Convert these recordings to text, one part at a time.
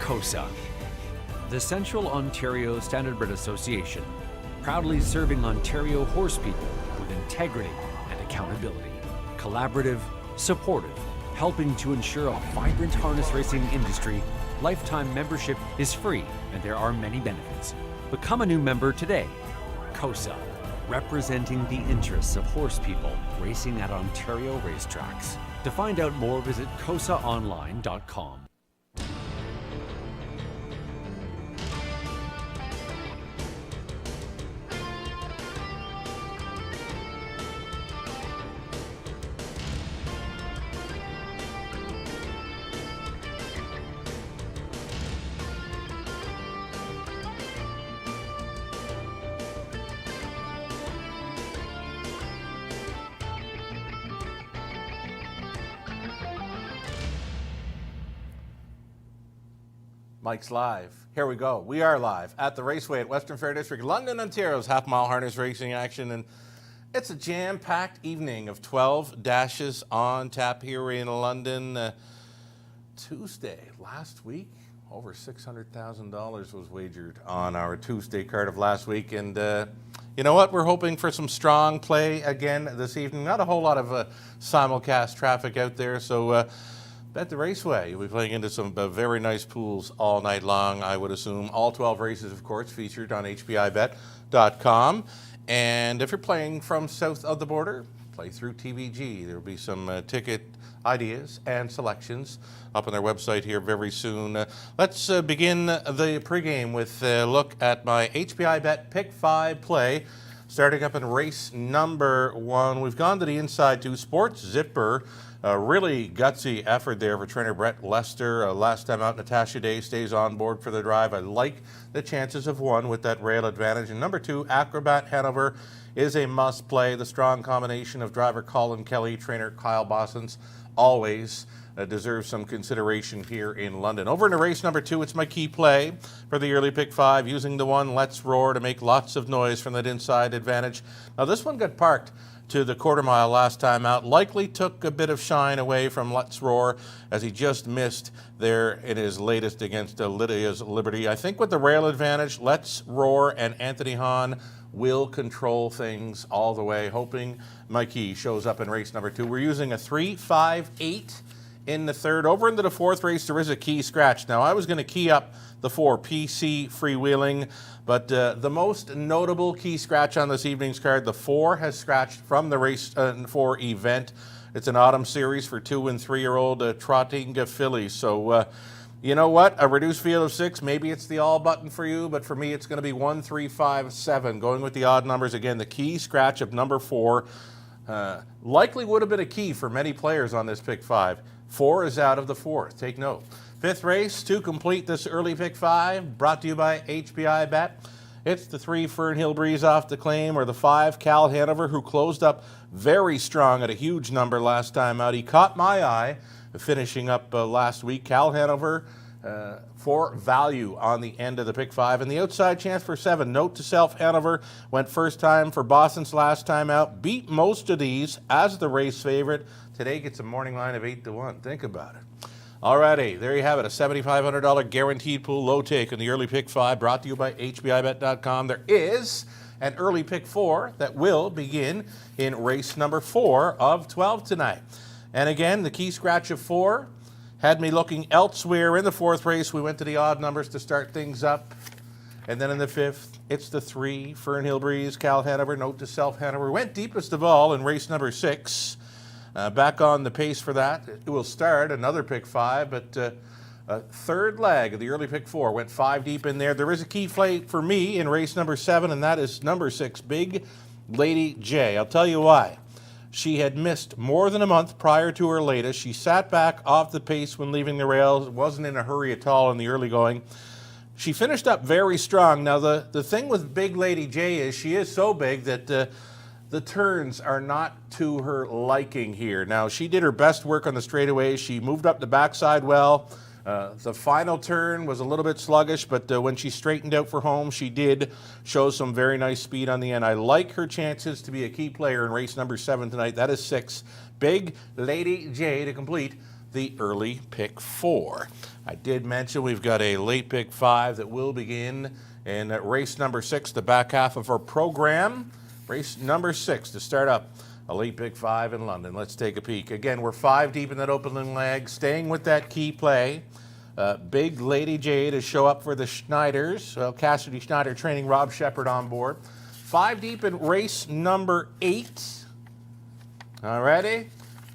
COSA, the Central Ontario Standardbred Association, proudly serving Ontario horse people with integrity and accountability. Collaborative, supportive, helping to ensure a vibrant harness racing industry. Lifetime membership is free and there are many benefits. Become a new member today. COSA, representing the interests of horse people racing at Ontario racetracks. To find out more, visit cosaonline.com. Mike's live. Here we go. We are live at the Raceway at Western Fair District, London, Ontario's half-mile harness racing action, and it's a jam-packed evening of 12 dashes on tap here in London. Tuesday, last week, over $600,000 was wagered on our Tuesday card of last week, and you know what? We're hoping for some strong play again this evening. Not a whole lot of simulcast traffic out there, so Bet the Raceway. You'll be playing into some very nice pools all night long, I would assume. All 12 races, of course, featured on hpibet.com. And if you're playing from south of the border, play through TVG. There will be some ticket ideas and selections up on their website here very soon. Let's begin the pregame with a look at my HPI Bet Pick 5 play. Starting up in race number 1, we've gone to the inside to Sports Zipper. A really gutsy effort there for trainer Brett Lester. Last time out, Natasha Day stays on board for the drive. I like the chances of 1 with that rail advantage. And number 2, Acrobat Hanover is a must play. The strong combination of driver Colin Kelly, trainer Kyle Bossens, always deserves some consideration here in London. Over into race number 2, it's my key play for the early pick 5, using the 1 Let's Roar to make lots of noise from that inside advantage. Now this one got parked to the quarter mile last time out. Likely took a bit of shine away from Let's Roar as he just missed there in his latest against Lydia's Liberty. I think with the rail advantage, Let's Roar and Anthony Hahn will control things all the way, hoping Mikey shows up in race number 2. We're using a 3, 5, 8 in the third. Over into the 4th race, there is a key scratch. Now, I was going to key up the 4 PC Freewheeling, but the most notable key scratch on this evening's card, the 4 has scratched from the race 4 event. It's an autumn series for 2- and 3-year-old trotting fillies. So, you know what? A reduced field of 6, maybe it's the all button for you, but for me, it's going to be 1, 3, 5, 7. Going with the odd numbers again, the key scratch of number 4 likely would have been a key for many players on this pick 5. 4 is out of the 4th. Take note. 5th race to complete this early pick 5, brought to you by HPI Bet. It's the 3 Fernhill Breeze off the claim, or the 5 Cal Hanover, who closed up very strong at a huge number last time out. He caught my eye finishing up last week. Cal Hanover for value on the end of the pick 5, and the outside chance for 7. Note to self, Hanover went first time for Boston's last time out, beat most of these as the race favorite. Today gets a morning line of 8-1. Think about it. Alrighty, there you have it, a $7,500 guaranteed pool low take in the early pick 5, brought to you by hpibet.com. There is an early pick 4 that will begin in race number 4 of 12 tonight. And again, the key scratch of 4 had me looking elsewhere in the 4th race. We went to the odd numbers to start things up. And then in the 5th, it's the 3 Fernhill Breeze, Cal Hanover, note to self, Hanover. Went deepest of all in race number 6. Back on the pace for that. It will start another pick 5, but a third leg of the early pick 4 went 5 deep in there. There is a key play for me in race number 7, and that is number 6, Big Lady J. I'll tell you why. She had missed more than a month prior to her latest. She sat back off the pace when leaving the rails, wasn't in a hurry at all in the early going. She finished up very strong. Now, the thing with Big Lady J is she is so big that the turns are not to her liking here. Now, she did her best work on the straightaways. She moved up the backside well. The final turn was a little bit sluggish, but when she straightened out for home, she did show some very nice speed on the end. I like her chances to be a key player in race number 7 tonight. That is 6, Big Lady J, to complete the early pick 4. I did mention we've got a late pick 5 that will begin in race number 6, the back half of our program. Race number 6 to start up a late pick 5 in London. Let's take a peek. Again, we're 5 deep in that opening leg, staying with that key play. Big Lady J to show up for the Schneiders. Well, Cassidy Schneider training Rob Shepard on board. 5 deep in race number 8. Alrighty.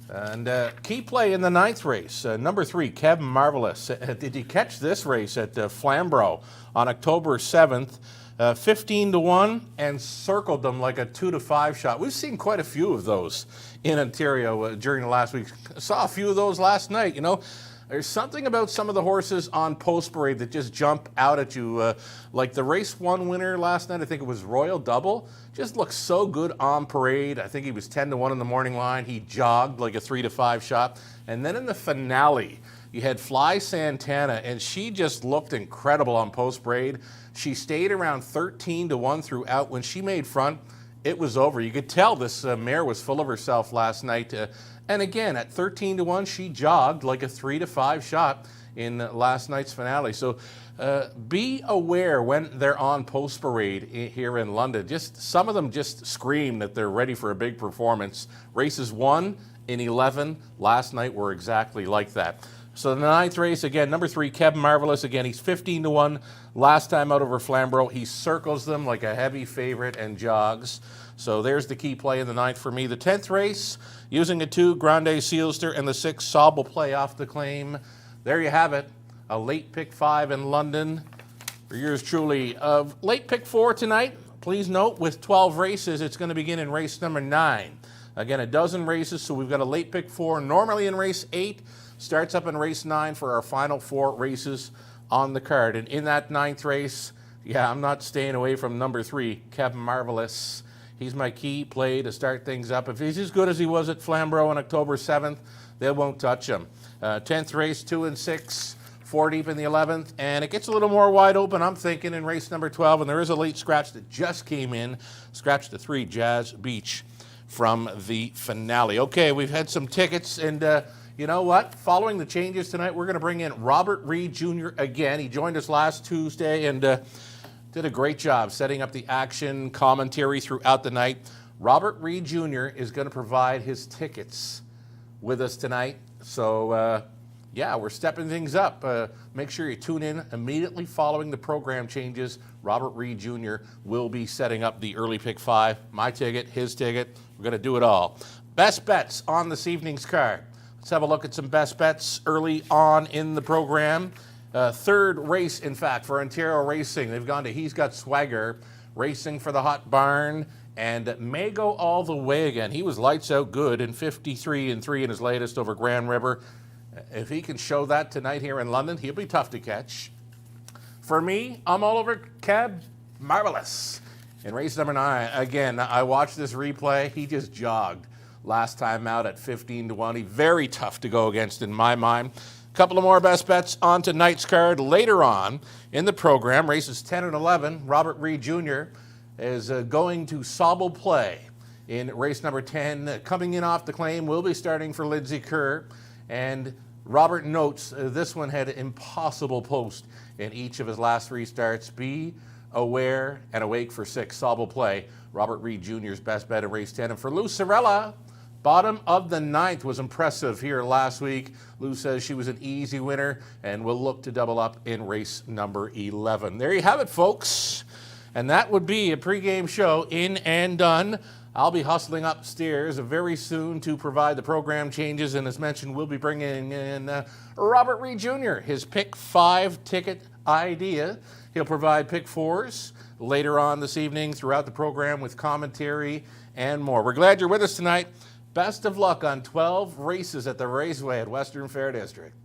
And key play in the 9th race, number 3, Kevin Marvelous. Did you catch this race at Flamborough on October 7th? 15-1 and circled them like a 2-5 shot. We've seen quite a few of those in Ontario during the last week. Saw a few of those last night. You know, there's something about some of the horses on Post Parade that just jump out at you. Like the race 1 winner last night, I think it was Royal Double, just looked so good on parade. I think he was 10-1 in the morning line. He jogged like a 3-5 shot. And then in the finale, you had Fly Santana, and she just looked incredible on Post Parade. She stayed around 13-1 throughout. When she made front, it was over. You could tell this mare was full of herself last night. And again, at 13-1, she jogged like a 3-5 shot in last night's finale. So be aware when they're on Post Parade here in London. Just some of them just scream that they're ready for a big performance. Races 1 and 11 last night were exactly like that. So the 9th race, again, number 3, Kevin Marvelous. Again, he's 15-1 last time out over Flamborough. He circles them like a heavy favorite and jogs. So there's the key play in the 9th for me. The 10th race, using a 2, Grande Sealster, and the 6, Sobel play off the claim. There you have it, a late pick 5 in London for yours truly. Late pick 4 tonight, please note, with 12 races, it's going to begin in race number 9. Again, a dozen races, so we've got a late pick 4, normally in race 8, starts up in race 9 for our final 4 races on the card. And in that 9th race, yeah, I'm not staying away from number 3, Kevin Marvelous. He's my key play to start things up. If he's as good as he was at Flamborough on October 7th, they won't touch him. 10th race, 2 and 6, 4 deep in the 11th, and it gets a little more wide open, I'm thinking, in race number 12, and there is a late scratch that just came in. Scratch to 3, Jazz Beach from the finale. Okay, we've had some tickets, and you know what? Following the changes tonight, we're going to bring in Robert Reed Jr. again. He joined us last Tuesday and did a great job setting up the action, commentary throughout the night. Robert Reed Jr. is going to provide his tickets with us tonight. So, yeah, we're stepping things up. Make sure you tune in immediately following the program changes. Robert Reed Jr. will be setting up the early pick 5. My ticket, his ticket. We're going to do it all. Best bets on this evening's card. Let's have a look at some best bets early on in the program. 3rd race, in fact, for Ontario Racing. They've gone to He's Got Swagger, racing for the Hot Barn, and may go all the way again. He was lights out good in 53-3 in his latest over Grand River. If he can show that tonight here in London, he'll be tough to catch. For me, I'm all over Keb Marvelous. In race number 9, again, I watched this replay. He just jogged last time out at 15-1. Very tough to go against in my mind. A couple of more best bets on tonight's card later on in the program. Races 10 and 11. Robert Reed Jr. is going to Sobel play in race number 10. Coming in off the claim will be starting for Lindsay Kerr. And Robert notes this one had an impossible post in each of his last 3 starts. Be aware and awake for 6. Sobel play. Robert Reed Jr.'s best bet in race 10. And for Lou Sorella, bottom of the 9th was impressive here last week. Lou says she was an easy winner and will look to double up in race number 11. There you have it, folks. And that would be a pregame show in and done. I'll be hustling upstairs very soon to provide the program changes. And as mentioned, we'll be bringing in Robert Reed Jr., his pick 5 ticket idea. He'll provide pick 4s later on this evening throughout the program with commentary and more. We're glad you're with us tonight. Best of luck on 12 races at the Raceway at Western Fair District.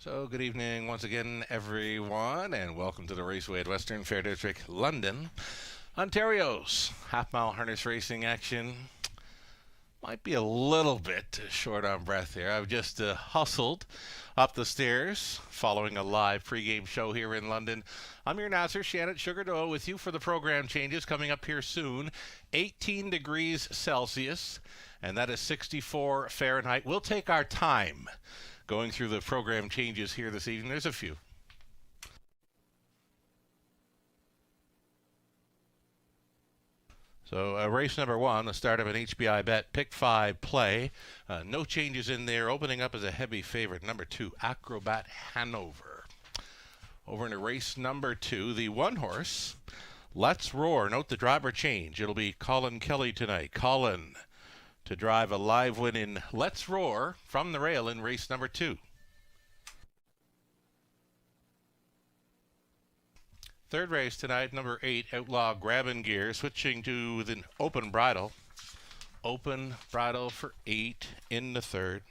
So, good evening once again, everyone, and welcome to the Raceway at Western Fair District, London, Ontario's half-mile harness racing action. Might be a little bit short on breath here. I've just hustled up the stairs following a live pregame show here in London. I'm your announcer, Shannon Sugardoe, with you for the program changes coming up here soon. 18 degrees Celsius, and that is 64 Fahrenheit. We'll take our time going through the program changes here this evening. There's a few. So race number one, the start of an HBI bet, pick 5 play. No changes in there. Opening up as a heavy favorite, number 2, Acrobat Hanover. Over into race number 2, the one horse, Let's Roar. Note the driver change. It'll be Colin Kelly tonight. Colin to drive a live win in Let's Roar from the rail in race number 2. Third race tonight, number 8, Outlaw Grabbin' Gear, switching to the open bridle. Open bridle for 8 in the third.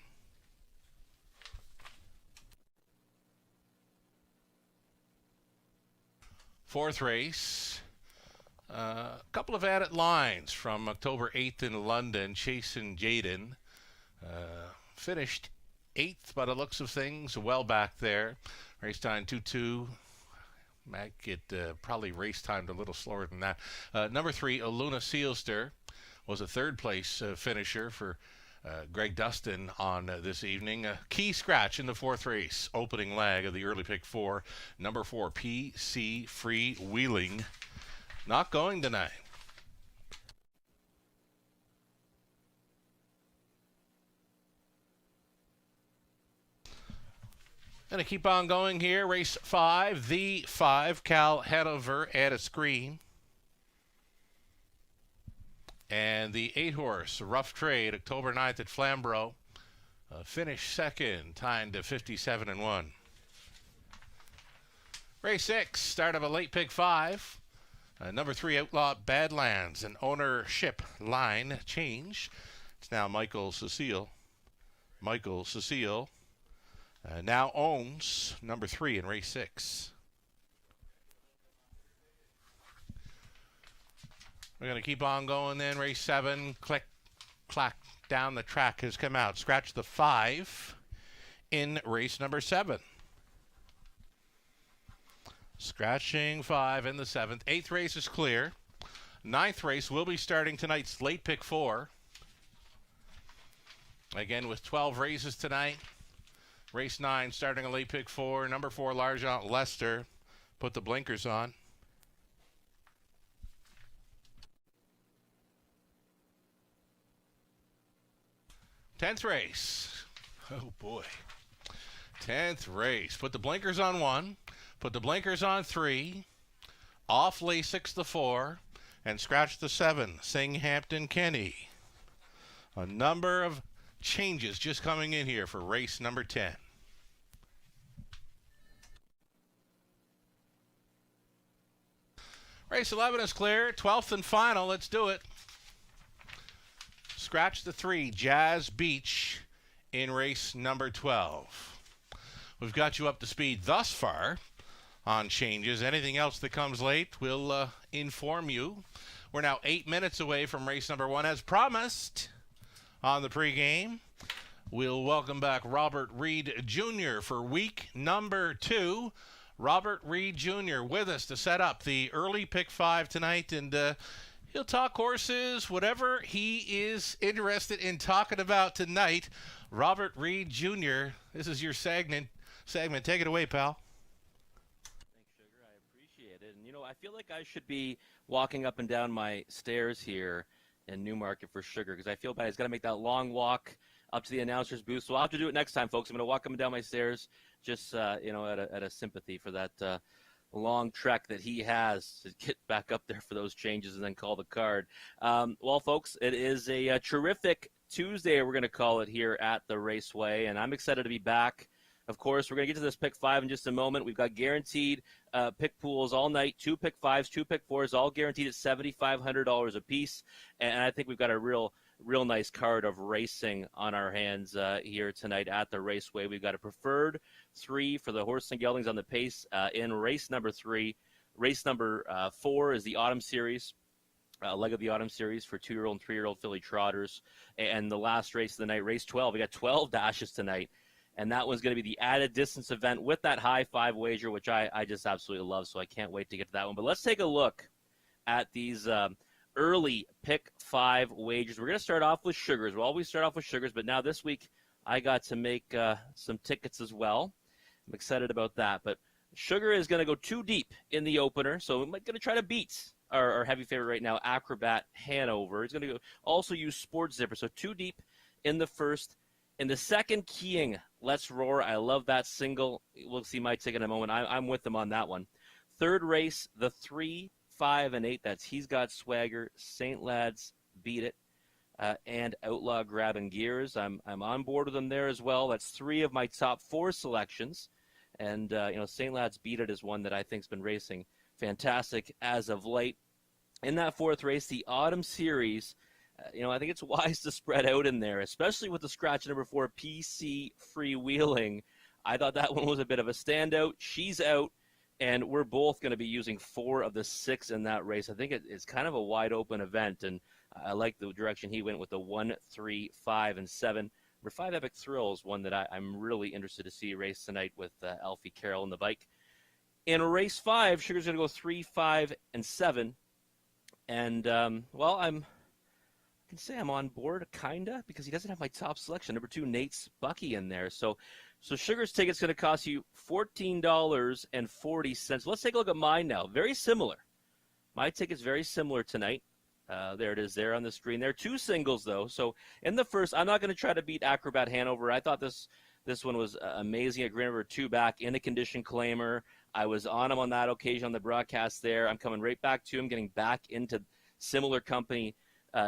Fourth race, a couple of added lines from October 8th in London. Chase and Jaden finished 8th by the looks of things, well back there. Race time 2-2. Might get probably race timed a little slower than that. Number 3, Aluna Sealster, was a third place finisher for Greg Dustin on this evening. A key scratch in the fourth race, opening leg of the early pick 4. Number 4, PC Free Wheeling, not going tonight. Going to keep on going here. Race 5, the 5, Cal Hanover at a screen. And the 8 horse, Rough Trade, October 9th at Flamborough. Finished second, timed to 57-1. Race 6, start of a late pick 5. Number 3, Outlaw Badlands, an ownership line change. It's now Michael Cecile. Michael Cecile now owns number 3 in race 6. We're going to keep on going then. Race 7, click, clack, down the track has come out. Scratch the 5 in race number 7. Scratching 5 in the 7th. 8th race is clear. 9th race will be starting tonight's late pick 4. Again with 12 races tonight. Race 9 starting a late pick 4. Number 4, L'Argent Lester. Put the blinkers on. 10th race. Oh boy. 10th race. Put the blinkers on 1. Put the blinkers on 3. Off Lasix the 4. And scratch the 7. Singhampton Kenny. A number of changes just coming in here for race number 10. Race 11 is clear. 12th and final. Let's do it. Scratch the 3, Jazz Beach in race number 12. We've got you up to speed thus far on changes. Anything else that comes late, we'll inform you. We're now 8 minutes away from race number 1. As promised on the pregame, we'll welcome back Robert Reed Jr. for week number 2. Robert Reed Jr. with us to set up the early pick 5 tonight, and he'll talk horses, whatever he is interested in talking about tonight. Robert Reed Jr., this is your segment. Take it away, pal. Thanks, Sugar. I appreciate it. And, I feel like I should be walking up and down my stairs here in Newmarket for Sugar because I feel bad. He's got to make that long walk up to the announcer's booth. So I'll have to do it next time, folks. I'm going to walk up and down my stairs just, at a sympathy for that long trek that he has to get back up there for those changes and then call the card. Well, folks, it is a terrific Tuesday, we're going to call it, here at the Raceway, and I'm excited to be back. Of course, we're going to get to this pick 5 in just a moment. We've got guaranteed pick pools all night, 2 pick 5s, 2 pick 4s, all guaranteed at $7,500 a piece. And I think we've got a real real nice card of racing on our hands here tonight at the Raceway. We've got a preferred 3 for the Horse and Geldings on the pace in race number 3. Race number 4 is the Autumn Series. Leg of the Autumn Series for 2-year-old and 3-year-old filly trotters. And the last race of the night, race 12. We got 12 dashes tonight. And that one's going to be the added distance event with that high 5 wager, which I just absolutely love. So I can't wait to get to that one. But let's take a look at these early pick 5 wagers. We're going to start off with Sugars. We'll always start off with Sugars, but now this week I got to make some tickets as well. I'm excited about that. But Sugar is going to go too deep in the opener, so I'm going to try to beat our heavy favorite right now, Acrobat Hanover. He's going to also use Sports Zipper, so too deep in the first. In the second, Keying, Let's Roar. I love that single. We'll see my ticket in a moment. I'm with them on that one. Third race, the 3, 5, and 8. That's He's Got Swagger, St. Lads, Beat It, and Outlaw Grabbing Gears. I'm on board with them there as well. That's 3 of my top 4 selections. And, St. Lads Beat It is one that I think has been racing fantastic as of late. In that fourth race, the Autumn Series, I think it's wise to spread out in there, especially with the scratch number 4, PC Freewheeling. I thought that one was a bit of a standout. She's out, and we're both going to be using 4 of the 6 in that race. I think it's kind of a wide-open event, and I like the direction he went with the 1, 3, 5, and 7. Number 5, Epic Thrill, is one that I'm really interested to see race tonight with Alfie Carroll in the bike. In race 5, Sugar's going to go 3, 5, and 7. And, I can say I'm on board, kinda, because he doesn't have my top selection. Number 2, Nate's Bucky in there. So Sugar's ticket's going to cost you $14.40. Let's take a look at mine now. Very similar. My ticket's very similar tonight. There it is there on the screen. There are 2 singles, though. So in the first, I'm not going to try to beat Acrobat Hanover. I thought this one was amazing at Green River 2 back in a condition claimer. I was on him on that occasion on the broadcast there. I'm coming right back to him, getting back into similar company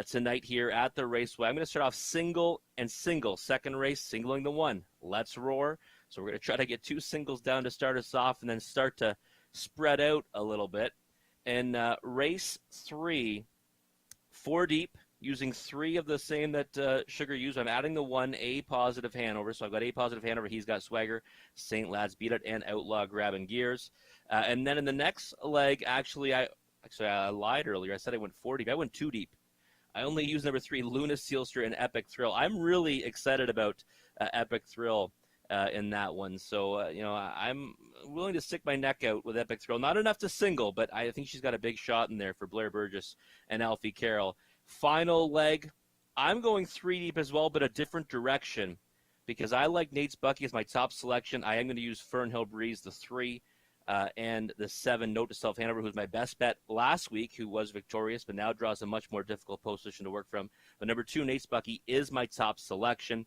tonight here at the Raceway. I'm going to start off single and single. Second race, singling the 1. Let's Roar. So we're going to try to get 2 singles down to start us off and then start to spread out a little bit. In race 3, 4 deep, using 3 of the same that Sugar used. I'm adding the 1, A Positive Hanover. So I've got A Positive Hanover, He's Got Swagger, St. Lads Beat It, and Outlaw Grabbing Gears. And then in the next leg, actually I lied earlier. I said I went 4 deep. I went 2 deep. I only used number 3, Luna Sealster and Epic Thrill. I'm really excited about Epic Thrill in that one. So, I'm willing to stick my neck out with Epic Thrill. Not enough to single, but I think she's got a big shot in there for Blair Burgess and Alfie Carroll. Final leg, I'm going 3 deep as well, but a different direction because I like Nate's Bucky as my top selection. I am going to use Fernhill Breeze, the 3, and the 7, Note to Self Hanover, who's my best bet last week, who was victorious, but now draws a much more difficult position to work from. But number 2, Nate's Bucky, is my top selection.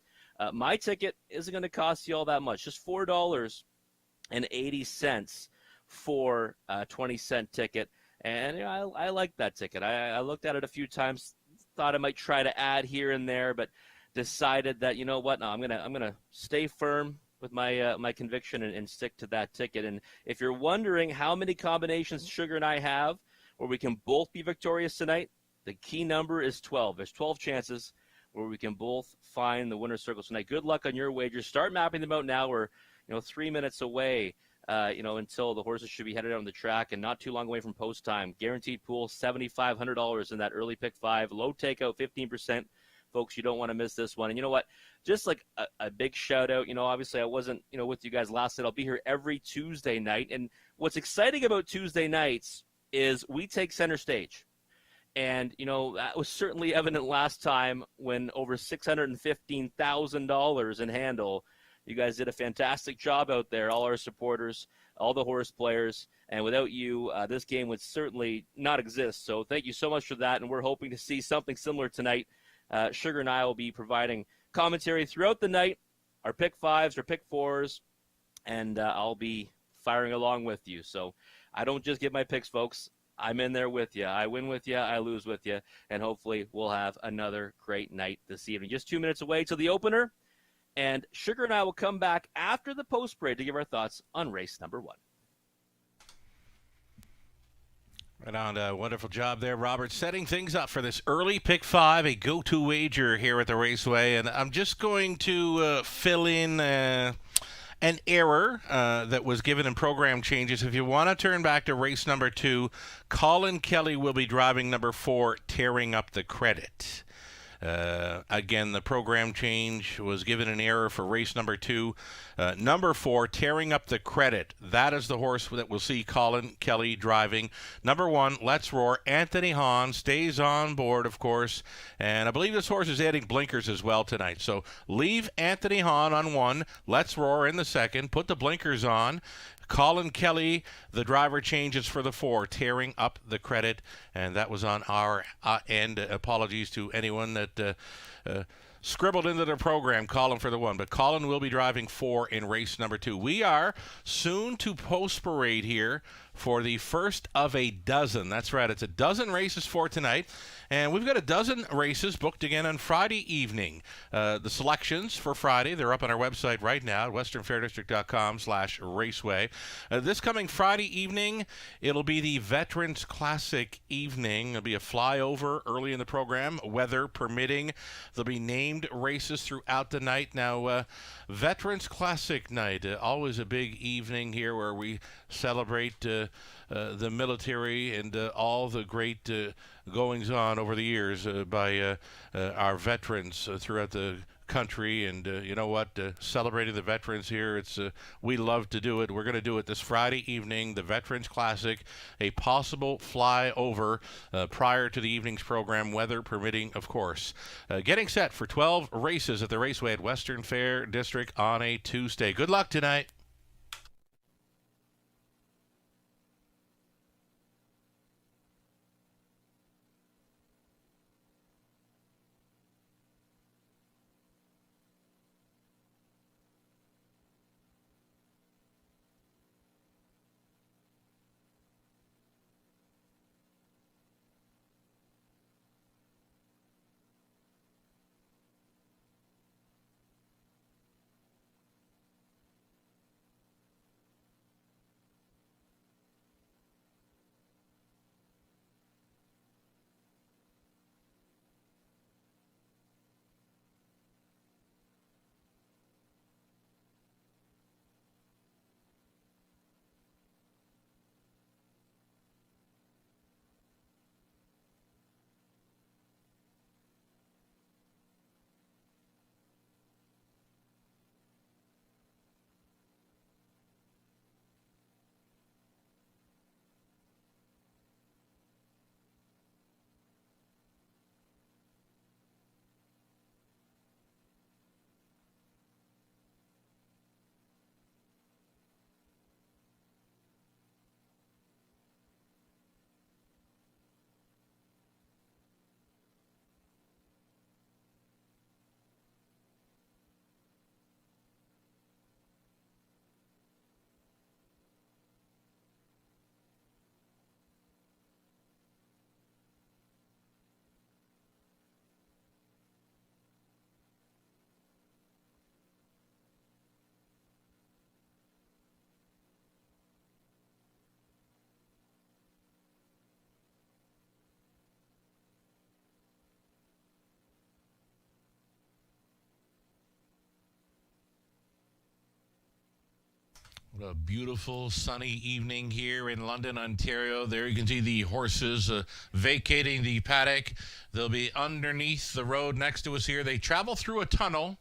My ticket isn't going to cost you all that much, just $4.80 for a 20-cent ticket. And I like that ticket. I looked at it a few times, thought I might try to add here and there, but decided that, no, I'm gonna stay firm with my conviction and stick to that ticket. And if you're wondering how many combinations Sugar and I have where we can both be victorious tonight, the key number is 12. There's 12 chances where we can both find the winner's circle tonight. Good luck on your wagers. Start mapping them out now. We're 3 minutes away. Until the horses should be headed out on the track and not too long away from post time. Guaranteed pool, $7,500 in that early pick 5. Low takeout, 15%. Folks, you don't want to miss this one. And you know what? Just like a big shout out, obviously I wasn't, with you guys last night. I'll be here every Tuesday night. And what's exciting about Tuesday nights is we take center stage. And, that was certainly evident last time when over $615,000 in handle. You guys did a fantastic job out there, all our supporters, all the horse players. And without you, this game would certainly not exist. So thank you so much for that. And we're hoping to see something similar tonight. Sugar and I will be providing commentary throughout the night, our pick 5s, our pick 4s, and I'll be firing along with you. So I don't just give my picks, folks. I'm in there with you. I win with you. I lose with you. And hopefully we'll have another great night this evening. Just 2 minutes away till the opener. And Sugar and I will come back after the post break to give our thoughts on race number 1. Right on. Wonderful job there, Robert, setting things up for this early pick five, a go-to wager here at the Raceway. And I'm just going to fill in an error that was given in program changes. If you want to turn back to race number 2, Colin Kelly will be driving number 4, Tearing Up the Credit. Again, the program change was given an error for race number 2. Number 4, Tearing Up the Credit. That is the horse that we'll see Colin Kelly driving. Number 1, Let's Roar. Anthony Hahn stays on board, of course. And I believe this horse is adding blinkers as well tonight. So leave Anthony Hahn on 1. Let's Roar in the 2nd. Put the blinkers on. Colin Kelly, the driver changes for the 4, Tearing Up the Credit, and that was on our end. Apologies to anyone that scribbled into the program, Colin for the 1, but Colin will be driving 4 in race number 2. We are soon to post parade here for the first of a dozen. That's right, it's a dozen races for tonight, and we've got a dozen races booked again on Friday evening. The selections for Friday, they're up on our website right now at westernfairdistrict.com/raceway. This coming Friday evening, it'll be the Veterans Classic evening. It'll be a flyover early in the program, weather permitting. There'll be named races throughout the night. Now, Veterans Classic night, always a big evening here where we celebrate the military and all the great goings on over the years by our veterans throughout the country. And you know what, celebrating the veterans here, it's we love to do it. We're going to do it this Friday evening, the Veterans Classic, a possible flyover prior to the evening's program, weather permitting, of course. Getting set for 12 races at the Raceway at Western Fair District on a Tuesday. Good luck tonight. What a beautiful sunny evening here in London, Ontario. There you can see the horses vacating the paddock. They'll be underneath the road next to us here. They travel through a tunnel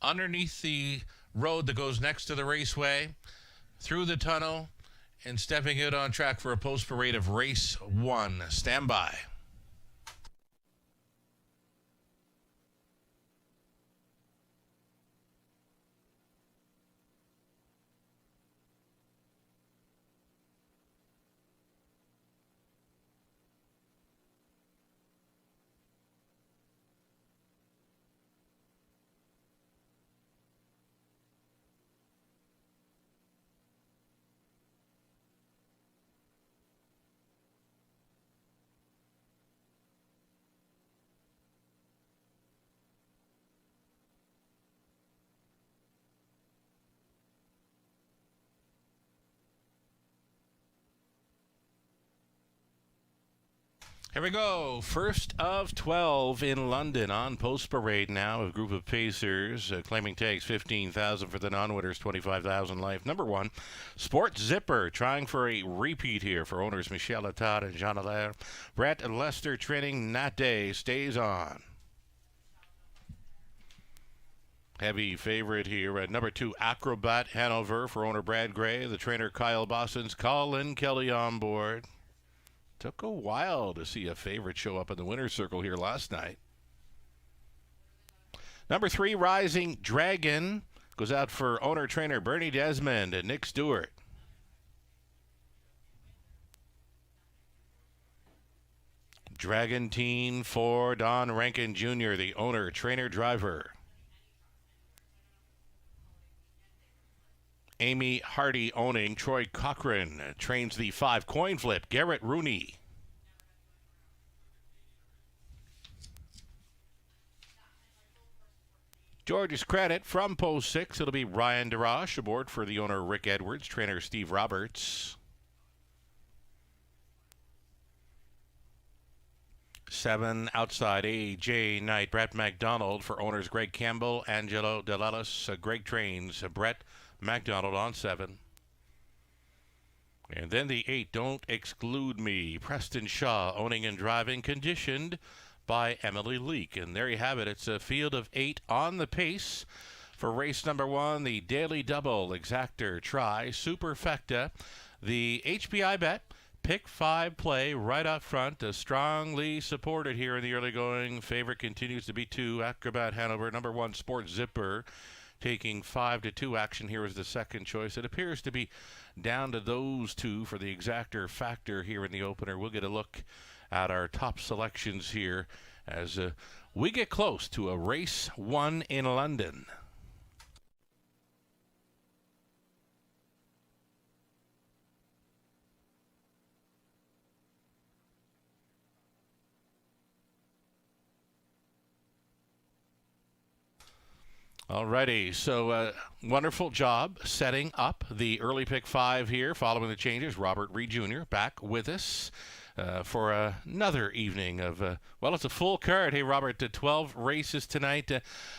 underneath the road that goes next to the raceway, through the tunnel, and stepping out on track for a post parade of race 1. Stand by. Here we go. First of 12 in London on Post Parade now. A group of pacers claiming tags 15,000 for the non-winners, 25,000 life. Number 1, Sport Zipper, trying for a repeat here for owners Michel Attard and Jean Allaire. Brett Lester training Nat Day stays on. Heavy favorite here at number 2, Acrobat Hanover for owner Brad Gray. The trainer Kyle Boston's Colin Kelly on board. Took a while to see a favorite show up in the winner's circle here last night. Number 3, Rising Dragon, goes out for owner-trainer Bernie Desmond and Nick Stewart. Dragon Teen for Don Rankin Jr., the owner-trainer-driver. Amy Hardy owning Troy Cochran trains the 5 coin flip, Garrett Rooney. George's Credit from Post 6. It'll be Ryan DeRoche aboard for the owner Rick Edwards, trainer Steve Roberts. 7, Outside AJ Knight, Brett McDonald for owners Greg Campbell, Angelo DeLellis, Greg trains Brett McDonald on 7. And then the 8, Don't Exclude Me, Preston Shaw owning and driving, conditioned by Emily Leake. And there you have it. It's a field of 8 on the pace for race number 1, the Daily Double Exactor Try Superfecta. The HBI bet, pick 5 play right up front, strongly supported here in the early going. Favorite continues to be 2, Acrobat Hanover. Number 1, Sport Zipper, taking 5-2 action here as the second choice. It appears to be down to those 2 for the exactor factor here in the opener. We'll get a look at our top selections here as we get close to a race 1 in London. Alrighty, so wonderful job setting up the early pick 5 here following the changes. Robert Reed Jr. back with us for another evening of, well, it's a full card. Hey, Robert, 12 races tonight.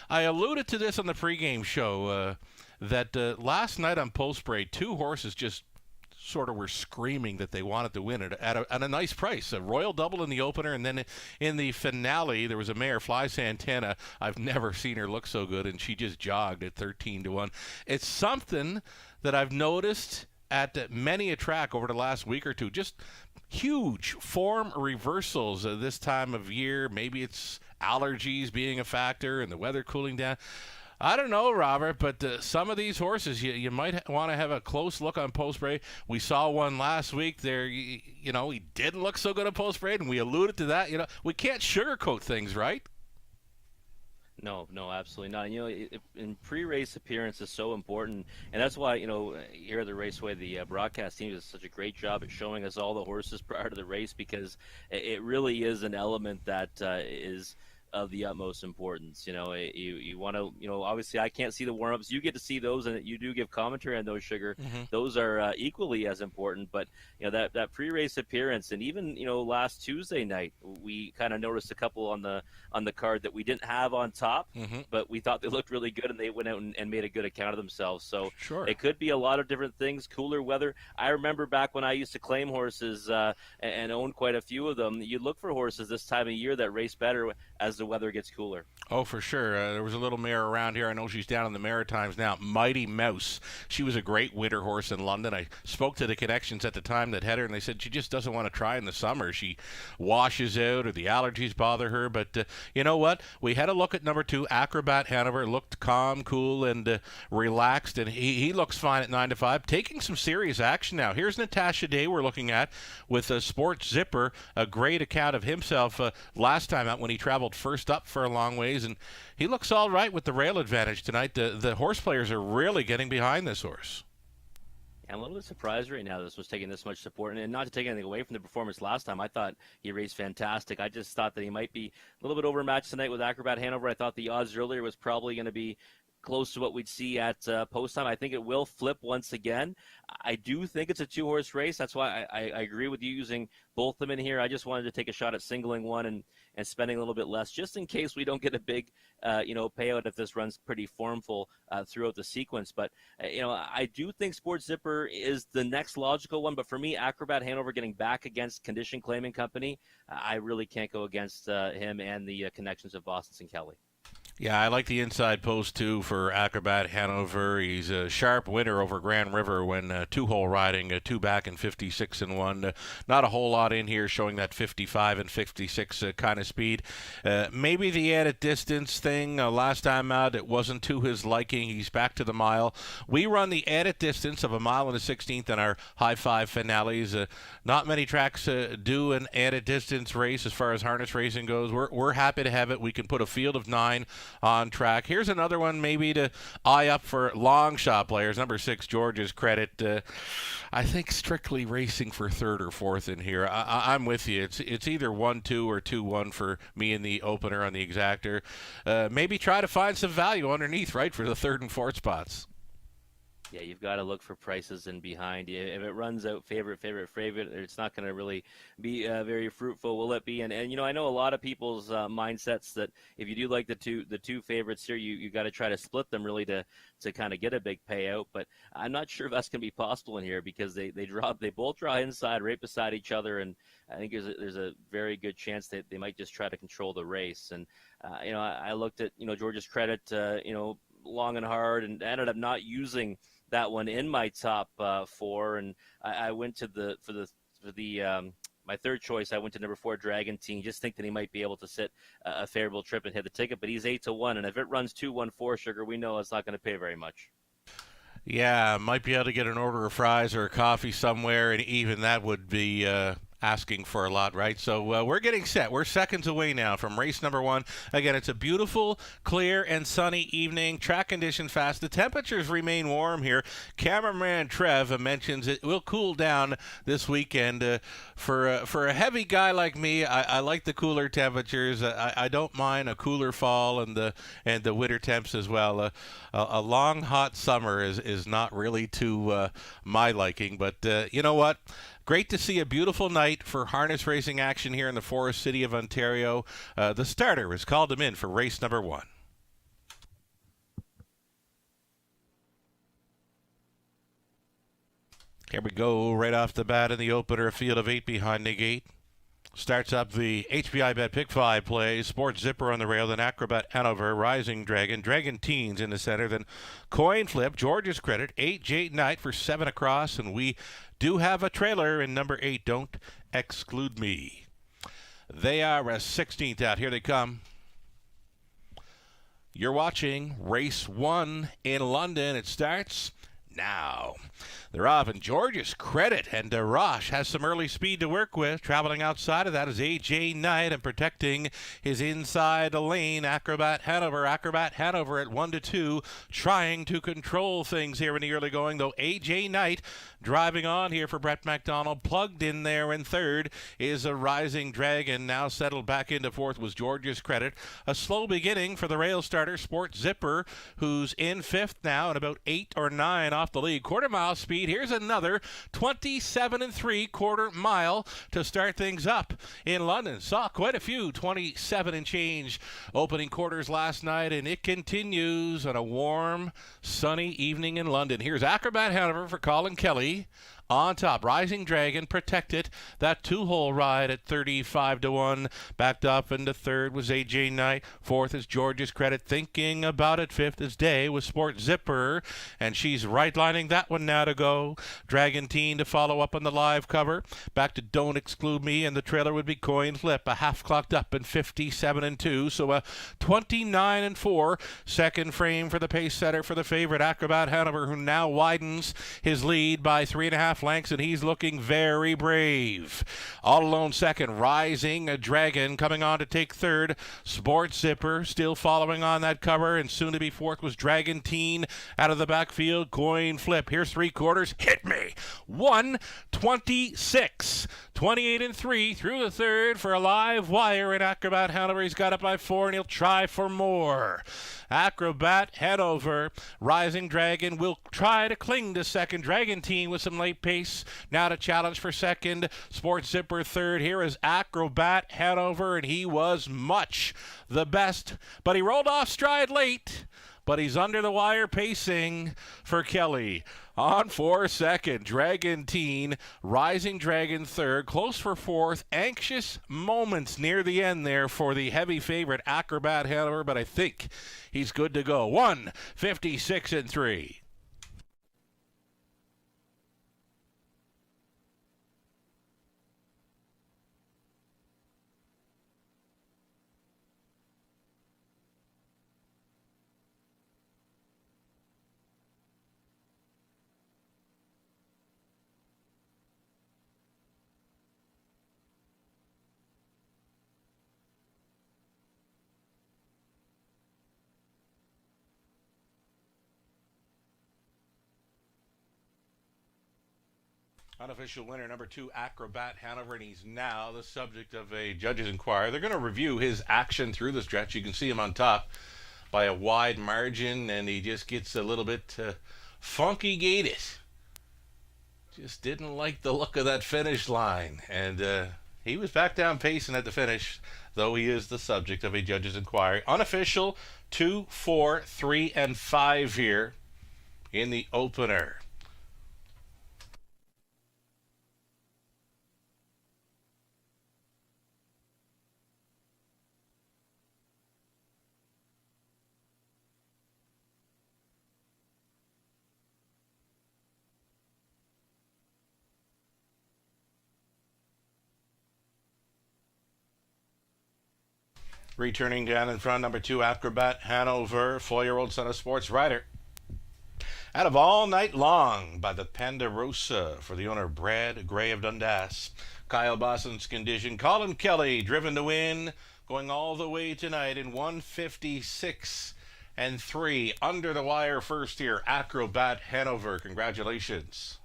I alluded to this on the pregame show that last night on Post Parade, 2 horses just sort of were screaming that they wanted to win it at a nice price. A Royal Double in the opener, and then in the finale, there was a mare, Fly Santana. I've never seen her look so good, and she just jogged at 13-1. It's something that I've noticed at many a track over the last week or two. Just huge form reversals this time of year. Maybe it's allergies being a factor and the weather cooling down. I don't know, Robert, but some of these horses, you might want to have a close look on Post Parade. We saw one last week there, you know, he didn't look so good at Post Parade, and we alluded to that. You know, we can't sugarcoat things, right? No, absolutely not. You know, in pre-race appearance is so important, and that's why, you know, here at the Raceway, the broadcast team does such a great job at showing us all the horses prior to the race, because it really is an element that is of the utmost importance. You know, you want to, you know, obviously I can't see the warm-ups. You get to see those, and you do give commentary on those, Sugar. Mm-hmm. Those are equally as important. But, you know, that pre-race appearance, and even, you know, last Tuesday night, we kind of noticed a couple on the card that we didn't have on top, Mm-hmm. but we thought they looked really good, and they went out and made a good account of themselves. So Sure. It could be a lot of different things. Cooler weather. I remember back when I used to claim horses and own quite a few of them, you look for horses this time of year that race better as the weather gets cooler. Oh, for sure. There was a little mare around here. I know she's down in the Maritimes now. Mighty Mouse. She was a great winter horse in London. I spoke to the connections at the time that had her, and they said she just doesn't want to try in the summer. She washes out, or the allergies bother her. But you know what? We had a look at number 2, Acrobat Hanover. Looked calm, cool, and relaxed, and he looks fine at 9-5. Taking some serious action now. Here's Natasha Day we're looking at with a Sport Zipper. A great account of himself last time out when he traveled first up for a long ways, and he looks all right with the rail advantage tonight. The horse players are really getting behind this horse. I'm a little bit surprised right now this was taking this much support, and not to take anything away from the performance last time. I thought he raced fantastic. I just thought that he might be a little bit overmatched tonight with Acrobat Hanover. I thought the odds earlier was probably going to be close to what we'd see at post time. I think it will flip once again. I do think it's a 2-horse race. That's why I agree with you using both of them in here. I just wanted to take a shot at singling one and spending a little bit less, just in case we don't get a big, payout if this runs pretty formful throughout the sequence. But, I do think Sports Zipper is the next logical one. But for me, Acrobat Hanover getting back against Condition Claiming Company, I really can't go against him and the connections of Boston and Kelly. Yeah, I like the inside post, too, for Acrobat Hanover. He's a sharp winner over Grand River when two-hole riding, 2 back and 56 and 1. Not a whole lot in here showing that 55 and 56 kind of speed. Maybe the added distance thing. Last time out, it wasn't to his liking. He's back to the mile. We run the added distance of a mile and a 16th in our high five finales. Not many tracks do an added distance race as far as harness racing goes. We're happy to have it. We can put a field of 9 on track. Here's another one maybe to eye up for long shot players. Number 6, George's Credit. I think strictly racing for 3rd or 4th in here. I'm with you. It's either 1-2 or 2-1 for me in the opener on the exactor. Maybe try to find some value underneath, right, for the 3rd and 4th spots. Yeah, you've got to look for prices in behind. If it runs out favorite, it's not going to really be very fruitful, will it be? And I know a lot of people's mindsets that if you do like the two favorites here, you got to try to split them really to kind of get a big payout. But I'm not sure if that's going to be possible in here because they both draw inside right beside each other, and I think there's a very good chance that they might just try to control the race. And I looked at George's Credit long and hard and ended up not using that one in my top 4, and I went to my third choice. I went to number 4, Dragon Teen. Just think that he might be able to sit a favorable trip and hit the ticket, but he's 8-1, and if it runs 2-1-4, Sugar, we know it's not going to pay very much. Yeah, might be able to get an order of fries or a coffee somewhere, and even that would be asking for a lot, right? So we're getting set. We're seconds away now from race number 1. Again, it's a beautiful, clear, and sunny evening. Track conditions fast. The temperatures remain warm here. Cameraman Trev mentions it will cool down this weekend. For a heavy guy like me, I like the cooler temperatures. I don't mind a cooler fall and the winter temps as well. A long, hot summer is not really to my liking, but you know what? Great to see a beautiful night for harness racing action here in the Forest City of Ontario. The starter has called him in for race number 1. Here we go, right off the bat in the opener, a field of 8 behind the gate. Starts up the HBI Bet Pick 5 play. Sports Zipper on the rail, then Acrobat Hanover, Rising Dragon, Dragon Teens in the center, then Coin Flip, George's Credit, 8 Night for 7 across, and we do have a trailer in number 8, Don't Exclude Me. They are a 16th out. Here they come. You're watching race 1 in London. It starts now. They're off, and George's Credit, and Roche has some early speed to work with. Traveling outside of that is AJ Knight, and protecting his inside lane, Acrobat Hanover. Acrobat Hanover at 1-2, trying to control things here in the early going, though AJ Knight driving on here for Brett McDonald. Plugged in there in 3rd is a Rising Dragon. Now settled back into 4th was George's Credit. A slow beginning for the rail starter, Sport Zipper, who's in 5th now and about 8 or 9 off the lead. Quarter mile speed. Here's another 27 3/4 mile to start things up in London. Saw quite a few 27 and change opening quarters last night, and it continues on a warm, sunny evening in London. Here's Acrobat Hanover for Colin Kelly. On top, Rising Dragon, protected. That 2-hole ride at 35-1. Backed up into 3rd was AJ Knight. 4th is George's Credit. Thinking about it. 5th is Day with Sport Zipper. And she's right lining that one now to go. Dragon Teen to follow up on the live cover. Back to Don't Exclude Me, and the trailer would be Coin Flip. A half clocked up in 57-2. So a 29-4 second frame for the pace setter for the favorite Acrobat Hanover, who now widens his lead by 3.5 flanks, and he's looking very brave. All alone second, Rising Dragon coming on to take third. Sport Zipper still following on that cover, and soon to be fourth was Dragon Teen out of the backfield. Coin flip. Here's three quarters. Hit me. 1:26. 28 and 3 through the third for a live wire, and Acrobat Hanover. He's got it by 4, and he'll try for more. Acrobat Hanover. Rising Dragon will try to cling to second. Dragon Teen with some late pace. Now to challenge for second. Sports Zipper third. Here is Acrobat Hanover, and he was much the best, but he rolled off stride late. But he's under the wire pacing for Kelly. On for second, Dragon Teen, Rising Dragon third, close for fourth. Anxious moments near the end there for the heavy favorite Acrobat Hanover, but I think he's good to go. 1:56 and 3. Unofficial winner number 2, Acrobat Hanover, and he's now the subject of a judge's inquiry. They're going to review his action through the stretch. You can see him on top by a wide margin, and he just gets a little bit funky gated. Just didn't like the look of that finish line, and he was back down pacing at the finish, though he is the subject of a judge's inquiry. Unofficial 2, 4, 3, and 5 here in the opener. Returning down in front, number 2, Acrobat Hanover, 4-year-old son of sports rider. Out of All Night Long by the Ponderosa for the owner, Brad Gray of Dundas. Kyle Boston's condition. Colin Kelly driven to win, going all the way tonight in 1:56 and 3. Under the wire first here, Acrobat Hanover. Congratulations.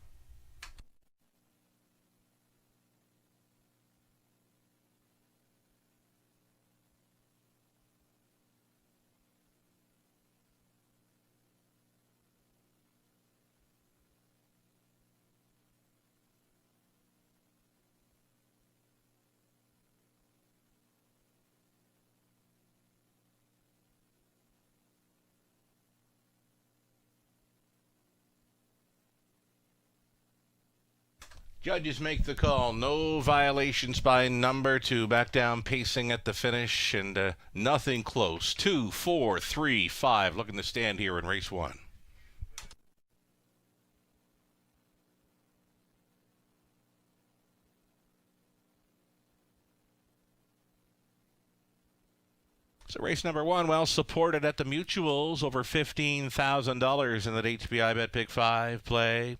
Judges make the call. No violations by number 2. Back down pacing at the finish, and nothing close. 2, 4, 3, 5. Looking to stand here in race 1. So race number 1, well supported at the mutuals. Over $15,000 in that HPI Bet Pick 5 play.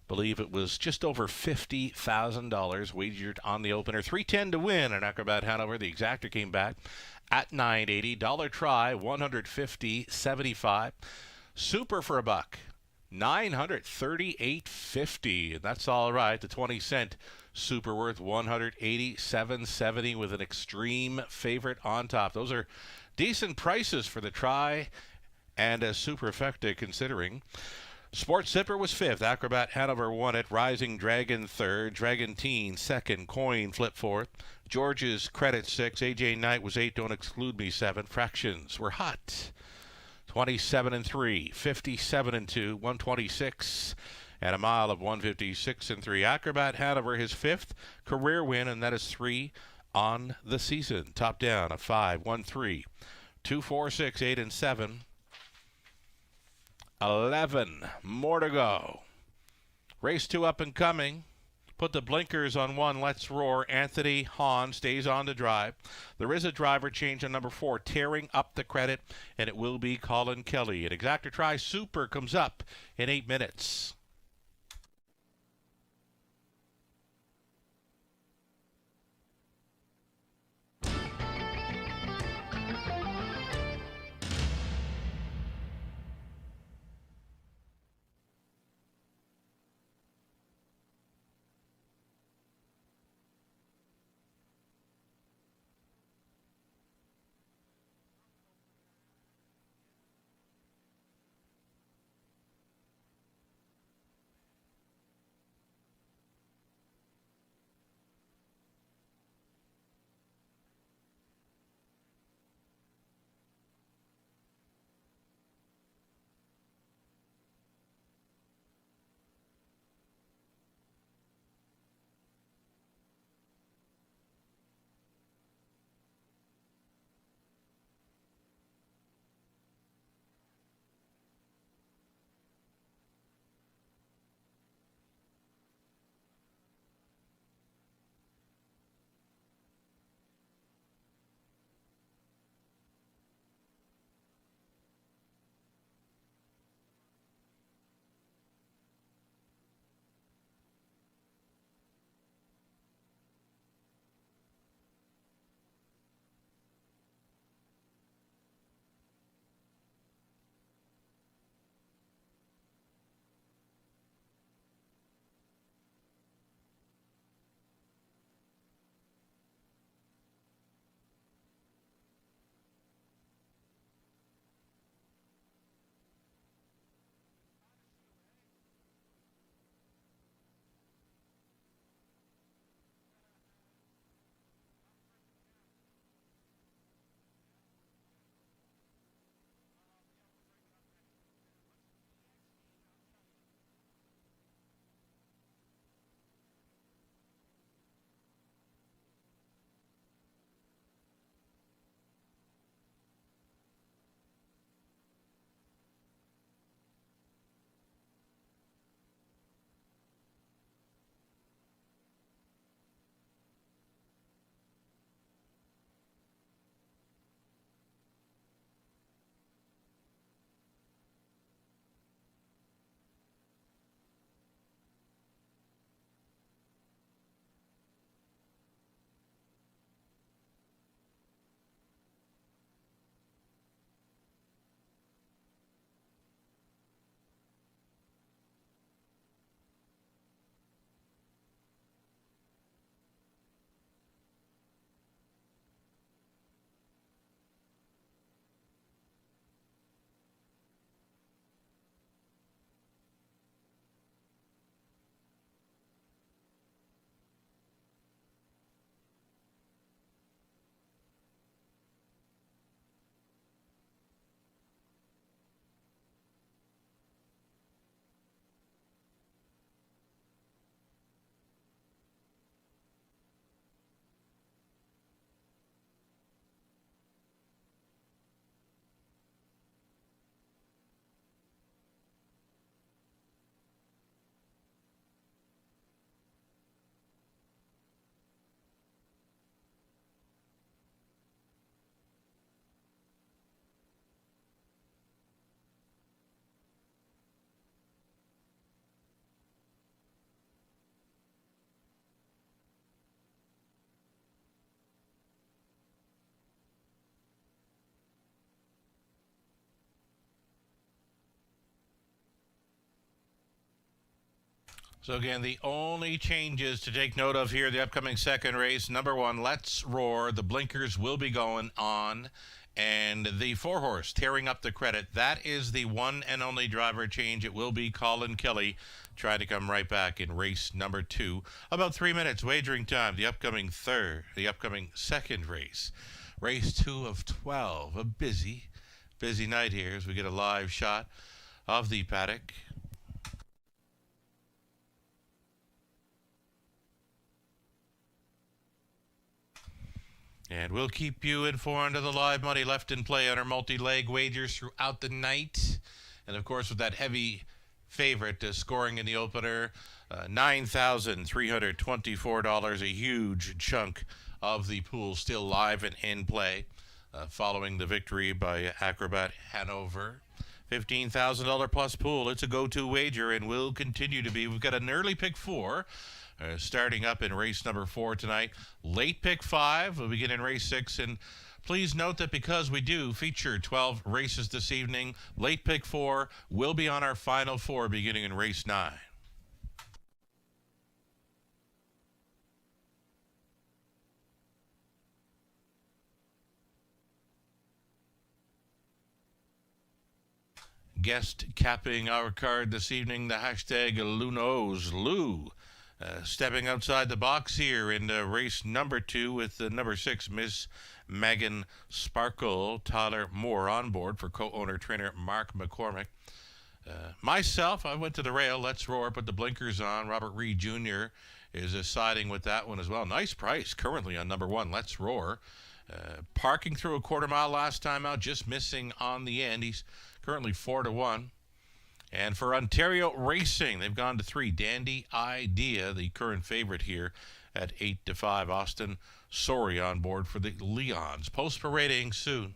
Believe it was just over $50,000 wagered on the opener. 310 to win at Acrobat Hanover. The exactor came back at $980. Dollar try, $150.75. Super for $1, $938.50. That's all right. The 20-cent super worth $187.70 with an extreme favorite on top. Those are decent prices for the try and a superfecta considering. Sports Zipper was 5th. Acrobat Hanover won it. Rising Dragon 3rd. Dragon Teen 2nd. Coin flip 4th. George's Credit 6. AJ Knight was 8. Don't exclude me 7. Fractions were hot. 27 and 3. 57 and 2. 126 and a mile of 156 and 3. Acrobat Hanover his 5th career win, and that is 3 on the season. Top down a 5, 1, 3, 2, 4, 6, 8, and 7. 11 more to go. Race 2 up and coming. Put the blinkers on 1. Let's roar. Anthony Hahn stays on to drive. There is a driver change on number 4, tearing up the credit, and it will be Colin Kelly. An exactor try super comes up in 8 minutes. So again, the only changes to take note of here, the upcoming second race, number 1, Let's Roar. The blinkers will be going on. And the 4-horse, Tearing Up the Credit, that is the one and only driver change. It will be Colin Kelly trying to come right back in race number 2. About 3 minutes wagering time. The upcoming second race. Race 2 of 12. A busy night here as we get a live shot of the paddock. And we'll keep you informed of the live money left in play on our multi-leg wagers throughout the night. And, of course, with that heavy favorite scoring in the opener, $9,324, a huge chunk of the pool still live and in play following the victory by Acrobat Hanover. $15,000 plus pool. It's a go-to wager and will continue to be. We've got an early pick 4. Starting up in race number 4 tonight. Late pick 5 will begin in race 6. And please note that because we do feature 12 races this evening, late pick 4 will be on our final 4 beginning in race 9. Guest capping our card this evening, the hashtag Lunos. Lou stepping outside the box here in race number 2 with number 6, Miss Megan Sparkle. Tyler Moore on board for co-owner trainer Mark McCormick. Myself, I went to the rail. Let's Roar, put the blinkers on. Robert Reed Jr. is siding with that one as well. Nice price currently on number 1, Let's Roar. Parking through a quarter mile last time out, just missing on the end. He's currently 4-1. And for Ontario Racing, they've gone to 3. Dandy Idea, the current favorite here at 8-5. Austin Sorry on board for the Leons. Post parading soon.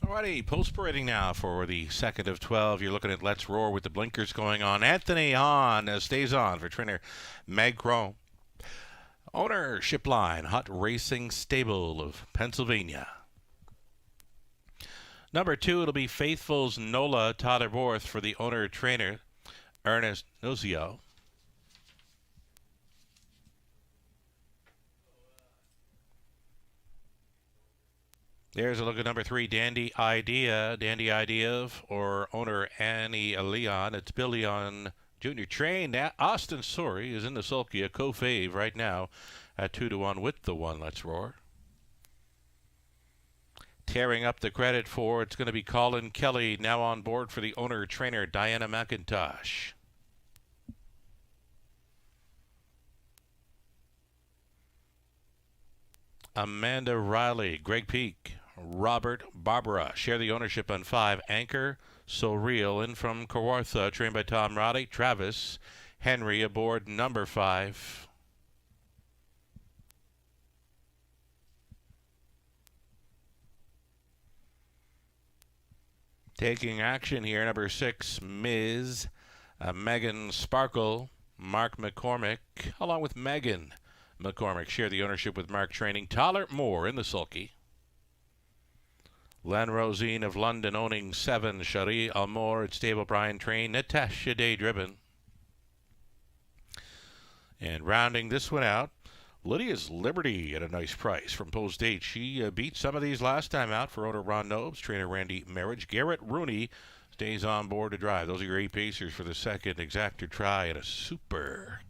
Alrighty, post parading now for the second of 12. You're looking at Let's Roar with the blinkers going on. Anthony Hahn stays on for trainer Meg Chrome. Ownership line, Hot Racing Stable of Pennsylvania. Number 2, it'll be Faithful's Nola Totterborth for the owner-trainer Ernest Nuzio. There's a look at number 3, Dandy Idea or owner Annie Leon. It's Billy on Junior Train. Austin Sorey is in the sulky, a co-fave right now at 2-1 with the 1. Let's Roar. Tearing up the credit for, it's going to be Colin Kelly now on board for the owner-trainer Diana McIntosh. Amanda Riley, Greg Peak, Robert Barbara share the ownership on 5. Anchor So Real in from Kawartha, trained by Tom Roddick. Travis Henry aboard number 5. Taking action here, number 6, Ms. Megan Sparkle, Mark McCormick, along with Megan McCormick share the ownership with Mark Training. Tyler Moore in the sulky. Len Rosine of London owning 7. Cherie Almore at Stable Brian Train. Natasha Day driven. And rounding this one out, Lydia's Liberty at a nice price from Post 8. She beat some of these last time out for owner Ron Nobes, trainer Randy Marriage. Garrett Rooney stays on board to drive. Those are your 8 pacers for the second exactor try at a super.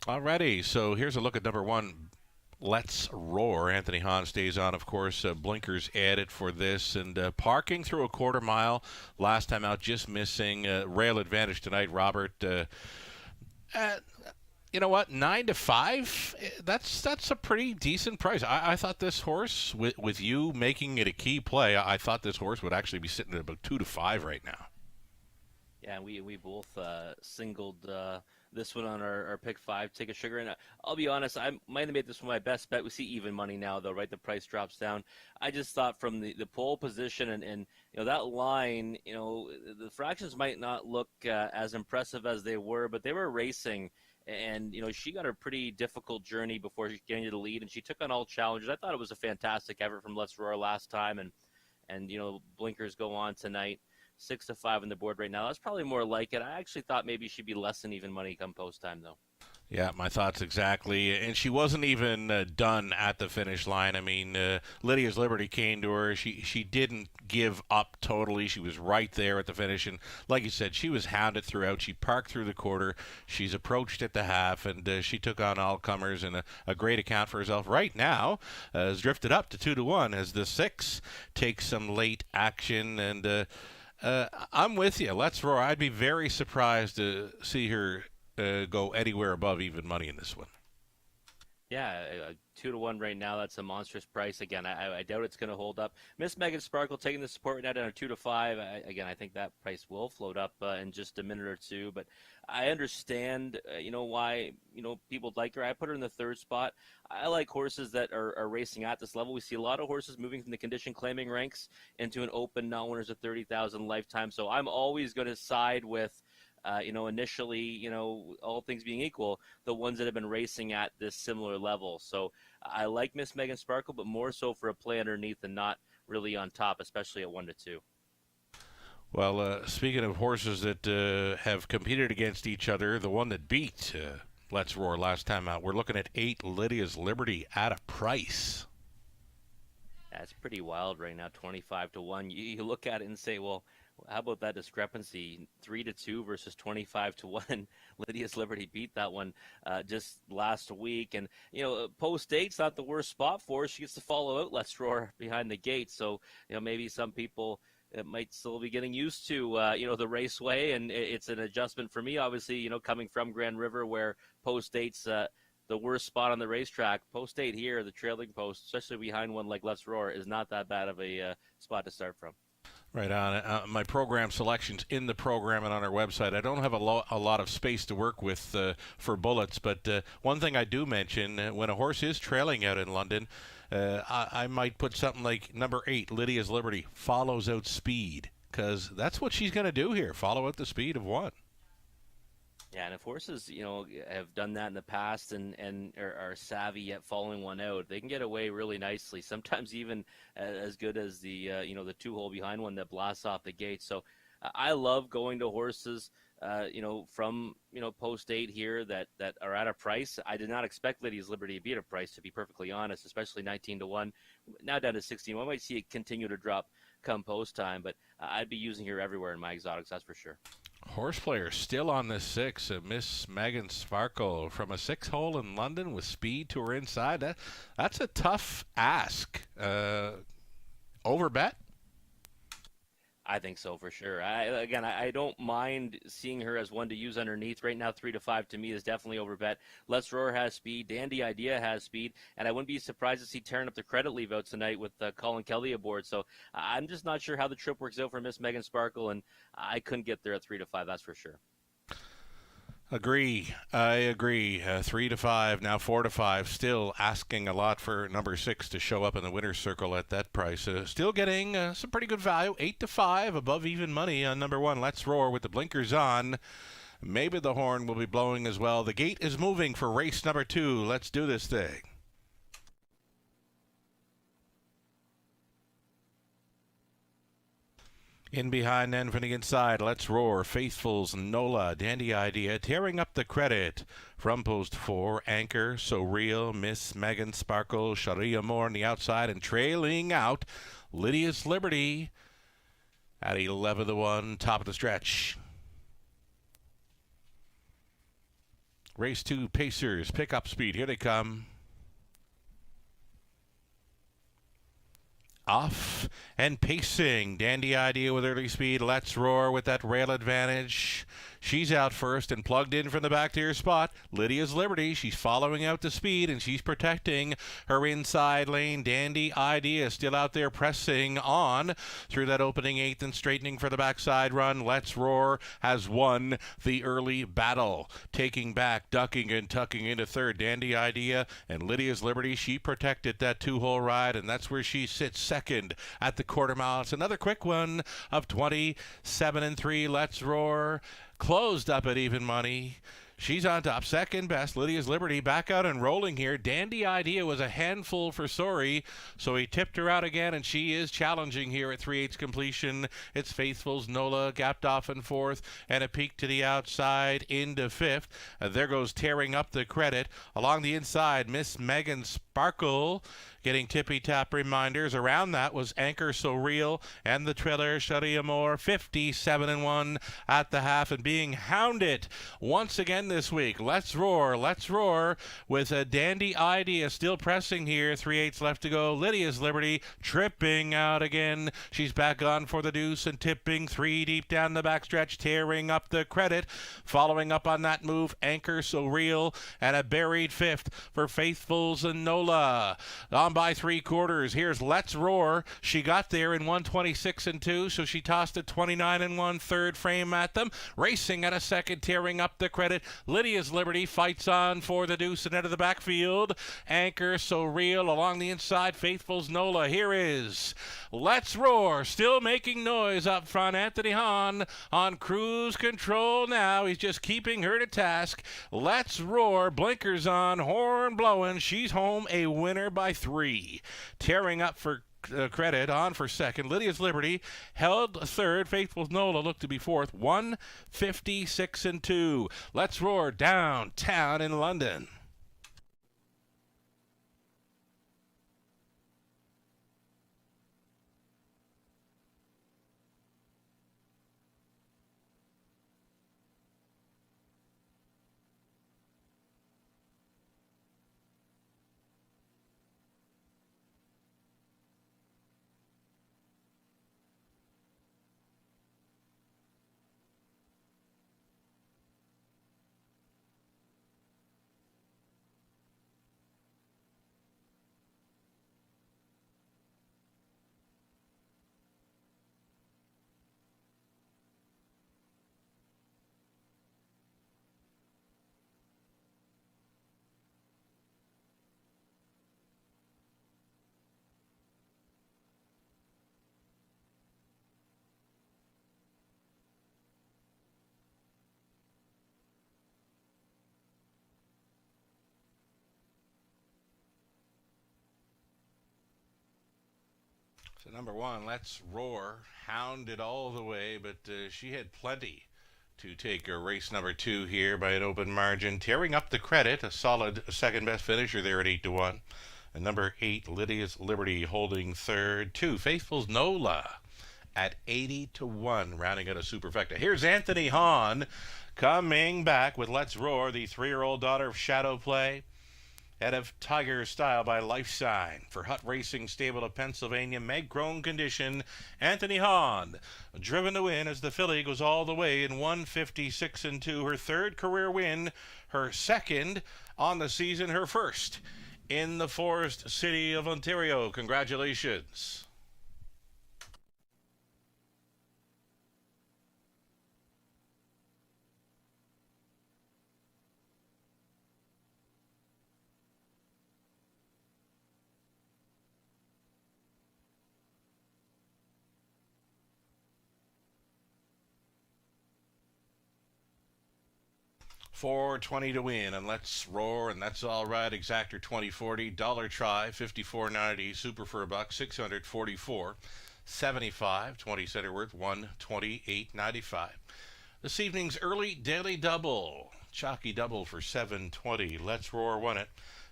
Alrighty, so here's a look at number 1. Let's Roar. Anthony Hahn stays on, of course. Blinkers added for this. And parking through a quarter mile. Last time out, just missing. Rail advantage tonight, Robert. You know what? 9-5. That's a pretty decent price. I thought this horse, with you making it a key play, I thought this horse would actually be sitting at about 2-5 right now. Yeah, we both singled this one on our pick 5, Take a Sugar. And I'll be honest, I might have made this one my best bet. We see even money now, though, right? The price drops down. I just thought from the pole position and that line, the fractions might not look as impressive as they were, but they were racing. And, she got a pretty difficult journey before getting to the lead, and she took on all challenges. I thought it was a fantastic effort from Let's Roar last time, and blinkers go on tonight. 6-5 on the board right now. That's probably more like it. I actually thought maybe she'd be less than even money come post time, though. Yeah, my thoughts exactly. And she wasn't even done at the finish line. I mean, Lydia's Liberty came to her. She didn't give up totally. She was right there at the finish. And like you said, she was hounded throughout. She parked through the quarter. She's approached at the half, and she took on all comers and a great account for herself. Right now, has drifted up to 2-1 as the 6 takes some late action. And I'm with you. Let's Roar. I'd be very surprised to see her go anywhere above even money in this one. Yeah, 2-1 right now. That's a monstrous price. Again, I doubt it's going to hold up. Miss Megan Sparkle taking the support right now down to 2-5. Again, I think that price will float up in just a minute or two. But I understand, why people like her. I put her in the 3rd spot. I like horses that are racing at this level. We see a lot of horses moving from the condition claiming ranks into an open non-winners of 30,000 lifetime. So I'm always going to side with. Initially, all things being equal, the ones that have been racing at this similar level. So I like Miss Megan Sparkle, but more so for a play underneath and not really on top, especially at 1-2. Well, speaking of horses that have competed against each other, the one that beat Let's Roar last time out, we're looking at 8 Lydia's Liberty at a price. That's pretty wild right now, 25-1. You look at it and say, well, How about that discrepancy? 3-2 versus 25-1. Lydia's Liberty beat that one just last week, and Post 8's not the worst spot for her. She gets to follow out Let's Roar behind the gate, so maybe some people might still be getting used to the raceway, and it's an adjustment for me. Obviously, coming from Grand River, where Post 8's the worst spot on the racetrack. Post 8 here, the trailing post, especially behind one like Let's Roar, is not that bad of a spot to start from. Right on. My program selections in the program and on our website. I don't have a lot of space to work with for bullets, but one thing I do mention, when a horse is trailing out in London, I might put something like number 8, Lydia's Liberty, follows out speed, because that's what she's going to do here, follow out the speed of 1. Yeah, and if horses, have done that in the past and are savvy at following one out, they can get away really nicely. Sometimes even as good as the the 2-hole behind one that blasts off the gate. So I love going to horses, from Post 8 here that are at a price. I did not expect Lydia's Liberty to be at a price, to be perfectly honest, especially 19-1. Now down to 16. I might see it continue to drop come post time, but I'd be using her everywhere in my exotics, that's for sure. Horse player still on the 6, Miss Megan Sparkle from a 6-hole in London with speed to her inside. That's a tough ask. Over bet? I think so for sure. I don't mind seeing her as one to use underneath. Right now, 3-5 to me is definitely over bet. Let's Roar has speed. Dandy Idea has speed. And I wouldn't be surprised to see tearing up the credit leave out tonight with Colin Kelly aboard. So I'm just not sure how the trip works out for Miss Megan Sparkle. And I couldn't get there at 3-5, that's for sure. I agree. 3-5, now 4-5. Still asking a lot for number 6 to show up in the winner's circle at that price. Still getting some pretty good value. 8-5, above even money on number 1. Let's Roar with the blinkers on. Maybe the horn will be blowing as well. The gate is moving for race number 2. Let's do this thing. In behind then from the inside, Let's Roar, Faithful's Nola, Dandy Idea, tearing up the credit from post 4, Anchor, So Real, Miss Megan Sparkle, Sharia Moore on the outside, and trailing out, Lydia's Liberty at 11-1, top of the stretch. Race 2, Pacers, pick up speed, here they come. Off and pacing. Dandy Idea with early speed. Let's Roar with that rail advantage. She's out first and plugged in from the back to her spot. Lydia's Liberty. She's following out the speed and she's protecting her inside lane. Dandy Idea still out there pressing on through that opening 8th and straightening for the backside run. Let's Roar has won the early battle. Taking back, ducking and tucking into 3rd. Dandy Idea and Lydia's Liberty. She protected that 2-hole ride, and that's where she sits 2nd at the quarter mile. It's another quick one of 27-3. Let's Roar closed up at even money. She's on top, 2nd best. Lydia's Liberty back out and rolling here. Dandy Idea was a handful for Sori, so he tipped her out again, and she is challenging here at 3/8 completion. It's Faithful's Nola, gapped off in 4th, and a peek to the outside into 5th. There goes tearing up the credit. Along the inside, Miss Megan Sparkle getting tippy-tap reminders. Around that was Anchor So Real and the trailer Sharia Moore, 57-1 at the half, and being hounded once again this week. Let's Roar with a Dandy Idea still pressing here. 3/8 left to go. Lydia's Liberty tripping out again. She's back on for the deuce and tipping 3 deep down the backstretch, tearing up the credit. Following up on that move, Anchor So Real and a buried 5th for Faithful's and Nola. On by 3/4. Here's Let's Roar. She got there in 1:26-2, so she tossed a 29-1 3rd frame at them. Racing at a 2nd, tearing up the credit. Lydia's Liberty fights on for the deuce and out of the backfield. Anchor So Real along the inside. Faithful's Nola. Here is Let's Roar, still making noise up front. Anthony Hahn on cruise control now. He's just keeping her to task. Let's Roar, blinkers on, horn blowing. She's home, a winner by 3. Tearing up for credit, on for 2nd. Lydia's Liberty held 3rd. Faithful's Nola looked to be 4th. 1:56-2. Let's Roar downtown in London. So number one, Let's Roar, hounded all the way, but she had plenty to take her race number two here by an open margin. Tearing up the credit, a solid second best finisher there at 8-1. And number 8, Lydia's Liberty holding third. 2, Faithful's Nola at 80-1, rounding out a superfecta. Here's Anthony Hahn coming back with Let's Roar, the 3-year-old daughter of Shadow Play. Head of Tiger Style by Life Sign. For Hut Racing Stable of Pennsylvania, Meg Crone condition, Anthony Hahn, driven to win as the filly goes all the way in 156-2. Her third career win, her second on the season, her first in the Forest City of Ontario. Congratulations. $4.20 to win, and Let's Roar, and that's all right. Exactor $20.40, dollar try $54.90, super for a buck $644.75, 20 center worth $128.95. This evening's early daily double, chalky double for $7.20. Let's Roar won it.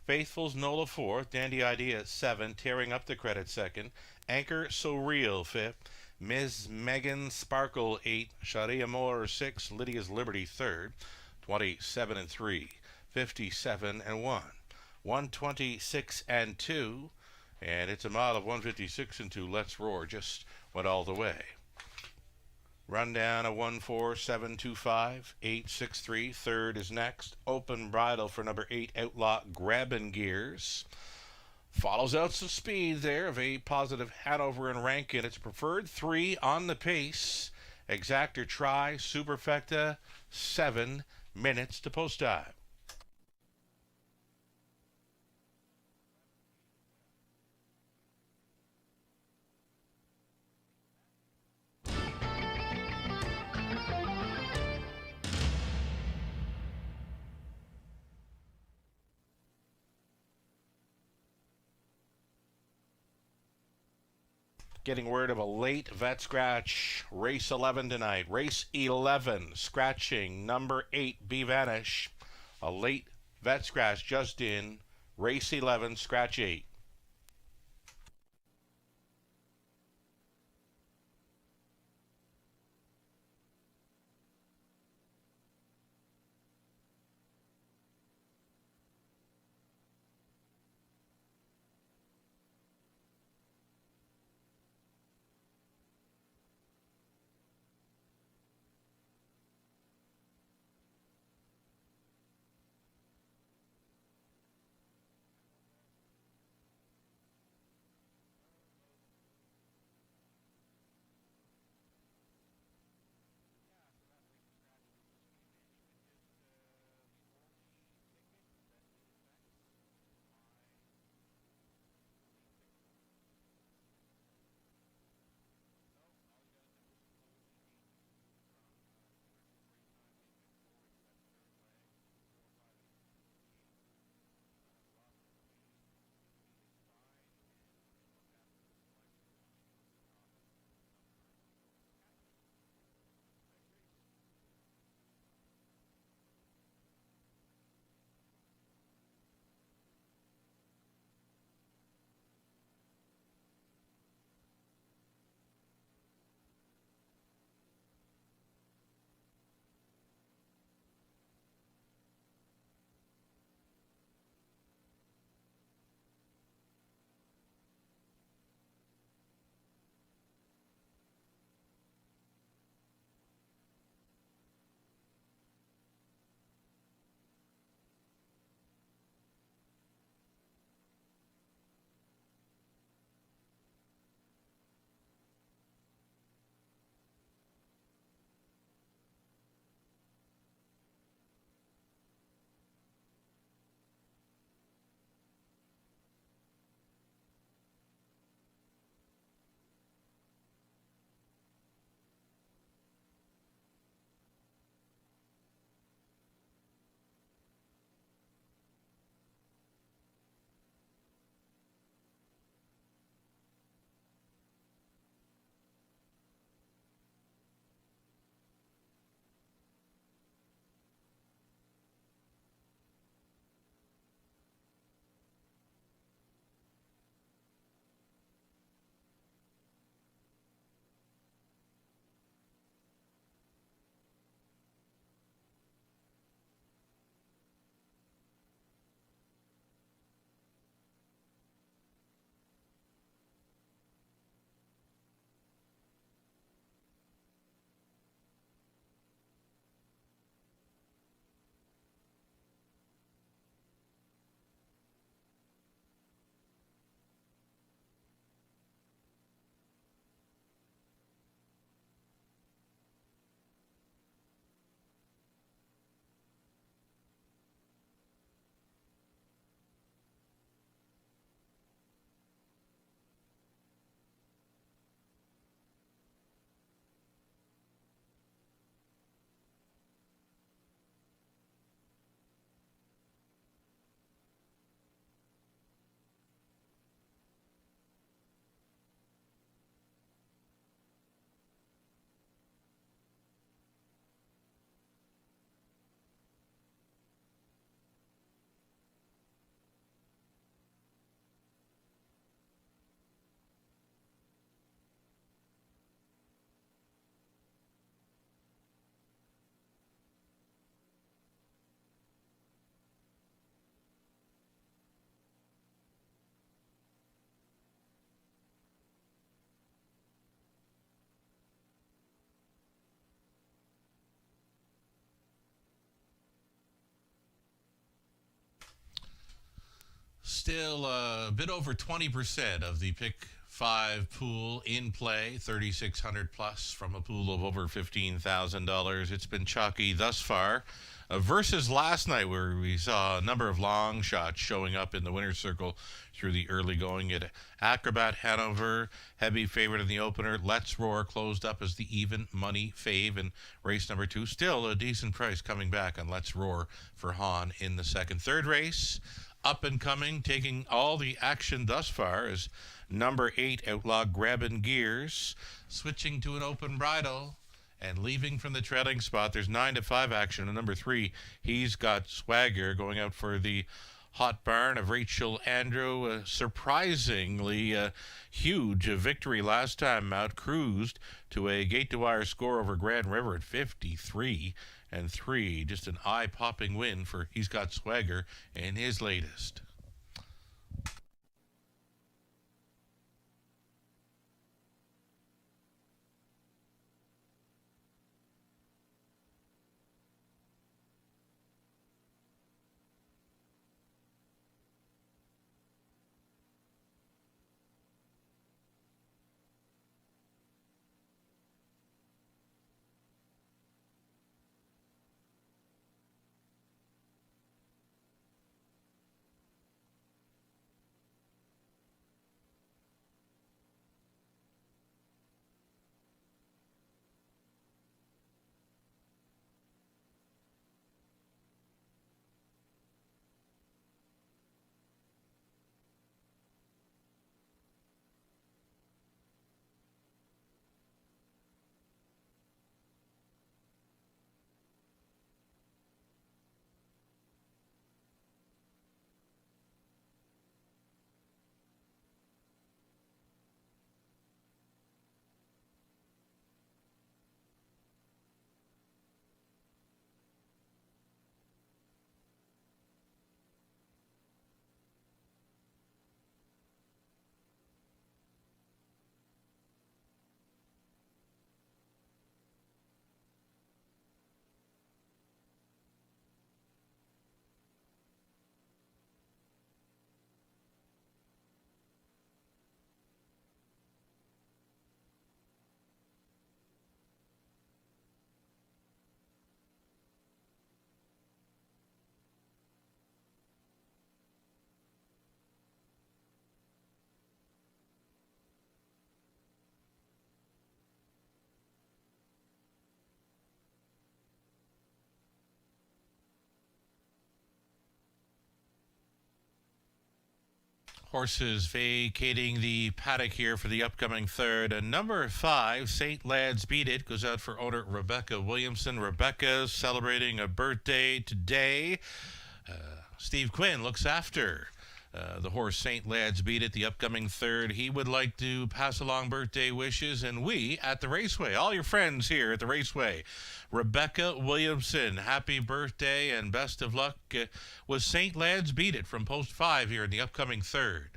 Faithful's Nola fourth, Dandy Idea at 7, tearing up the credit second. Anchor So Real fifth. Ms. Megan Sparkle 8, Sharia Moore 6, Lydia's Liberty third. 27-3, 57-1, 126-2, and it's a mile of 156-2. Let's Roar just went all the way. Rundown of 14725, 863. Third is next. Open bridle for number 8, Outlaw Grabbin' Gears. Follows out some speed there of a positive Hanover and Rankin. It's preferred 3 on the pace. Exactor try, superfecta, 7 minutes to post time. Getting word of a late vet scratch. Race 11 tonight. Race 11, scratching number 8, Be Vanish. A late vet scratch just in. Race 11, scratch 8. Still a bit over 20% of the pick 5 pool in play, 3,600 plus from a pool of over $15,000. It's been chalky thus far. Versus last night, where we saw a number of long shots showing up in the winner's circle through the early going. At Acrobat Hanover, heavy favorite in the opener. Let's Roar closed up as the even money fave in race number 2. Still a decent price coming back on Let's Roar for Hahn in the second. Third race, up and coming, taking all the action thus far is number 8, Outlaw Grabbing Gears, switching to an open bridle. And leaving from the trailing spot, there's 9 to 5 action. And number 3, He's Got Swagger, going out for the Hot Barn of Rachel Andrew. Surprisingly huge victory last time out. Cruised to a gate-to-wire score over Grand River at 53-3. Just an eye-popping win for He's Got Swagger in his latest. Horses vacating the paddock here for the upcoming third. And number 5, St. Lad's Beat It, goes out for owner Rebecca Williamson. Rebecca's celebrating a birthday today. Steve Quinn looks after the horse St. Lad's Beat It, the upcoming third. He would like to pass along birthday wishes, and we at the Raceway, all your friends here at the Raceway, Rebecca Williamson, happy birthday and best of luck with St. Lad's Beat It from Post 5 here in the upcoming third.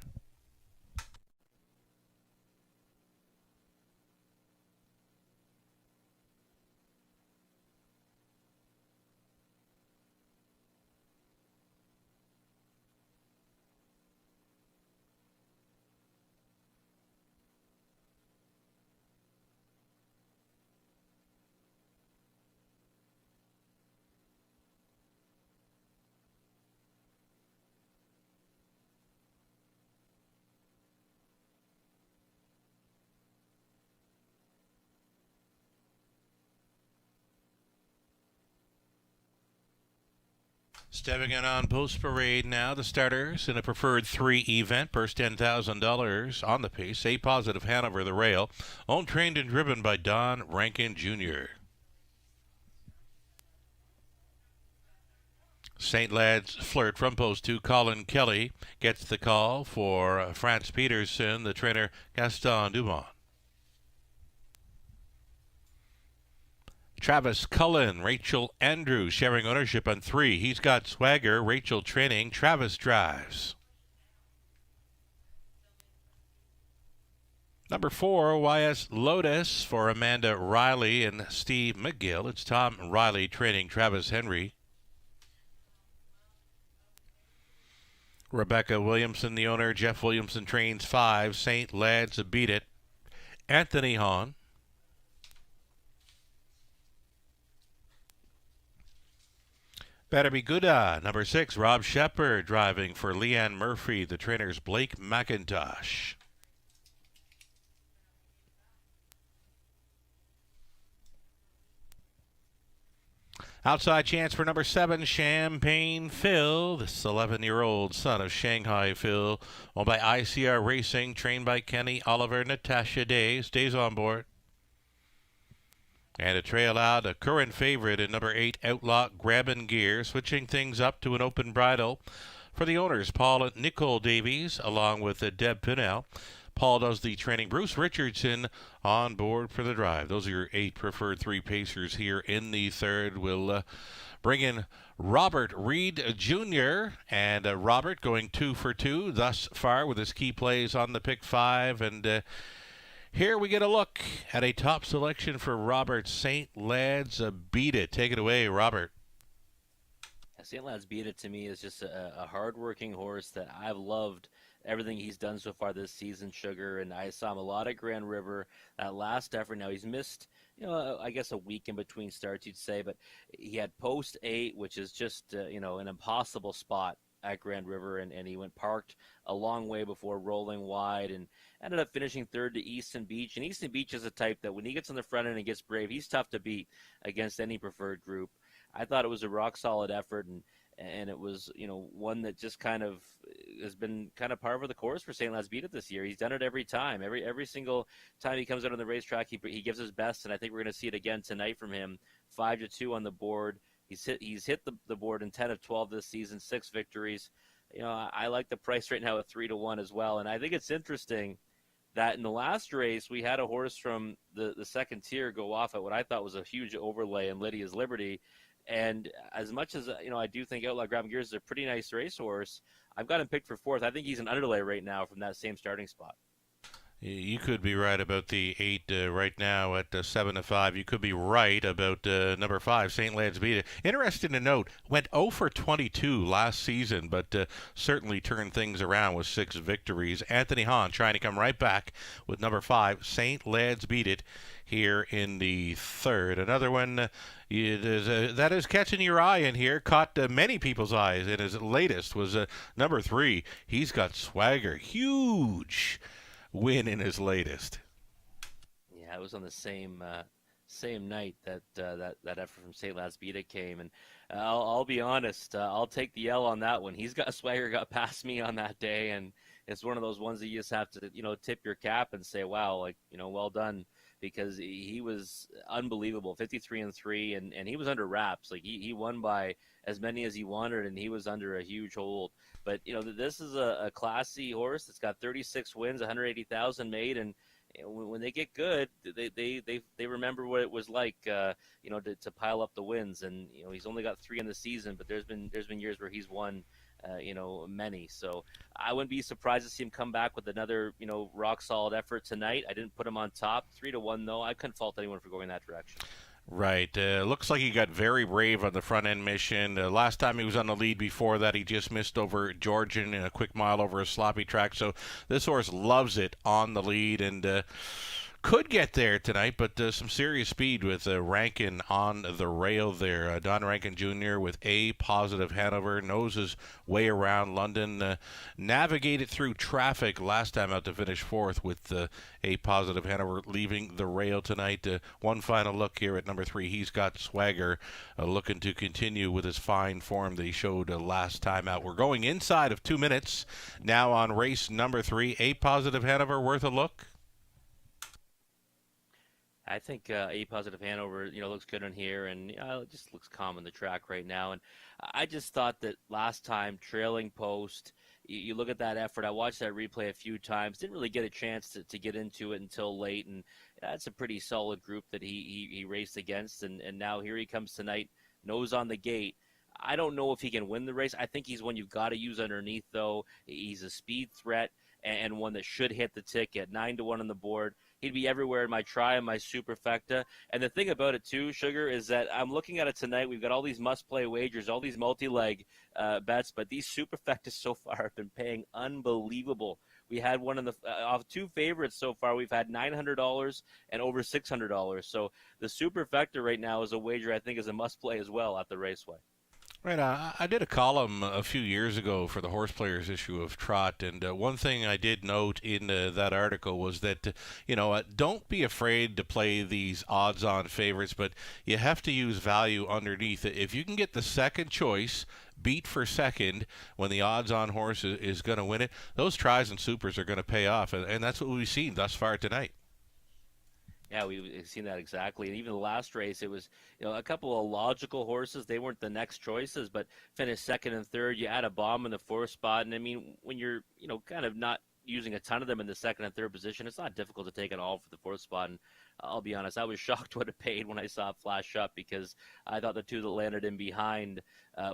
Stepping in on Post Parade now, the starters in a preferred 3 event. First $10,000 on the pace. A Positive Hanover, the rail. Owned, trained, and driven by Don Rankin Jr. St. Lad's Flirt from Post 2. Colin Kelly gets the call for Franz Peterson, the trainer Gaston Dumont. Travis Cullen, Rachel Andrews sharing ownership on 3. He's Got Swagger, Rachel training, Travis drives. Number 4, YS Lotus for Amanda Riley and Steve McGill. It's Tom Riley training Travis Henry. Rebecca Williamson, the owner. Jeff Williamson trains 5. St. Lads beat it. Anthony Hahn. Better Be Gooda, number 6. Rob Shepard driving for Leanne Murphy. The trainer's Blake McIntosh. Outside chance for number 7, Champagne Phil. This 11-year-old son of Shanghai Phil, owned by ICR Racing, trained by Kenny Oliver. Natasha Day stays on board. And a trail out, a current favorite in number 8, Outlaw Grabbin' Gear, switching things up to an open bridle for the owners, Paul and Nicole Davies, along with Deb Pinnell. Paul does the training. Bruce Richardson on board for the drive. Those are your 8 preferred 3 pacers here in the third. We'll bring in Robert Reed Jr. And Robert going 2 for 2 thus far with his key plays on the pick 5. And here we get a look at a top selection for Robert. St. Lads Beat It. Take it away, Robert. St. Lads Beat It to me is just a hard-working horse that I've loved everything he's done so far this season, Sugar, and I saw him a lot at Grand River. That last effort, now he's missed, I guess a week in between starts, you'd say, but he had post 8, which is just, an impossible spot at Grand River, and he went parked a long way before rolling wide and ended up finishing third to Easton Beach. And Easton Beach is a type that when he gets on the front end and gets brave, he's tough to beat against any preferred group. I thought it was a rock-solid effort, and it was, one that just kind of has been kind of par for the course for St. Lads Beat It this year. He's done it every time. Every single time he comes out on the racetrack, he gives his best, and I think we're going to see it again tonight from him. 5-2 on the board. He's hit the board in 10 of 12 this season, 6 victories. I like the price right now at 3-1 as well, and I think it's interesting that in the last race we had a horse from the second tier go off at what I thought was a huge overlay in Lydia's Liberty. And as much as, I do think Outlaw Grabbin' Gears is a pretty nice racehorse, I've got him picked for 4th. I think he's an underlay right now from that same starting spot. You could be right about the 8 right now at 7-5. You could be right about number 5, St. Lads Beat It. Interesting to note, went 0 for 22 last season, but certainly turned things around with 6 victories. Anthony Hahn trying to come right back with number 5, St. Lads Beat It, here in the third. Another one that is catching your eye in here, caught many people's eyes in his latest, was number 3. He's got swagger. Huge win in his latest. Yeah, it was on the same night that effort from St. Lads Beat It came, and I'll be honest, I'll take the L on that one. He's got swagger, got past me on that day, and it's one of those ones that you just have to tip your cap and say, wow, well done, because he was unbelievable. 53-3, and he was under wraps. Like he won by as many as he wanted, and he was under a huge hold. But this is a classy horse that's got 36 wins, 180,000 made, and when they get good, they remember what it was like, to pile up the wins. And he's only got 3 in the season, but there's been years where he's won, many. So I wouldn't be surprised to see him come back with another, rock solid effort tonight. I didn't put him on top. 3-1 though. I couldn't fault anyone for going that direction. Right. Looks like he got very brave on the front-end mission. Last time he was on the lead before that, he just missed over Georgian in a quick mile over a sloppy track. So this horse loves it on the lead and could get there tonight, but some serious speed with Rankin on the rail there. Don Rankin Jr. with A positive Hanover, knows his way around London, navigated through traffic last time out to finish 4th with A positive Hanover leaving the rail tonight. One final look here at number 3. He's got swagger, looking to continue with his fine form that he showed last time out. We're going inside of 2 minutes now on race number 3. A positive Hanover, worth a look? I think A positive Hanover, looks good in here, and it just looks calm on the track right now. And I just thought that last time, trailing post, you look at that effort. I watched that replay a few times. Didn't really get a chance to get into it until late, and that's a pretty solid group that he raced against. And now here he comes tonight, nose on the gate. I don't know if he can win the race. I think he's one you've got to use underneath, though. He's a speed threat and one that should hit the ticket. 9-1 on the board. he'd be everywhere in my try and my superfecta. And the thing about it too, Sugar, is that I'm looking at it tonight. We've got all these must-play wagers, all these multi-leg bets, but these superfectas so far have been paying unbelievable. We had one in the off two favorites so far. We've had $900 and over $600. So the superfecta right now is a wager I think is a must-play as well at the Raceway. Right. I did a column a few years ago for the Horse Players issue of Trot, and one thing I did note in that article was that, don't be afraid to play these odds-on favorites, but you have to use value underneath it. If you can get the second choice, beat for second, when the odds-on horse is going to win it, those tries and supers are going to pay off, and that's what we've seen thus far tonight. Yeah, we've seen that exactly. And even the last race, it was a couple of logical horses. They weren't the next choices, but finished second and third. You add a bomb in the fourth spot. And, I mean, when you're, kind of not using a ton of them in the second and third position, it's not difficult to take it all for the fourth spot. And I'll be honest, I was shocked what it paid when I saw it flash up because I thought the two that landed in behind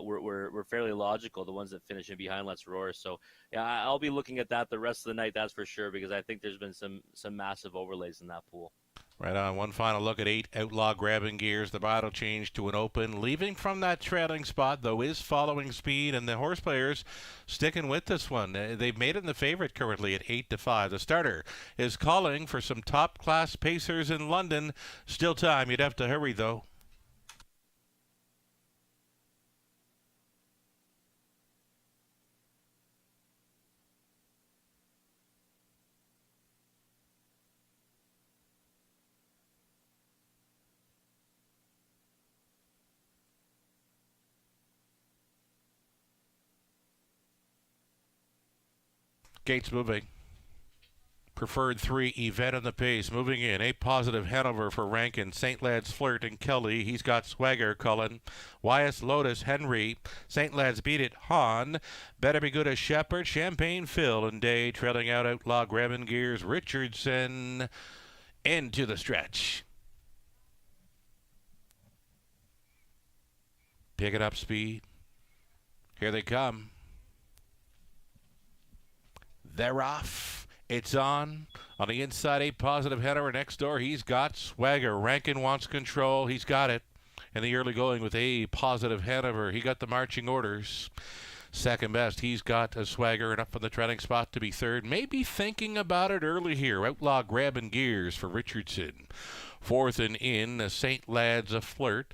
were fairly logical, the ones that finished in behind Let's Roar. So, yeah, I'll be looking at that the rest of the night, that's for sure, because I think there's been some massive overlays in that pool. Right on. One final look at 8, Outlaw Grabbing Gears. The bridle change to an open. Leaving from that trailing spot, though, is following speed, and the horse players sticking with this one. They've made it in the favorite currently at 8-5. The starter is calling for some top-class pacers in London. Still time. You'd have to hurry, though. Gates moving. Preferred 3, Yvette on the pace. Moving in. 8 positive Hanover for Rankin. St. Lad's Flirt and Kelly. He's got Swagger, Cullen. YS Lotus, Henry. St. Lad's Beat It, Han. Better Be Good as Shepherd. Champagne Phil and Day. Trailing out Outlaw Grabbing Gears. Richardson. Into the stretch. Picking up speed. Here they come. They're off. It's on. On the inside, 8 positive Hanover next door. He's got Swagger. Rankin wants control. He's got it. In the early going with 8 positive Hanover. He got the marching orders. Second best, he's got a Swagger and up on the trailing spot to be third. Maybe thinking about it early here. Outlaw Grabbing Gears for Richardson. Fourth and in, St. Lad's a Flirt.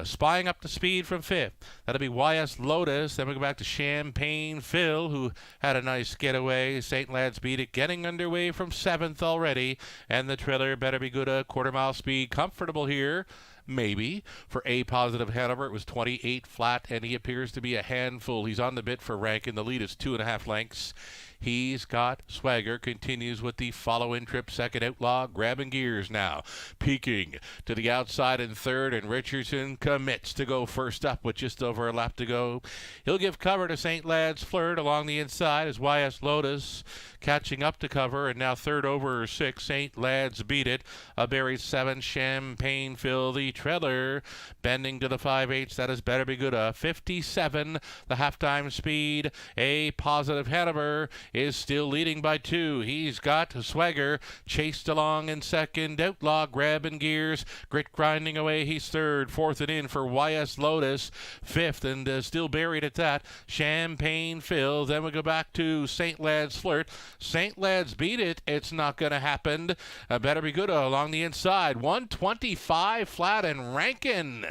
Spying up the speed from fifth. That'll be YS Lotus. Then we go back to Champagne Phil, who had a nice getaway. St. Lad's Beat It getting underway from seventh already. And the trailer Better Be Good, a quarter-mile speed. Comfortable here. Maybe. For A positive Hanover, it was 28 flat, and he appears to be a handful. He's on the bit for Rankin. The lead is 2.5 lengths. He's got Swagger. Continues with the follow-in trip. Second, Outlaw Grabbing Gears now. Peeking to the outside in third, and Richardson commits to go first up with just over a lap to go. He'll give cover to St. Lad's Flirt along the inside as YS Lotus catching up to cover, and now third over 6, St. Lad's Beat It. A buried 7, Champagne Phil the trailer. Bending to the 5/8, that is Better Be Good. A 57, the halftime speed. A positive Hanover is still leading by 2. He's got Swagger chased along in second. Outlaw Grabbing Gears. Grit grinding away. He's third. Fourth and in for YS Lotus. Fifth and still buried at that. Champagne Phil. Then we go back to St. Lad's Flirt. St. Lad's Beat It. It's not going to happen. Better Be Good along the inside. 125 flat, and Rankin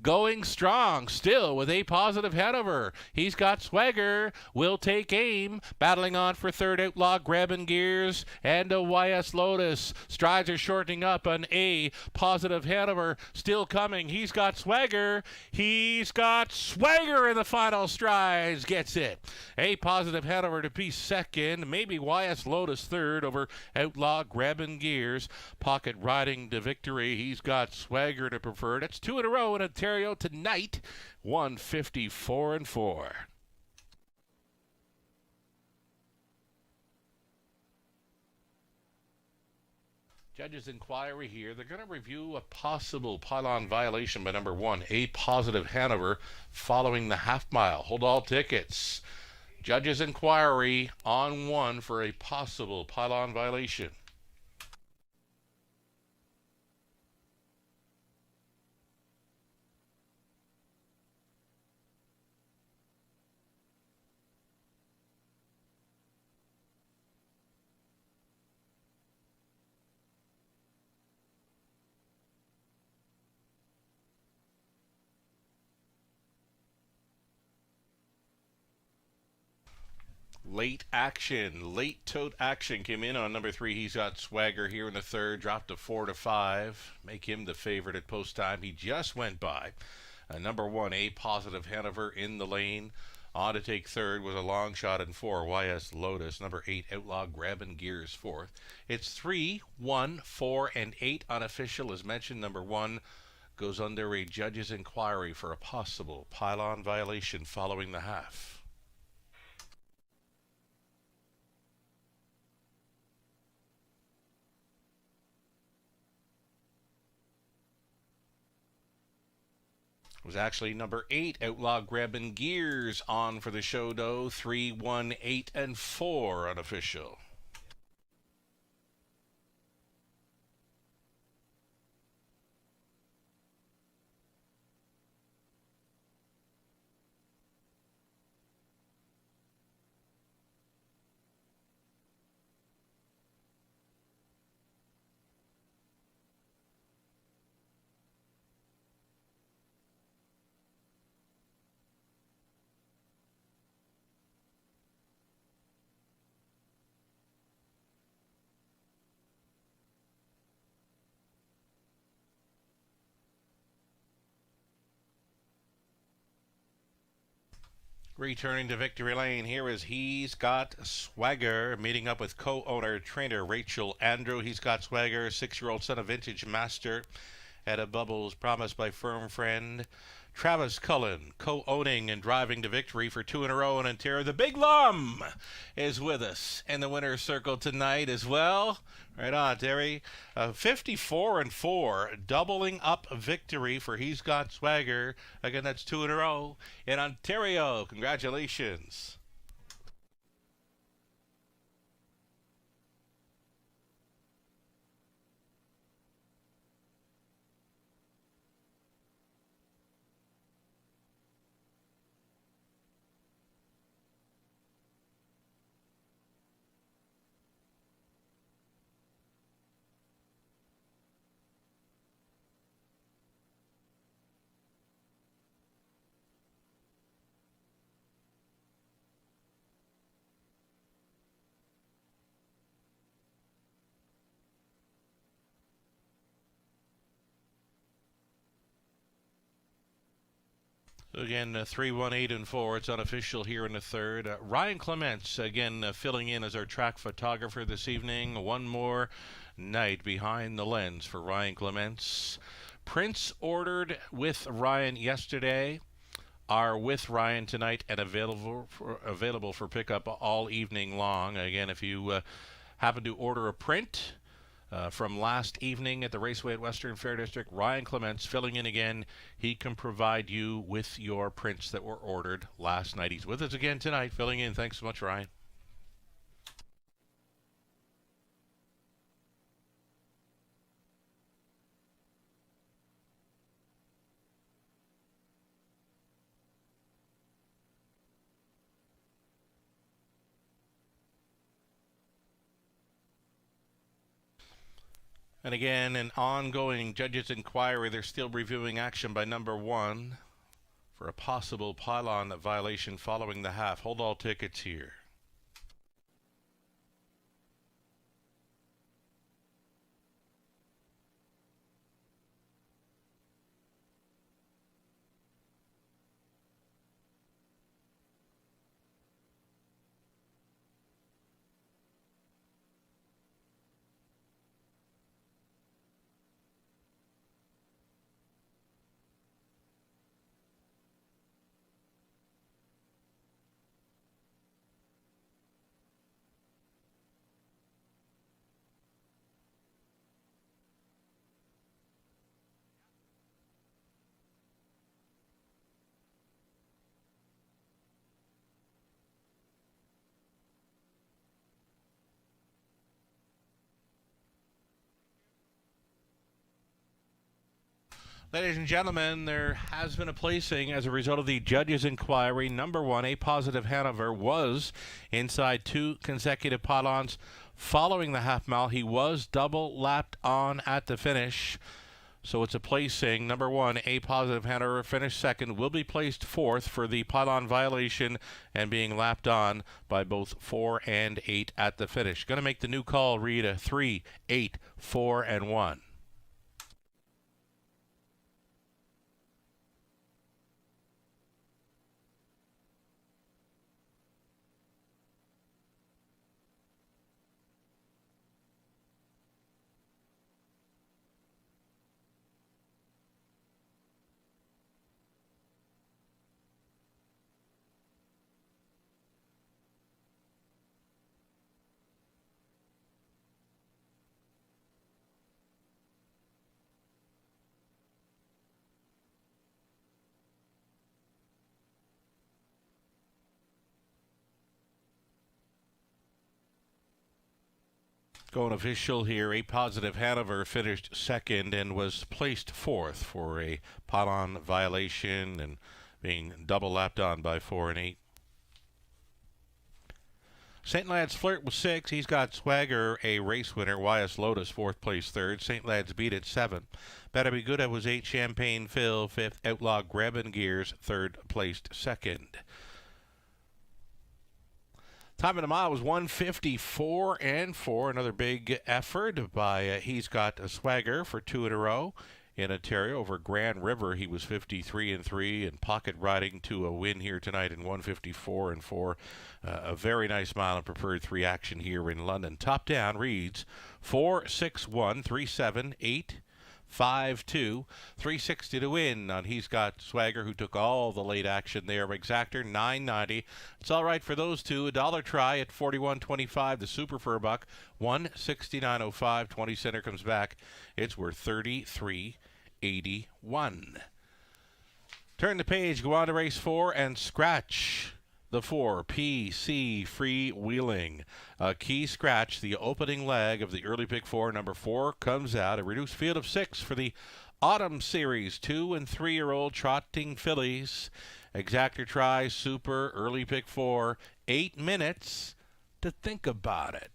going strong still with A positive Hanover. He's got Swagger. Will take aim. Battling on for third, Outlaw Grabbing Gears and a YS Lotus. Strides are shortening up. An A positive Hanover still coming. He's got Swagger. He's got Swagger in the final strides. Gets it. A positive Hanover to be second. Maybe YS Lotus third over Outlaw Grabbing Gears. Pocket riding to victory. He's got Swagger to preferred. It's 2 in a row in Ontario tonight. 154-4. Judges' inquiry here. They're going to review a possible pylon violation by number 1, A positive Hanover, following the half mile. Hold all tickets. Judges' inquiry on 1 for a possible pylon violation. late action. Late tote action came in on number 3. He's got Swagger here in the third. Dropped to 4-5. Make him the favorite at post time. He just went by. Number 1, A Positive Hanover in the lane. On to take third was a long shot in 4, YS Lotus. Number 8, Outlaw Grabbing Gears fourth. It's 3, 1, 4, and 8 unofficial. As mentioned, number 1 goes under a judge's inquiry for a possible pylon violation following the half. Was actually number 8, Outlaw Grabbing Gears, on for the show, though. 3, 1, 8, and 4 unofficial. Returning to victory lane, here is He's Got Swagger, meeting up with co-owner, trainer Rachel Andrew. He's Got Swagger, 6-year-old son of Vintage Master, at a Bubbles promised by firm friend Travis Cullen, co-owning and driving to victory for 2 in a row in Ontario. The Big Lum is with us in the winner's circle tonight as well. Right on, Terry. 54-4, doubling up victory for He's Got Swagger. Again, that's 2 in a row in Ontario. Congratulations. Again, 3, 1, 8, and 4. It's unofficial here in the third. Ryan Clements, again, filling in as our track photographer this evening. One more night behind the lens for Ryan Clements. Prints ordered with Ryan yesterday are with Ryan tonight and available for pickup all evening long. Again, if you happen to order a print from last evening at the Raceway at Western Fair District, Ryan Clements filling in again. He can provide you with your prints that were ordered last night. He's with us again tonight, filling in. Thanks so much, Ryan. And again, an ongoing judge's inquiry. They're still reviewing action by number 1 for a possible pylon violation following the half. Hold all tickets here. Ladies and gentlemen, there has been a placing as a result of the judge's inquiry. Number 1, A Positive Hanover, was inside 2 consecutive pylons. Following the half mile, he was double lapped on at the finish. So it's a placing. Number 1, A Positive Hanover, finished second, will be placed fourth for the pylon violation and being lapped on by both 4 and 8 at the finish. Going to make the new call read a 3, 8, 4, and 1. Going official here, A Positive Hanover finished second and was placed fourth for a pylon violation and being double lapped on by 4 and 8. St. Lad's Flirt was 6. He's got Swagger, a race winner. YS Lotus, 4th place, 3rd. St. Lad's Beat at 7. Better Be Good was 8. Champagne Phil, 5th. Outlaw Grabbin' Gears, 3rd placed, 2nd. Time of the mile was 1:54 and 4. Another big effort by He's Got a Swagger for 2 in a row. In Ontario over Grand River, he was 53 and 3 and pocket riding to a win here tonight in 1:54 and 4. A very nice mile and preferred 3 action here in London. Top down reads 4-6-1, 3-7, 8, 5-2, 360 to win on He's Got Swagger, who took all the late action there. Exactor $9.90. It's all right for those two. $1 try at $41.25. The Super for a buck $169.05. 20 center comes back. It's worth $33.81. Turn the page. Go on to race 4 and scratch the 4 PC Freewheeling. A key scratch, the opening leg of the early pick 4. Number 4 comes out. A reduced field of 6 for the Autumn Series. 2 and 3-year-old trotting fillies. Exactor try, Super, early pick 4. 8 minutes to think about it.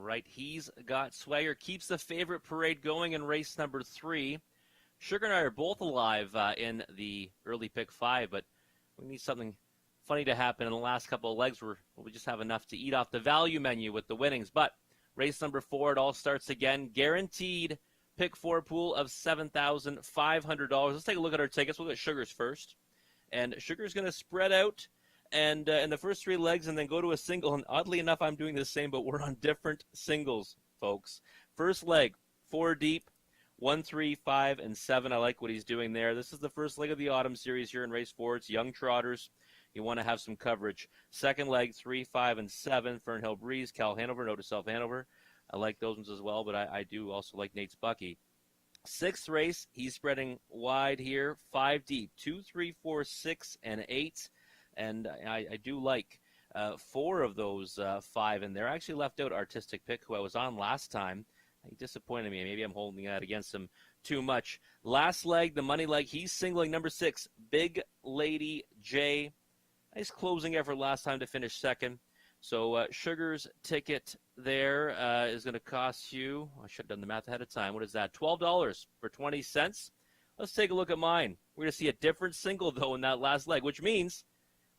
right. He's got swagger, keeps the favorite parade going in race number 3. Sugar and I are both alive in the early pick 5, but we need something funny to happen in the last couple of legs where we just have enough to eat off the value menu with the winnings. But race number 4, it all starts again. Guaranteed pick 4 pool of $7,500. Let's take a look at our tickets. We'll look at Sugar's first. And Sugar's going to spread out and in the first 3 legs and then go to a single. And oddly enough, I'm doing the same, but we're on different singles, folks. First leg, 4 deep. 1, 3, 5, and 7. I like what he's doing there. This is the first leg of the autumn series here in race 4. It's young trotters. You want to have some coverage. Second leg, 3, 5, and 7. Fernhill Breeze, Cal Hanover, Notice Self Hanover. I like those ones as well, but I do also like Nate's Bucky. 6th race, he's spreading wide here. 5 deep, 2, 3, 4, 6, and 8. And I do like 4 of those 5 in there. I actually left out Artistic Pick, who I was on last time. He disappointed me. Maybe I'm holding that against him too much. Last leg, the money leg, he's singling number 6, Big Lady J. Nice closing effort last time to finish second. So Sugar's ticket there is going to cost you, I should have done the math ahead of time. What is that? $12 for 20 cents. Let's take a look at mine. We're going to see a different single, though, in that last leg, which means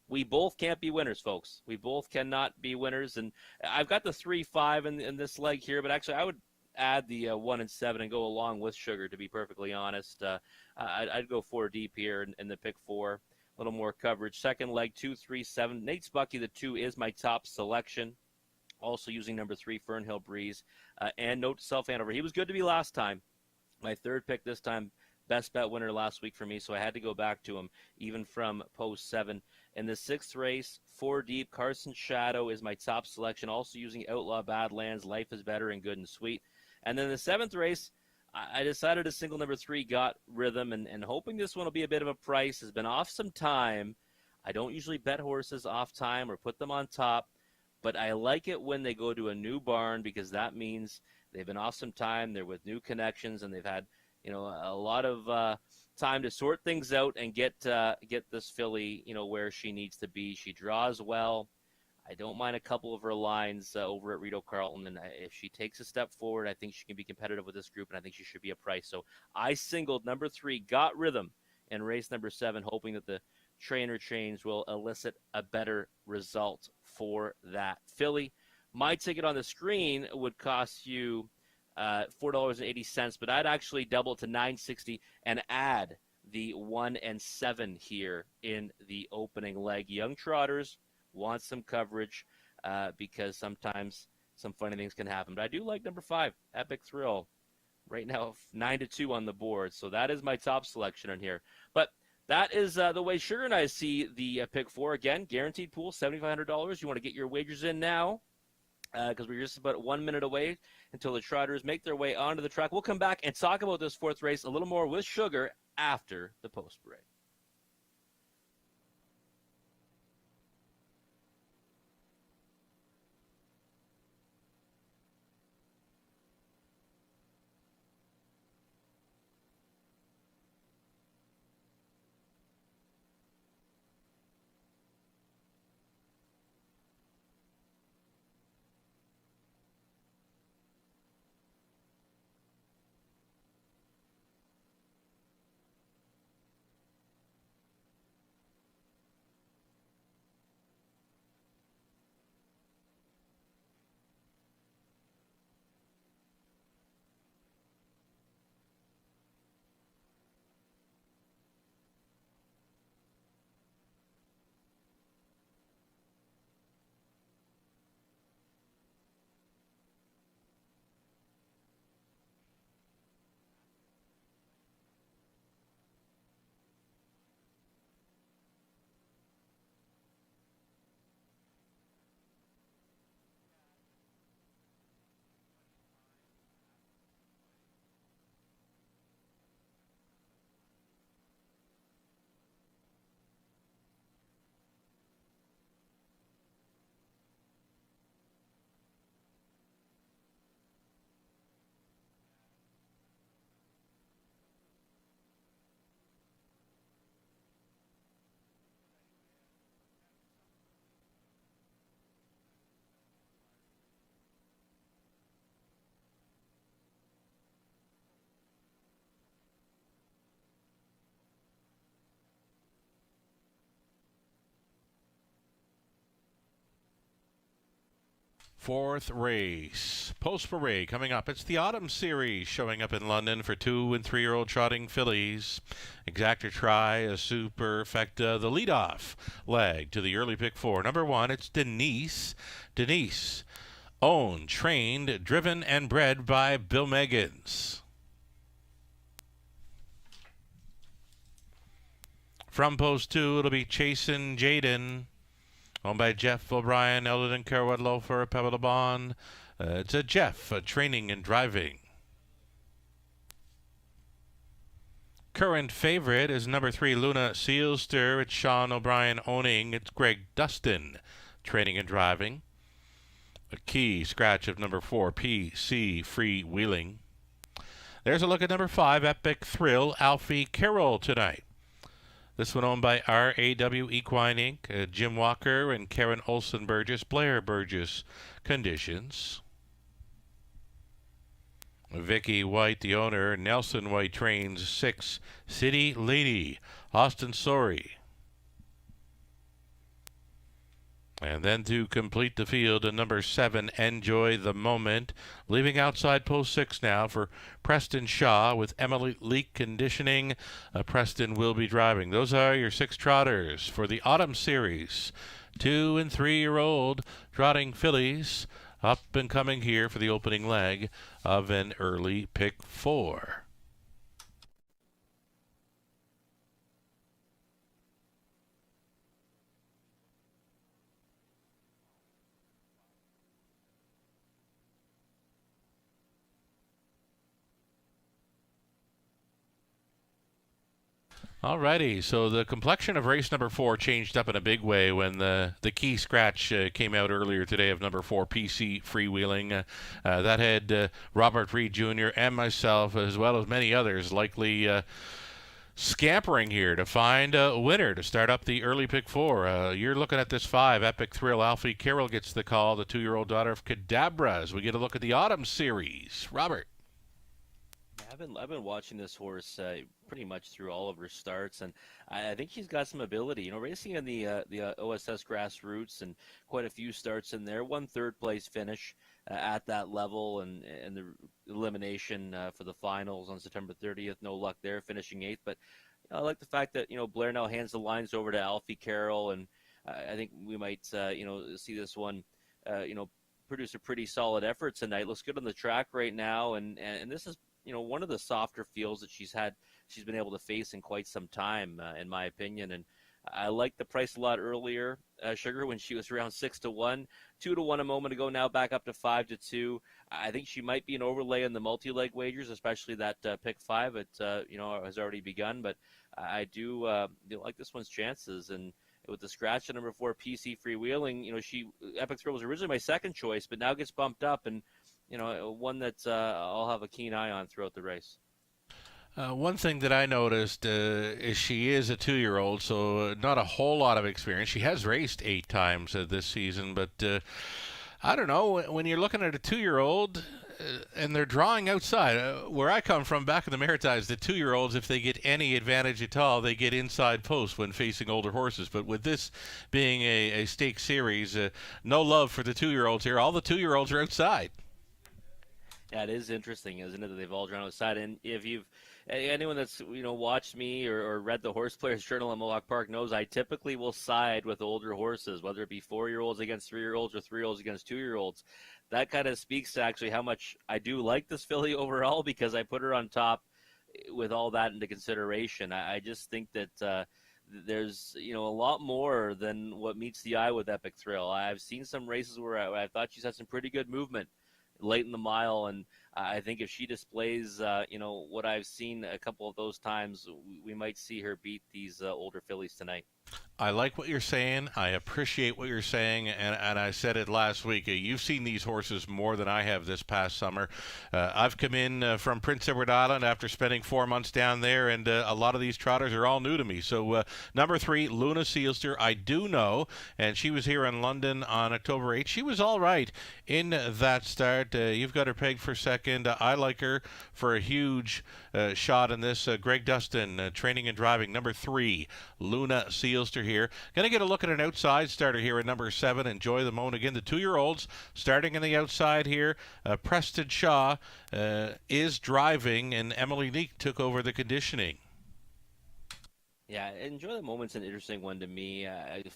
we both can't be winners, folks. We both cannot be winners. And I've got the 3, 5 in this leg here, but actually I would add the 1 and 7 and go along with Sugar, to be perfectly honest. I'd go 4 deep here in the pick 4. A little more coverage. Second leg, 2, 3, 7. Nate's Bucky, the 2 is my top selection. Also using number 3, Fernhill Breeze. And Note to Self Hanover. He was good to me last time. My third pick this time. Best bet winner last week for me, so I had to go back to him, even from post 7. In the 6th race, 4 deep, Carson Shadow is my top selection. Also using Outlaw Badlands, Life is Better and Good and Sweet. And then the 7th race, I decided to single number 3, Got Rhythm, and hoping this one will be a bit of a price. Has been off some time. I don't usually bet horses off time or put them on top, but I like it when they go to a new barn because that means they've been off some time. They're with new connections, and they've had a lot of time to sort things out and get this filly where she needs to be. She draws well. I don't mind a couple of her lines over at Rito Carlton, and if she takes a step forward, I think she can be competitive with this group, and I think she should be a price. So I singled number 3, Got Rhythm, in race number 7, hoping that the trainer change will elicit a better result for that filly. My ticket on the screen would cost you $4.80, but I'd actually double it to $9.60 and add the 1 and 7 here in the opening leg. Young trotters want some coverage because sometimes some funny things can happen. But I do like number 5, Epic Thrill. Right now, 9-2 on the board. So that is my top selection in here. But that is the way Sugar and I see the pick 4. Again, guaranteed pool, $7,500. You want to get your wagers in now because we're just about 1 minute away until the trotters make their way onto the track. We'll come back and talk about this 4th race a little more with Sugar after the post break. Fourth race, Post Parade coming up. It's the Autumn Series showing up in London for 2- and 3-year-old trotting fillies. Exacta Try, a Superfecta, the leadoff leg to the early pick 4. Number 1, it's Denise. Denise, owned, trained, driven, and bred by Bill Meggins. From post 2, it'll be Chasin' Jaden, owned by Jeff O'Brien, Eldon Carwadlow for Pebble Bond. It's a Jeff, training and driving. Current favorite is number 3, Luna Sealster. It's Sean O'Brien owning. It's Greg Dustin, training and driving. A key scratch of number 4, PC Freewheeling. There's a look at number 5, Epic Thrill, Alfie Carroll tonight. This one owned by RAW Equine Inc., Jim Walker and Karen Olson Burgess, Blair Burgess conditions. Vicky White, the owner. Nelson White trains 6, City Lady, Austin Sorey. And then to complete the field, a number 7, Enjoy the Moment. Leaving outside post 6 now for Preston Shaw with Emily Leak conditioning. Preston will be driving. Those are your 6 trotters for the Autumn Series. 2- and 3-year-old trotting fillies up and coming here for the opening leg of an early pick 4. Alrighty, so the complexion of race number 4 changed up in a big way when the key scratch came out earlier today of number 4, PC Freewheeling. That had Robert Reed Jr. and myself, as well as many others, likely scampering here to find a winner to start up the early pick 4. You're looking at this 5, Epic Thrill. Alfie Carroll gets the call, the 2-year-old daughter of Cadabra, as we get a look at the Autumn Series. Robert. I've been watching this horse pretty much through all of her starts, and I think she's got some ability. You know, racing in the OSS grassroots and quite a few starts in there. 1 3rd-place finish at that level, and the elimination for the finals on September 30th. No luck there, finishing 8th. But I like the fact that Blair now hands the lines over to Alfie Carroll, and I think we might see this one produce a pretty solid effort tonight. Looks good on the track right now, and this is one of the softer fields that she's been able to face in quite some time, in my opinion. And I liked the price a lot earlier, Sugar, when she was around 6-1, 2-1 a moment ago. Now back up to 5-2. I think she might be an overlay in the multi-leg wagers, especially that pick 5. It has already begun, but I do like this one's chances. And with the scratch at number 4, PC Freewheeling, Epic Thrill was originally my second choice, but now gets bumped up, and one that I'll have a keen eye on throughout the race. One thing that I noticed is she is a 2-year-old, so not a whole lot of experience. She has raced 8 times this season, but I don't know, when you're looking at a 2-year-old and they're drawing outside, where I come from back in the Maritimes, the 2-year-olds, if they get any advantage at all, they get inside post when facing older horses. But with this being a stake series, no love for the 2-year-olds here. All the 2-year-olds are outside. Yeah, it is interesting, isn't it, that they've all drawn outside. And if anyone that's watched me or read the Horse Players Journal at Mohawk Park knows I typically will side with older horses, whether it be 4-year-olds against 3-year-olds or 3-year-olds against 2-year-olds. That kind of speaks to actually how much I do like this filly overall, because I put her on top with all that into consideration. I just think that there's a lot more than what meets the eye with Epic Thrill. I've seen some races where I thought she's had some pretty good movement late in the mile, and I think if she displays what I've seen a couple of those times, we might see her beat these older fillies tonight. I like what you're saying. I appreciate what you're saying, and I said it last week. You've seen these horses more than I have this past summer. I've come in from Prince Edward Island after spending 4 months down there, and a lot of these trotters are all new to me. So number 3, Luna Sealster, I do know, and she was here in London on October 8th. She was all right in that start. You've got her pegged for second. second. I like her for a huge shot in this. Greg Dustin, training and driving. Number 3, Luna Seelster here. Going to get a look at an outside starter here at number 7. Enjoy the Moment. Again, the 2-year-olds starting in the outside here. Preston Shaw is driving, and Emily Leake took over the conditioning. Yeah, Enjoy the Moment's an interesting one to me.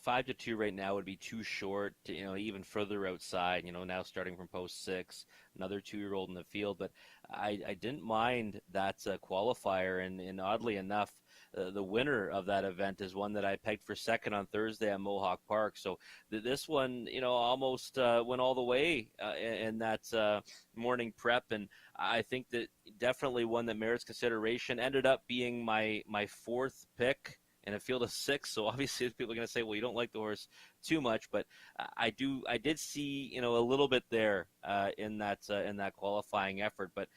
5-2 right now would be too short. Even further outside. Now starting from post 6, another 2-year-old in the field. But I didn't mind that qualifier, and oddly enough, the winner of that event is one that I pegged for second on Thursday at Mohawk Park. So this one, almost went all the way in that morning prep, and I think that definitely one that merits consideration. Ended up being my 4th pick in a field of 6. So obviously people are going to say, well, you don't like the horse too much, but I did see, a little bit there in that qualifying effort. But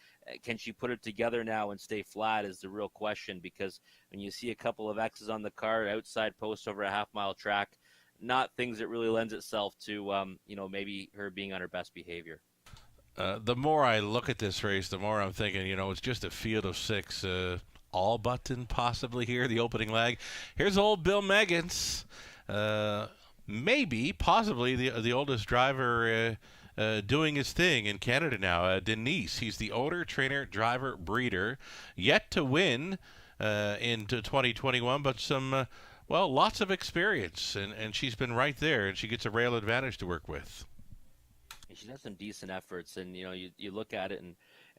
can she put it together now and stay flat is the real question, because when you see a couple of X's on the card, outside post over a half-mile track, not things that really lends itself to, maybe her being on her best behavior. The more I look at this race, the more I'm thinking, it's just a field of 6. All button possibly here, the opening leg. Here's old Bill Meggins. Maybe, possibly the oldest driver doing his thing in Canada now. Denise, he's the owner, trainer, driver, breeder. Yet to win into 2021, but some, lots of experience. And she's been right there, and she gets a rail advantage to work with. She's had some decent efforts, and you look at it and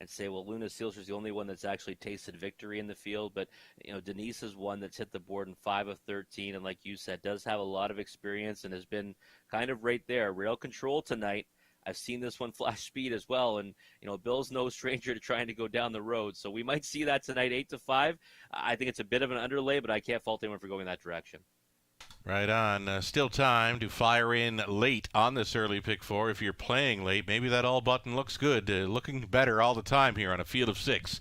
say, well, Luna Seelster's the only one that's actually tasted victory in the field, but Denise is one that's hit the board in 5 of 13, and like you said, does have a lot of experience and has been kind of right there. Rail control tonight. I've seen this one flash speed as well, and Bill's no stranger to trying to go down the road, so we might see that tonight 8-5. I think it's a bit of an underlay, but I can't fault anyone for going that direction. Right on. Still time to fire in late on this early pick 4. If you're playing late, maybe that all button looks good. Looking better all the time here on a field of 6.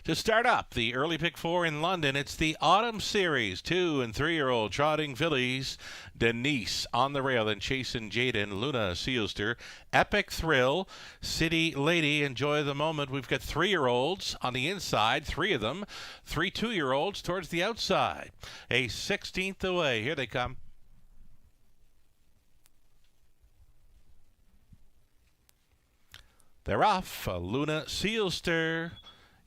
To start up the early pick 4 in London, it's the Autumn Series. 2- and 3-year-old trotting fillies. Denise on the rail, then Chasin' Jaden, Luna Seelster, Epic Thrill, City Lady, Enjoy the Moment. We've got 3-year-olds on the inside, 3 of them. 3 2-year-olds towards the outside. A 16th away. Here they come. They're off. Luna Seelster.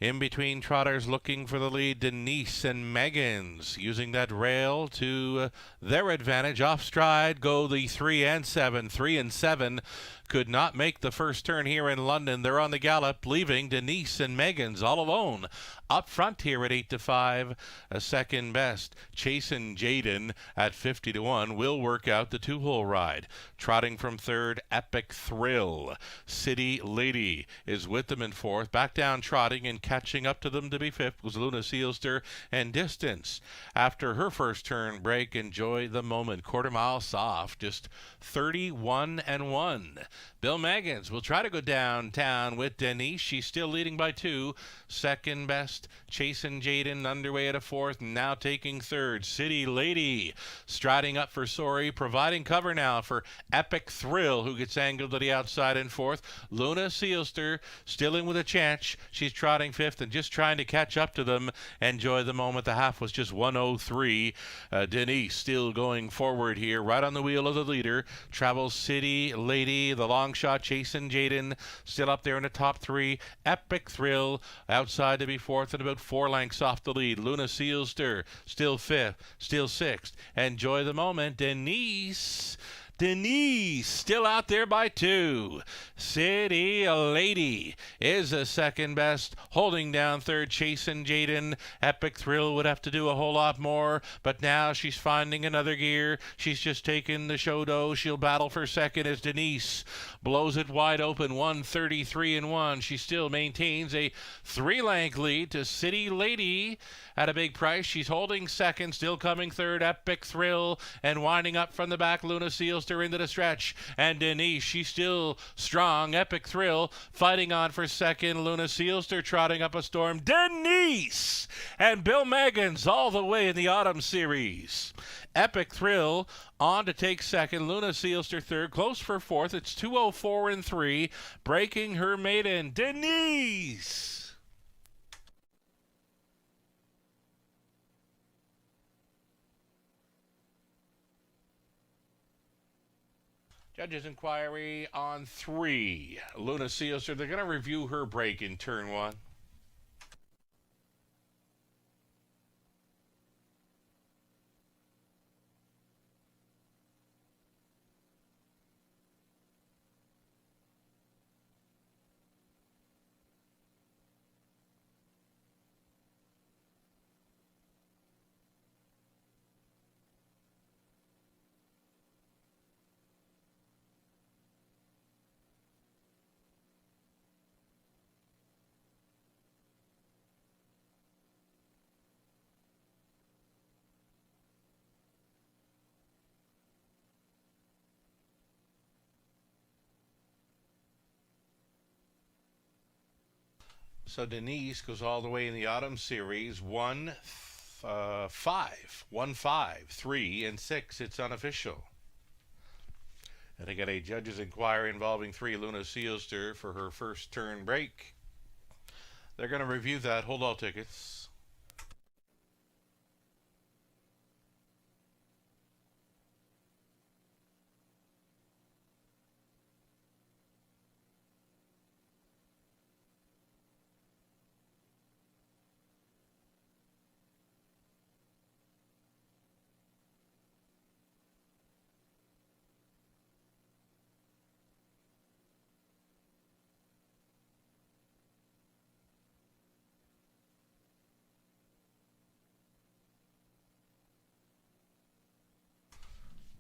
In between trotters looking for the lead, Denise and Meggins using that rail to their advantage. Off stride go the 3 and 7. 3 and 7 could not make the first turn here in London. They're on the gallop, leaving Denise and Meggins all alone. Up front here at 8-5, a second best. Chasin' Jaden at 50-1 will work out the 2-hole ride. Trotting from third, Epic Thrill. City Lady is with them in fourth. Back down trotting and catching up to them to be fifth was Luna Seelster, and Distance. After her first turn break, Enjoy the Moment. Quarter mile soft, just 31-1. Bill Meggins will try to go downtown with Denise. She's still leading by 2. Second best, Chasin' Jaden underway at a fourth, and now taking third. City Lady striding up for Sorry, providing cover now for Epic Thrill, who gets angled to the outside in fourth. Luna Seelster still in with a chance. She's trotting fifth and just trying to catch up to them. Enjoy the Moment. The half was just 1:03. Denise still going forward here, right on the wheel of the leader. Travels City Lady, the long shot, Chasin' Jaden still up there in the top 3. Epic Thrill outside to be fourth and about 4 lengths off the lead. Luna Seelster still fifth, still sixth. Enjoy the Moment. Denise still out there by 2. City Lady is a second best, holding down third. Chasin' Jaden. Epic Thrill would have to do a whole lot more, but now she's finding another gear. She's just taken the show dough. She'll battle for second as Denise blows it wide open, 133-1. She still maintains a 3-length lead to City Lady at a big price. She's holding second, still coming third. Epic Thrill, and winding up from the back, Luna Seelster. Sealster into the stretch. And Denise, she's still strong. Epic Thrill fighting on for second. Luna Sealster trotting up a storm. Denise and Bill Meggins all the way in the Autumn Series. Epic Thrill on to take second. Luna Sealster third. Close for fourth. It's 2:04 and 3. Breaking her maiden. Denise. Judges inquiry on 3. Luna Sealster, they're going to review her break in turn 1. So Denise goes all the way in the Autumn Series. 1, 5, 1, 5, 3, and 6. It's unofficial. And I got a judges inquiry involving 3, Luna Sealster, for her first turn break. They're going to review that. Hold all tickets.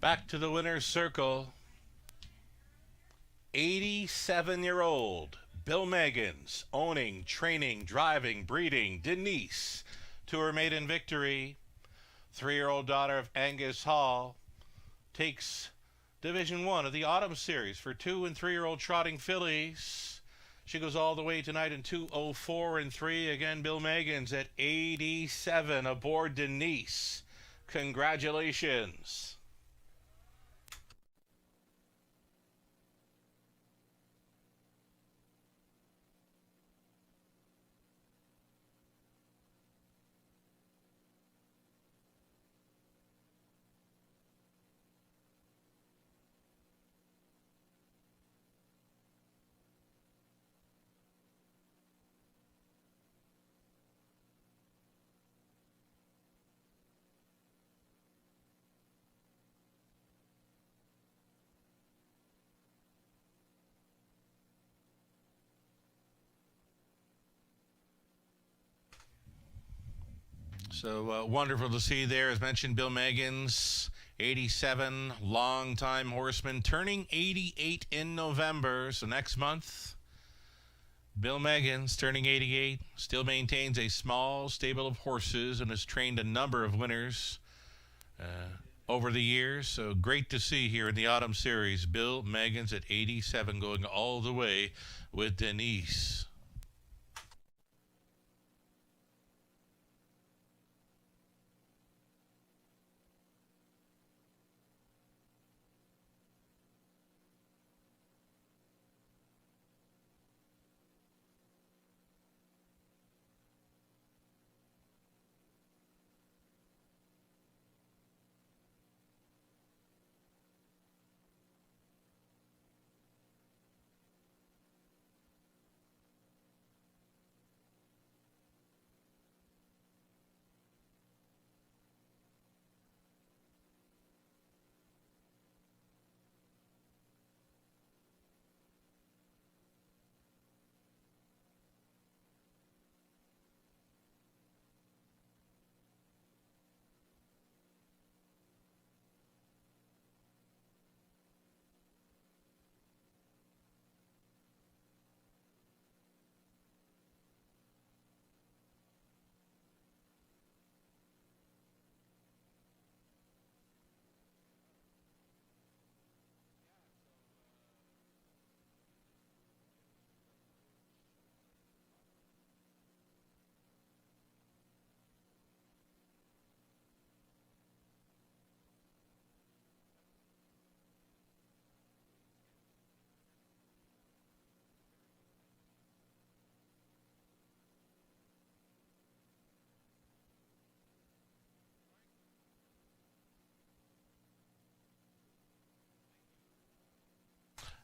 Back to the winner's circle. 87-year-old Bill Meggins, owning, training, driving, breeding Denise to her maiden victory. 3-year-old daughter of Angus Hall takes Division 1 of the Autumn Series for 2 and 3-year-old trotting fillies. She goes all the way tonight in 2:04 and 3. Again, Bill Meggins at 87 aboard Denise. Congratulations. So wonderful to see there. As mentioned, Bill Meggins, 87, long-time horseman, turning 88 in November. So next month, Bill Meggins, turning 88, still maintains a small stable of horses and has trained a number of winners over the years. So great to see here in the Autumn Series, Bill Meggins at 87 going all the way with Denise.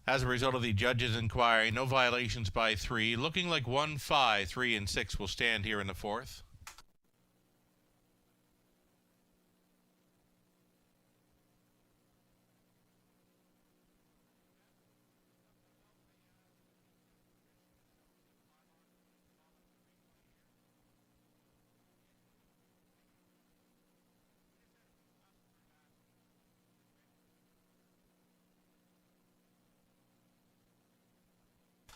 As a result of the judge's inquiry, no violations by 3. Looking like 1, 5, 3, and 6 will stand here in the 4th.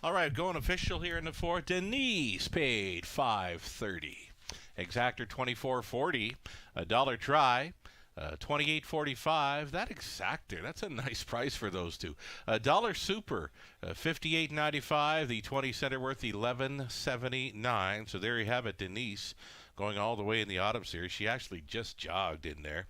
All right, going official here in the 4th. Denise paid $5.30. Exactor $24.40. A dollar try. $28.45. That exactor, that's a nice price for those two. A dollar super, $58.95. The 20 center worth $11.79. So there you have it, Denise, going all the way in the autumn series. She actually just jogged in there.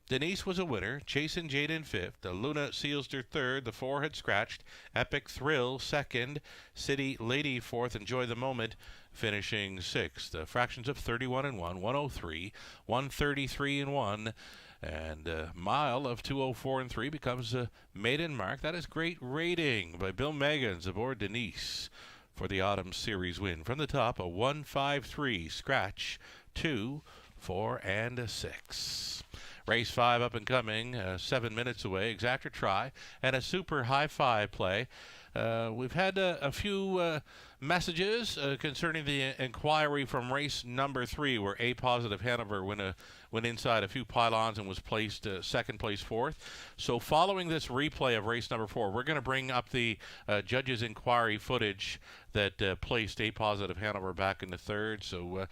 Denise was a winner. Chasin' Jaden 5th. Luna Sealster 3rd. The 4 had scratched. Epic Thrill 2nd. City Lady 4th. Enjoy the Moment finishing 6th. Fractions of 31 and 1. 103. 133 and 1. And Mile of 204 and 3 becomes a maiden mark. That is great rating by Bill Meggans aboard Denise for the Autumn Series win. From the top, a 153 scratch, 2, 4, and 6. Race 5 up and coming, 7 minutes away. Exactor try and a super high 5 play. We've had a few messages concerning the inquiry from race number 3, where A Positive Hanover went inside a few pylons and was placed second place 4th. So following this replay of race number 4, we're going to bring up the judge's inquiry footage that placed A Positive Hanover back in the 3rd. So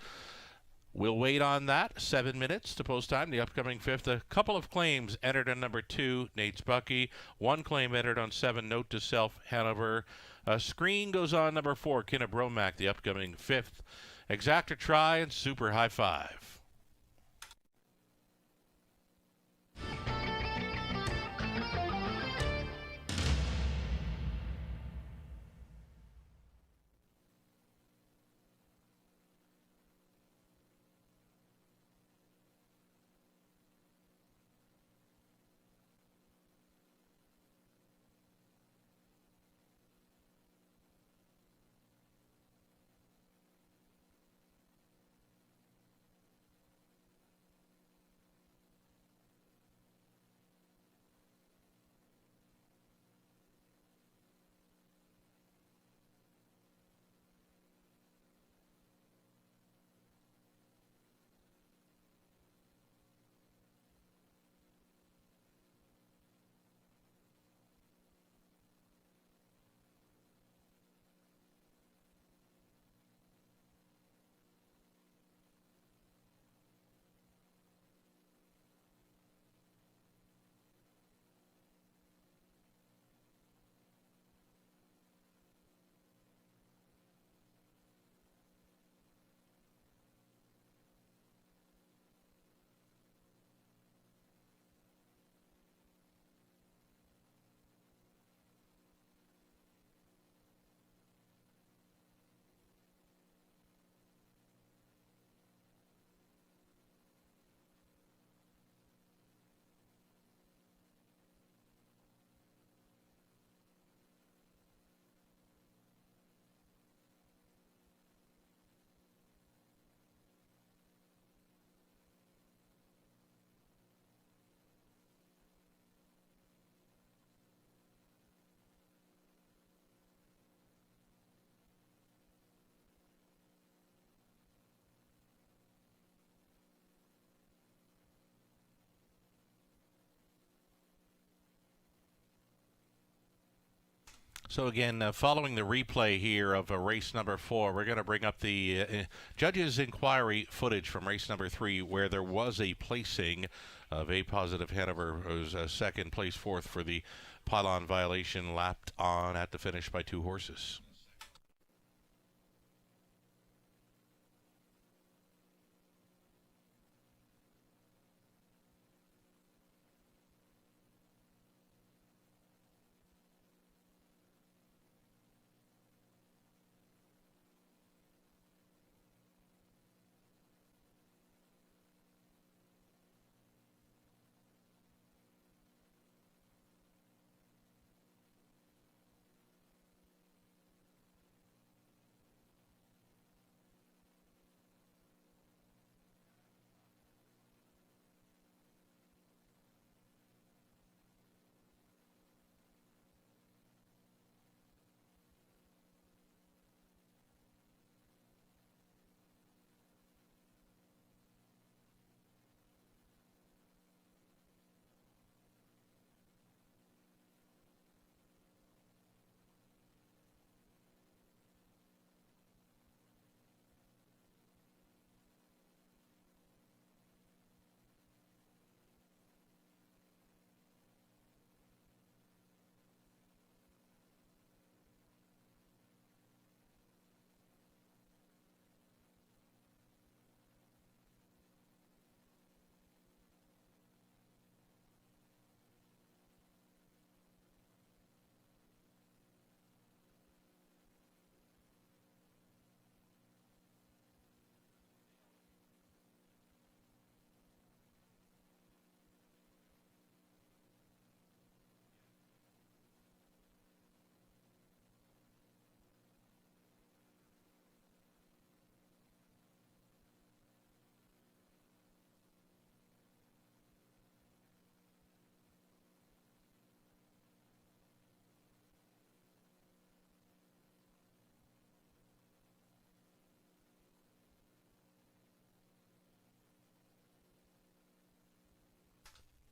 we'll wait on that. 7 minutes to post time. The upcoming 5th. A couple of claims entered on number 2, Nate's Bucky. 1 claim entered on 7, Note to Self, Hanover. A screen goes on number 4, Kinnebromac, the upcoming 5th. Exactor try and super high 5. So again, following the replay here of race number 4, we're going to bring up the judge's inquiry footage from race number 3, where there was a placing of A Positive Hanover, who's second place 4th for the pylon violation, lapped on at the finish by 2 horses.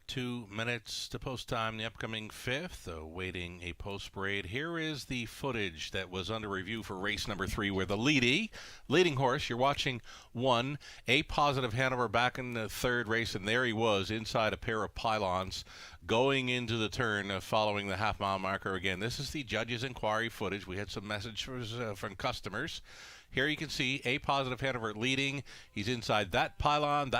2 minutes to post time, the upcoming fifth, awaiting a post parade. Here is the footage that was under review for race number 3, where the leading horse, you're watching one, A Positive Hanover, back in the third race, and there he was inside a pair of pylons going into the turn following the half-mile marker. Again, this is the judge's inquiry footage. We had some messages from customers. Here you can see A Positive Hanover leading. He's inside that pylon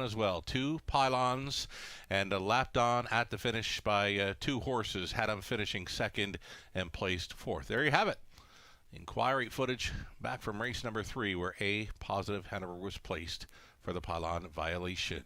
as well. 2 pylons, and lapped on at the finish by 2 horses. Had him finishing second and placed fourth. There you have it. Inquiry footage back from race number 3, where A Positive Hanover was placed for the pylon violation.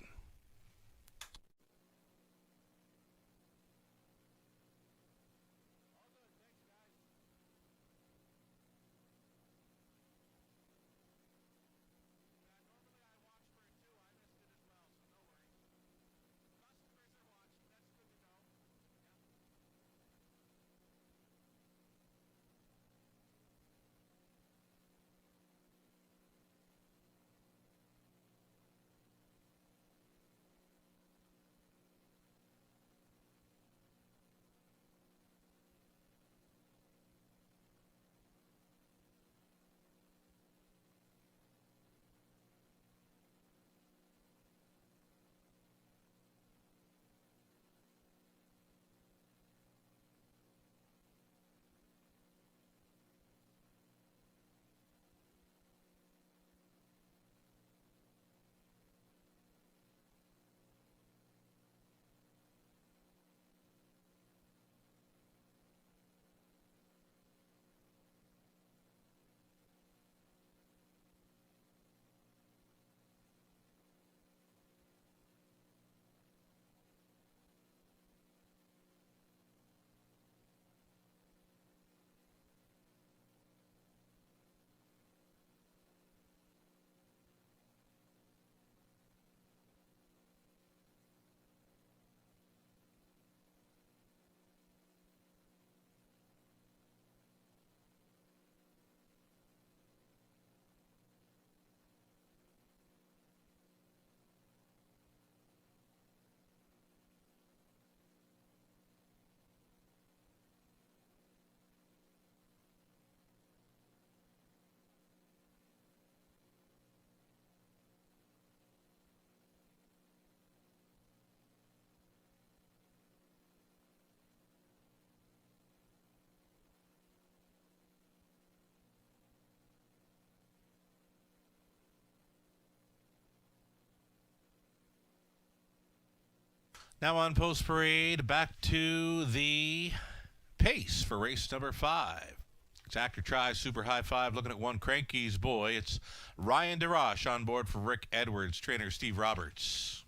Now on post parade, back to the pace for race number 5. Exactor tries super high 5, looking at one Cranky's boy. It's Ryan DeRoche on board for Rick Edwards, trainer Steve Roberts.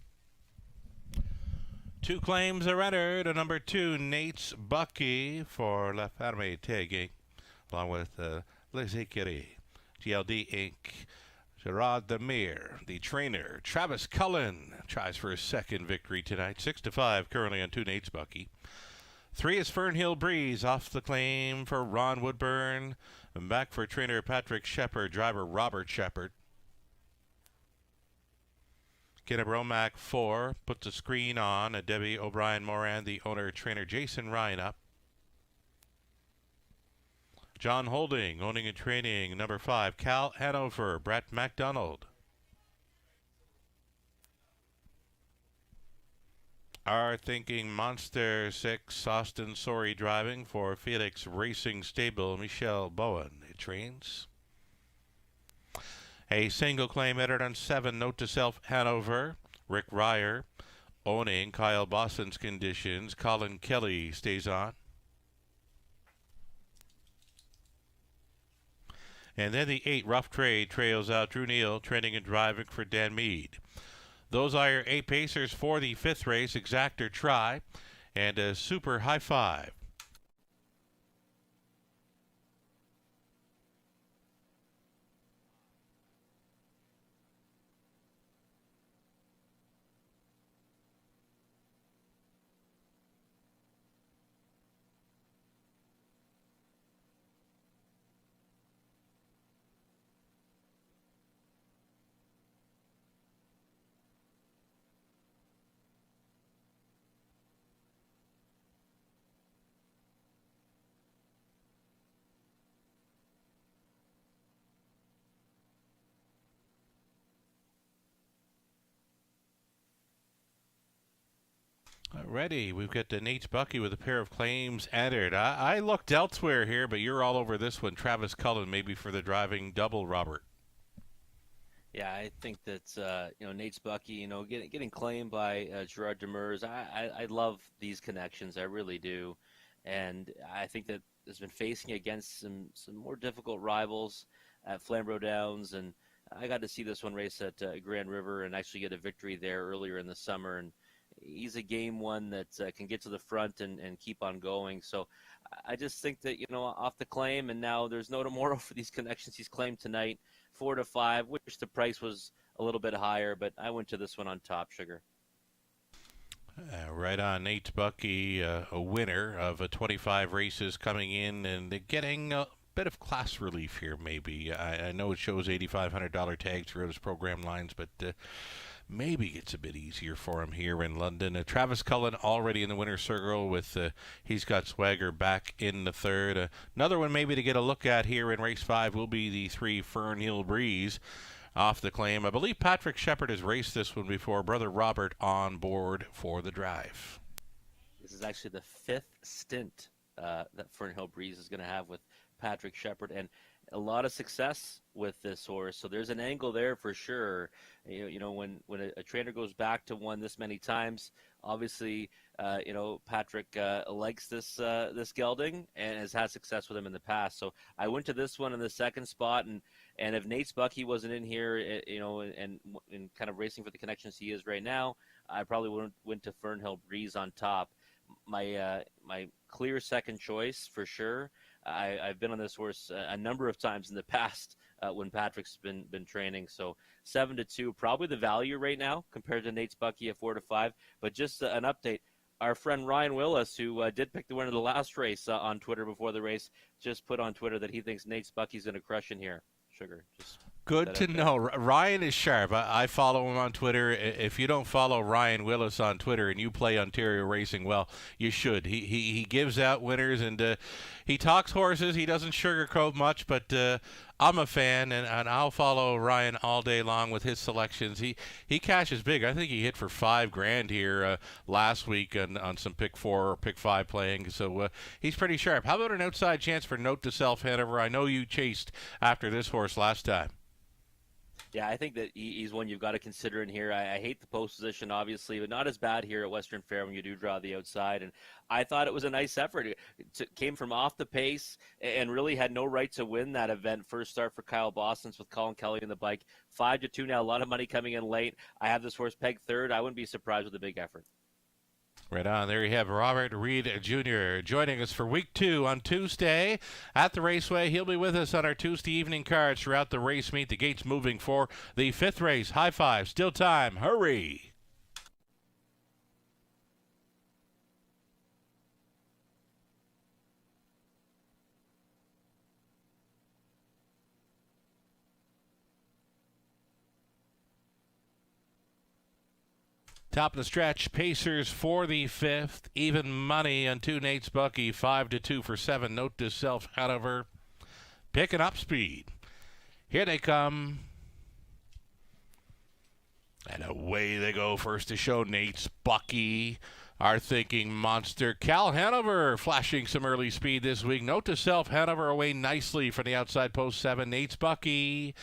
2 claims are entered. A number 2, Nate's Bucky for La Ferme Tagging, along with Les Curie, GLD Inc., Gerard Demir, the trainer. Travis Cullen tries for his second victory tonight. 6-5 currently on 2 Nate's Bucky. 3 is Fernhill Breeze off the claim for Ron Woodburn. And back for trainer Patrick Shepard, driver Robert Shepard. Kinnebromac 4 puts the screen on. Debbie O'Brien Moran, the owner, trainer Jason Ryan up. John Holding, owning and training, number 5, Cal Hanover, Brett MacDonald. Our Thinking Monster 6, Austin Sorry driving for Felix Racing Stable, Michelle Bowen. It trains. A single claim entered on 7, Note to Self Hanover, Rick Ryer, owning Kyle Boston's Conditions, Colin Kelly stays on. And then the 8, Rough Trade, trails out Drew Neal, training and driving for Dan Mead. Those are your 8 pacers for the 5th race, Exactor Try, and a Super High 5. Ready. We've got Nate Bucky with a pair of claims entered. I looked elsewhere here, but you're all over this one. Travis Cullen, maybe for the driving double, Robert. Yeah, I think that Nate's Bucky, getting claimed by Gerard Demers. I love these connections, I really do, and I think that has been facing against some more difficult rivals at Flamborough Downs, and I got to see this one race at Grand River and actually get a victory there earlier in the summer, and he's a game one that can get to the front and keep on going. So I just think that off the claim, and now there's no tomorrow for these connections he's claimed tonight. 4 to 5. Wish the price was a little bit higher, but I went to this one on top, Sugar. Right on. Nate Bucky, a winner of 25 races coming in and getting a bit of class relief here, maybe. I know it shows $8,500 tags throughout his program lines, but maybe it's a bit easier for him here in London. Travis Cullen already in the winner's circle with he's got Swagger back in the third. Another one maybe to get a look at here in race 5 will be the 3 Fernhill Breeze off the claim. I believe Patrick Shepard has raced this one before. Brother Robert on board for the drive. This is actually the 5th stint that Fernhill Breeze is going to have with Patrick Shepard, and a lot of success with this horse. So there's an angle there for sure. When a trainer goes back to one this many times, obviously, Patrick likes this gelding and has had success with him in the past. So I went to this one in the second spot, and if Nate's Bucky wasn't in here, and kind of racing for the connections he is right now, I probably went to Fernhill Breeze on top. My clear second choice for sure. I've been on this horse a number of times in the past when Patrick's been training. So 7 to 2, probably the value right now compared to Nate's Bucky at 4 to 5. But just an update. Our friend Ryan Willis, who did pick the winner of the last race on Twitter before the race, just put on Twitter that he thinks Nate's Bucky's going to crush in here. Sugar. Just good to know. Ryan is sharp. I follow him on Twitter. If you don't follow Ryan Willis on Twitter and you play Ontario Racing, well, you should. He gives out winners, and he talks horses. He doesn't sugarcoat much, but I'm a fan, and I'll follow Ryan all day long with his selections. He cashes big. I think he hit for $5,000 here last week on some pick 4 or pick 5 playing. So he's pretty sharp. How about an outside chance for Note to Self, Hanover? I know you chased after this horse last time. Yeah, I think that he's one you've got to consider in here. I hate the post position, obviously, but not as bad here at Western Fair when you do draw the outside. And I thought it was a nice effort. It came from off the pace and really had no right to win that event. First start for Kyle Boston's with Colin Kelly in the bike. 5 to 2 now, a lot of money coming in late. I have this horse pegged third. I wouldn't be surprised with a big effort. Right on. There you have Robert Reed Jr. joining us for week 2 on Tuesday at the Raceway. He'll be with us on our Tuesday evening cards throughout the race meet. The gates moving for the 5th race. High five. Still time. Hurry. Top of the stretch, Pacers for the 5th. Even money on 2 Nate's Bucky, 5 to 2 for 7. Note to Self, Hanover. Picking up speed. Here they come. And away they go. First to show Nate's Bucky. Our thinking monster. Cal Hanover flashing some early speed this week. Note to Self, Hanover away nicely from the outside post 7. Nate's Bucky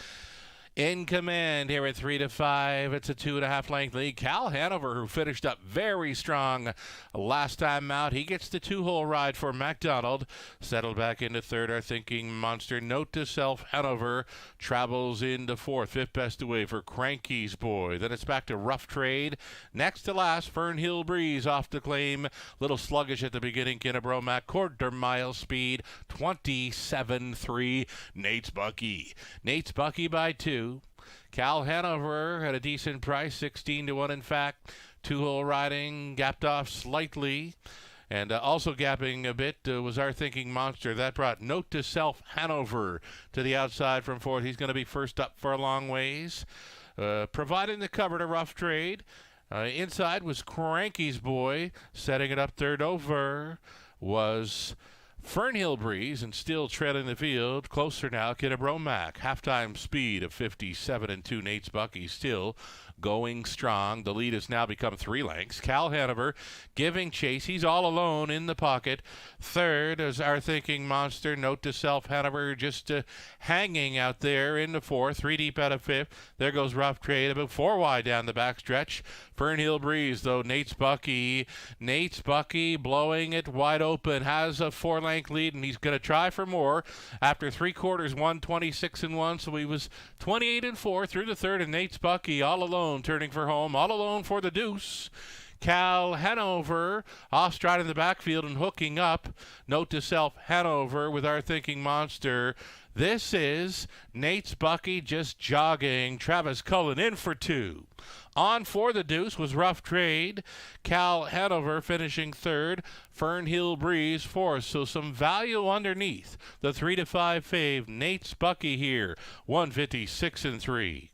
in command here at 3 to 5. It's a 2.5 length lead. Cal Hanover, who finished up very strong last time out, he gets the 2-hole ride for MacDonald. Settled back into third. Our thinking monster. Note to Self, Hanover travels into fourth. 5th best away for Cranky's Boy. Then it's back to Rough Trade. Next to last, Fernhill Breeze off the claim. Little sluggish at the beginning. Kinnebro Mac, quarter mile speed. 27-3. Nate's Bucky. Nate's Bucky by 2. Cal Hanover at a decent price, 16 to 1 in fact. 2-hole riding, gapped off slightly. And also gapping a bit was Our Thinking Monster. That brought Note to Self Hanover to the outside from fourth. He's going to be first up for a long ways. Providing the cover to Rough Trade. Inside was Cranky's Boy. Setting it up third over was Fernhill Breeze and still trailing the field. Closer now, Kinnebromack. Halftime speed of 57 and 2. Nate's Bucky still going strong. The lead has now become 3 lengths. Cal Hanover giving chase. He's all alone in the pocket. Third is our thinking monster. Note to self, Hanover just hanging out there in the 4th. 3 deep out of 5th. There goes Rough Trade about 4 wide down the backstretch. Fernhill Breeze, though, Nate's Bucky blowing it wide open, has a 4-length lead, and he's going to try for more. After 3 quarters, 126 and 1, so he was 28 and 4 through the 3rd, and Nate's Bucky all alone, turning for home, all alone for the deuce. Cal Hanover off stride in the backfield and hooking up. Note to self, Hanover with our thinking monster. This is Nate's Bucky just jogging. Travis Cullen in for 2. On for the deuce was Rough Trade. Cal Hanover finishing 3rd. Fernhill Breeze 4th. So some value underneath the 3 to 5 fave. Nate's Bucky here, 156 and 3.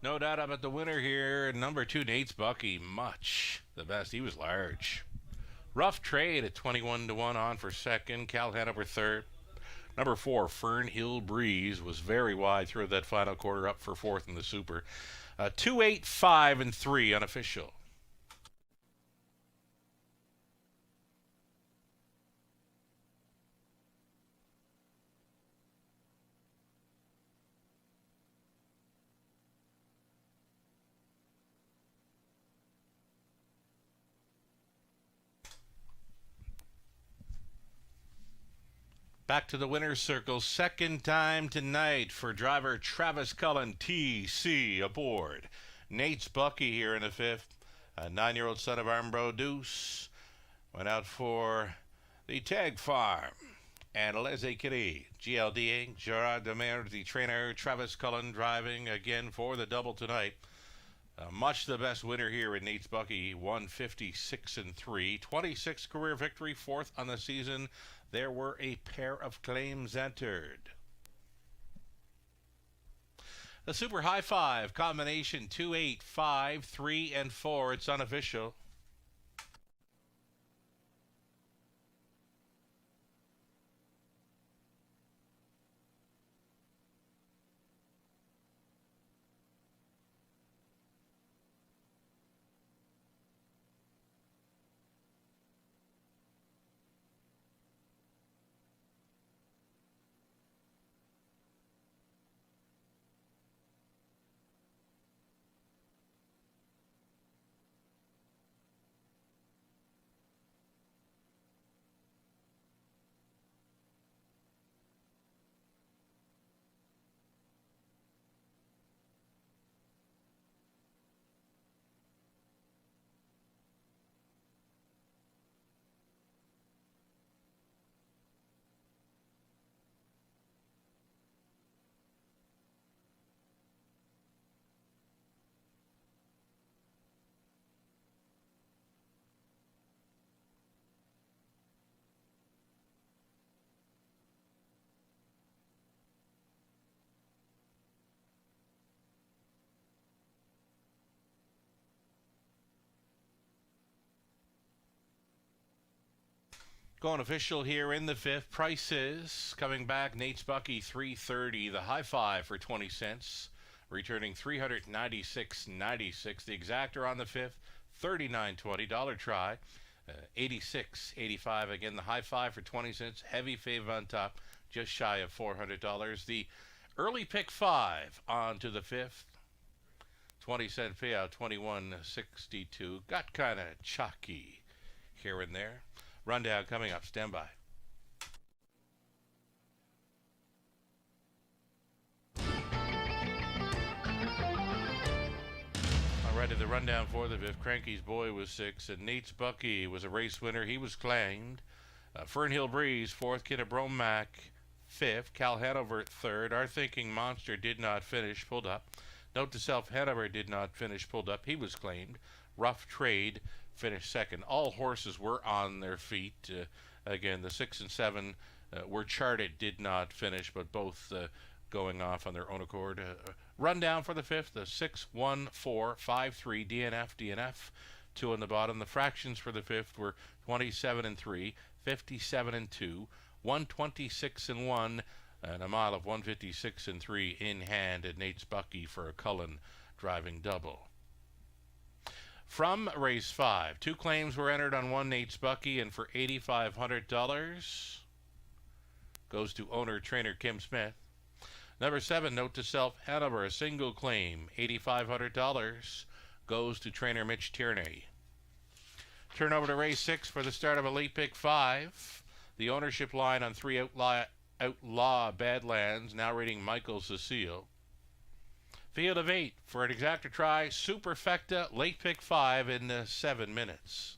No doubt about the winner here. Number 2, Nate's Bucky, much the best. He was large. Rough Trade at 21 to 1 on for 2nd. Cal Hanover 3rd. Number 4, Fernhill Breeze was very wide through that final quarter, up for 4th in the Super. 2, 8, 5, and 3 unofficial. Back to the winner's circle, 2nd time tonight for driver Travis Cullen, TC aboard. Nate's Bucky here in the 5th. A 9-year-old son of Armbro Deuce went out for the Tag Farm. And Les Curie, GLDA, Gerard Demers, the trainer. Travis Cullen driving again for the double tonight. Much the best winner here in Nate's Bucky, 156 and 3. 26th career victory, 4th on the season. There were a pair of claims entered. The Super High 5 combination 2, 8, 5, 3, and 4. It's unofficial. Going official here in the 5th. Prices coming back. Nate's Bucky, $330. The High 5 for 20 cents. Returning $396.96. The Exactor on the 5th, $39.20. Dollar Try, $86.85. Again, the High 5 for 20 cents. Heavy Fave on top, just shy of $400. The Early Pick 5 on to the 5th. 20-cent payout, 21.62. Got kind of chalky here and there. Rundown coming up. Stand by. Alrighty, the rundown for the fifth. Cranky's Boy was 6, and Nate's Bucky was a race winner. He was claimed. Fernhill Breeze, 4th. Kinnebromac, 5th. Cal Hanover, 3rd. Our Thinking Monster did not finish, pulled up. Note to self, Hanover did not finish, pulled up. He was claimed. Rough Trade finished 2nd. All horses were on their feet. Again, the 6 and 7 were charted, did not finish, but both going off on their own accord. Rundown for the 5th, the 6, 1, 4, 5, 3, DNF, 2 on the bottom. The fractions for the 5th were 27 and 3, 57 and 2, 126 and 1, and a mile of 156 and 3 in hand at Nate's Bucky for a Cullen driving double. From race 5, 2 claims were entered on one Nate's Bucky, and for $8,500 goes to owner trainer Kim Smith. Number 7, Note to Self, Hanover, a single claim, $8,500 goes to trainer Mitch Tierney. Turn over to race 6 for the start of Elite Pick 5. The ownership line on 3 Outlaw Badlands, now reading Michael Cecile. Field of 8 for an exacta try, Superfecta, Late Pick 5 in 7 minutes.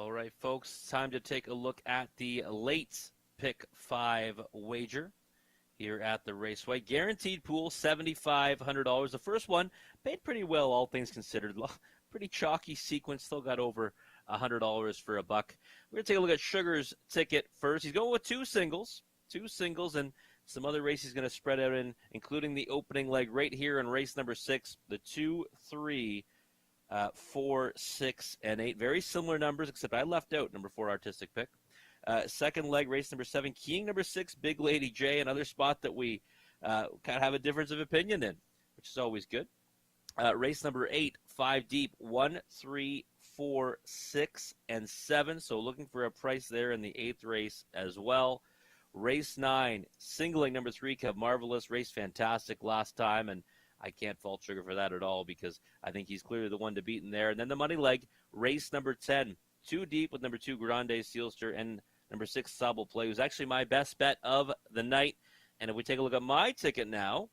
All right, folks, time to take a look at the late pick 5 wager here at the Raceway. Guaranteed pool, $7,500. The first one paid pretty well, all things considered. Pretty chalky sequence, still got over $100 for a buck. We're going to take a look at Sugar's ticket first. He's going with two singles, and some other races he's going to spread out in, including the opening leg right here in race number 6, the 2, 3, 4, 6, and 8. Very similar numbers, except I left out number 4 artistic pick. Second leg, race number 7, keying number 6, Big Lady J, another spot that we kind of have a difference of opinion in, which is always good. Race number 8, 5 deep, 1, 3, 4, 6, and 7. So looking for a price there in the 8th race as well. Race 9, singling number 3, Kev Marvelous, raced fantastic last time, and I can't fault Sugar for that at all because I think he's clearly the one to beat in there. And then the money leg, race number 10, 2 deep with number 2, Grande Sealster, and number 6, Sable Play, who's actually my best bet of the night. And if we take a look at my ticket now,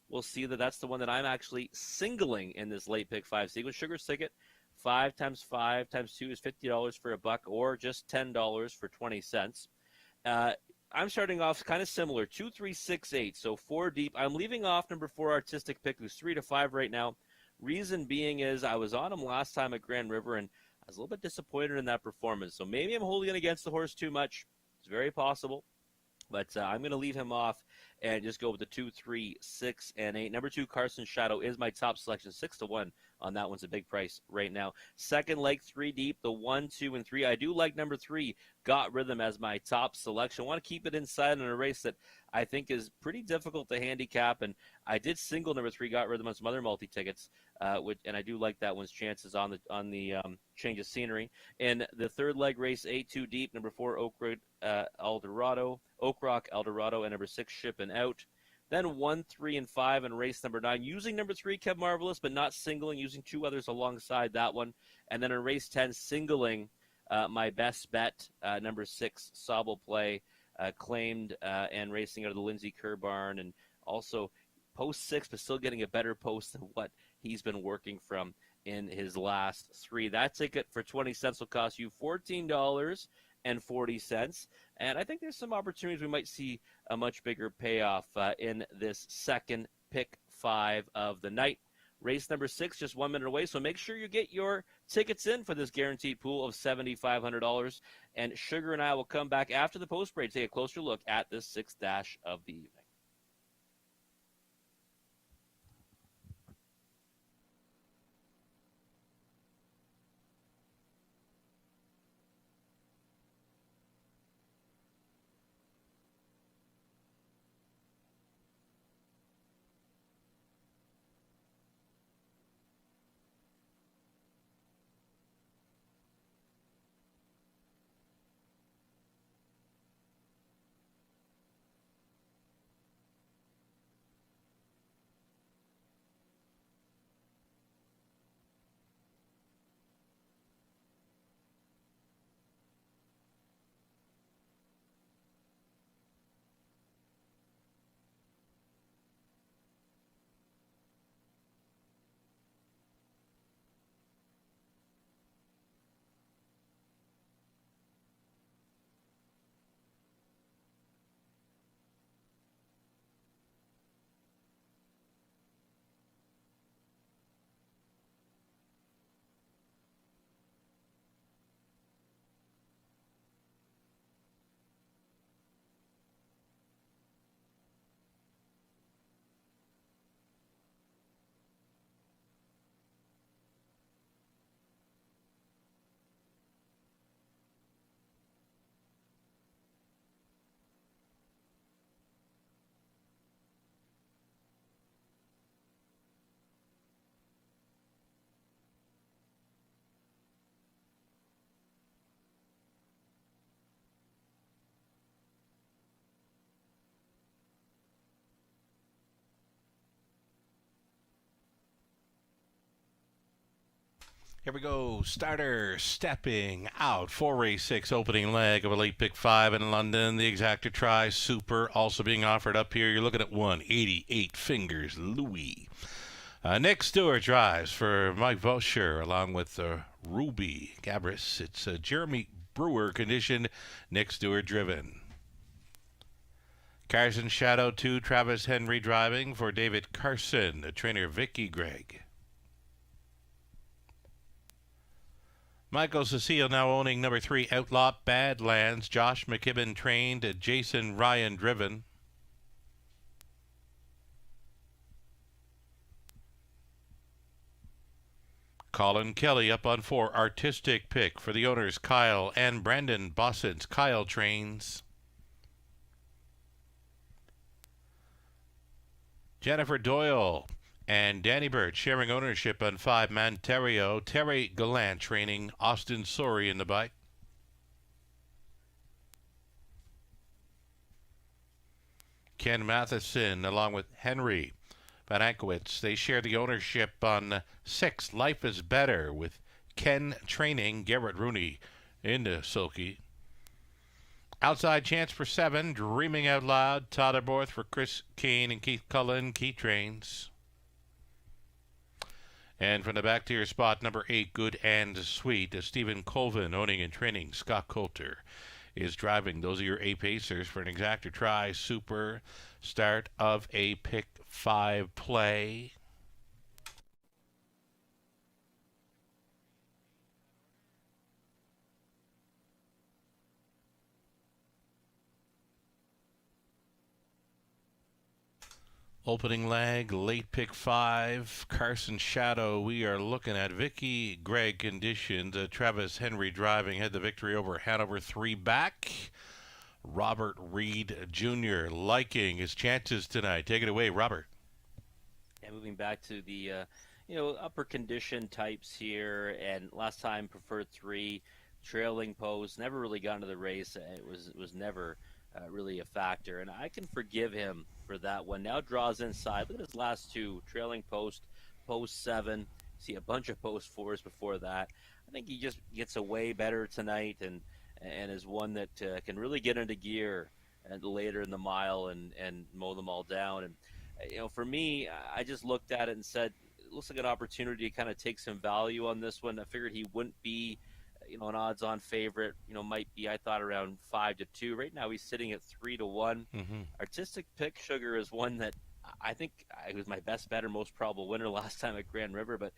we'll see that that's the one that I'm actually singling in this late pick 5 sequence. Sugar's ticket, 5 times 5 times 2 is $50 for a buck, or just $10 for 20 cents. I'm starting off kind of similar, 2, 3, 6, 8, so 4 deep. I'm leaving off number 4 artistic pick, who's 3 to 5 right now. Reason being is I was on him last time at Grand River, and I was a little bit disappointed in that performance. So maybe I'm holding it against the horse too much. It's very possible. But I'm going to leave him off and just go with the 2, 3, 6, and 8. Number 2, Carson Shadow, is my top selection. 6 to 1 on that one's a big price right now. Second leg, 3 deep, the 1, 2, and 3. I do like number 3, Got Rhythm, as my top selection. I want to keep it inside in a race that I think is pretty difficult to handicap. And I did single number 3, Got Rhythm, on some other multi-tickets, and I do like that one's chances on the change of scenery. In the third leg, race 8, 2 deep, number 4, Oak Rock Eldorado, and number 6, Shippin' Out. Then 1, 3, and 5 in race number 9, using number 3, Kev Marvelous, but not singling, using 2 others alongside that one. And then in race 10, singling my best bet, number 6, Sable Play, claimed and racing out of the Lindsay Kerr barn, and also post 6, but still getting a better post than what he's been working from in his last 3. That ticket for 20 cents will cost you $14.40. And I think there's some opportunities we might see a much bigger payoff in this second pick 5 of the night. Race number 6, just 1 minute away, so make sure you get your tickets in for this guaranteed pool of $7,500. And Sugar and I will come back after the post break to take a closer look at this 6th dash of the evening. Here we go. Starter stepping out for race 6, opening leg of a late pick 5 in London. The Exactor Tri Super also being offered up here. You're looking at 188 Fingers Louis. Nick Stewart drives for Mike Voscher along with Ruby Gabris. It's Jeremy Brewer conditioned, Nick Stewart driven. Carson Shadow 2, Travis Henry driving for David Carson, trainer Vicky Gregg. Michael Cecile now owning number 3, Outlaw Badlands. Josh McKibben trained, Jason Ryan driven. Colin Kelly up on 4, Artistic Pick for the owners Kyle and Brandon Bossins. Kyle trains. Jennifer Doyle and Danny Bird sharing ownership on 5, Manterio. Terry Gallant training, Austin Sori in the bike. Ken Matheson along with Henry Van Ankowitz. They share the ownership on 6, Life is Better, with Ken training, Garrett Rooney into Silky. Outside Chance for 7, Dreaming Out Loud, Tyler Borth for Chris Kane and Keith Cullen. Keith trains. And from the back tier spot, number 8, Good and Sweet, Stephen Colvin owning and training. Scott Coulter is driving. Those are your 8 pacers for an exactor try. Super start of a pick 5 play. Opening leg, late pick 5, Carson Shadow. We are looking at Vicky Gregg conditioned. Travis Henry driving, had the victory over Hanover 3 back. Robert Reed Jr. liking his chances tonight. Take it away, Robert. Yeah, moving back to the upper condition types here, and last time preferred 3, trailing post. Never really got into the race. It was never really a factor, and I can forgive him for that one. Now draws inside. Look at his last 2, trailing post 7. See a bunch of post 4s before that. I think he just gets away better tonight, and is one that can really get into gear and later in the mile and mow them all down. And for me, I just looked at it and said, it looks like an opportunity to kind of take some value on this one. I figured he wouldn't be an odds-on favorite. Might be, I thought, around 5-2. Right now, he's sitting at 3-1. Artistic Pick Sugar is one that I think it was my best bet or most probable winner last time at Grand River, but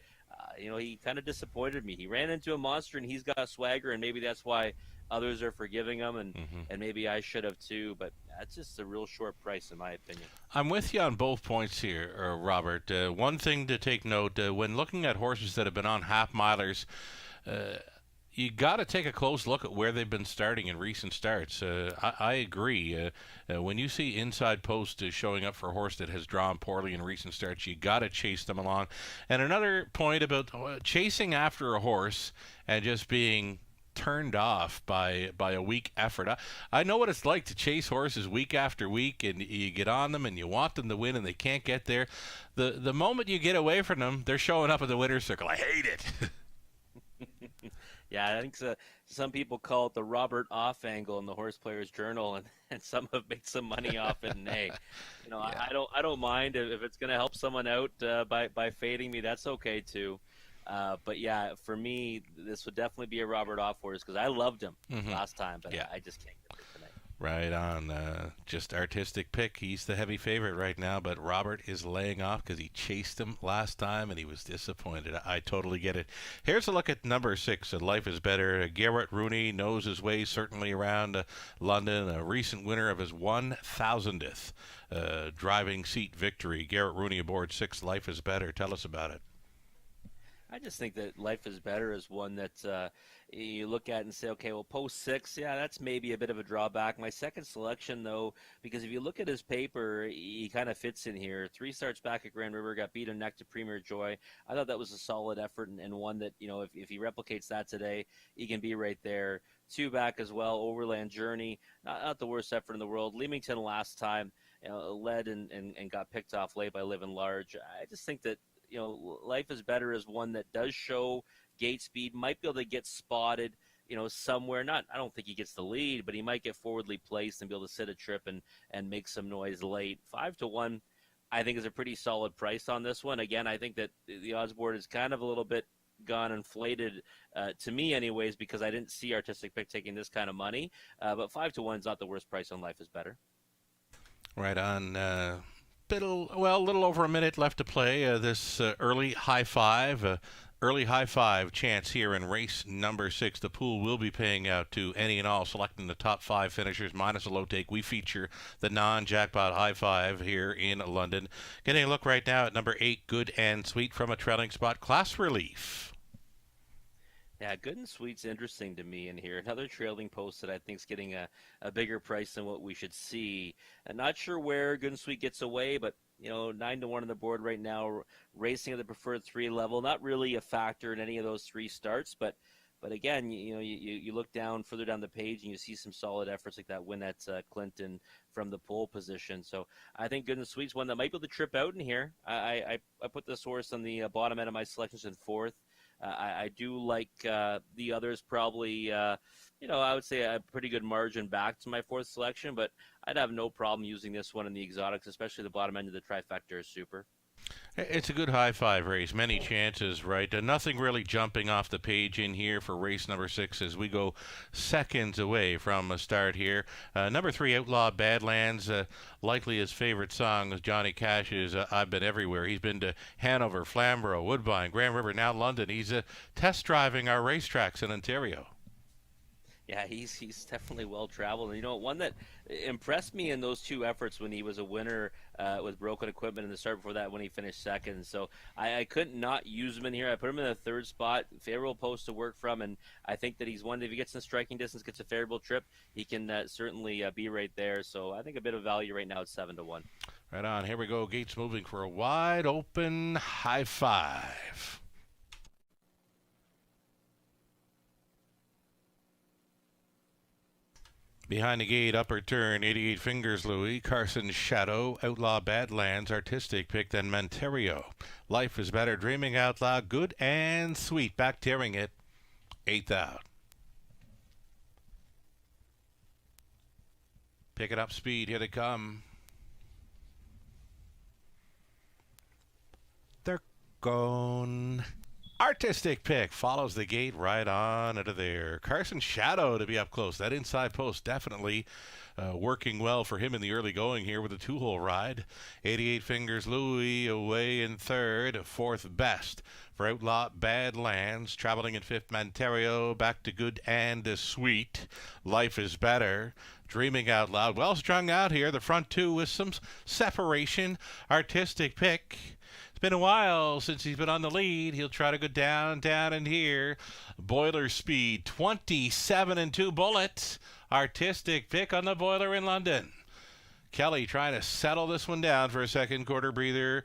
he kind of disappointed me. He ran into a monster, and he's got swagger, and maybe that's why others are forgiving him, and maybe I should have too. But that's just a real short price, in my opinion. I'm with you on both points here, Robert. One thing to take note when looking at horses that have been on half milers. You got to take a close look at where they've been starting in recent starts. I agree. When you see inside post showing up for a horse that has drawn poorly in recent starts, you got to chase them along. And another point about chasing after a horse and just being turned off by a weak effort. I know what it's like to chase horses week after week, and you get on them and you want them to win and they can't get there. The moment you get away from them, they're showing up in the winner's circle. I hate it. Yeah, I think some people call it the Robert Off angle in the Horse Players Journal, and some have made some money off it. And hey, yeah. I don't mind if it's going to help someone out by fading me. That's okay too. But yeah, for me, this would definitely be a Robert Off horse because I loved him last time, but yeah. I just can't get it tonight. Right on. Just Artistic Pick. He's the heavy favorite right now, but Robert is laying off because he chased him last time and he was disappointed. I totally get it. Here's a look at number 6, Life is Better. Garrett Rooney knows his way certainly around London, a recent winner of his 1,000th driving seat victory. Garrett Rooney aboard 6, Life is Better. Tell us about it. I just think that Life is Better is one that you look at and say, okay, well, post 6, yeah, that's maybe a bit of a drawback. My second selection, though, because if you look at his paper, he kind of fits in here. 3 starts back at Grand River, got beat in neck to Premier Joy. I thought that was a solid effort and one that, if he replicates that today, he can be right there. 2 back as well, Overland Journey, not the worst effort in the world. Leamington last time led and got picked off late by Living Large. I just think that, Life is Better is one that does show gate speed, might be able to get spotted, somewhere. I don't think he gets the lead, but he might get forwardly placed and be able to sit a trip and make some noise late. 5-1, I think, is a pretty solid price on this one. Again, I think that the odds board is kind of a little bit gone inflated to me, anyways, because I didn't see Artistic Pick taking this kind of money. But 5-1 is not the worst price on Life is Better. Right on. A little over a minute left to play. This early high five. Early high five chance here in race number 6. The pool will be paying out to any and all selecting the top 5 finishers minus a low take. We feature the non-jackpot high five here in London. Getting a look right now at number 8, Good and Sweet from a trailing spot. Class Relief. Yeah, Good and Sweet's interesting to me in here. Another trailing post that I think is getting a bigger price than what we should see. I'm not sure where Good and Sweet gets away, but 9-1 on the board right now, racing at the preferred 3 level. Not really a factor in any of those 3 starts, but again, you look down further down the page and you see some solid efforts like that win at Clinton from the pole position. So I think Good and Sweet's one that might be able to trip out in here. I put this horse on the bottom end of my selections in 4th. I do like the others probably, I would say a pretty good margin back to my 4th selection, but I'd have no problem using this one in the exotics, especially the bottom end of the trifecta is super. It's a good high five race. Many chances, right? Nothing really jumping off the page in here for race number 6 as we go seconds away from a start here. Number 3, Outlaw Badlands. Likely his favorite song is Johnny Cash's I've Been Everywhere. He's been to Hanover, Flamborough, Woodbine, Grand River, now London. He's test driving our racetracks in Ontario. Yeah, he's definitely well-traveled. And, one that impressed me in those 2 efforts when he was a winner with Broken Equipment in the start before that when he finished 2nd. So I couldn't not use him in here. I put him in the 3rd spot, favorable post to work from, and I think that he's one that if he gets in striking distance, gets a favorable trip, he can certainly be right there. So I think a bit of value right now at 7-1. Right on. Here we go. Gates moving for a wide open high five. Behind the gate, upper turn, 88 Fingers Louis, Carson's Shadow, Outlaw Badlands, Artistic Pick, then Monterio. Life is Better, Dreaming Out Loud, Good and Sweet, back tearing it, 8th out. Picking up speed, here they come. They're gone. Artistic Pick follows the gate right on out of there. Carson's Shadow to be up close. That inside post definitely working well for him in the early going here with a 2-hole ride. 88 Fingers Louis away in 3rd. 4th best for Outlaw Badlands. Traveling in 5th, Monterio. Back to Good and Sweet. Life is Better. Dreaming Out Loud. Well strung out here. The front 2 with some separation. Artistic Pick. It's been a while since he's been on the lead. He'll try to go down in here. Boiler speed, 27-2 Bullet. Artistic Pick on the Boiler in London. Kelly trying to settle this one down for a second quarter breather.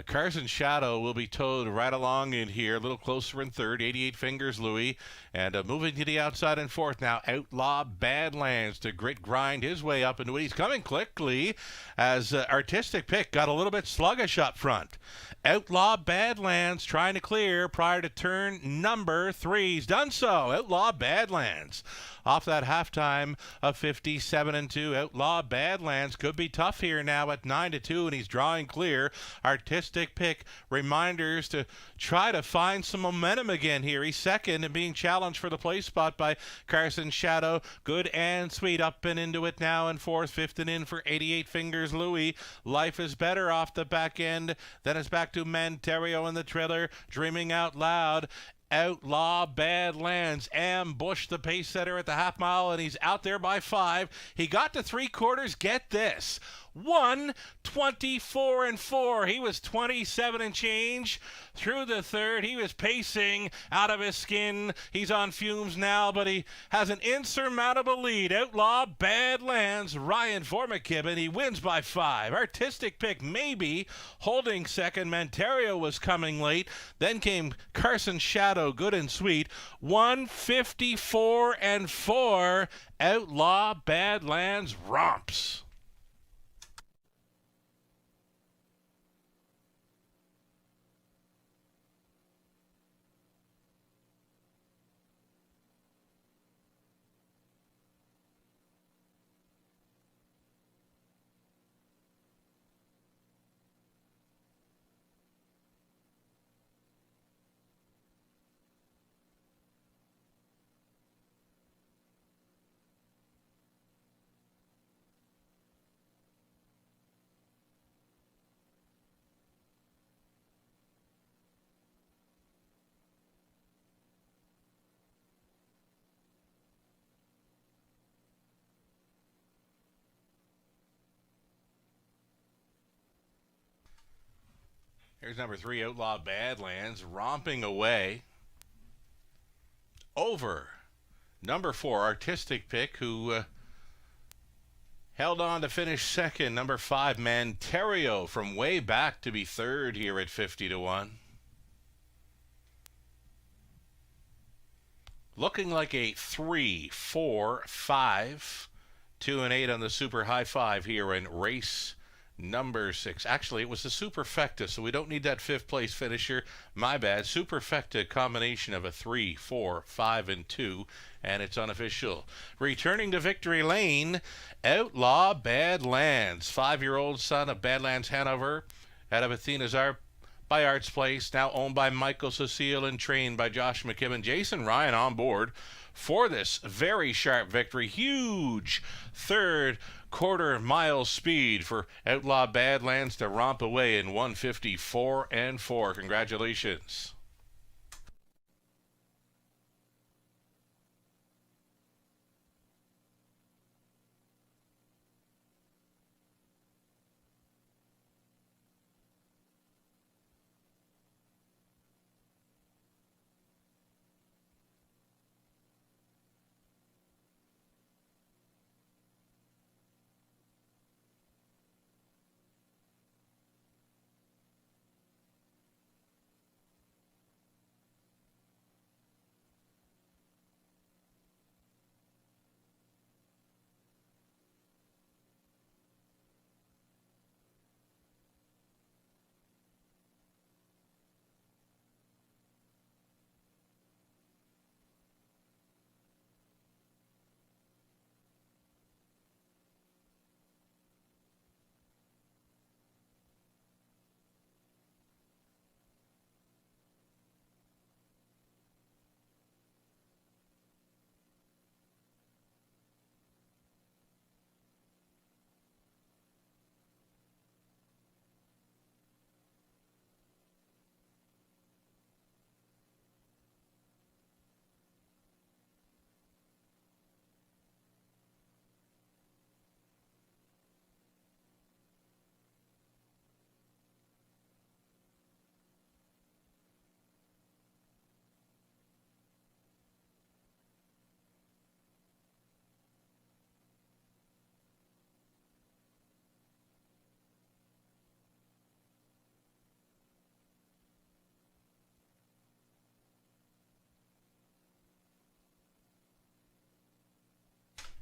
Carson's Shadow will be towed right along in here, a little closer in 3rd. 88 Fingers Louis. And moving to the outside in 4th now, Outlaw Badlands to grind his way up into it. He's coming quickly as Artistic Pick got a little bit sluggish up front. Outlaw Badlands trying to clear prior to turn number 3. He's done so. Outlaw Badlands off that halftime of 57-2. Outlaw Badlands could be tough here now at 9-2, and he's drawing clear. Artistic Pick reminders to try to find some momentum again here. He's 2nd and being challenged for the place spot by Carson's Shadow. Good and Sweet up and into it now in 4th. 5th and in for 88 Fingers Louis. Life is Better off the back end. Then it's back to Monterio in the trailer. Dreaming Out Loud. Outlaw Badlands ambushed the pace setter at the half mile, and he's out there by 5. He got to 3/4. Get this. 1:24-4. He was 27 and change through the 3rd. He was pacing out of his skin. He's on fumes now, but he has an insurmountable lead. Outlaw Badlands, Ryan Vormakibbin. He wins by 5. Artistic Pick maybe holding 2nd. Monterio was coming late. Then came Carson's Shadow, Good and Sweet. 1:54-4. Outlaw Badlands romps. Here's number 3, Outlaw Badlands, romping away over number 4, Artistic Pick, who held on to finish second. Number 5, Manterio, from way back to be third here at 50-1. Looking like a 3, 4, 5, 2 and 8 on the Super High Five here in race number 6. Actually, it was the Superfecta, so we don't need that 5th place finisher. My bad. Superfecta combination of a 3, 4, 5, and 2, and it's unofficial. Returning to victory lane, Outlaw Badlands. 5-year-old son of Badlands Hanover, out of Athena's Art by Arts Place, now owned by Michael Cecile and trained by Josh McKibben. Jason Ryan on board for this very sharp victory. Huge third quarter mile speed for Outlaw Badlands to romp away in 1:54 and 4. Congratulations.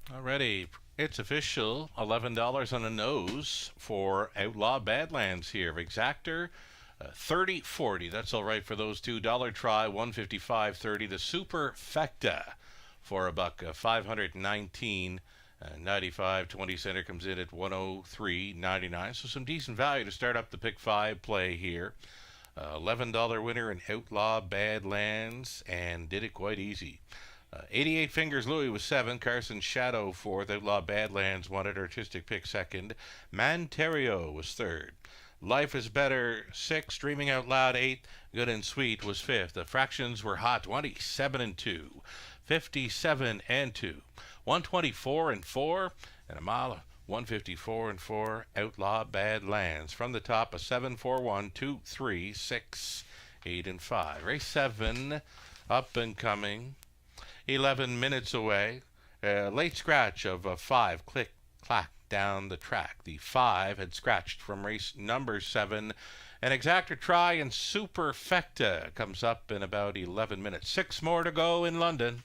Alrighty, it's official. $11 on the nose for Outlaw Badlands here. Exactor, 30-40. That's all right for those two. Dollar try, 155.30. The Superfecta for $1, 519. 95 20 center comes in at 103.99. So some decent value to start up the pick 5 play here. $11 winner in Outlaw Badlands, and did it quite easy. 88 Fingers Louie was 7. Carson Shadow 4th. Outlaw Badlands wanted Artistic Pick 2nd. Manterio was 3rd. Life is Better 6. Dreaming Out Loud 8. Good and Sweet was 5th. The fractions were hot. 27 and 2. 57 and 2. 124 and 4. And a mile of 154 and 4. Outlaw Badlands. From the top, a 7, 4, 1, 2, 3, 6, 8, and 5. Race 7 up and coming. 11 minutes away. Late scratch of a 5. Click, clack down the track. The 5 had scratched from race number 7. An Exactor try and Superfecta comes up in about 11 minutes. 6 more to go in London.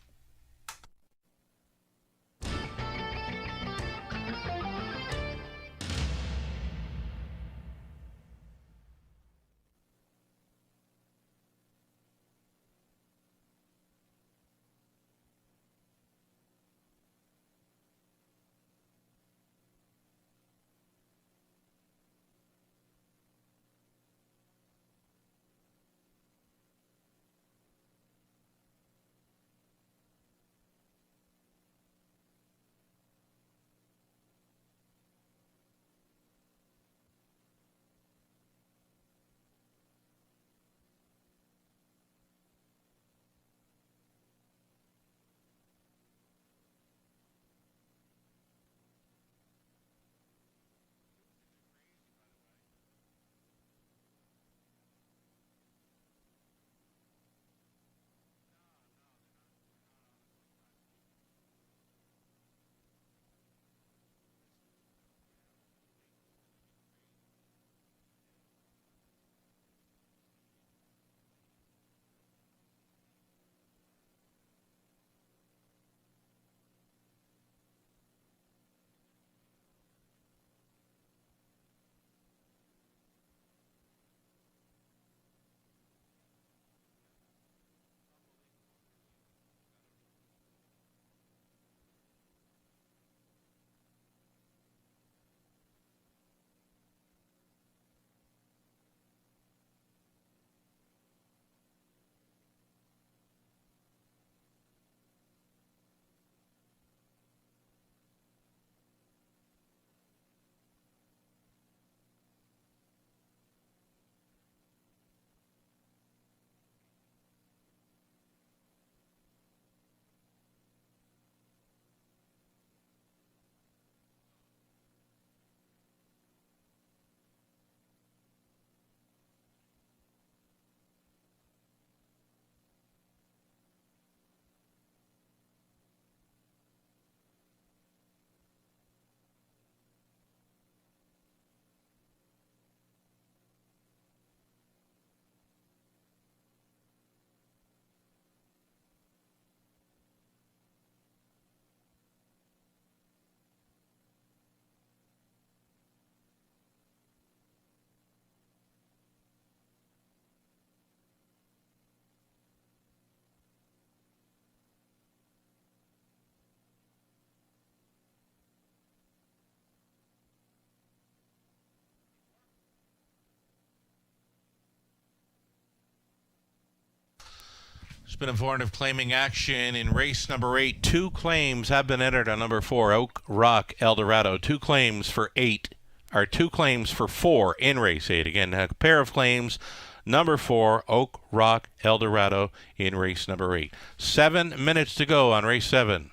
been informed of claiming action in race number 8. 2 claims have been entered on number 4, Oak Rock Eldorado. 2 claims for 2 claims for 4 in race 8. Again, a pair of claims. Number 4, Oak Rock Eldorado in race number 8. 7 minutes to go on race 7.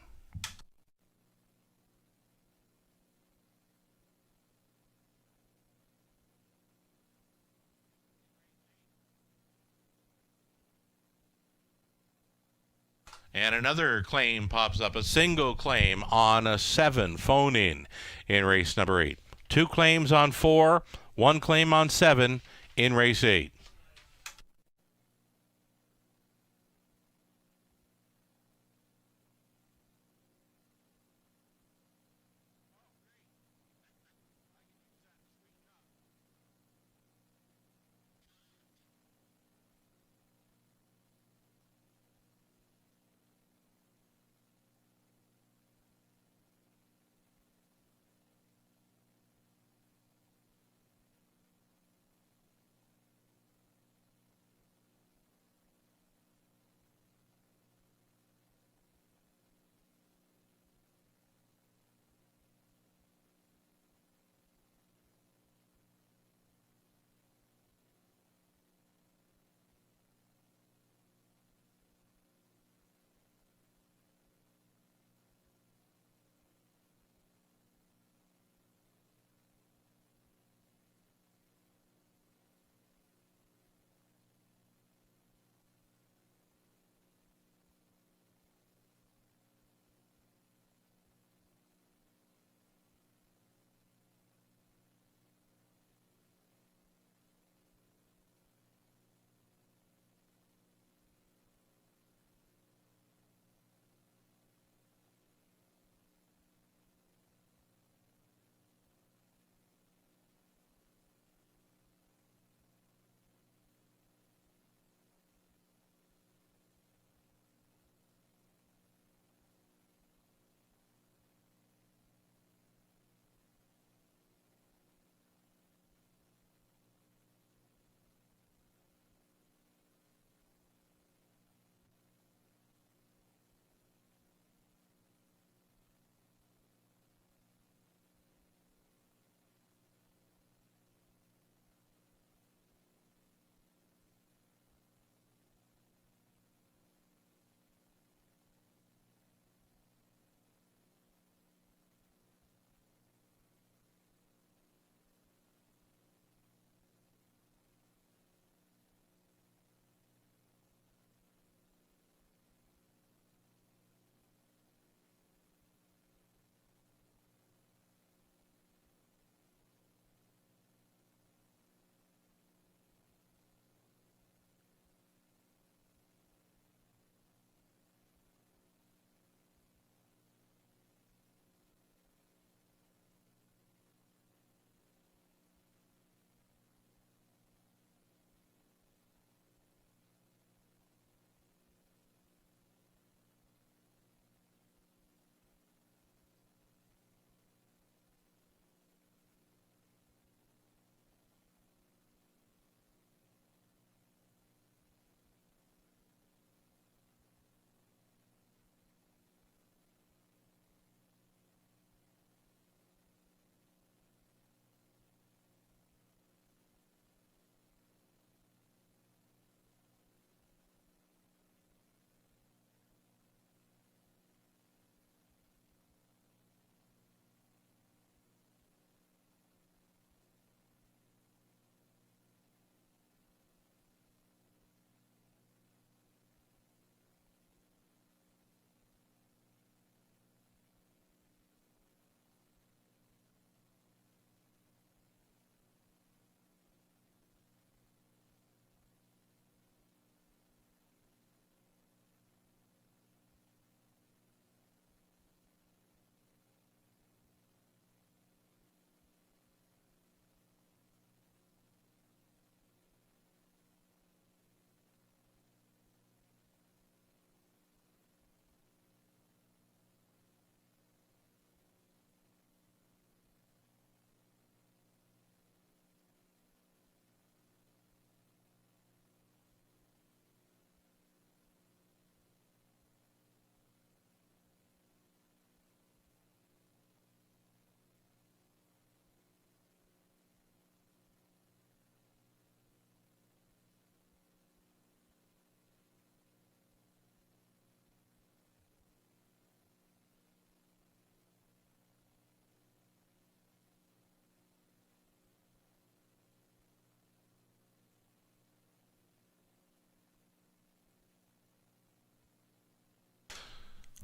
And another claim pops up, a single claim on a 7, phone in race number 8. 2 claims on 4, 1 claim on 7 in race 8.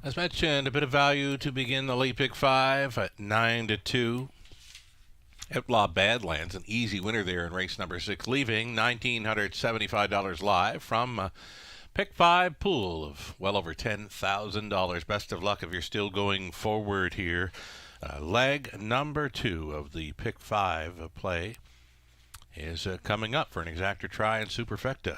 As mentioned, a bit of value to begin the late pick 5 at 9-2. Outlaw Badlands, an easy winner there in race number 6, leaving $1,975 live from pick 5 pool of well over $10,000. Best of luck if you're still going forward here. Leg number 2 of the pick 5 play is coming up for an exactor try in Superfecta.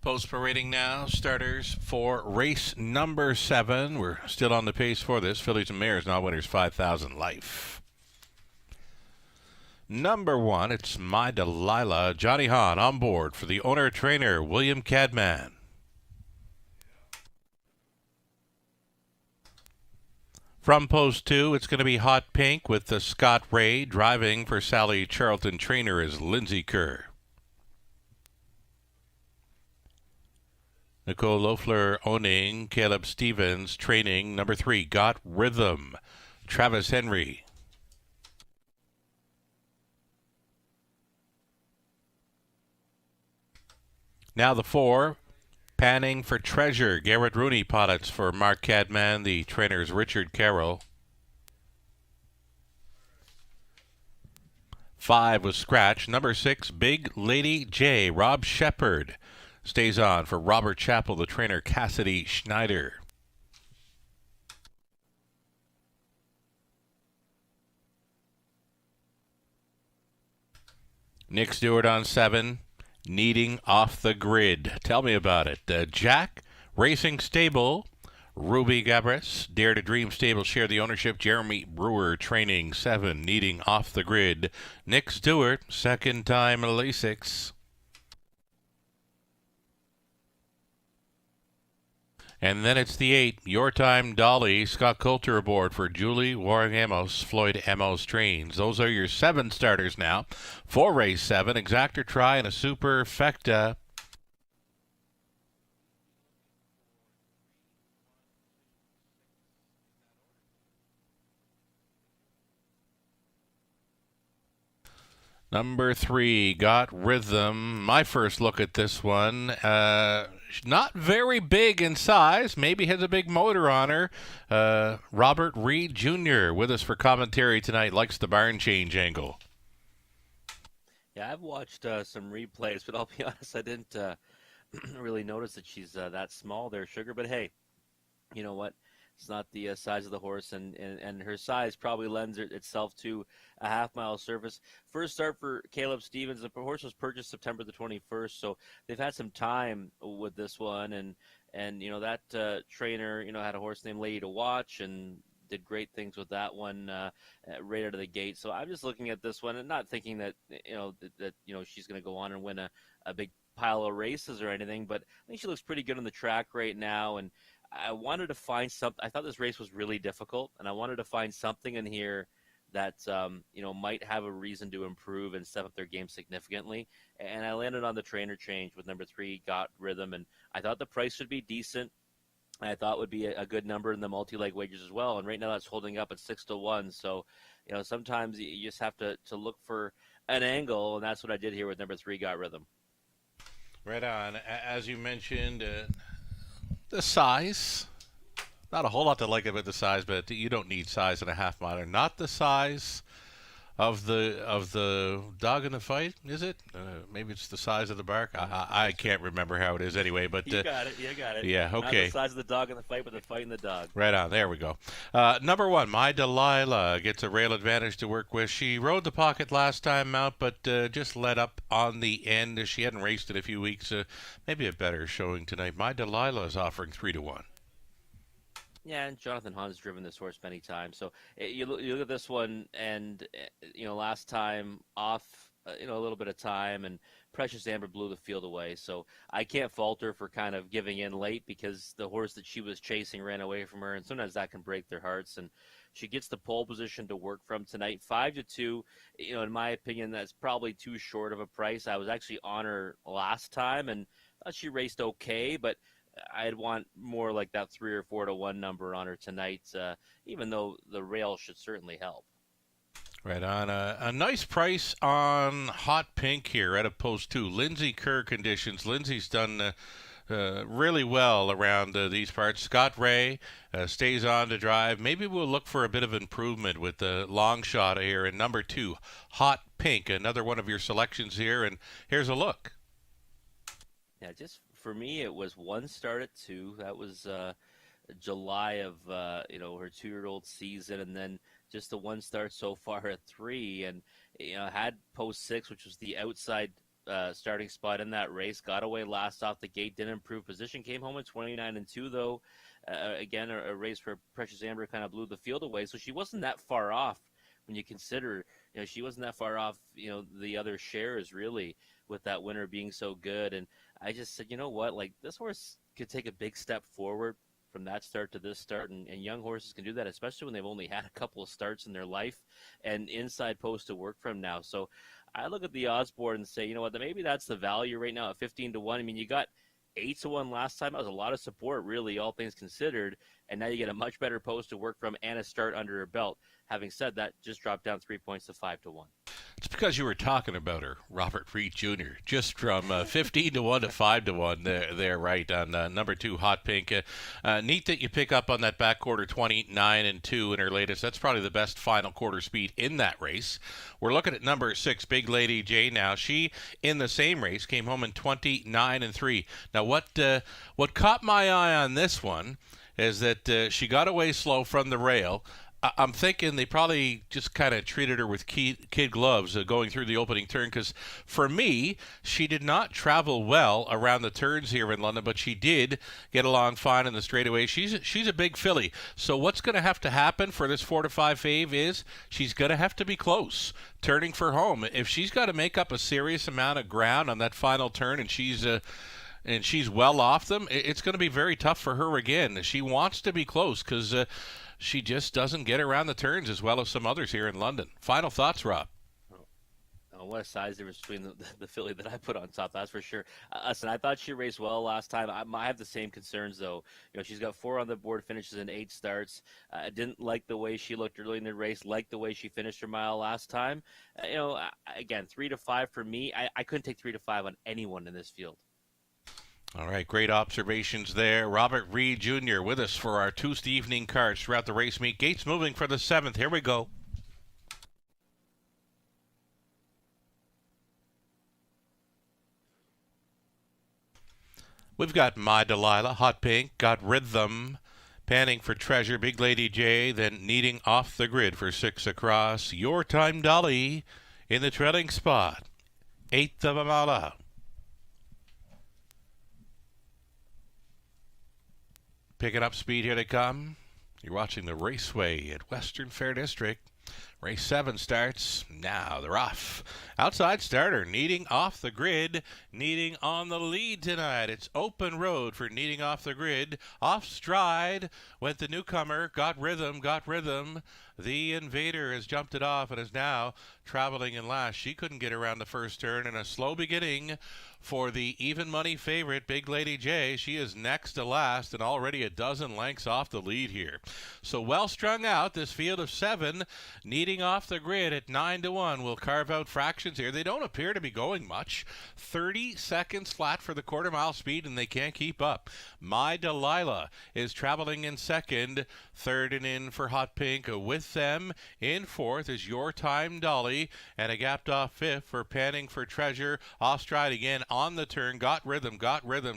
Post parading now. Starters for race number 7. We're still on the pace for this. Fillies and Mares, now winners 5,000 life. Number 1, it's My Delilah. Johnny Hahn on board for the owner-trainer, William Cadman. From post 2, it's going to be Hot Pink with the Scott Ray. Driving for Sally Charlton. Trainer is Lindsay Kerr. Nicole Loeffler owning. Caleb Stevens training. Number 3, Got Rhythm. Travis Henry. Now the 4, Panning for Treasure. Garrett Rooney pilots for Mark Cadman. The trainers Richard Carroll. 5 was scratch. Number 6, Big Lady J. Rob Shepard stays on for Robert Chappell. The trainer Cassidy Schneider. Nick Stewart on 7. Needing Off the Grid. Tell me about it. Jack Racing Stable. Ruby Gabris. Dare to Dream Stable share the ownership. Jeremy Brewer training. 7. Needing Off the Grid. Nick Stewart, second time Lasix. And then it's the 8, Your Time Dolly. Scott Coulter aboard for Julie Warring Amos, Floyd Amos trains. Those are your 7 starters now. For race 7, exactor try and a superfecta. Number 3, Got Rhythm. My first look at this one. Not very big in size. Maybe has a big motor on her. Robert Reed Jr. with us for commentary tonight. Likes the barn change angle. Yeah, I've watched some replays, but I'll be honest, I didn't really notice that she's that small there, Sugar. But hey, you know what? It's not the size of the horse, and her size probably lends itself to a half-mile surface. First start for Caleb Stevens. The horse was purchased September the 21st, so they've had some time with this one. And you know, that trainer, you know, had a horse named Lady to Watch and did great things with that one right out of the gate. So I'm just looking at this one and not thinking that, you know, that you know, she's going to go on and win a big pile of races or anything, but I think she looks pretty good on the track right now. And I wanted to find something. I thought this race was really difficult, and I wanted to find something in here that you know, might have a reason to improve and step up their game significantly. And I landed on the trainer change with number 3, Got Rhythm, and I thought the price should be decent. I thought would be a good number in the multi-leg wagers as well. And right now that's holding up at 6-1. So, you know, sometimes you just have to look for an angle, and that's what I did here with number 3, Got Rhythm. Right on. As you mentioned, the size, not a whole lot to like about the size, but you don't need size in a half mile. Not the size of the dog in the fight, is it? Maybe it's the size of the bark. I can't remember how it is anyway. But You got it. Yeah, okay. Not the size of the dog in the fight, but the fight in the dog. Right on. There we go. Number 1, My Delilah gets a rail advantage to work with. She rode the pocket last time out, but just let up on the end. She hadn't raced in a few weeks. Maybe a better showing tonight. My Delilah is offering 3-1. Yeah, and Jonathan Hahn's driven this horse many times. So you look at this one, and you know, last time off, you know, a little bit of time, and Precious Amber blew the field away. So I can't fault her for kind of giving in late, because the horse that she was chasing ran away from her, and sometimes that can break their hearts. And she gets the pole position to work from tonight, 5-2. You know, in my opinion, that's probably too short of a price. I was actually on her last time, and thought she raced okay, but I'd want more like that 3 or 4-1 number on her tonight, even though the rail should certainly help. Right on. A nice price on Hot Pink here at a post 2. Lindsay Kerr conditions. Lindsay's done really well around these parts. Scott Ray stays on to drive. Maybe we'll look for a bit of improvement with the long shot here. And number 2, Hot Pink, another one of your selections here. And here's a look. Yeah, just for me, it was one start at 2. That was July of you know, her 2-year-old season, and then just the one start so far at 3. And you know, had post 6, which was the outside starting spot in that race. Got away last off the gate, didn't improve position. Came home at 29-2 though. Again, a race where Precious Amber kind of blew the field away. So she wasn't that far off when you consider, you know, she wasn't that far off, you know, the other shares really, with that winner being so good. And I just said, you know what, like, this horse could take a big step forward from that start to this start, and young horses can do that, especially when they've only had a couple of starts in their life and inside post to work from now. So I look at the odds board and say, you know what, maybe that's the value right now at 15-1. I mean, you got 8-1 last time. That was a lot of support, really, all things considered. And now you get a much better post to work from and a start under her belt. Having said that, just dropped down 3 points to 5-1. It's because you were talking about her, Robert Reed Jr., just from 15-1 to 5-1 there, right on number 2, Hot Pink. Neat that you pick up on that back quarter 29-2 in her latest. That's probably the best final quarter speed in that race. We're looking at number 6, Big Lady J now. She, in the same race, came home in 29-3. Now, what caught my eye on this one is that she got away slow from the rail. I'm thinking they probably just kind of treated her with kid gloves going through the opening turn, because for me, she did not travel well around the turns here in London, but she did get along fine in the straightaway. She's a big filly. So what's going to have to happen for this 4-5 fave is she's going to have to be close, turning for home. If she's got to make up a serious amount of ground on that final turn and she's well off them, it's going to be very tough for her again. She wants to be close because she just doesn't get around the turns as well as some others here in London. Final thoughts, Rob? Oh, what a size difference between the filly that I put on top, that's for sure. Listen, I thought she raced well last time. I have the same concerns, though. She's got 4 on the board finishes in 8 starts. I didn't like the way she looked early in the race, like the way she finished her mile last time. Again, 3 to 5 for me. I couldn't take 3 to 5 on anyone in this field. All right, great observations there. Robert Reed Jr. with us for our Tuesday evening cards throughout the race meet. Gates moving for the 7th. Here we go. We've got My Delilah, Hot Pink, got Rhythm, Panning for Treasure, Big Lady J, then Needing Off the Grid for 6 across. Your Time Dolly in the trailing spot. 8th of a mile out. Picking up speed, here they come. You're watching the Raceway at Western Fair District. Race 7 starts. Now they're off. Outside starter, Needing Off the Grid, Needing on the lead tonight. It's open road for Needing Off the Grid. Off stride went the newcomer, got rhythm. The Invader has jumped it off and is now traveling in last. She couldn't get around the first turn, and a slow beginning for the even money favorite, Big Lady J. She is next to last and already a dozen lengths off the lead here. So well strung out, this field of 7, Needing Off the Grid at 9 to 1 will carve out fractions here. They don't appear to be going much. 30 seconds flat for the quarter mile speed, and they can't keep up. My Delilah is traveling in second. Third and in for Hot Pink. With them in fourth is Your Time Dolly, and a gapped off fifth for Panning for Treasure. Off stride again on the turn. Got rhythm,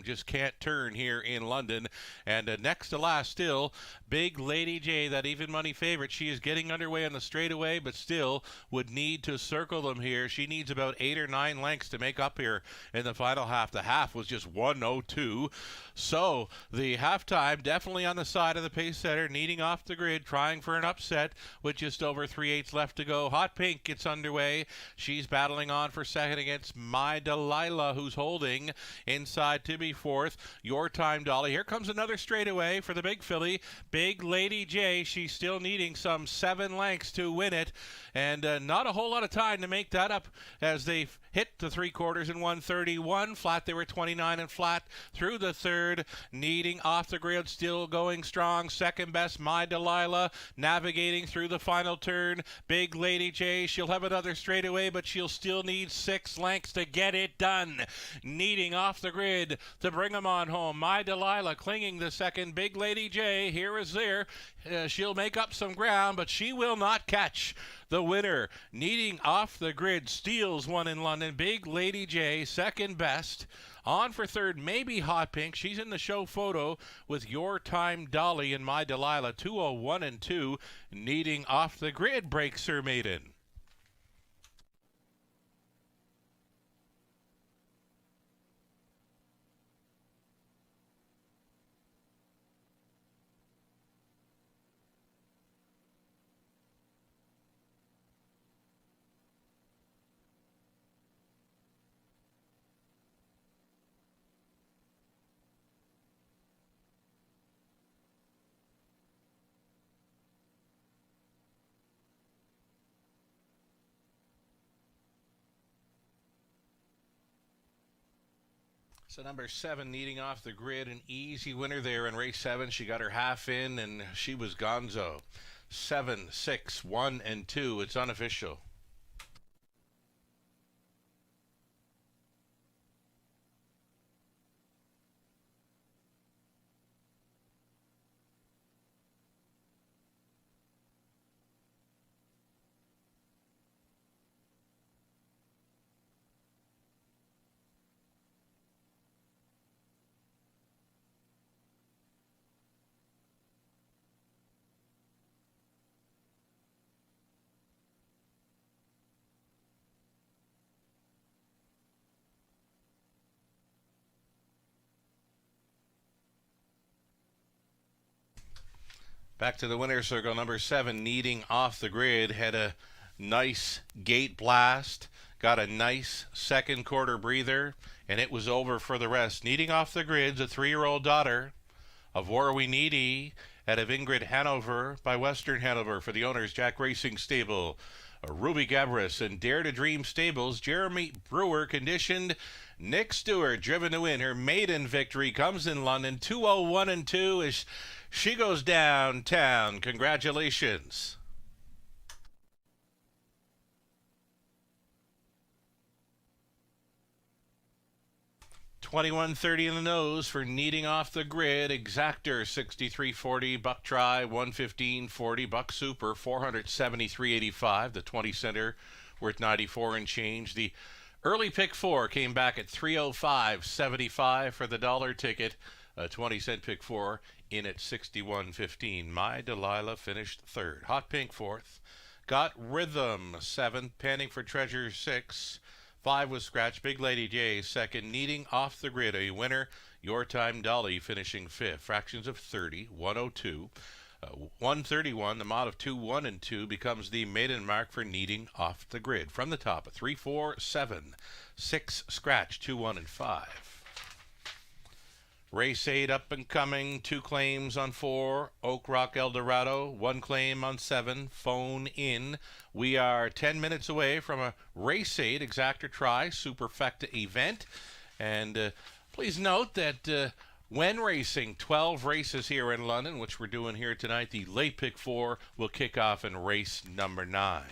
just can't turn here in London. And next to last still, Big Lady J, that even money favorite. She is getting underway on the straightaway, but still would need to circle them here. She needs about 8 or 9 lengths to make up here in the final half. The half was just 1:02. So the halftime definitely on the side of the pace setter, Needing Off the Grid, trying for an upset with just over 3/8 left to go. Hot Pink gets underway. She's battling on for second against My Delilah, who's holding inside to be fourth. Your Time Dolly. Here comes another straightaway for the big filly, Big Lady J. She's still needing some 7 lengths to win it, and not a whole lot of time to make that up as they've hit the 3/4 in 1:31 flat. They were 29 and flat through the third. Needing Off the Grid still going strong. Second best, My Delilah, navigating through the final turn. Big Lady J, she'll have another straightaway, but she'll still need 6 lengths to get it done. Needing Off the Grid to bring them on home. My Delilah clinging the second. Big Lady J, here is there. She'll make up some ground, but she will not catch the winner. Needing Off the Grid steals one in London. Big Lady J, second best. On for third, maybe Hot Pink. She's in the show photo with Your Time Dolly and My Delilah. 2:01 and 2. Needing Off the Grid breaks her maiden. So number 7, Needing Off the Grid, an easy winner there in race 7. She got her half in, and she was gonzo. 7, 6, 1, and 2. It's unofficial. Back to the winner's circle. Number 7, Needing Off the Grid, had a nice gate blast, got a nice second quarter breather, and it was over for the rest. Needing Off the Grid's a 3-year-old daughter of Warwi Needy out of Ingrid Hanover by Western Hanover for the owners, Jack Racing Stable. Ruby Gabris and Dare to Dream Stables. Jeremy Brewer conditioned. Nick Stewart driven to win. Her maiden victory comes in London. 201-2 as she goes downtown. Congratulations. 21.30 in the nose for Needing Off the Grid. Exactor 63.40, Buck Try 115.40, Buck Super 473.85. The 20 center worth 94 and change. The early pick 4 came back at 305.75 for the dollar ticket. A 20-cent pick 4 in at 61.15. My Delilah finished third. Hot Pink fourth. Got Rhythm seventh. Panning for Treasure 6. 5 was scratched. Big Lady J second. Needing Off the Grid, a winner. Your Time Dolly finishing fifth. Fractions of 30, 102. 131, the mod of 2, 1, and 2 becomes the maiden mark for Needing Off the Grid. From the top, a 3, 4, 7, 6 scratch, 2, 1, and 5. Race 8 up and coming, 2 claims on 4, Oak Rock Eldorado, 1 claim on 7, phone in. We are 10 minutes away from a Race 8 Exactor Try Superfecta event. And please note that when racing 12 races here in London, which we're doing here tonight, the late pick 4 will kick off in race number 9.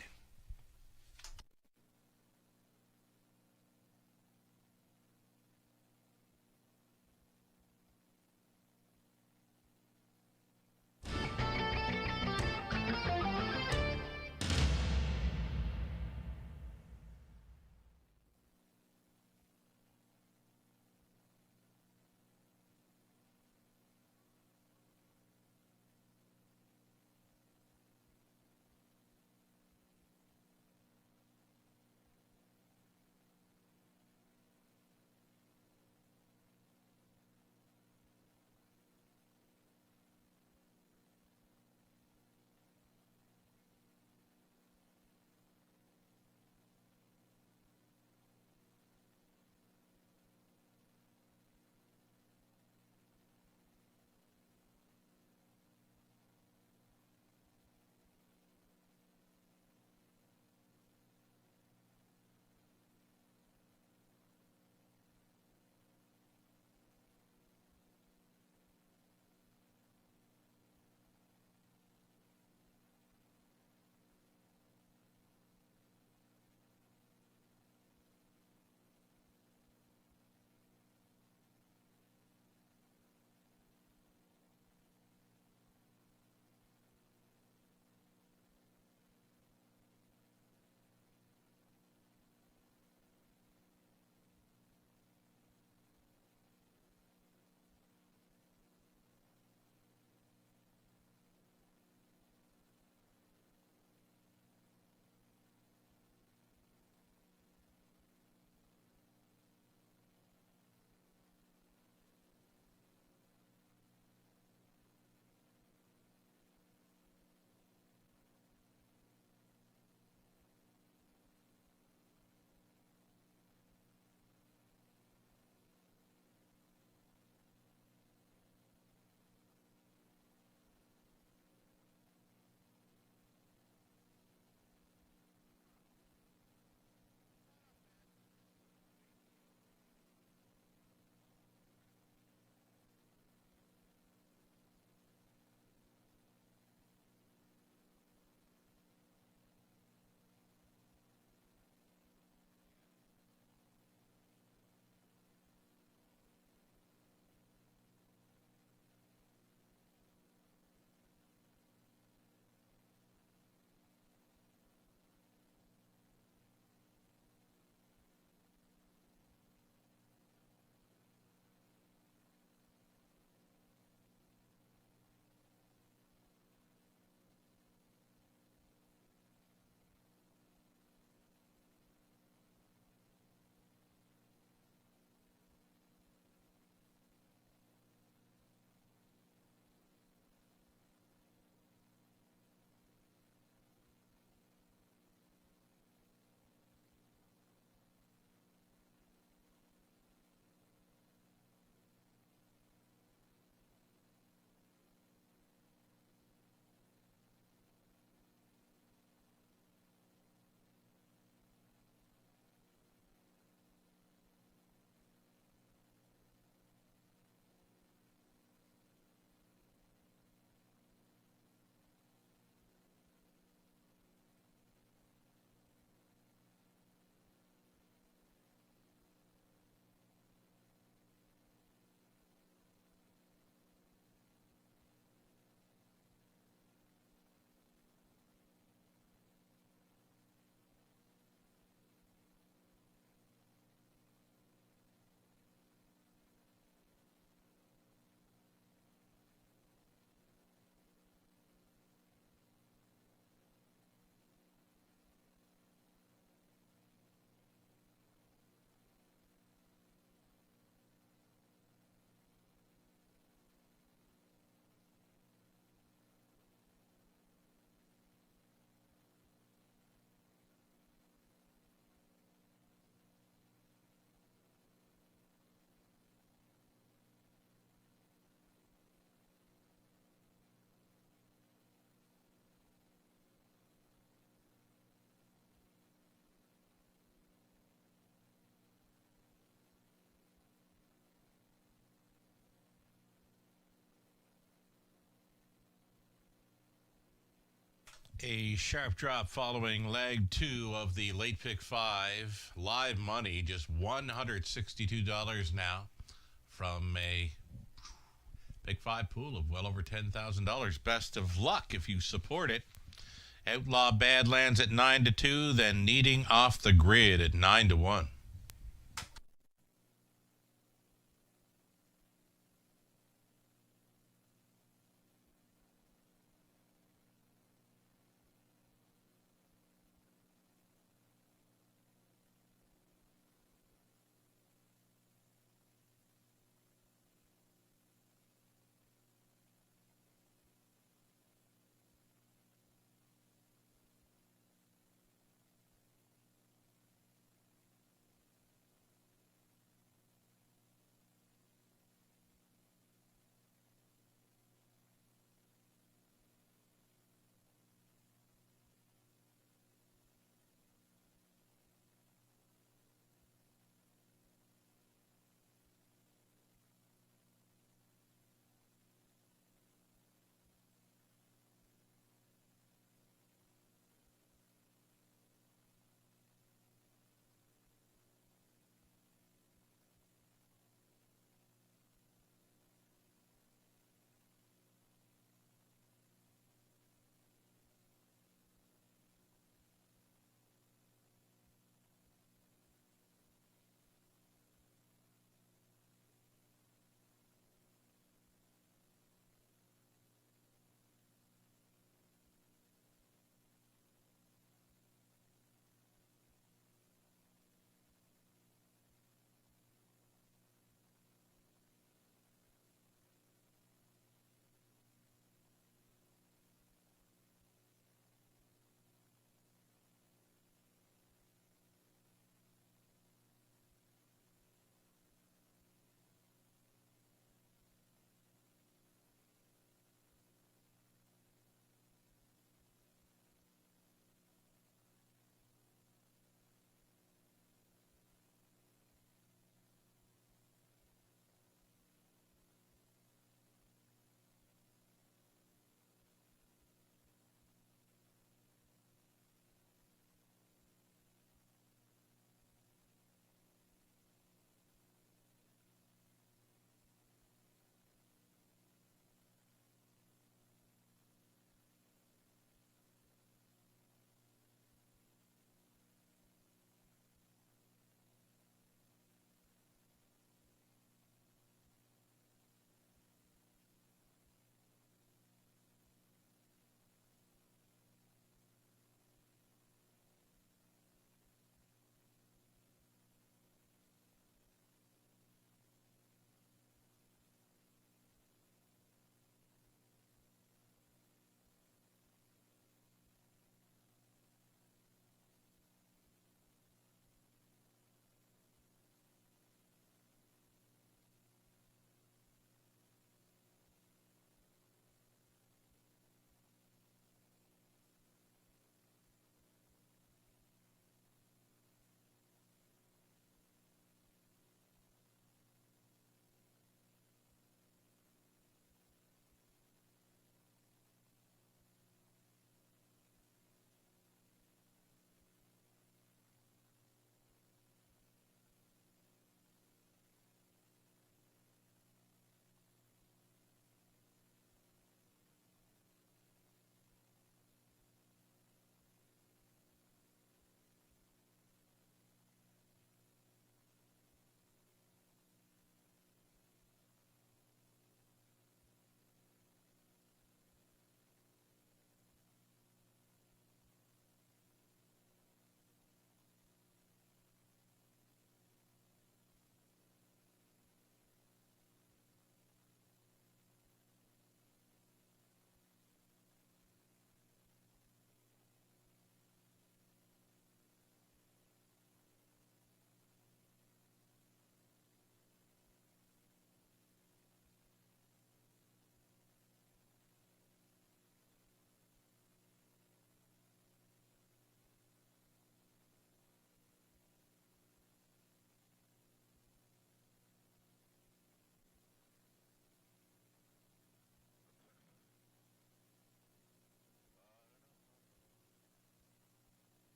A sharp drop following leg 2 of the late pick 5. Live money, just $162 now from a pick 5 pool of well over $10,000. Best of luck if you support it. Outlaw Badlands at 9-2, then Needing Off the Grid at 9-1.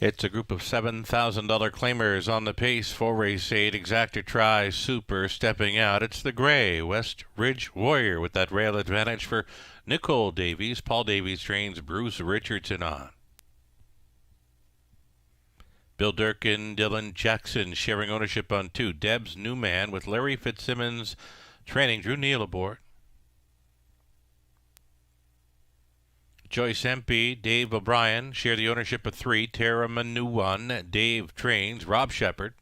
It's a group of $7,000 claimers on the pace for race 8. Exactor Try Super stepping out. It's the gray West Ridge Warrior with that rail advantage for Nicole Davies. Paul Davies trains Bruce Richardson on. Bill Durkin, Dylan Jackson sharing ownership on 2. Debs Newman with Larry Fitzsimmons training Drew Neal aboard. Joyce Empey, Dave O'Brien share the ownership of 3. Tara Manu 1. Dave trains Rob Shepard.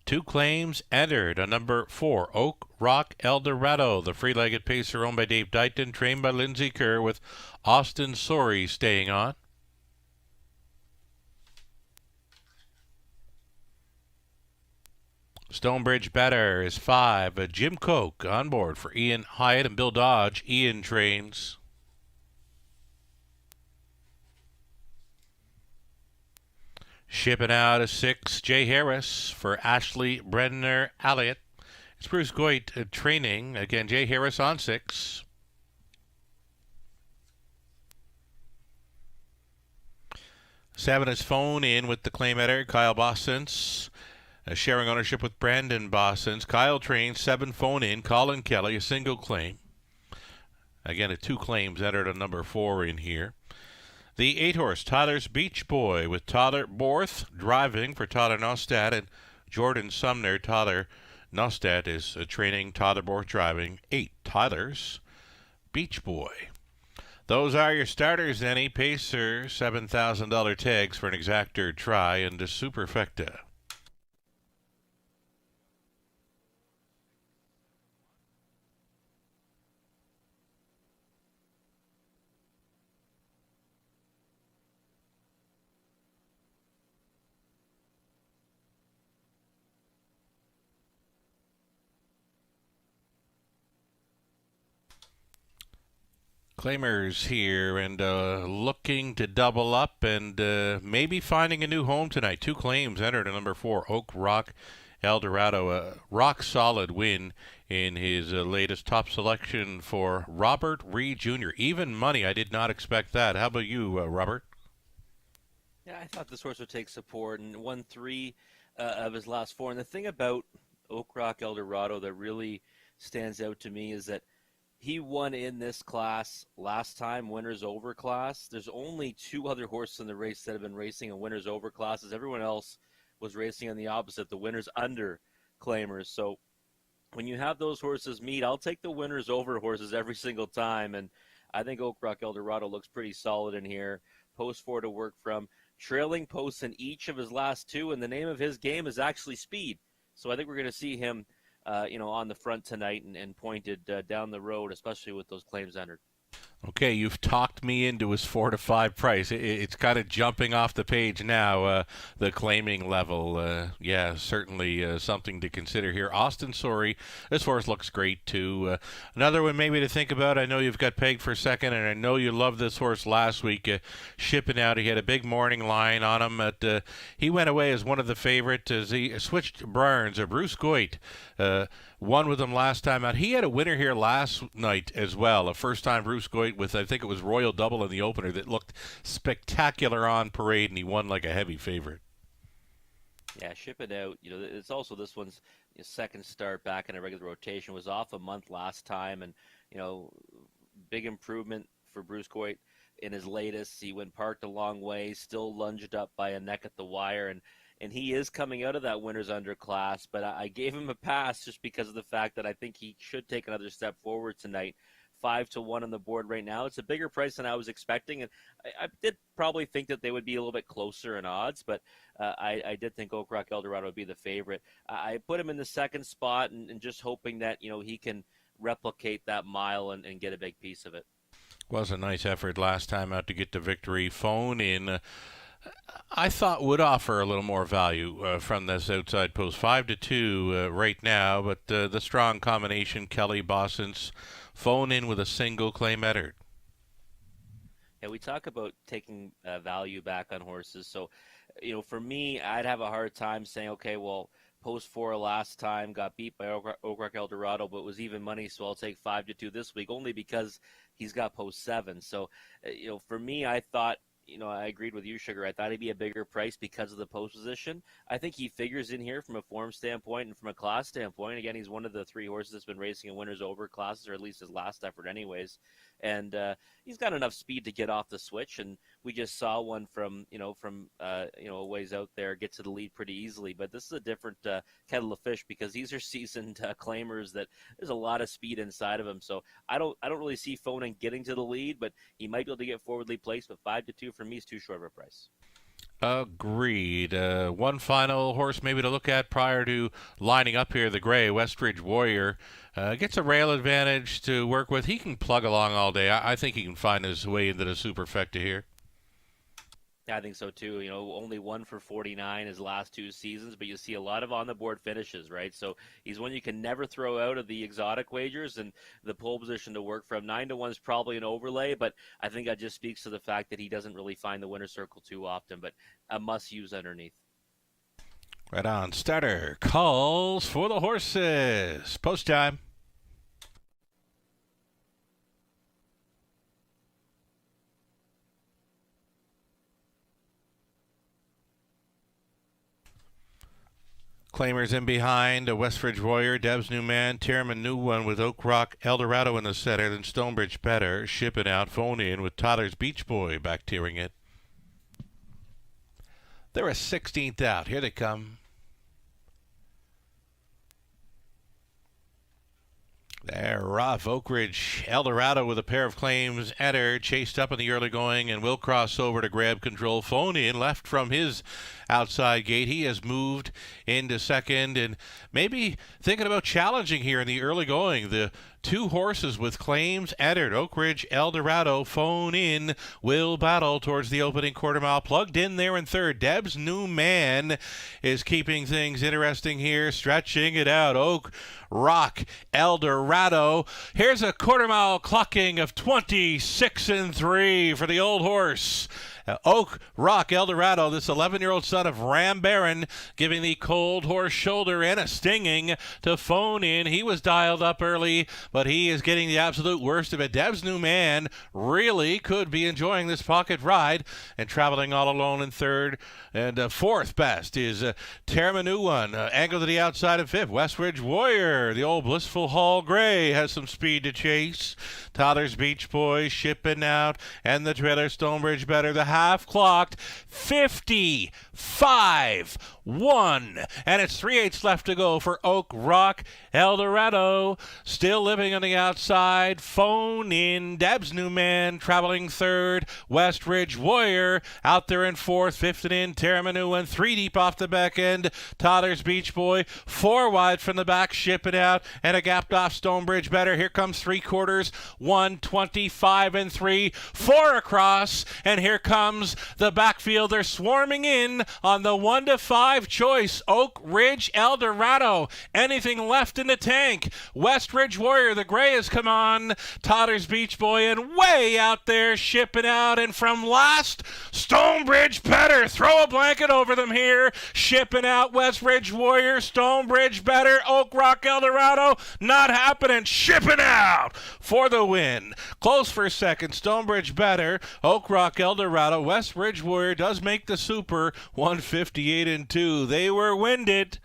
2 claims entered on number 4, Oak Rock Eldorado, the free-legged pacer owned by Dave Dighton, trained by Lindsay Kerr with Austin Sorey staying on. Stonebridge Better is 5. Jim Koch on board for Ian Hyatt and Bill Dodge. Ian trains. Shipping out is 6. Jay Harris for Ashley Brenner Elliott. It's Bruce Goit training. Again, Jay Harris on 6. Seven is Phone In with the claim editor, Kyle Bossens. Sharing ownership with Brandon Bossens. Kyle trains 7. Phone In. Colin Kelly, a single claim. Again, 2 claims entered on number 4 in here. The 8-horse Tyler's Beach Boy with Tyler Borth driving for Tyler Nostad and Jordan Sumner. Tyler Nostad is training, Tyler Borth driving. 8 Tyler's Beach Boy. Those are your starters, Denny. Pacer, $7,000 tags for an exactor try and a superfecta. Claimers here and looking to double up and maybe finding a new home tonight. 2 claims entered at number 4, Oak Rock Eldorado. A rock-solid win in his latest top selection for Robert Reed Jr. Even money. I did not expect that. How about you, Robert? Yeah, I thought this horse would take support and won 3 of his last 4. And the thing about Oak Rock Eldorado that really stands out to me is that he won in this class last time, winners over class. There's only 2 other horses in the race that have been racing in winners over classes. Everyone else was racing on the opposite, the winners under claimers. So when you have those horses meet, I'll take the winners over horses every single time. And I think Oak Rock Eldorado looks pretty solid in here. Post 4 to work from. Trailing posts in each of his last 2, and the name of his game is actually speed. So I think we're going to see him on the front tonight and pointed down the road, especially with those claims entered. Okay, you've talked me into his 4 to 5 price. It's kind of jumping off the page now, the claiming level. Yeah, certainly something to consider here. Austin Sorey, this horse looks great too. Another one maybe to think about. I know you've got pegged for second, and I know you loved this horse last week. Shipping out, he had a big morning line on him. He went away as one of the favorites as he switched Burns, Bruce Goit. Won with him last time out. He had a winner here last night as well. A first-time Bruce Goit with, I think it was Royal Double in the opener that looked spectacular on parade, and he won like a heavy favorite. Yeah, ship it out. It's also this one's second start back in a regular rotation. Was off a month last time, and big improvement for Bruce Goit in his latest. He went parked a long way, still lunged up by a neck at the wire, and he is coming out of that winner's underclass, but I gave him a pass just because of the fact that I think he should take another step forward tonight. 5 to 1 on the board right now. It's a bigger price than I was expecting, and I did probably think that they would be a little bit closer in odds, but I did think Oak Rock Eldorado would be the favorite. I put him in the second spot and just hoping that he can replicate that mile and get a big piece of it. Was a nice effort last time out to get the victory. Phone In. I thought would offer a little more value from this outside post. 5 to 2 right now, but the strong combination, Kelly Bossens, Phone In with a single claim entered. Yeah, we talk about taking value back on horses. So, for me, I'd have a hard time saying, okay, well, post 4 last time got beat by Oak Rock Eldorado, but was even money, so I'll take 5 to 2 this week, only because he's got post 7. So, for me, I thought, I agreed with you, Sugar. I thought he'd be a bigger price because of the post position. I think he figures in here from a form standpoint and from a class standpoint. Again, he's one of the 3 horses that's been racing in winners over classes, or at least his last effort anyways. And he's got enough speed to get off the switch. And we just saw one from a ways out there get to the lead pretty easily. But this is a different kettle of fish, because these are seasoned claimers that there's a lot of speed inside of him. So I don't really see Fonan getting to the lead, but he might be able to get forwardly placed. But 5-2 for me is too short of a price. Agreed. One final horse maybe to look at prior to lining up here, the gray, Westridge Warrior. Gets a rail advantage to work with. He can plug along all day. I think he can find his way into the superfecta here. Yeah, I think so too. Only 1 for 49 his last 2 seasons, but you see a lot of on-the-board finishes, right? So he's one you can never throw out of the exotic wagers, and the pole position to work from. 9-1 is probably an overlay, but I think that just speaks to the fact that he doesn't really find the winner's circle too often, but a must-use underneath. Right on. Starter calls for the horses. Post time. Claimers in behind, a Westridge Warrior, Deb's New Man, Tierman New One with Oak Rock, Eldorado in the center, then Stonebridge Better, Ship It Out, Phone In with Tyler's Beach Boy back tearing it. They're a 16th out. Here they come. They're rough. Oak Ridge, Eldorado with a pair of claims. Enter chased up in the early going and will cross over to grab control. Phone In left from his outside gate. He has moved into second and maybe thinking about challenging here in the early going. The 2 horses with claims entered. Oak Ridge, Eldorado, Phone In will battle towards the opening quarter mile. Plugged in there in third. Deb's New Man is keeping things interesting here, stretching it out. Oak Rock, Eldorado. Here's a quarter mile clocking of 26-3 for the old horse. Oak Rock Eldorado, this 11-year-old son of Ram Baron, giving the cold horse shoulder and a stinging to Phone In. He was dialed up early, but he is getting the absolute worst of it. Deb's New Man really could be enjoying this pocket ride and traveling all alone in third. And fourth best is Tierman New One, angled to the outside of fifth. Westridge Warrior, the old Blissful Hall Gray, has some speed to chase. Tyler's Beach Boy shipping out, and the trailer Stonebridge Better. The half clocked 55-1, and it's 3/8 left to go for Oak Rock Eldorado. Still living on the outside. Phone In. Deb's New Man traveling third. Westridge Warrior out there in fourth. Fifth and in. Tierman New One 3 deep off the back end. Tyler's Beach Boy 4 wide from the back. Shipping out, and a gapped off Stonebridge Better. Here comes 3/4. 1:25-3. 4 across, and here comes the backfield. They're swarming in on the 1-5 choice. Oak Ridge Eldorado. Anything left in the tank? Westridge Warrior, the gray, has come on. Tyler's Beach Boy, and way out there shipping out. And from last, Stonebridge Better. Throw a blanket over them here. Shipping out Westridge Warrior, Stonebridge Better, Oak Rock Eldorado. Not happening. Shipping out for the win. Close for second. Stonebridge Better, Oak Rock Eldorado. Westridge Warrior does make the super. 158-2. They were winded.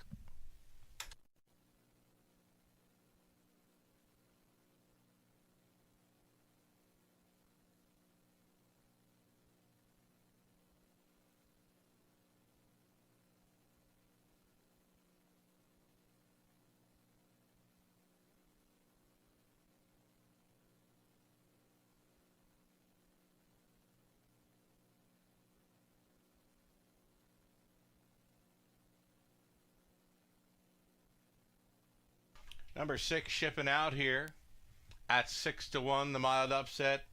Number 6 shipping out here at 6-1, the mild upset.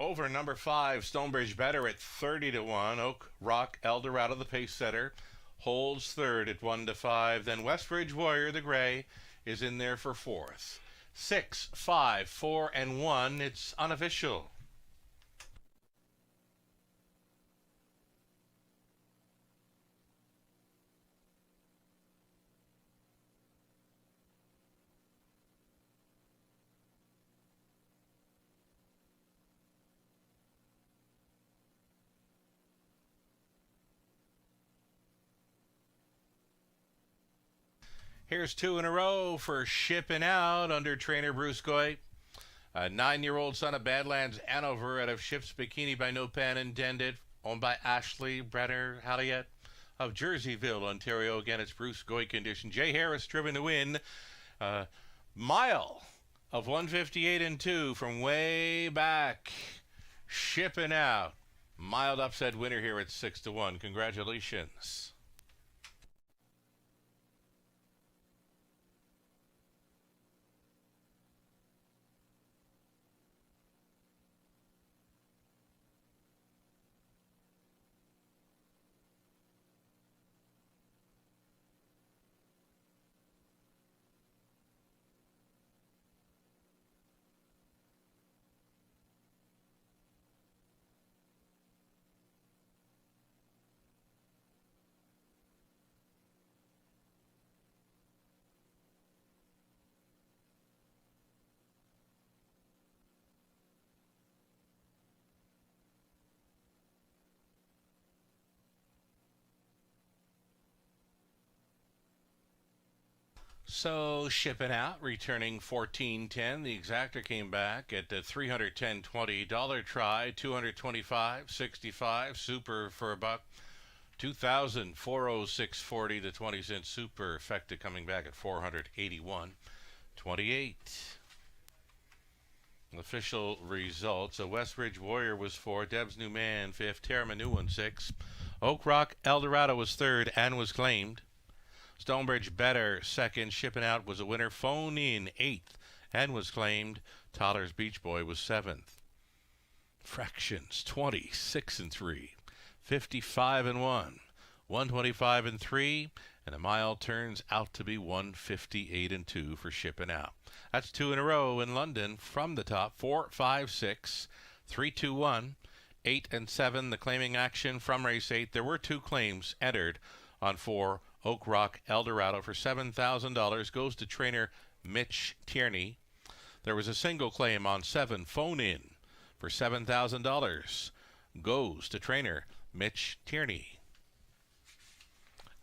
Over number 5, Stonebridge Better at 30-1. Oak Rock Eldorado, the pace setter, holds third at 1-5. Then Westridge Warrior, the gray, is in there for fourth. 6, 5, 4, and 1. It's unofficial. Here's 2 in a row for Shipping Out under trainer Bruce Goy. A 9-year-old son of Badlands, Hanover, out of Ship's Bikini by No Pan Intended, owned by Ashley Brenner Halliet of Jerseyville, Ontario. Again, it's Bruce Goy condition. Jay Harris driven to win. Mile of 158 and 2 from way back. Shipping Out. Mild upset winner here at 6-1. Congratulations. So Shipping Out, returning 14.10. The exactor came back at the $310.20 dollar try, 225.65 super for a buck, 2,406.40. The 20-cent super effective coming back at 481.28. Official results: a Westridge Warrior was 4, Deb's New Man 5th, Terramanu 1 6, Oak Rock Eldorado was 3rd and was claimed. Stonebridge Better 2nd, Shipping Out was a winner. Phone In 8th and was claimed. Toller's Beach Boy was 7th. Fractions 26 and 3, 55 and 1, 125 and 3, and a mile turns out to be 158 and 2 for Shipping Out. That's 2 in a row in London from the top. 4, 5, 6, 3, 2, 1, 8 and 7. The claiming action from race 8. There were 2 claims entered on 4. Oak Rock Eldorado for $7,000 goes to trainer Mitch Tierney. There was a single claim on 7. Phone In for $7,000 goes to trainer Mitch Tierney.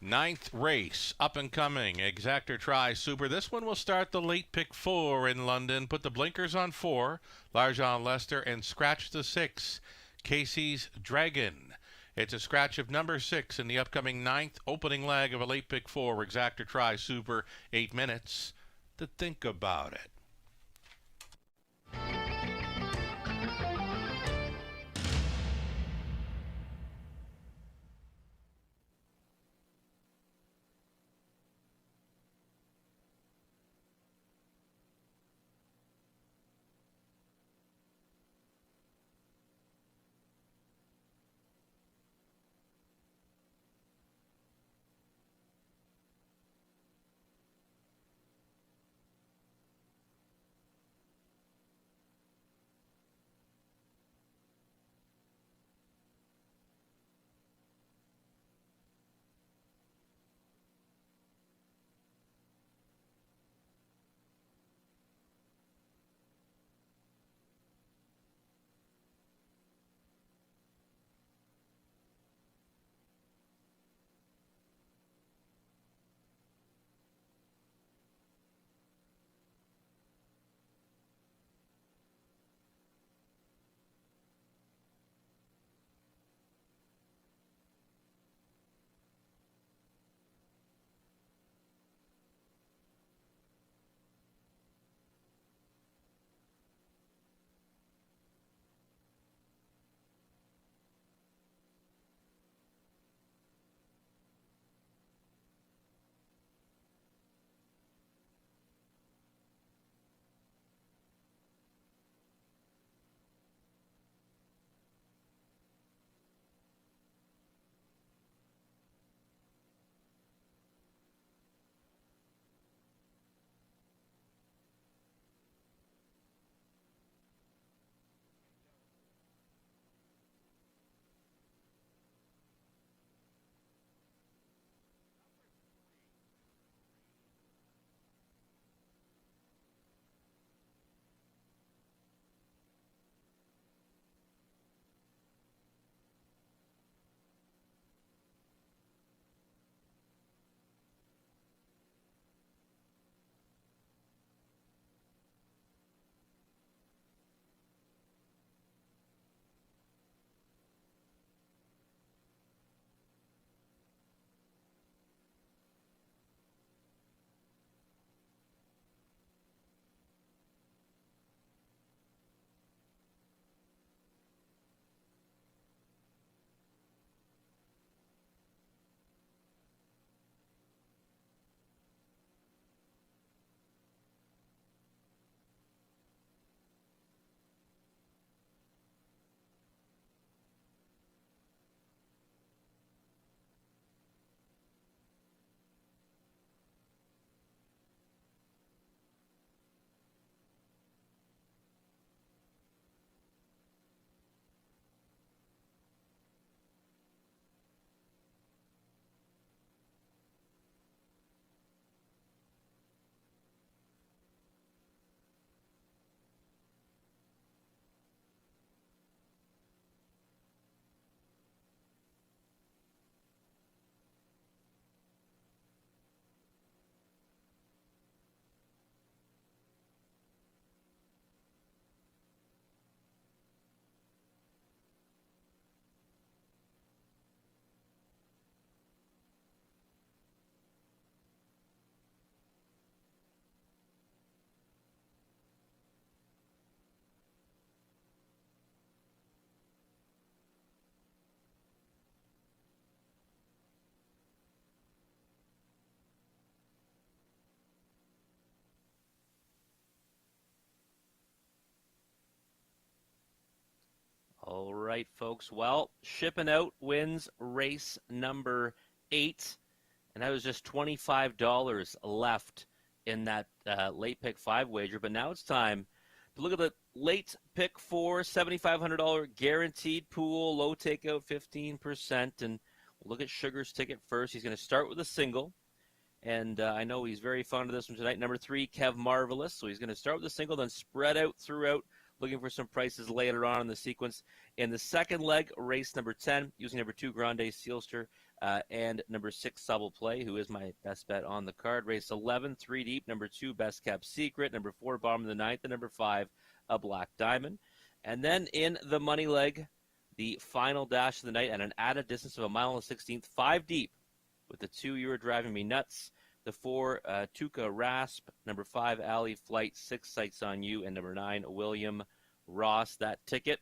9th race, up and coming, exactor try super. This one will start the late pick 4 in London. Put the blinkers on 4, Larjon Lester, and scratch the 6, Casey's Dragon. It's a scratch of number 6 in the upcoming 9th opening leg of a late pick 4 exactor try super. 8 minutes to think about it. All right, folks. Well, shipping out wins race number 8, and that was just $25 left in that late pick 5 wager. But now it's time to look at the late pick 4, $7,500 guaranteed pool, low takeout 15%. And we'll look at Sugar's ticket first. He's going to start with a single. And I know he's very fond of this one tonight. Number 3, Kev Marvelous. So he's going to start with a single, then spread out throughout, looking for some prices later on in the sequence. In the second leg, race number 10, using number 2, Grande Sealster, and number 6, Subtle Play, who is my best bet on the card. Race 11, 3 deep, number 2, Best Kept Secret, number 4, Bottom of the Ninth, and number 5, A Black Diamond. And then in the money leg, the final dash of the night at an added distance of 1 mile and 16th, 5 deep, with the 2, You Were Driving Me Nuts, the 4, Tuca Rasp, number 5, Alley Flight, 6, Sights on You, and number 9, William Ross. That ticket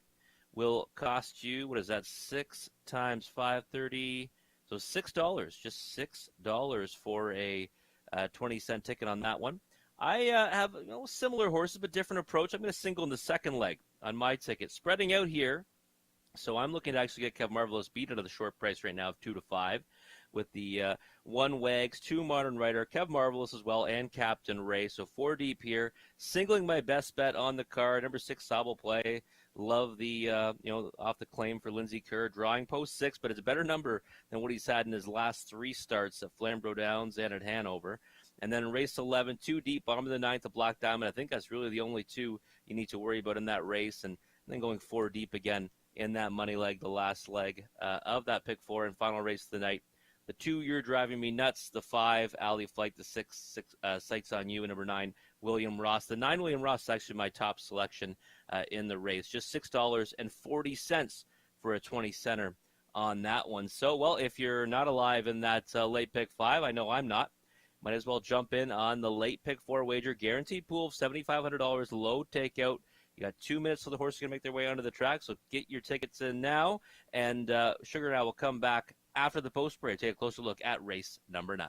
will cost you, what is that, 6 times 530, so $6, just $6 for a 20-cent ticket on that one. I have similar horses, but different approach. I'm going to single in the second leg on my ticket, spreading out here. So I'm looking to actually get Kev Marvelous beat at the short price right now of 2 to 5. With the 1 Wags, 2 Modern Rider, Kev Marvelous as well, and Captain Ray. So 4 deep here. Singling my best bet on the card, number 6, Sobble Play. Love the, off the claim for Lindsay Kerr. Drawing post 6, but it's a better number than what he's had in his last 3 starts at Flamborough Downs and at Hanover. And then race 11, 2 deep, bottom of the ninth, a Black Diamond. I think that's really the only 2 you need to worry about in that race. And then going 4 deep again in that money leg, the last leg of that pick 4 and final race of the night. The 2, You're Driving Me Nuts, the 5, Alley Flight, the 6, Sights on You, and number 9, William Ross. The 9, William Ross, is actually my top selection in the race. Just $6.40 for a 20-center on that one. So, well, if you're not alive in that late pick 5, I know I'm not, might as well jump in on the late pick 4 wager. Guaranteed pool of $7,500, low takeout. You got 2 minutes till the horse is going to make their way onto the track, so get your tickets in now. And Sugar and I will come back after the post break, take a closer look at race number 9.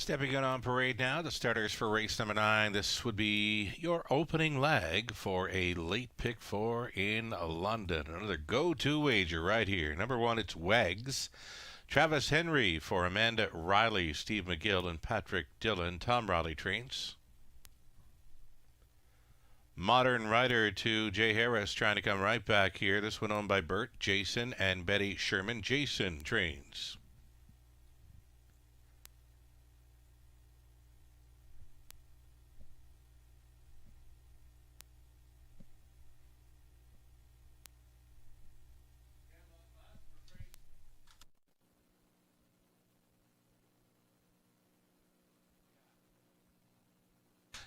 Stepping out on parade now, the starters for race number 9. This would be your opening leg for a late pick 4 in London. Another go-to wager right here. Number 1, it's Wags. Travis Henry for Amanda Riley, Steve McGill, and Patrick Dillon. Tom Riley trains. Modern Rider to Jay Harris, trying to come right back here. This one owned by Bert, Jason, and Betty Sherman. Jason trains.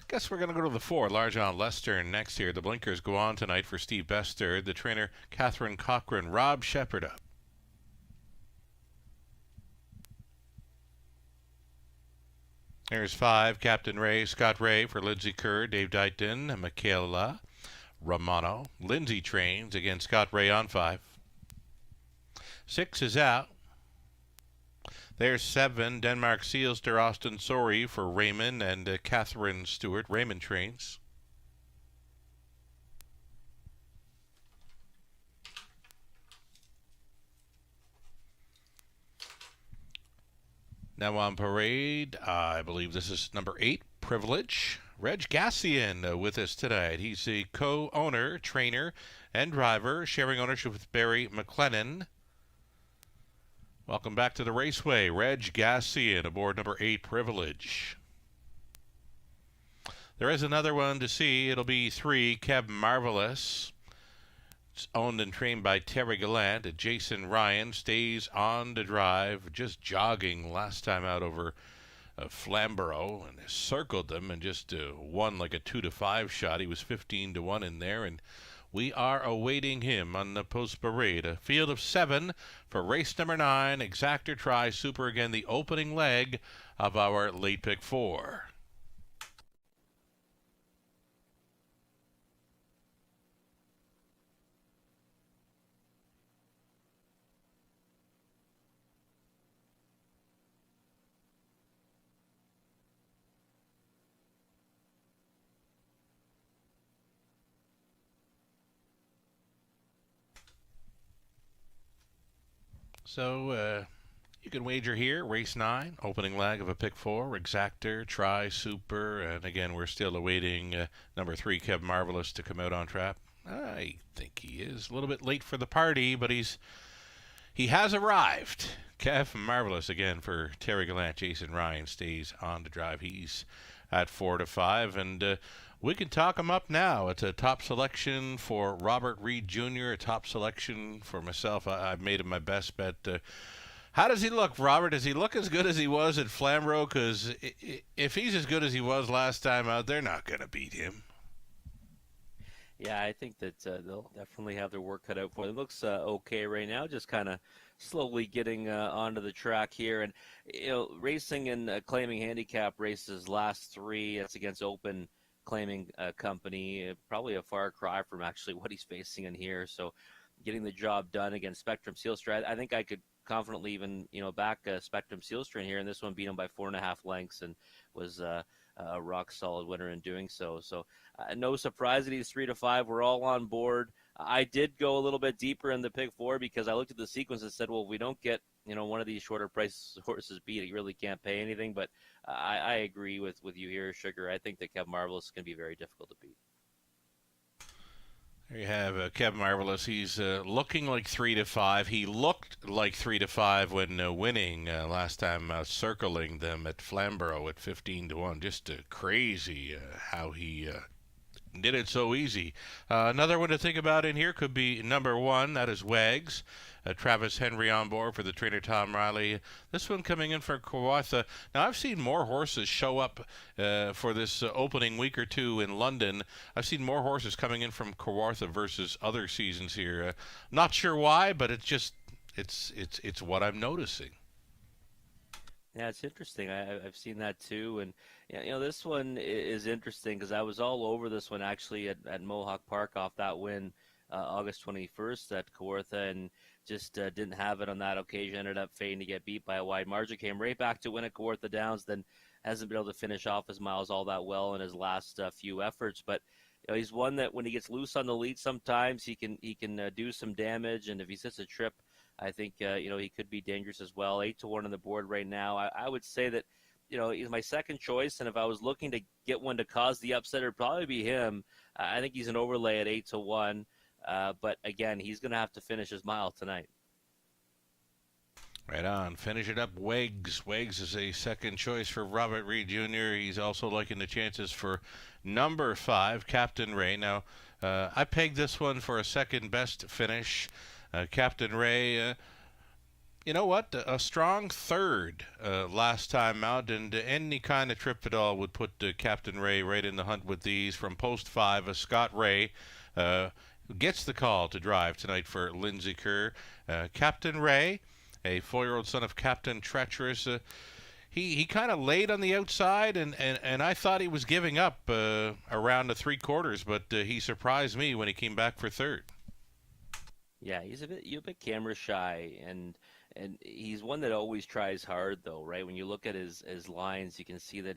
Guess we're going to go to the 4, Large on Lester next here. The blinkers go on tonight for Steve Bester. The trainer, Catherine Cochran. Rob Shepard up. There's 5, Captain Ray, Scott Ray for Lindsay Kerr, Dave Dighton, Michaela Romano. Lindsay trains against Scott Ray on 5. 6 is out. There's 7, Denmark Seals to Austin Sori for Raymond and Catherine Stewart. Raymond trains. Now on parade, I believe this is number 8, Privilege. Reg Gassian with us tonight. He's the co-owner, trainer, and driver, sharing ownership with Barry McLennan. Welcome back to the Raceway. Reg Gassian aboard number 8, Privilege. There is another one to see. It'll be 3, Kev Marvelous. It's owned and trained by Terry Gallant. Jason Ryan stays on to drive, just jogging last time out over Flamborough, and circled them and just won like a 2-5 shot. He was 15-1 in there, and we are awaiting him on the post parade. A field of 7 for race number 9. Exactor Tri Super, again, the opening leg of our late pick 4. So you can wager here, race 9, opening leg of a pick 4, Exactor, Tri, Super, and again, we're still awaiting number 3, Kev Marvelous, to come out on track. I think he is a little bit late for the party, but he has arrived. Kev Marvelous again for Terry Gallant. Jason Ryan stays on to drive. He's at 4-5, and we can talk him up now. It's a top selection for Robert Reed Jr., a top selection for myself. I've made him my best bet. How does he look, Robert? Does he look as good as he was at Flamborough? Because if he's as good as he was last time out, they're not going to beat him. Yeah, I think that they'll definitely have their work cut out for them. It looks okay right now, just kind of slowly getting onto the track here. And, racing in claiming handicap races last 3, that's against Open Claiming Company, probably a far cry from actually what he's facing in here. So getting the job done against Spectrum Sealstra, I think I could confidently even, back Spectrum Sealstra here, and this one beat him by 4.5 lengths and was a rock solid winner in doing so. So no surprise that he's 3-5. We're all on board. I did go a little bit deeper in the pick 4 because I looked at the sequence and said, well, if we don't get, one of these shorter price horses beat, he really can't pay anything. But I agree with you here, Sugar. I think that Kev Marvelous is going to be very difficult to beat. There you have Kev Marvelous. He's looking like 3-5. He looked like 3-5 when winning last time, circling them at Flamborough at 15-1. Just crazy how he did it so easy. Another one to think about in here could be number 1. That is Wags. Travis Henry on board for the trainer Tom Riley. This one coming in for Kawartha. Now, I've seen more horses show up for this opening week or 2 in London. I've seen more horses coming in from Kawartha versus other seasons here. Not sure why, but it's what I'm noticing. Yeah, it's interesting. I've seen that too, and this one is interesting because I was all over this one actually at Mohawk Park off that win August 21st at Kawartha, and just didn't have it on that occasion. Ended up fading to get beat by a wide margin. Came right back to win at Kawartha Downs. Then hasn't been able to finish off his miles all that well in his last few efforts. But he's one that when he gets loose on the lead, sometimes he can do some damage. And if he sits a trip, I think he could be dangerous as well. 8-1 on the board right now. I would say that he's my second choice, and if I was looking to get one to cause the upset, it'd probably be him. I think he's an overlay at 8-1, but again, he's going to have to finish his mile tonight. Right on. Finish it up, Wags. Wags is a second choice for Robert Reed Jr. He's also liking the chances for number 5, Captain Ray. Now, I pegged this one for a second best finish. Captain Ray, you know what? A strong third last time out, and any kind of trip at all would put Captain Ray right in the hunt with these. From post 5, Scott Ray gets the call to drive tonight for Lindsay Kerr. Captain Ray, a 4-year-old son of Captain Treacherous. He kind of laid on the outside, and I thought he was giving up around the 3/4, but he surprised me when he came back for third. Yeah, he's a bit camera shy, and he's one that always tries hard, though, right? When you look at his lines, you can see that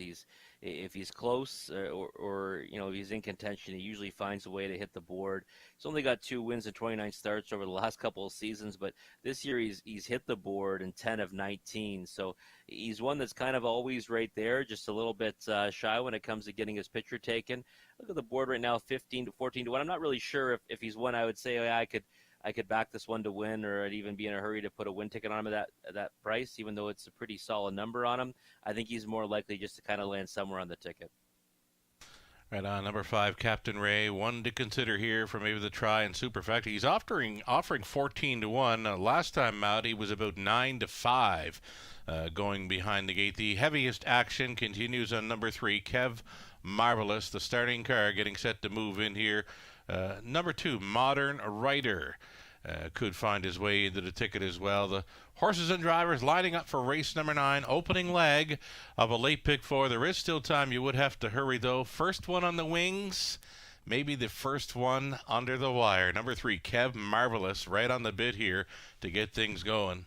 if he's close or if he's in contention, he usually finds a way to hit the board. He's only got 2 wins and 29 starts over the last couple of seasons, but this year he's hit the board in 10 of 19. So he's one that's kind of always right there, just a little bit shy when it comes to getting his picture taken. Look at the board right now, 15-14-1. I'm not really sure if he's one I would say I could back this one to win, or I'd even be in a hurry to put a win ticket on him at that price, even though it's a pretty solid number on him. I think he's more likely just to kind of land somewhere on the ticket. Right on, number 5, Captain Ray. One to consider here for maybe the try and superfecta. He's offering 14-1. Last time out, he was about 9-5 going behind the gate. The heaviest action continues on number 3, Kev Marvelous, the starting car getting set to move in here. Number 2, Modern Rider, could find his way into the ticket as well. The horses and drivers lining up for race number 9, opening leg of a late pick 4. There is still time. You would have to hurry, though. First one on the wings, maybe the first one under the wire. Number 3, Kev Marvelous, right on the bit here to get things going.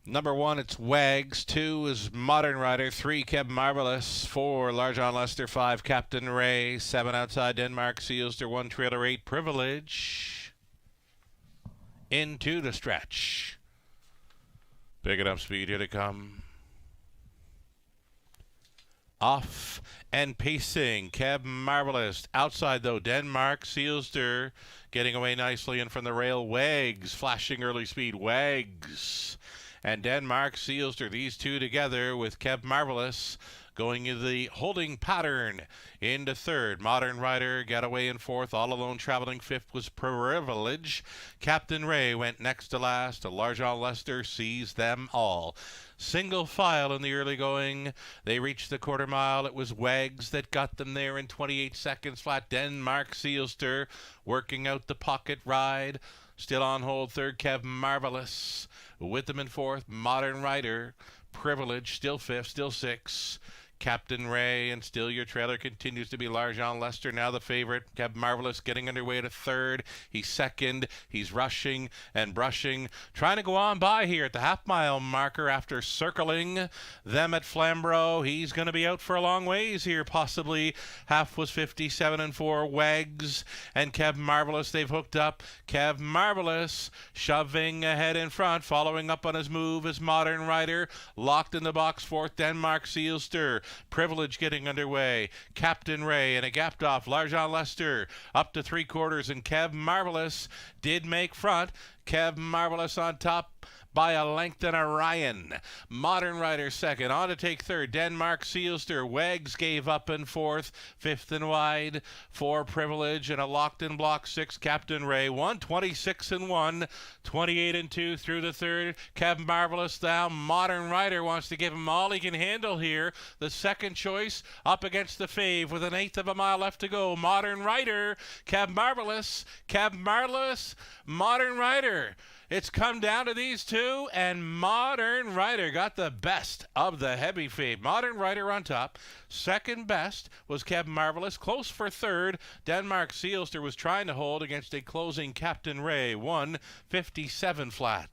Number 1, it's Wags. 2 is Modern Rider. 3, Kev Marvelous. 4, Large John Lester. 5, Captain Ray. 7, Outside Denmark Sealster. 1, Trailer 8, Privilege. Into the stretch. Picking up speed. Here they come. Off and pacing. Kev Marvelous. Outside, though, Denmark Sealster. Getting away nicely in from the rail. Wags. Flashing early speed. Wags. And Denmark Sealster, these two together with Kev Marvelous going into the holding pattern into third. Modern Rider got away in fourth. All alone traveling fifth was Privilege. Captain Ray went next to last. Large John Lester sees them all. Single file in the early going. They reached the quarter mile. It was Wags that got them there in 28 seconds flat. Denmark Sealster working out the pocket ride. Still on hold third, Kev Marvelous. With them in fourth, Modern Rider. Privilege, still fifth, still sixth. Captain Ray, and still your trailer continues to be Large John Lester, now the favorite. Kev Marvelous getting underway to third. He's second. He's rushing and brushing. Trying to go on by here at the half-mile marker after circling them at Flamborough. He's going to be out for a long ways here, possibly. Half was 57-4. Wags and Kev Marvelous, they've hooked up. Kev Marvelous shoving ahead in front. Following up on his move is Modern Rider. Locked in the box fourth, Denmark Sealster. Privilege getting underway. Captain Ray and a gapped off Large John Lester up to 3/4, and Kev Marvelous did make front. Kev Marvelous on top by a length and a Ryan. Modern Rider second. On to take third. Denmark Sealster. Wags gave up in fourth. Fifth and wide for Privilege. And a locked in block six. Captain Ray. 126-1. 28-2 through the third. Kev Marvelous now. Modern Rider wants to give him all he can handle here. The second choice up against the fave with 1/8 of a mile left to go. Modern Rider. Kev Marvelous. Kev Marvelous. Modern Rider. It's come down to these two, and Modern Rider got the best of the heavy fave. Modern Rider on top. Second best was Kevin Marvelous. Close for third. Denmark Seelster was trying to hold against a closing Captain Ray. 157 flat.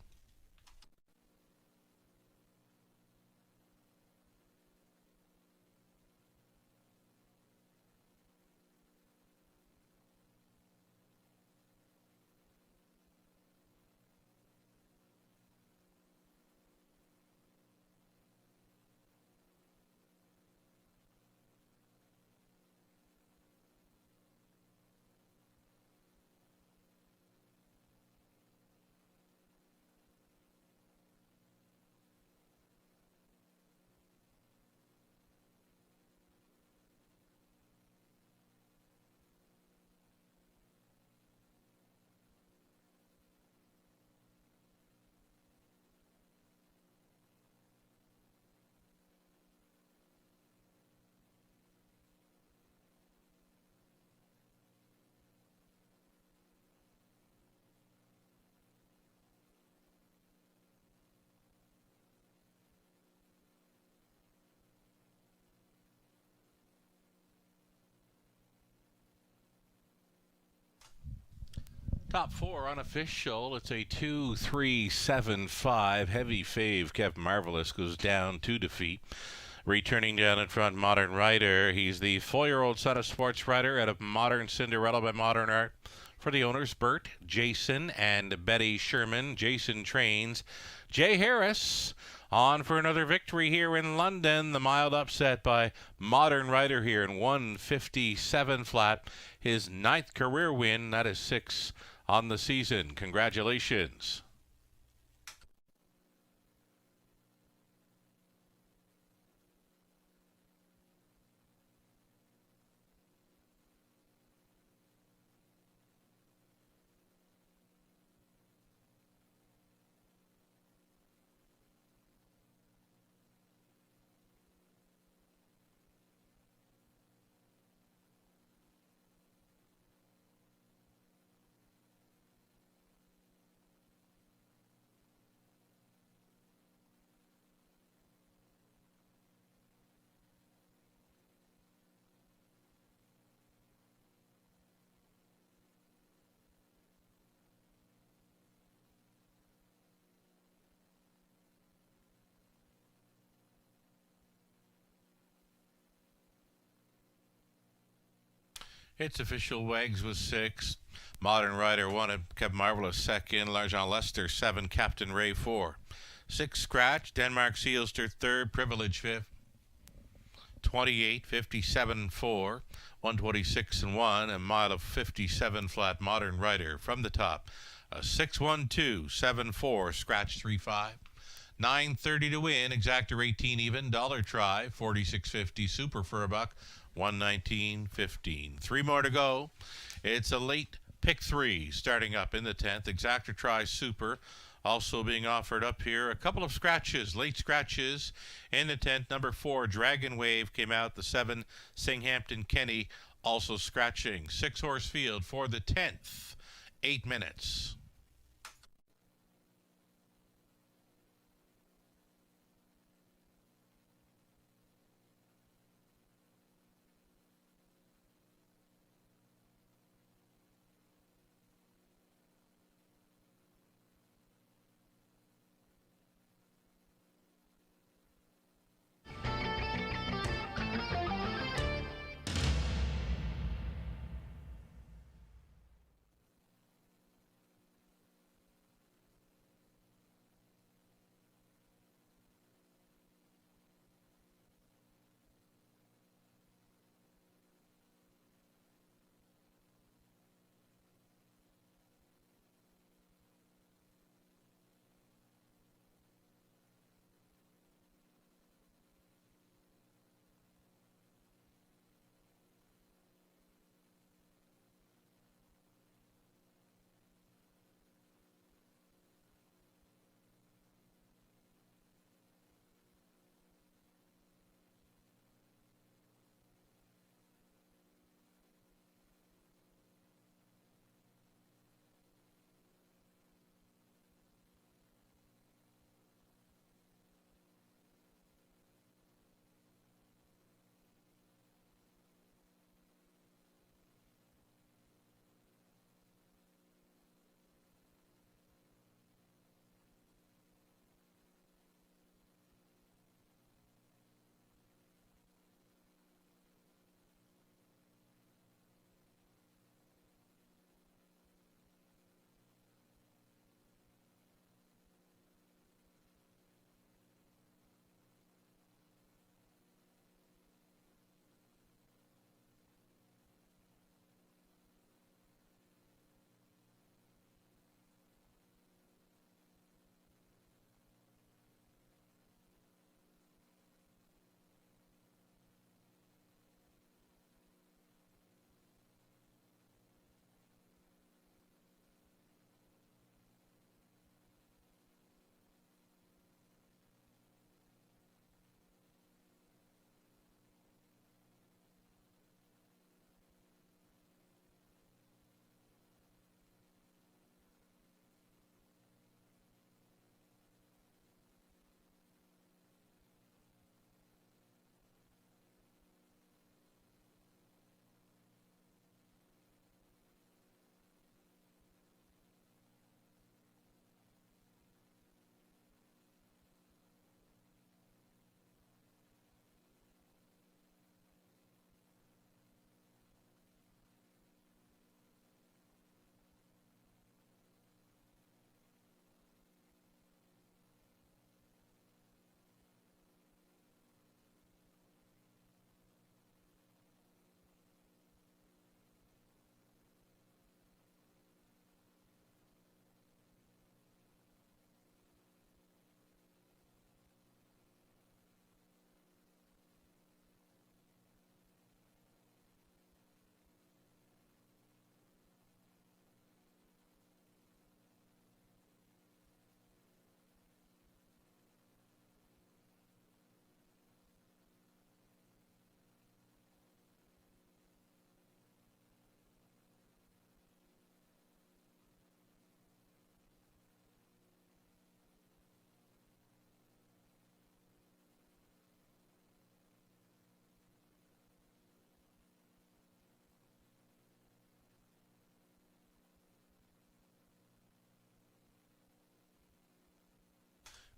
Top four unofficial. It's a 2-3-7-5. Heavy fave. Kevin Marvelous goes down to defeat. Returning down in front, Modern Rider. He's the 4-year-old son of sports writer out of Modern Cinderella by Modern Art. For the owners, Bert, Jason, and Betty Sherman. Jason trains. Jay Harris on for another victory here in London. The mild upset by Modern Rider here in 157 flat. His 9th career win. That is 6 on the season. Congratulations. It's official. Wags was 6. Modern Rider 1. Kevin Marvelous 2nd. L'argent Lester 7. Captain Ray 4. 6 scratch. Denmark Seelster 3rd. Privilege 5th. 28, 57, 4. 126 and 1. A mile of 57 flat. Modern Rider from the top. 6-1-2, 7-4. Scratch 3-5. 9.30 to win. Exactor 18 even. Dollar try. 46.50. Super for a buck. 119.15. 3 more to go. It's a late pick 3 starting up in the 10th. Exactor try super also being offered up here. A couple of scratches, late scratches in the 10th. Number 4 Dragon Wave came out. The 7 Singhampton Kenny also scratching. 6 horse field for the 10th. 8 minutes.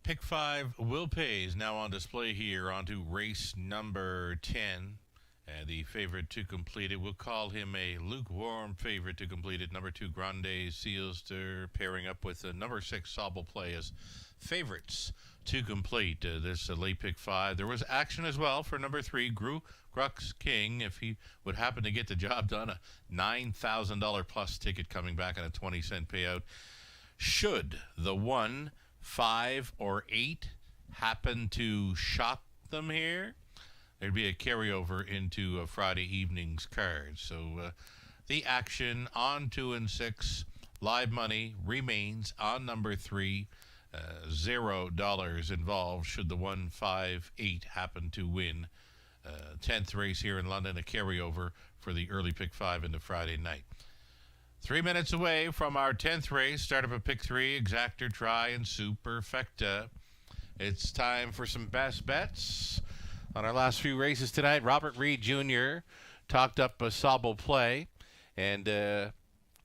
Pick 5 Will Pay is now on display here onto race number 10. And the favorite to complete it, we'll call him a lukewarm favorite to complete it. Number 2, Grande Sealster, pairing up with number 6, Sobble Play as favorites to complete this late pick 5. There was action as well for number 3, Grux King, if he would happen to get the job done. A $9,000 plus ticket coming back on a 20-cent payout. Should the 1, 5, or 8 happen to shock them here, there'd be a carryover into Friday evening's cards. So the action on 2 and 6, live money remains on number 3. $0 involved should the 1, 5, 8 happen to win. 10th race here in London, a carryover for the early pick 5 into Friday night. 3 minutes away from our 10th race, start of a pick 3, exactor, try, and superfecta. It's time for some best bets. On our last few races tonight, Robert Reed Jr. talked up a Sobble Play, and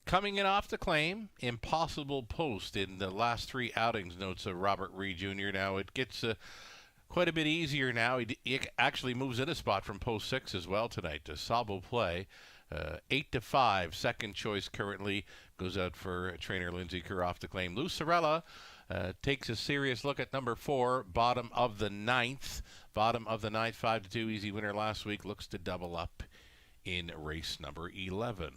coming in off the claim, Impossible Post in the last 3 outings, notes of Robert Reed Jr. Now it gets quite a bit easier now. He actually moves in a spot from Post 6 as well tonight. Sobble Play, 8-5, second choice currently, goes out for trainer Lindsay Kerr off the claim. Lucarella takes a serious look at number 4, bottom of the 9th. Bottom of the 9th, 5-2, easy winner last week, looks to double up in race number 11.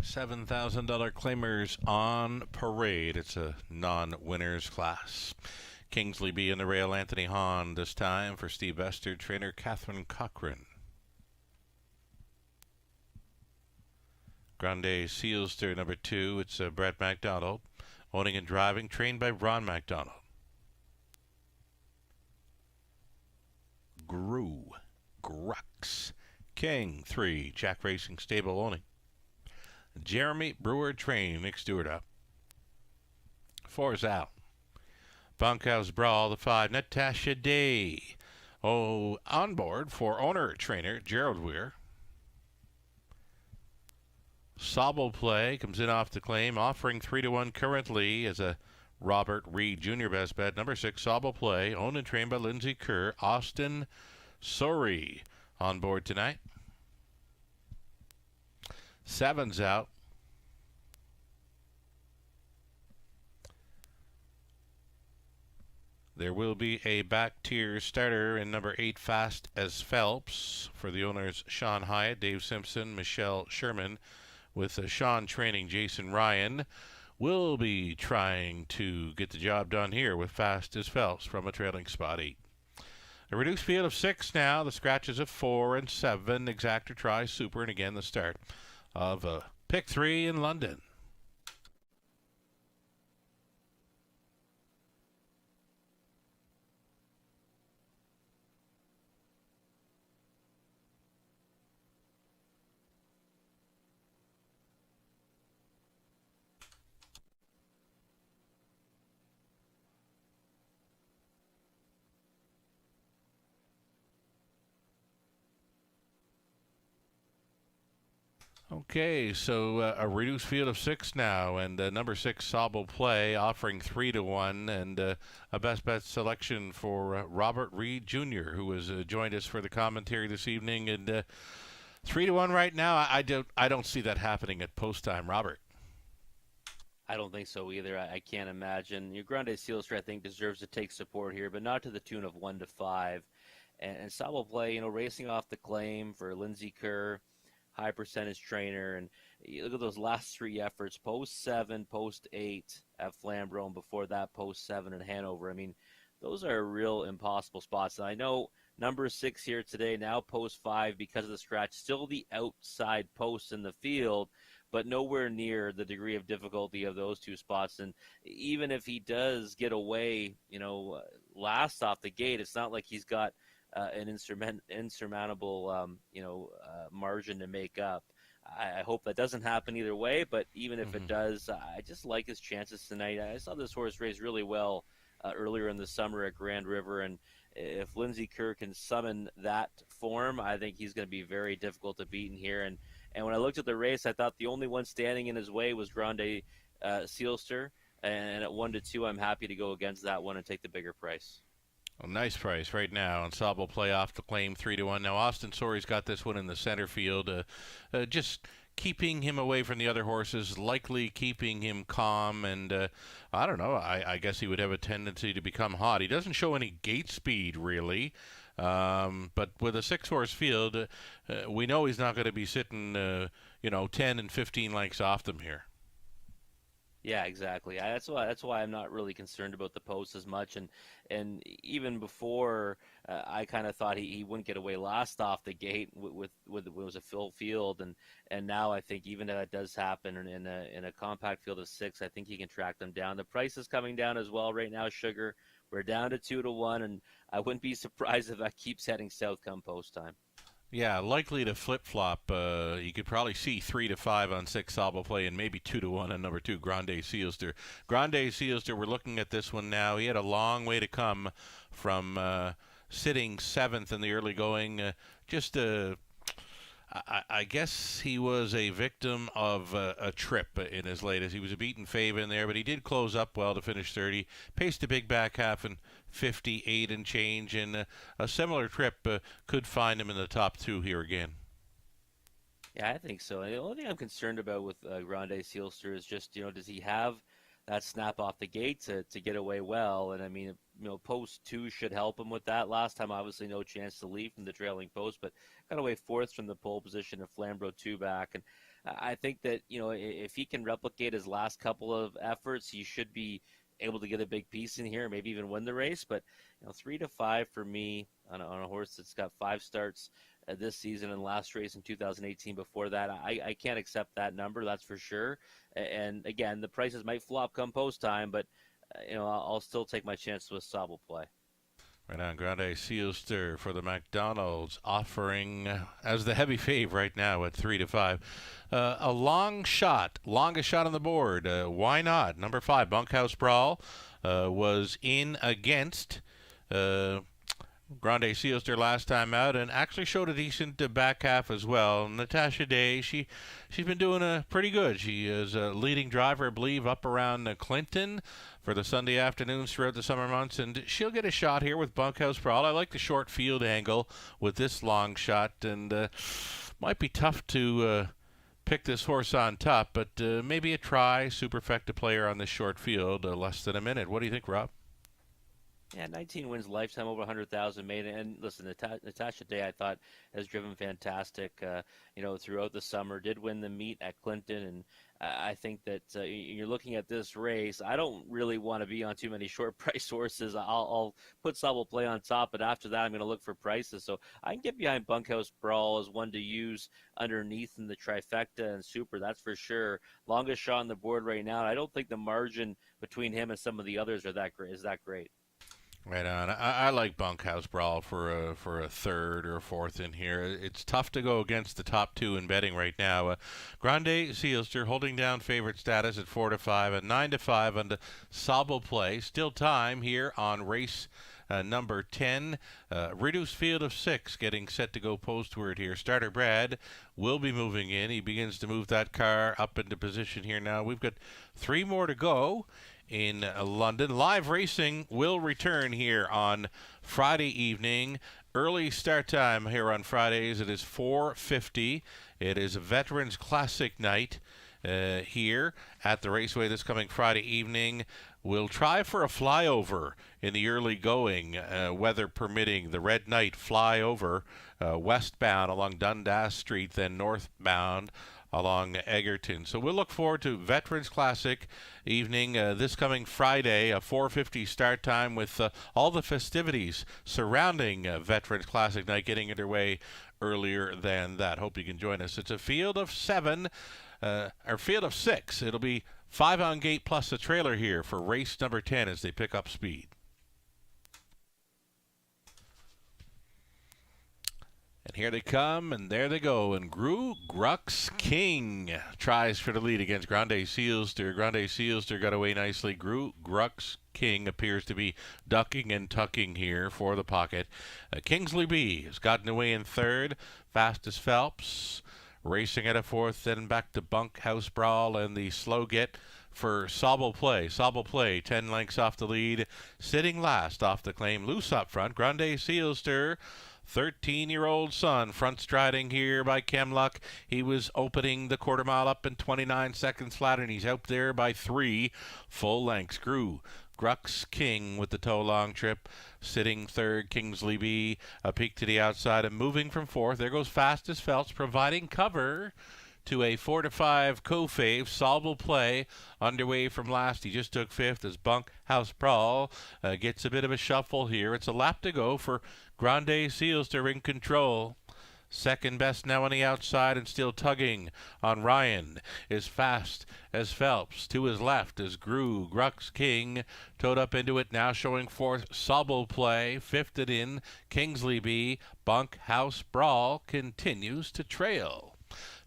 $7,000 claimers on parade. It's a non-winners class. Kingsley B in the rail, Anthony Hahn this time for Steve Esther, trainer Catherine Cochran. Grande Sealster number 2, it's Brett McDonald. owning and driving, trained by Ron MacDonald. Grux. King 3, Jack Racing Stable owning. Jeremy Brewer train, Nick Stewart up. 4's out. Bunkhouse Brawl, the 5, Natasha Day. On board for owner-trainer Gerald Weir. Sobble Play comes in off the claim, offering 3-1 currently as a Robert Reed Jr. best bet. Number 6, Sobble Play, owned and trained by Lindsay Kerr. Austin Sorry on board tonight. 7's out. There will be a back tier starter in number 8, Fast as Phelps, for the owners Sean Hyatt, Dave Simpson, Michelle Sherman, with Sean training Jason Ryan. Will be trying to get the job done here with Fast as Phelps from a trailing spot 8. A reduced field of 6 now, the scratches of 4 and 7, Exactor Try, Super, and again the start of pick 3 in London. Okay, so a reduced field of 6 now, and number 6, Sobble Play, offering 3-1, and a best bet selection for Robert Reed Jr., who has joined us for the commentary this evening, and 3-1 right now. I don't see that happening at post time, Robert. I don't think so either. I can't imagine. Your Grande Sealster, I think, deserves to take support here, but not to the tune of 1-5. And Sobble Play, racing off the claim for Lindsay Kerr, high percentage trainer, and you look at those last 3 efforts, post 7, post 8 at Flamborough, and before that post 7 in Hanover. I mean, those are real impossible spots. And I know number 6 here today, now post 5 because of the scratch, still the outside post in the field, but nowhere near the degree of difficulty of those 2 spots. And even if he does get away, last off the gate, it's not like he's got an insurmountable, margin to make up. I hope that doesn't happen either way, but even if it does, I just like his chances tonight. I saw this horse race really well earlier in the summer at Grand River, and if Lindsay Kerr can summon that form, I think he's going to be very difficult to beat in here. And when I looked at the race, I thought the only one standing in his way was Grande Sealster, and at 1-2, I'm happy to go against that one and take the bigger price. A nice price right now, and Sobble Play off the claim 3-1. Now Austin Sorry's got this one in the center field, just keeping him away from the other horses, likely keeping him calm, and I don't know, I guess he would have a tendency to become hot. He doesn't show any gate speed really, but with a 6-horse field, we know he's not going to be sitting 10 and 15 lengths off them here. Yeah, exactly. That's why I'm not really concerned about the post as much. And even before, I kind of thought he wouldn't get away last off the gate with it was a full field, and now I think even if that does happen in a compact field of 6, I think he can track them down. The price is coming down as well right now. Sugar, we're down to 2-1, and I wouldn't be surprised if that keeps heading south come post time. Yeah, likely to flip-flop. You could probably see 3-5 on 6 Sobble Play and maybe 2-1 on number 2 Grande Sealster. Grande Sealster, we're looking at this one now. He had a long way to come from sitting 7th in the early going. I guess he was a victim of a trip in his latest. He was a beaten fave in there, but he did close up well to finish 30. Paced a big back half in 58 and change, and a similar trip could find him in the top 2 here again. Yeah, I think so. And the only thing I'm concerned about with Grande Sealster is just, does he have that snap off the gate to get away well? And I mean, post 2 should help him with that. Last time, obviously, no chance to leave from the trailing post, but got away 4th from the pole position and Flamborough 2 back. And I think that, if he can replicate his last couple of efforts, he should be able to get a big piece in here, maybe even win the race. But 3-5 for me on a horse that's got 5 starts this season and last race in 2018 before that. I can't accept that number, that's for sure. And again, the prices might flop come post time, but I'll still take my chance with Sobble play. Right on, Grande Sealster for the McDonald's, offering as the heavy fave right now at 3-5. A long shot, longest shot on the board. Why not? Number 5, Bunkhouse Brawl, was in against Grande Sealster last time out, and actually showed a decent back half as well. Natasha Day, she's been doing pretty good. She is a leading driver, I believe, up around Clinton for the Sunday afternoons throughout the summer months, and she'll get a shot here with Bunkhouse Brawl. I like the short field angle with this long shot, and might be tough to pick this horse on top, but maybe a try. Superfecta player on this short field, less than a minute. What do you think, Rob? Yeah, 19 wins lifetime, over 100,000 made. And listen, Natasha Day, I thought, has driven fantastic, throughout the summer. Did win the meet at Clinton, and I think that you're looking at this race. I don't really want to be on too many short price horses. I'll put Sobble play on top, but after that, I'm going to look for prices. So I can get behind Bunkhouse Brawl as one to use underneath in the trifecta and super. That's for sure. Longest shot on the board right now. I don't think the margin between him and some of the others is that great. Right on. I like Bunkhouse Brawl for a third or a fourth in here. It's tough to go against the top 2 in betting right now. Grande Sealster holding down favorite status at 4-5 and 9-5 on the Sobble play. Still time here on race number 10. Reduced field of 6 getting set to go postward here. Starter Brad will be moving in. He begins to move that car up into position here now. We've got 3 more to go in London. Live racing will return here on Friday evening. Early start time here on Fridays. It is 4:50. It is a Veterans Classic night here at the Raceway this coming Friday evening. We'll try for a flyover in the early going, weather permitting. The Red Knight flyover westbound along Dundas Street, then northbound along Egerton. So we'll look forward to Veterans Classic evening this coming Friday, a 4:50 start time with all the festivities surrounding Veterans Classic night getting underway earlier than that. Hope you can join us. It's a field of 7, or field of 6. It'll be 5 on gate plus a trailer here for race number 10 as they pick up speed. And here they come, and there they go. And Gru Grux King tries for the lead against Grande Sealster. Grande Sealster got away nicely. Gru Grux King appears to be ducking and tucking here for the pocket. Kingsley B has gotten away in third. Fastest Phelps racing at a fourth. Then back to Bunkhouse Brawl and the slow get for Sobble Play. Sobble Play 10 lengths off the lead. Sitting last off the claim. Loose up front. Grande Sealster, 13-year-old son, front striding here by Kemluck. He was opening the quarter mile up in 29 seconds flat, and he's out there by 3 full lengths. Gru Grux King with the toe long trip, sitting third. Kingsley B a peek to the outside and moving from fourth. There goes Fastest Phelps, providing cover to a 4-5 co-fave. Sobble Play underway from last. He just took fifth as Bunkhouse Brawl gets a bit of a shuffle here. It's a lap to go for Grande Sealster in control. Second best now on the outside and still tugging on Ryan is Fast as Phelps. To his left is Gru Grux King towed up into it, now showing fourth. Sobble Play fifth it in. Kingsley B. Bunkhouse Brawl continues to trail.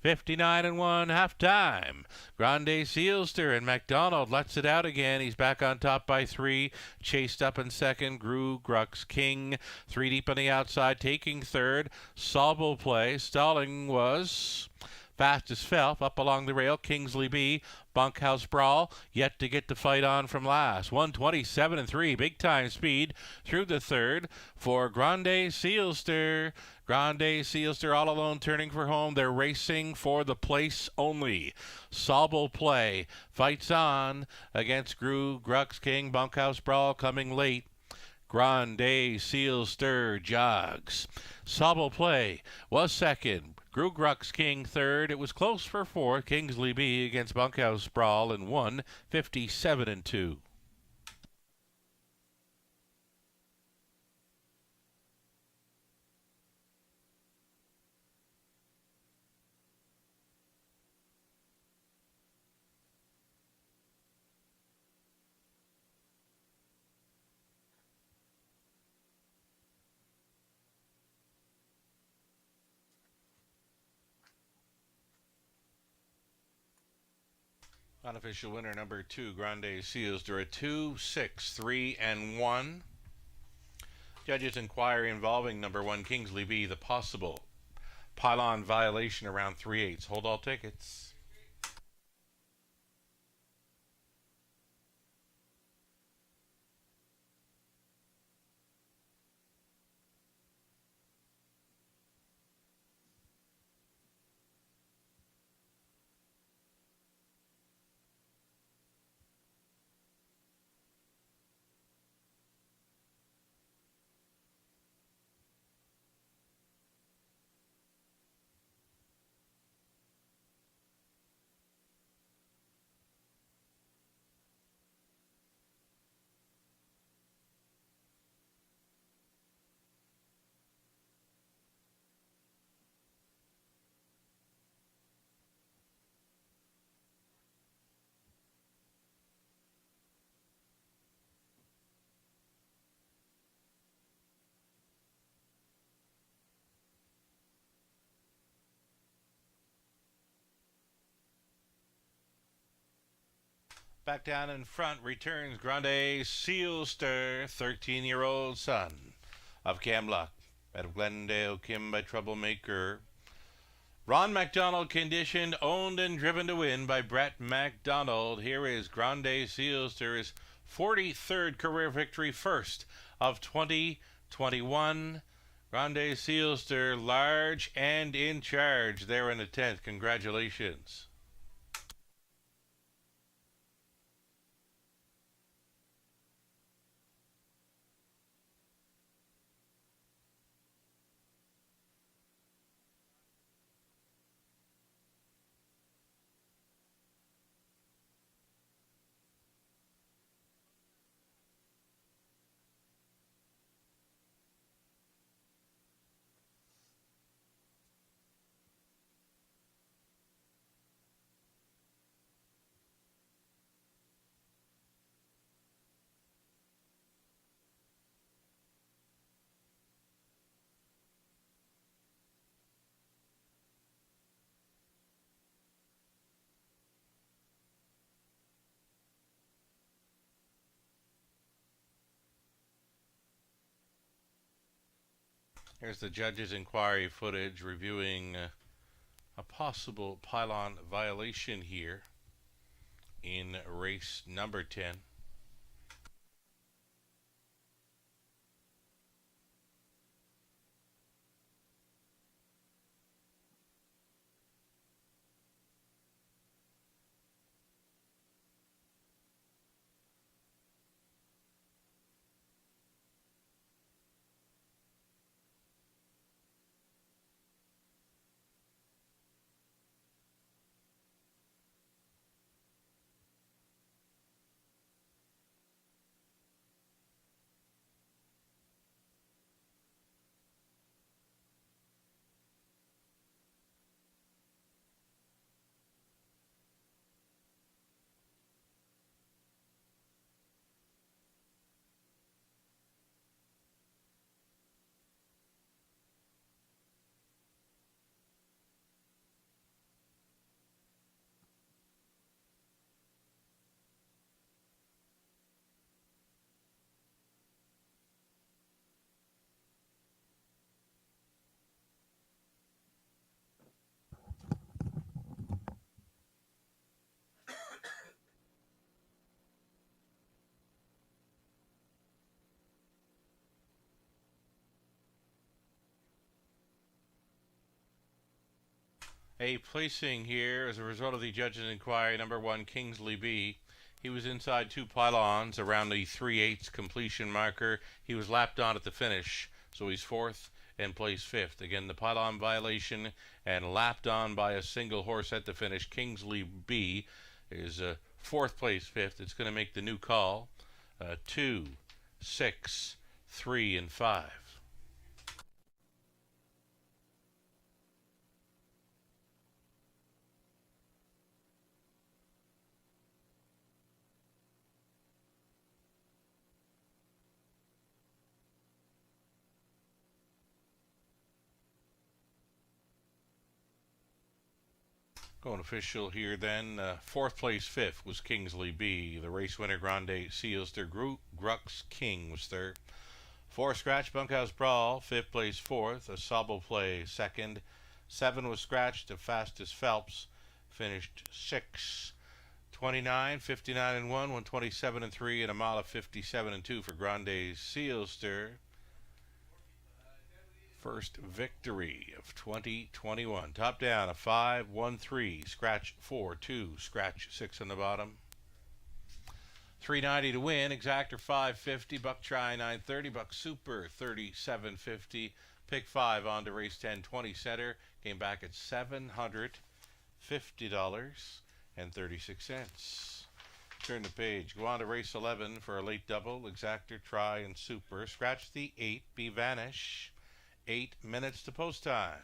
59-1 halftime. Grande Sealster and McDonald lets it out again. He's back on top by 3. Chased up in second. Gru Grux King 3 deep on the outside, taking third. Sobble Play. Stalling was Fastest Phelps up along the rail. Kingsley B. Bunkhouse Brawl yet to get the fight on from last. 127-3. Big time speed through the third for Grande Sealster. Grande Sealster all alone turning for home. They're racing for the place only. Sobble Play fights on against Gru Grux King. Bunkhouse Brawl coming late. Grande Sealster jogs. Sobble Play was second. Gru Grux King third. It was close for fourth. Kingsley B against Bunkhouse Brawl and 157-2. Unofficial winner number 2, Grande Seals. There are 2, 6, 3, and 1. Judges inquiry involving number 1, Kingsley B, the possible pylon violation around 3/8. Hold all tickets. Back down in front returns Grande Sealster, 13-year-old son of Cam Luck. Out of Glendale, Kim by Troublemaker. Ron MacDonald conditioned, owned, and driven to win by Brett MacDonald. Here is Grande Sealster, his 43rd career victory, first of 2021. Grande Sealster, large and in charge there in the 10th. Congratulations. Here's the judge's inquiry footage reviewing a possible pylon violation here in race number 10. A placing here as a result of the judge's inquiry, number 1, Kingsley B. He was inside 2 pylons around the 3/8 completion marker. He was lapped on at the finish, so he's 4th and placed 5th. Again, the pylon violation and lapped on by a single horse at the finish. Kingsley B is 4th place, 5th. It's going to make the new call. 2, 6, 3, and 5. Going official here then. Fourth place, fifth was Kingsley B. The race winner, Grande Sealster. Grux King was third. Four, Scratch Bunkhouse Brawl. Fifth place, fourth. A Sabo Play, second. Seven was Scratch. The fastest Phelps finished sixth. 29, 59 and 1, 127 and 3, and a mile of 57 and 2 for Grande Sealster. First victory of 2021. Top down, a 5, 1, 3, Scratch 4, 2, Scratch 6 on the bottom. 390 to win, Exactor 550, Buck Try 930, Buck Super 3750, Pick 5 on to race 10, 20 center, came back at $750.36. Turn the page, go on to race 11 for a late double, Exactor, Try, and Super. Scratch the 8, Be Vanish. 8 minutes to post time.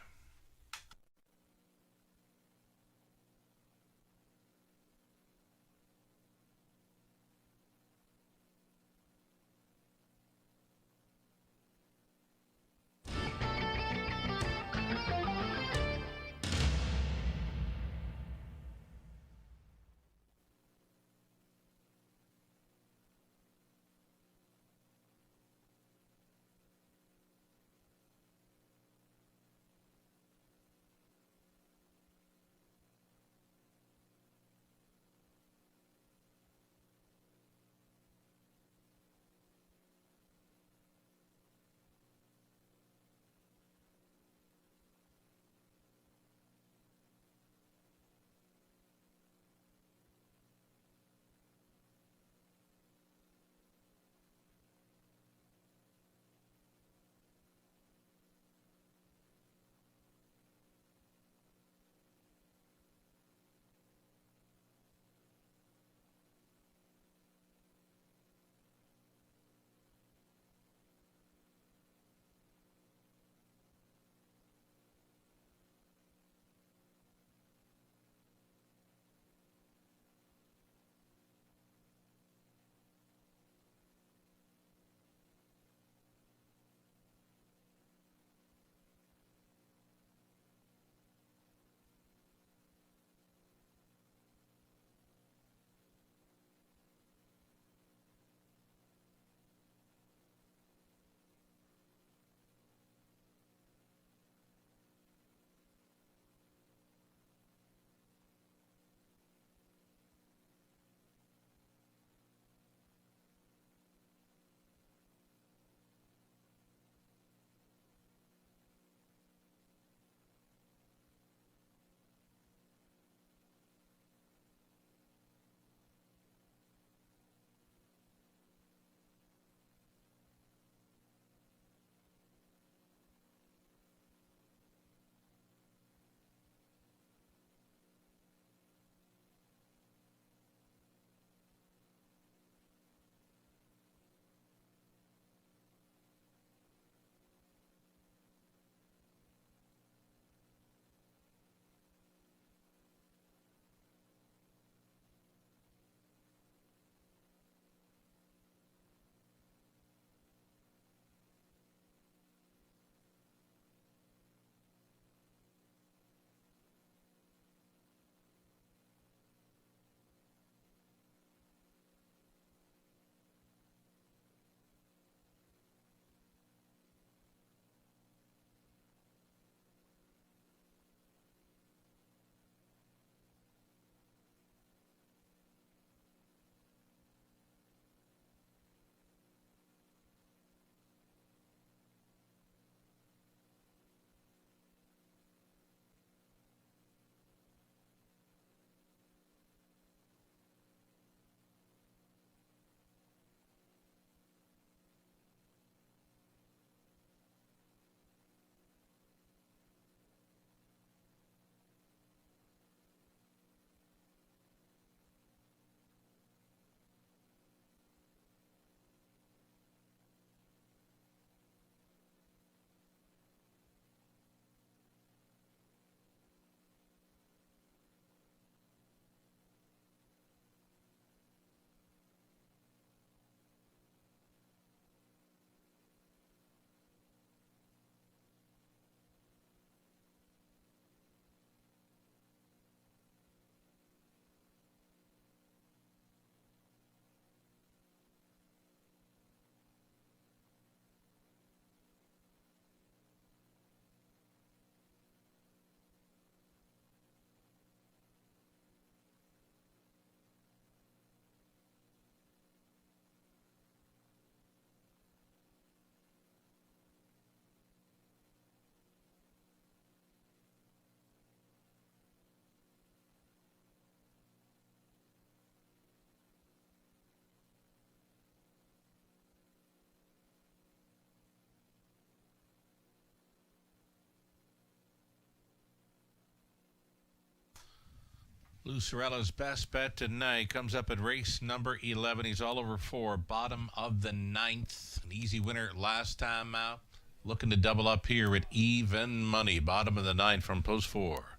Lucarella's best bet tonight comes up at race number 11. He's all over 4, bottom of the 9th. An easy winner last time out. Looking to double up here at even money. Bottom of the 9th from post 4.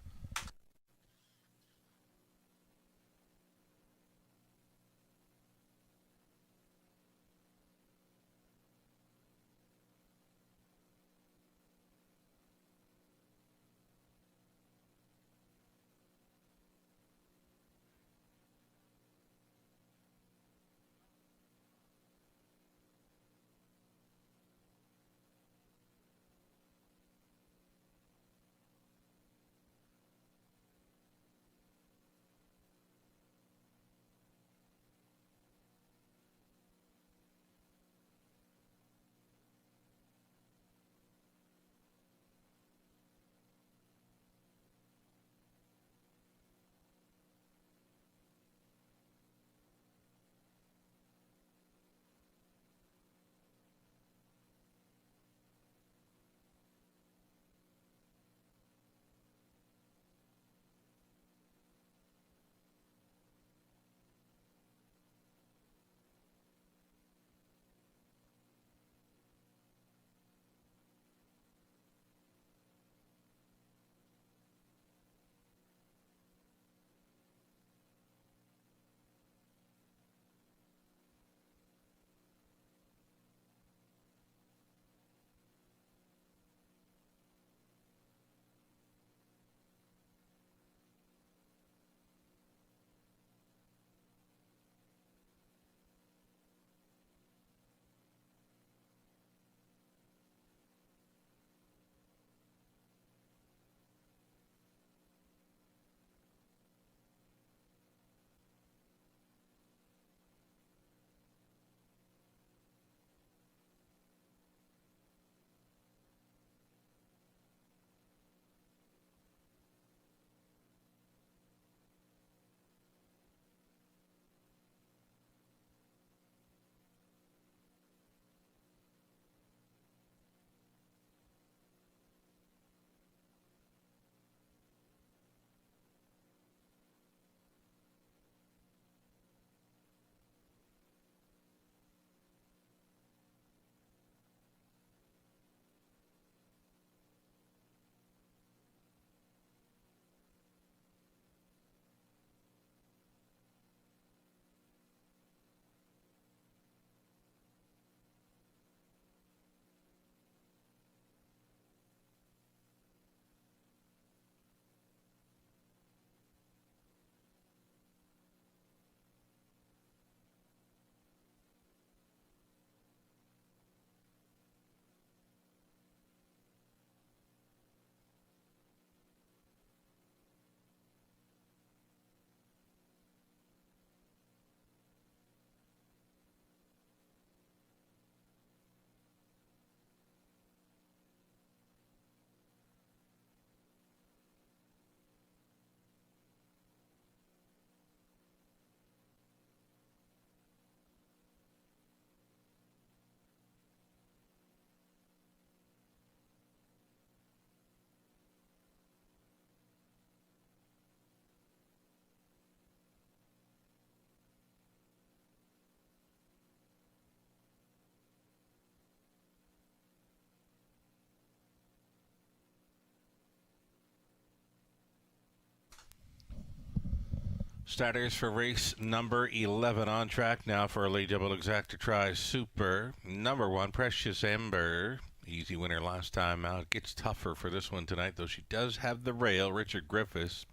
Starters for race number 11 on track now for a late double exacta try super. Number 1, Precious Ember. Easy winner last time out. Gets tougher for this one tonight, though she does have the rail. Richard Griffiths.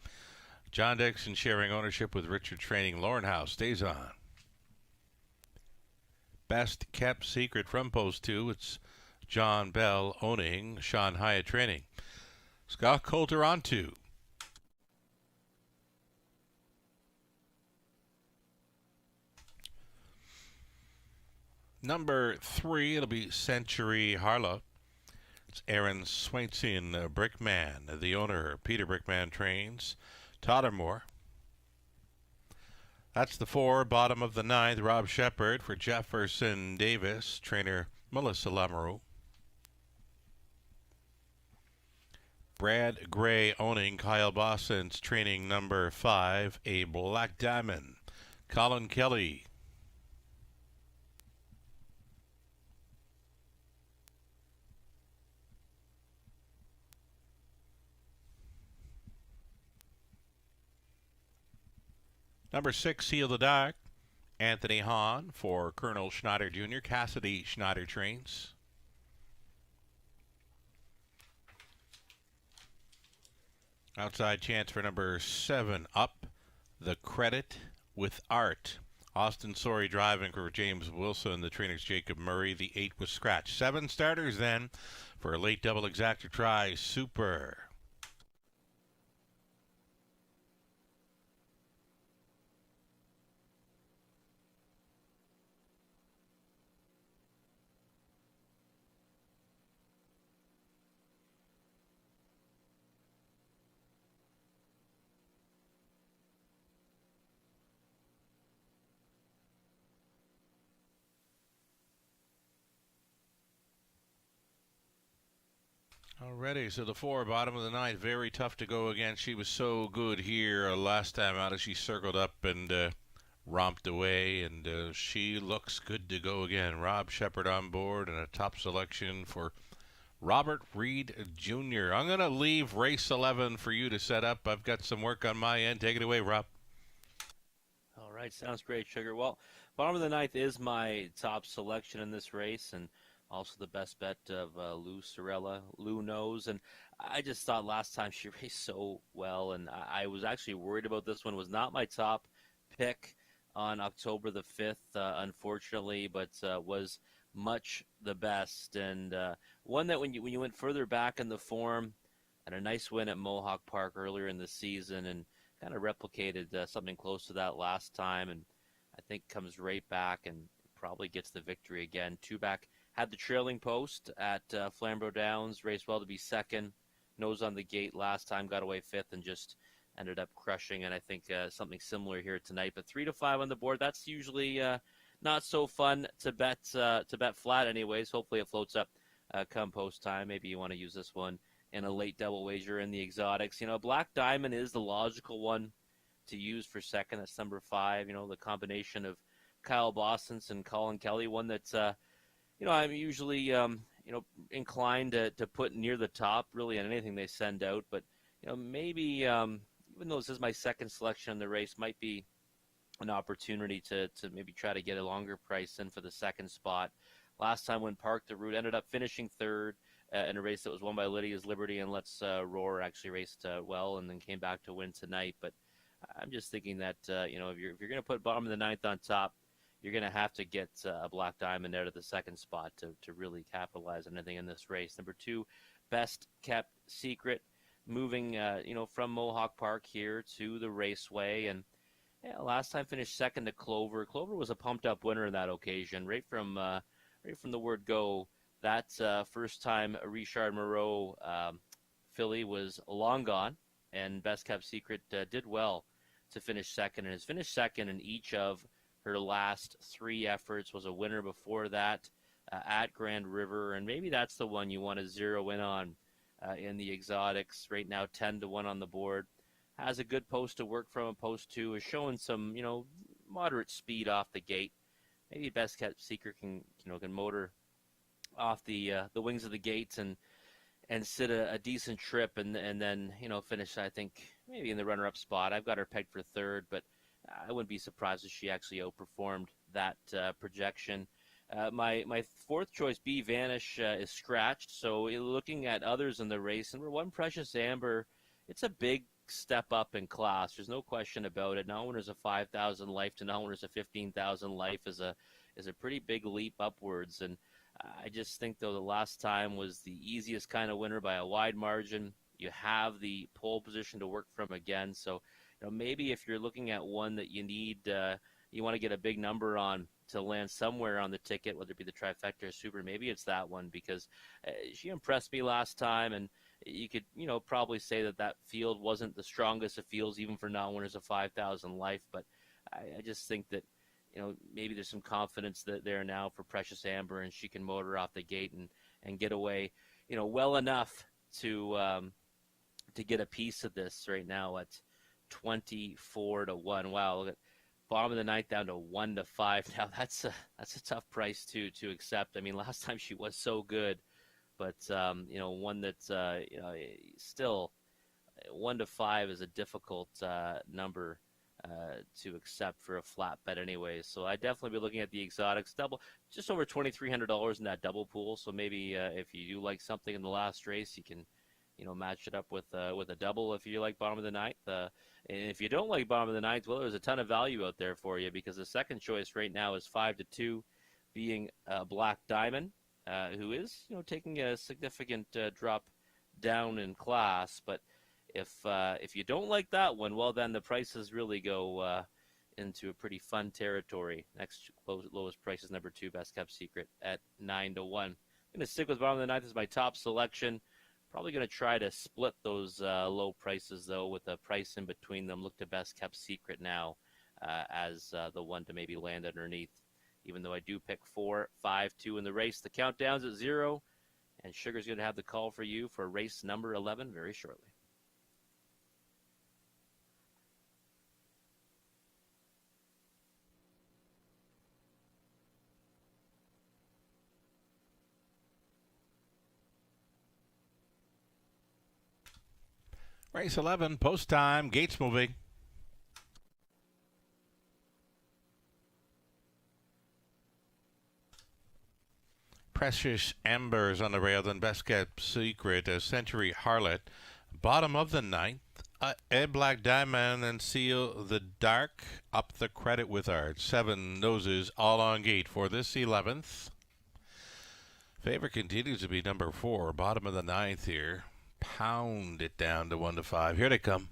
John Dixon sharing ownership with Richard Training. Lauren House stays on. Best kept secret from post 2. It's John Bell owning Sean Hyatt Training. Scott Coulter on 2. Number 3, it'll be Century Harlow. It's Aaron Swainson, Brickman, the owner. Peter Brickman trains. Tottermore. That's the 4, bottom of the 9th, Rob Shepard for Jefferson Davis. Trainer Melissa Lamoureux. Brad Gray owning Kyle Boston's training number 5, a Black Diamond. Colin Kelly. Number 6, Seal the Dark. Anthony Hahn for Colonel Schneider Jr. Cassidy Schneider trains. Outside chance for number 7, Up the Credit with Art. Austin Sorey driving for James Wilson. The trainer's Jacob Murray. The 8 was scratched. 7 starters then for a late double exactor try. Super. Already, so the 4, bottom of the 9th, very tough to go against. She was so good here last time out as she circled up and romped away, and she looks good to go again. Rob Shepard on board and a top selection for Robert Reed Jr. I'm going to leave race 11 for you to set up. I've got some work on my end. Take it away, Rob. All right, sounds great, Sugar. Well, bottom of the 9th is my top selection in this race, and also the best bet of Lou Sorella. Lou knows, and I just thought last time she raced so well, and I was actually worried about this one. Was not my top pick on October the 5th, unfortunately, but was much the best, and one that when you went further back in the form, and a nice win at Mohawk Park earlier in the season, and kind of replicated something close to that last time, and I think comes right back and probably gets the victory again. 2 back. Had the trailing post at Flamborough Downs, raced well to be second, nose on the gate last time, got away 5th, and just ended up crushing. And I think something similar here tonight. But 3 to 5 on the board. That's usually not so fun to bet flat, anyways. Hopefully it floats up come post time. Maybe you want to use this one in a late double wager in the exotics. You know, Black Diamond is the logical one to use for second. That's number 5. You know, the combination of Kyle Boston's and Colin Kelly, one that's you know, I'm usually, inclined to put near the top, really, on anything they send out. But, you know, maybe, even though this is my second selection in the race, might be an opportunity to maybe try to get a longer price in for the second spot. Last time when Park the Route ended up finishing 3rd in a race that was won by Lydia's Liberty, and Let's Roar actually raced well and then came back to win tonight. But I'm just thinking that, if you're going to put bottom of the 9th on top, you're going to have to get a Black Diamond out of the second spot to really capitalize on anything in this race. Number 2, Best Kept Secret, moving from Mohawk Park here to the Raceway, and last time finished second to Clover. Clover was a pumped up winner on that occasion, right from the word go. That first time Richard Moreau filly was long gone, and Best Kept Secret did well to finish second, and has finished second in each of her last 3 efforts. Was a winner before that at Grand River, and maybe that's the one you want to zero in on in the exotics. Right now, 10 to 1 on the board. Has a good post to work from. A post 2 is showing some, moderate speed off the gate. Maybe Best Kept Secret can motor off the wings of the gates and sit a decent trip and then finish, I think, maybe in the runner-up spot. I've got her pegged for 3rd, but I wouldn't be surprised if she actually outperformed that projection. My 4th choice, B Vanish, is scratched. So looking at others in the race, number 1, Precious Amber, it's a big step up in class. There's no question about it. Now winners a 5,000 life to now winners a 15,000 life is a pretty big leap upwards. And I just think, though, the last time was the easiest kind of winner by a wide margin. You have the pole position to work from again. So maybe if you're looking at one that you need, you want to get a big number on to land somewhere on the ticket, whether it be the trifecta or super, maybe it's that one, because she impressed me last time, and you could, probably say that field wasn't the strongest of fields, even for non-winners of 5,000 life, but I just think that, maybe there's some confidence there now for Precious Amber, and she can motor off the gate and get away, well enough to to get a piece of this right now at 24-1. Wow, look at bottom of the ninth down to 1-5. Now that's a tough price to accept. I mean, last time she was so good, but one that's still 1-5 is a difficult number to accept for a flat bet anyway. So I definitely be looking at the exotics double, just over $2,300 in that double pool. So maybe if you do like something in the last race, you can match it up with a double if you like bottom of the ninth. And if you don't like bottom of the ninth, well, there's a ton of value out there for you, because the second choice right now is 5-2, being Black Diamond, who is taking a significant drop down in class. But if you don't like that one, well, then the prices really go into a pretty fun territory. Next lowest price is number 2, Best Kept Secret, at 9-1. I'm going to stick with bottom of the ninth as my top selection. Probably going to try to split those low prices, though, with a price in between them. Look to Best Kept Secret now as the one to maybe land underneath, even though I do pick 4, 5, 2 in the race. The countdown's at 0, and Sugar's going to have the call for you for race number 11 very shortly. Race 11, post time, gates moving. Precious Embers on the rail, then Best Kept Secret, Century Harlot. Bottom of the ninth, A Black Diamond and Seal the Dark. Up the credit with art. 7 noses all on gate for this 11th. Favorite continues to be number 4, bottom of the ninth here. Pound it down to 1-5. Here they come.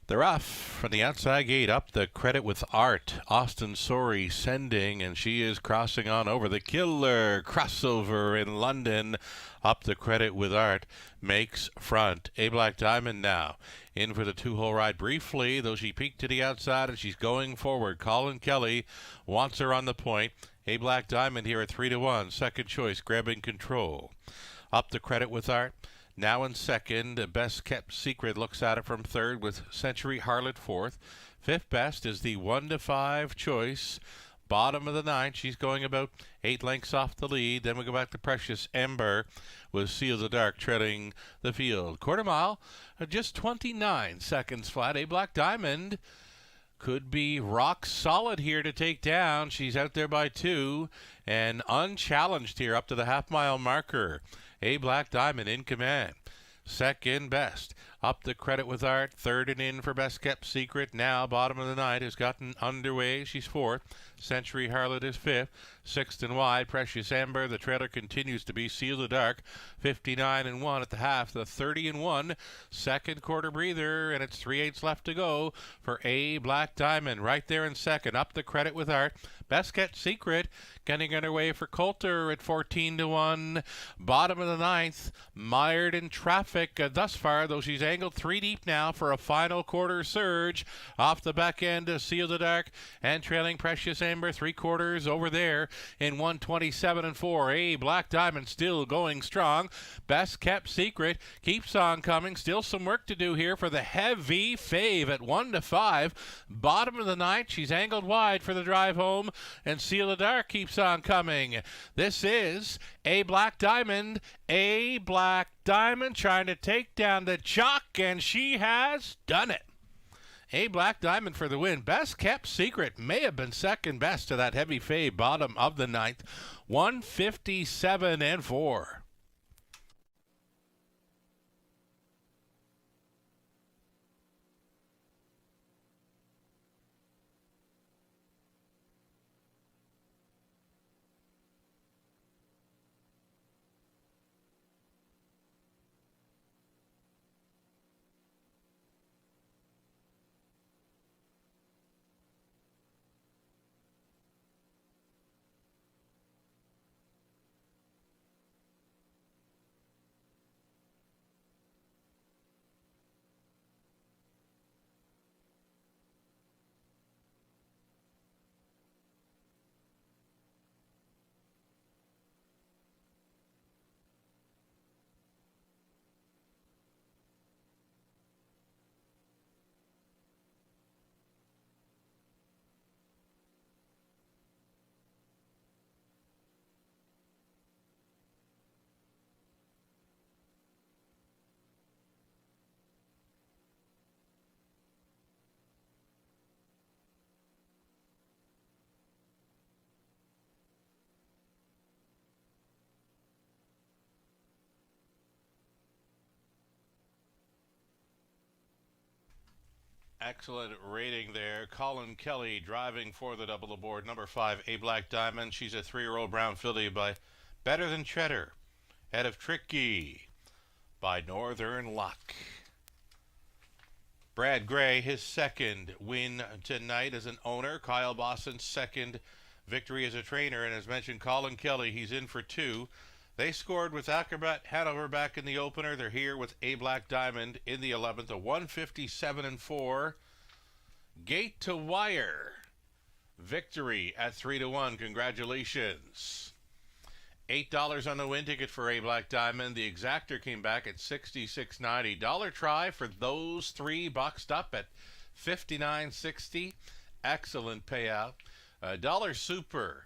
They're off from the outside gate. Up the credit with art. Austin Sorey sending, and she is crossing on over. The killer crossover in London. Up the credit with art. Makes front. A Black Diamond now in for the 2-hole ride briefly, though she peeked to the outside and she's going forward. Colin Kelly wants her on the point. A Black Diamond here at 3-1. Second choice, grabbing control. Up the credit with art. Now in second, Best Kept Secret looks at it from third with Century Harlot fourth. Fifth best is the 1-5 choice. Bottom of the ninth, she's going about 8 lengths off the lead. Then we go back to Precious Ember with Seal the Dark trailing the field. Quarter mile, just 29 seconds flat. A Black Diamond could be rock solid here to take down. She's out there by 2 and unchallenged here up to the half-mile marker. A Black Diamond in command. Second best. Up the credit with art. Third and in for Best Kept Secret. Now bottom of the ninth has gotten underway. She's fourth. Century Harlot is fifth. Sixth and wide, Precious Amber. The trailer continues to be Seal the Dark. 59-1 at the half. The 30-1 second quarter breather, and it's 3/8 left to go for A Black Diamond. Right there in second. Up the credit with art. Best Kept Secret getting underway for Coulter at 14-1. Bottom of the ninth, mired in traffic thus far, though she's angled 3 deep now for a final quarter surge. Off the back end, Seal the Dark and trailing Precious Amber 3/4 over there in 127-4. A Black Diamond still going strong. Best Kept Secret keeps on coming. Still some work to do here for the heavy fave at 1-5. Bottom of the ninth, she's angled wide for the drive home, and Seal the Dark keeps on coming. This is A Black Diamond. A Black Diamond trying to take down the chalk, and she has done it. A Black Diamond for the win. Best Kept Secret may have been second best to that heavy fade bottom of the ninth. 157-4. Excellent rating there. Colin Kelly driving for the double aboard. Number 5, A Black Diamond. She's a 3-year-old brown filly by Better Than Cheddar. Head of Tricky by Northern Luck. Brad Gray, his second win tonight as an owner. Kyle Boston's second victory as a trainer. And as mentioned, Colin Kelly, he's in for 2. They scored with Acrobat Hanover back in the opener. They're here with A Black Diamond in the 11th, a 157-4. Gate to wire. Victory at 3-1. Congratulations. $8 on the win ticket for A Black Diamond. The exactor came back at $66.90. Dollar try for those 3 boxed up at $59.60. Excellent payout. Dollar super.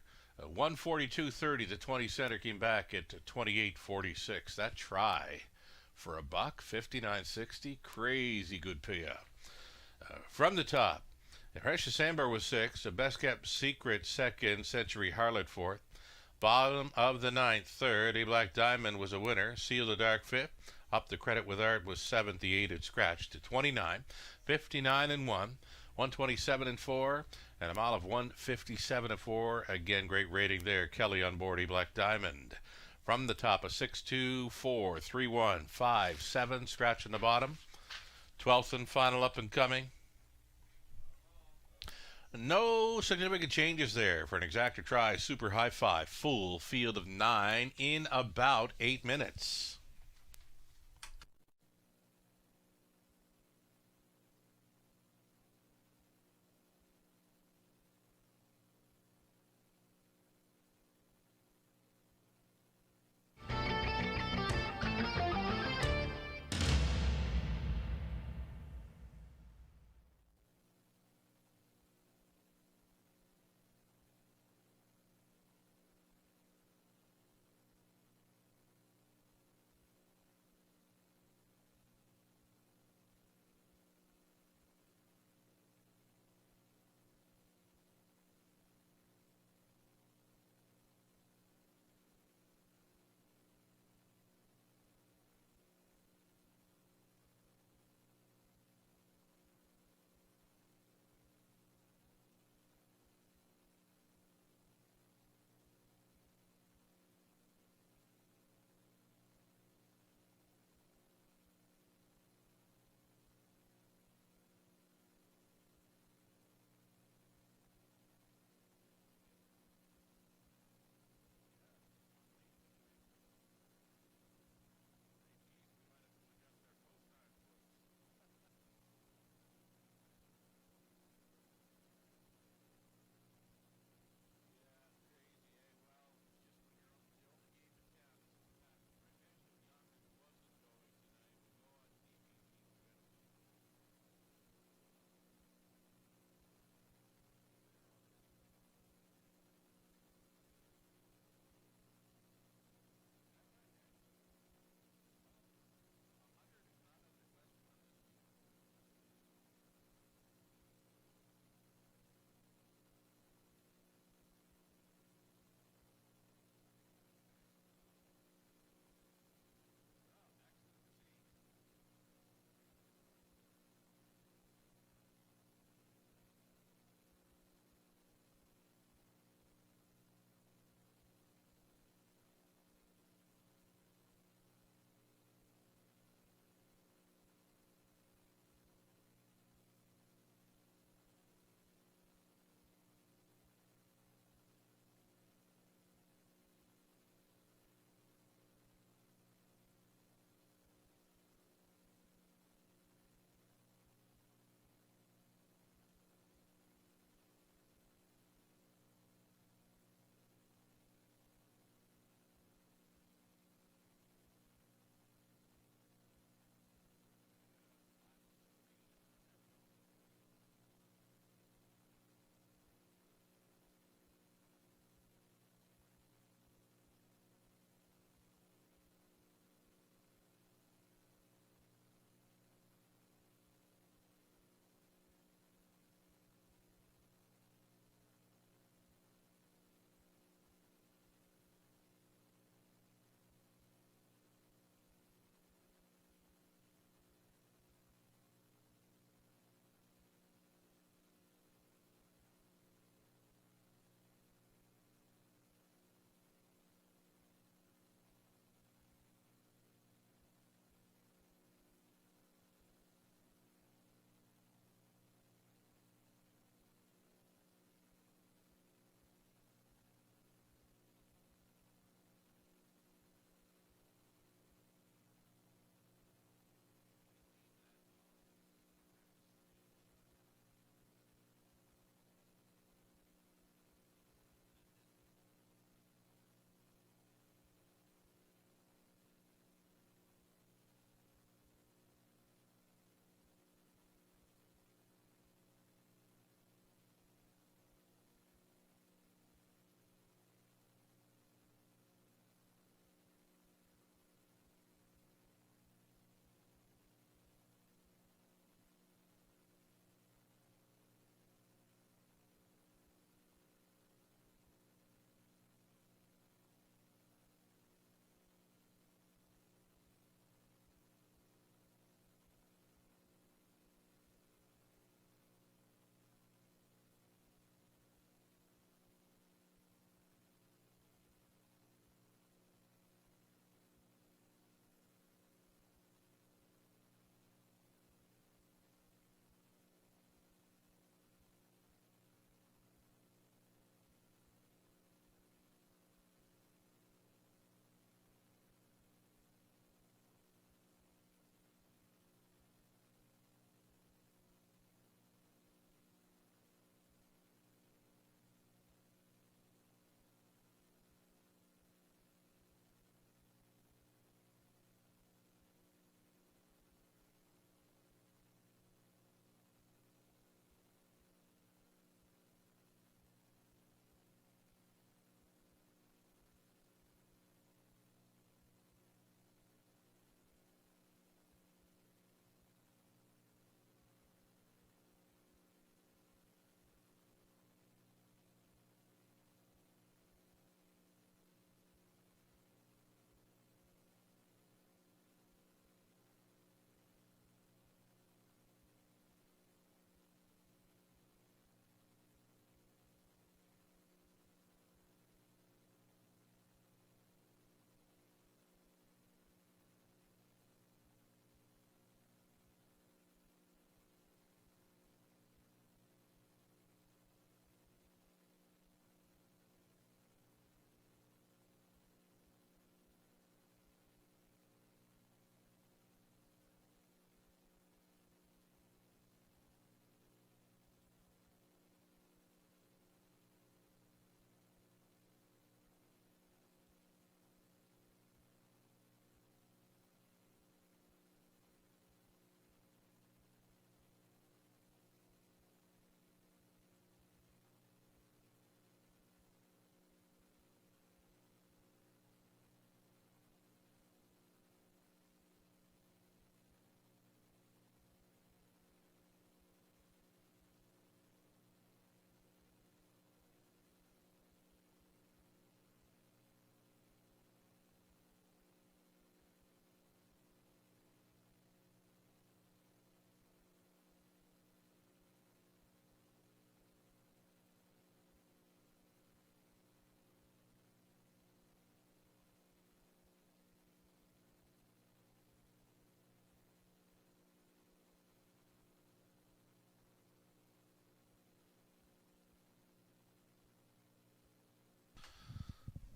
142.30. The 20 center came back at 28.46. That try for a buck, 59.60. Crazy good payout. From the top, Precious Amber was 6. The Best Kept Secret second. Century Harlot fourth. Bottom of the 9th, third. A Black Diamond was a winner. Seal the Dark fifth. Up the Credit with Art was 7th. The 8 had scratched to 29. 59-1. 127-4. And a mile of 157-4. Again, great rating there. Kelly on board A Black Diamond. From the top, a 6-2, 4, 3-1, 5, 7. Scratch in the bottom. 12th and final up and coming. No significant changes there for an exactor try. Super high 5. Full field of 9 in about 8 minutes.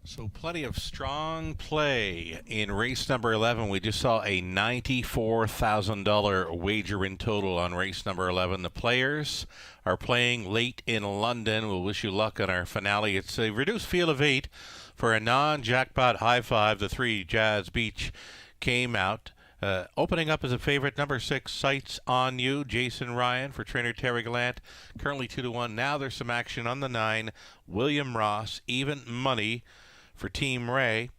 So plenty of strong play in race number 11. We just saw a $94,000 wager in total on race number 11. The players are playing late in London. We'll wish you luck on our finale. It's a reduced field of 8 for a non-jackpot high five. The 3 Jazz Beach came out. Opening up as a favorite, number 6, Sights on You, Jason Ryan for trainer Terry Gallant, currently 2-1. Now there's some action on the 9, William Ross, even money for Team Ray.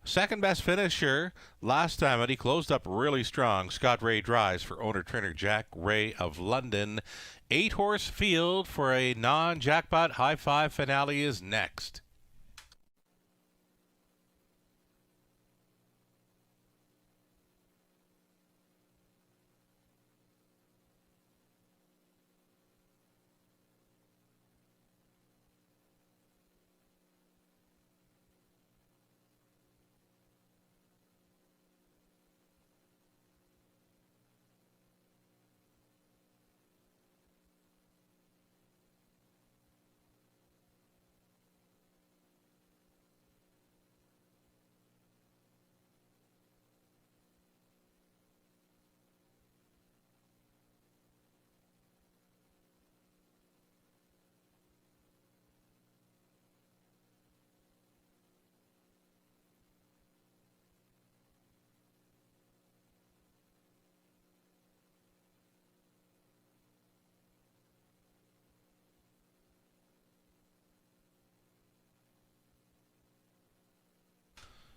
Second best finisher last time out, he closed up really strong. Scott Ray drives for owner-trainer Jack Ray of London. 8-horse field for a non-jackpot high five finale is next.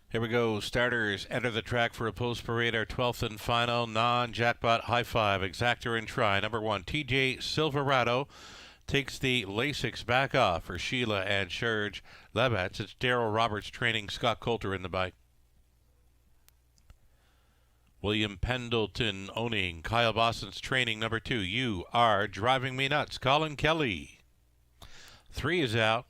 Here we go. Starters enter the track for a post parade. Our 12th and final non-jackpot high five. Exactor and try. Number 1, TJ Silverado takes the Lasix back off for Sheila and Serge Lebets. It's Daryl Roberts training Scott Coulter in the bike. William Pendleton owning Kyle Boston's training. Number 2, You Are Driving Me Nuts. Colin Kelly. 3 is out.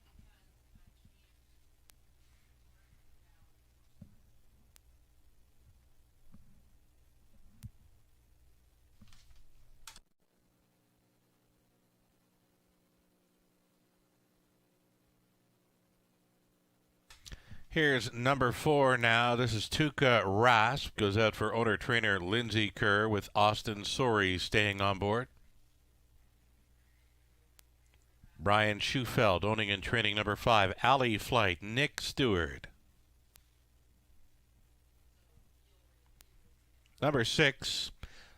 Here's number 4 now. This is Tuka Rasp. Goes out for owner-trainer Lindsay Kerr with Austin Sorey staying on board. Brian Schufeld owning and training number 5. Alley Flight, Nick Stewart. Number 6,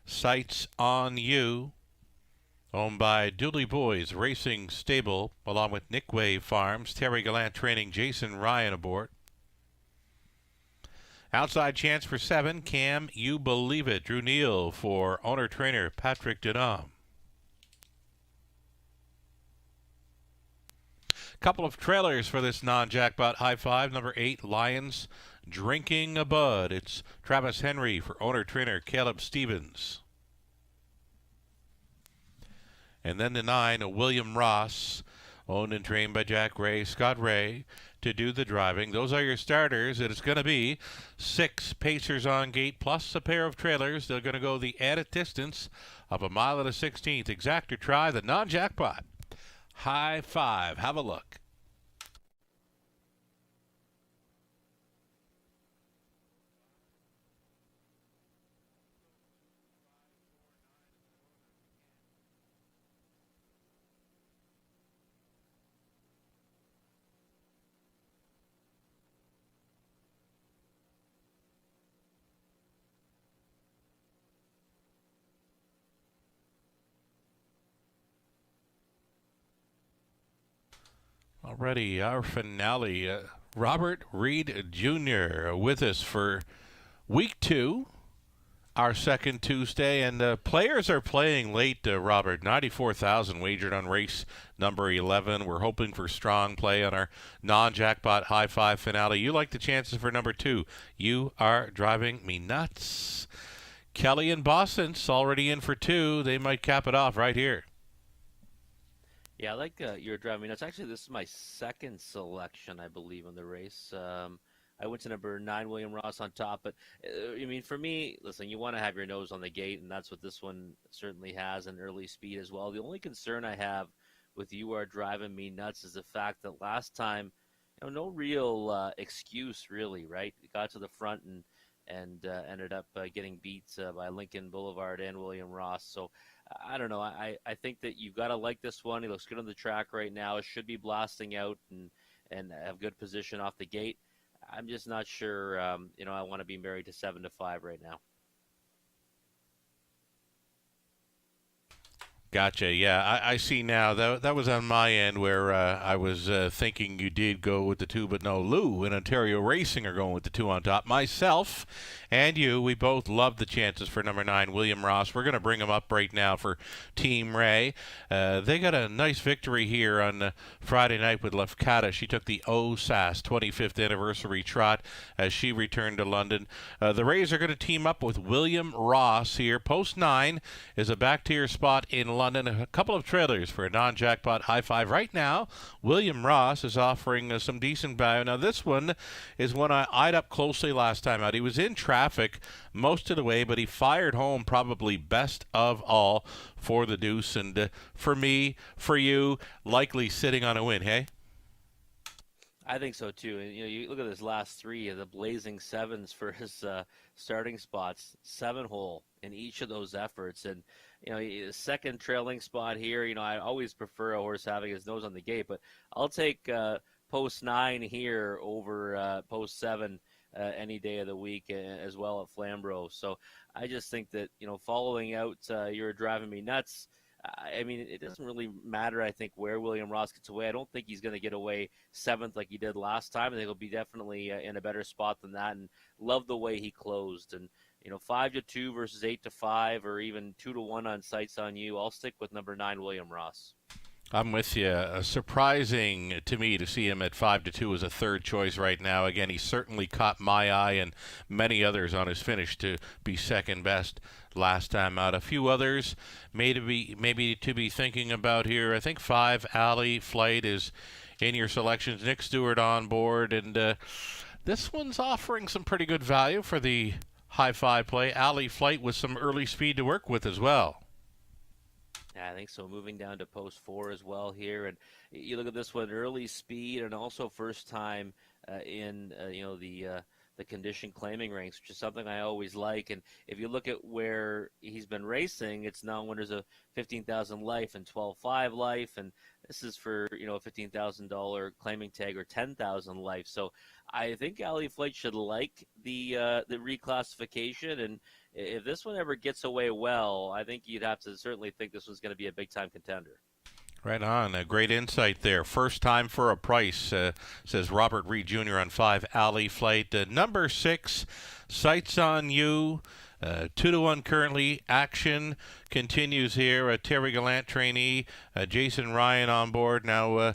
Sights on You. Owned by Dooley Boys Racing Stable, along with Nick Wave Farms. Terry Gallant training Jason Ryan aboard. Outside chance for 7, Cam You Believe It. Drew Neal for owner-trainer Patrick Denham. Couple of trailers for this non-jackpot high five. Number 8, Lions Drinking a Bud. It's Travis Henry for owner-trainer Caleb Stevens. And then the 9, William Ross, owned and trained by Jack Ray, Scott Ray, to do the driving. Those are your starters. It is going to be 6 Pacers on gate plus a pair of trailers. They're going to go the added distance of a mile and a 16th. Exactor try, the non-jackpot high five. Have a look. Already our finale. Robert Reed Jr. with us for week 2, our second Tuesday, and players are playing late. Robert, 94,000 wagered on race number 11. We're hoping for strong play on our non-jackpot high five finale. You like the chances for number 2? You Are Driving Me Nuts. Kelly and Boston's already in for 2. They might cap it off right here. Yeah, I like You're Driving Me Nuts. Actually, this is my second selection, I believe, on the race. I went to number 9, William Ross on top. But, I mean, for me, listen, you want to have your nose on the gate, and that's what this one certainly has, an early speed as well. The only concern I have with You Are Driving Me Nuts is the fact that last time no real excuse really, right? Got to the front and ended up getting beat by Lincoln Boulevard and William Ross. So I don't know. I think that you've got to like this one. He looks good on the track right now. It should be blasting out and have good position off the gate. I'm just not sure. I want to be married to 7-5 right now. Gotcha. Yeah, I see now. That was on my end where I was thinking you did go with the 2, but no. Lou and Ontario Racing are going with the 2 on top. Myself and you, we both love the chances for number 9, William Ross. We're going to bring him up right now for Team Ray. They got a nice victory here on Friday night with Lefkada. She took the OSAS 25th anniversary trot as she returned to London. The Rays are going to team up with William Ross here. Post 9 is a back-tier spot in London. A couple of trailers for a non-jackpot high five. Right now, William Ross is offering some decent value. Now, this one is one I eyed up closely last time out. He was in traffic most of the way, but he fired home probably best of all for the deuce. And for me, for you, likely sitting on a win, hey? I think so too. And you look at his last 3 of the blazing 7s for his starting spots, 7-hole in each of those efforts. And his second trailing spot here. I always prefer a horse having his nose on the gate, but I'll take post 9 here over post 7 any day of the week as well at Flamborough. So I just think that following out, you're driving me nuts. I mean, it doesn't really matter, I think, where William Ross gets away. I don't think he's going to get away 7th like he did last time. I think he'll be definitely in a better spot than that, and love the way he closed. And 5-2 versus 8-5, or even 2-1 on Sights on You. I'll stick with number 9, William Ross. I'm with you. Surprising to me to see him at 5-2 as a third choice right now. Again, he certainly caught my eye and many others on his finish to be second best last time out. A few others maybe to be thinking about here. I think 5, Alley Flight is in your selections. Nick Stewart on board, and this one's offering some pretty good value for the high five play. Alley Flight with some early speed to work with as well. Yeah, I think so. Moving down to post 4 as well here, and you look at this one, early speed and also first time in the condition claiming ranks, which is something I always like. And if you look at where he's been racing, it's now winners of 15,000 life and 12.5 life, and this is for a $15,000 claiming tag or 10,000 life. So I think Alley Flight should like the reclassification, and if this one ever gets away well, I think you'd have to certainly think this one's going to be a big-time contender. Right on. A great insight there. First time for a price, says Robert Reed Jr. on 5, Alley Flight. Number 6, Sights on You. 2-1 currently. Action continues here. Terry Gallant trainee. Jason Ryan on board. Now,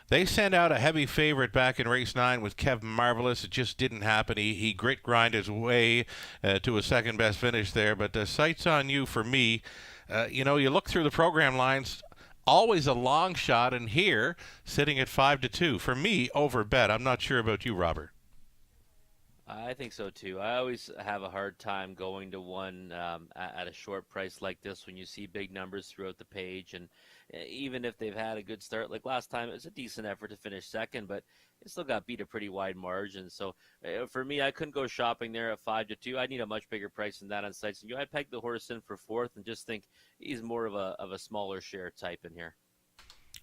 they sent out a heavy favorite back in race 9 with Kev Marvelous. It just didn't happen. He grit grind his way to a second best finish there. But Sights on You for me, you look through the program lines, always a long shot, and here sitting at 5-2 for me over bet. I'm not sure about you, Robert. I think so too. I always have a hard time going to one at a short price like this when you see big numbers throughout the page, and even if they've had a good start like last time, it was a decent effort to finish second, but it still got beat a pretty wide margin. So for me, I couldn't go shopping there at 5-2. I need a much bigger price than that on Sights and You. I pegged the horse in for 4th and just think he's more of a smaller share type in here.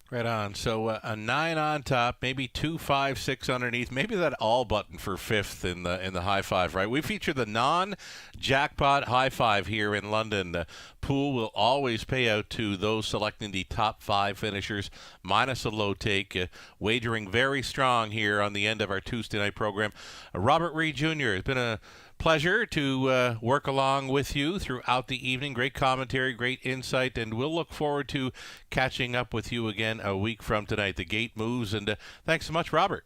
Right on. So a 9 on top, maybe 2, 5, 6 underneath. Maybe that all button for 5th in the high five, right? We feature the non-jackpot high five here in London. The pool will always pay out to those selecting the top 5 finishers, minus a low take. Wagering very strong here on the end of our Tuesday night program. Robert Reed Jr. has been a pleasure to work along with you throughout the evening. Great commentary, great insight, and we'll look forward to catching up with you again a week from tonight. The gate moves, and thanks so much, Robert.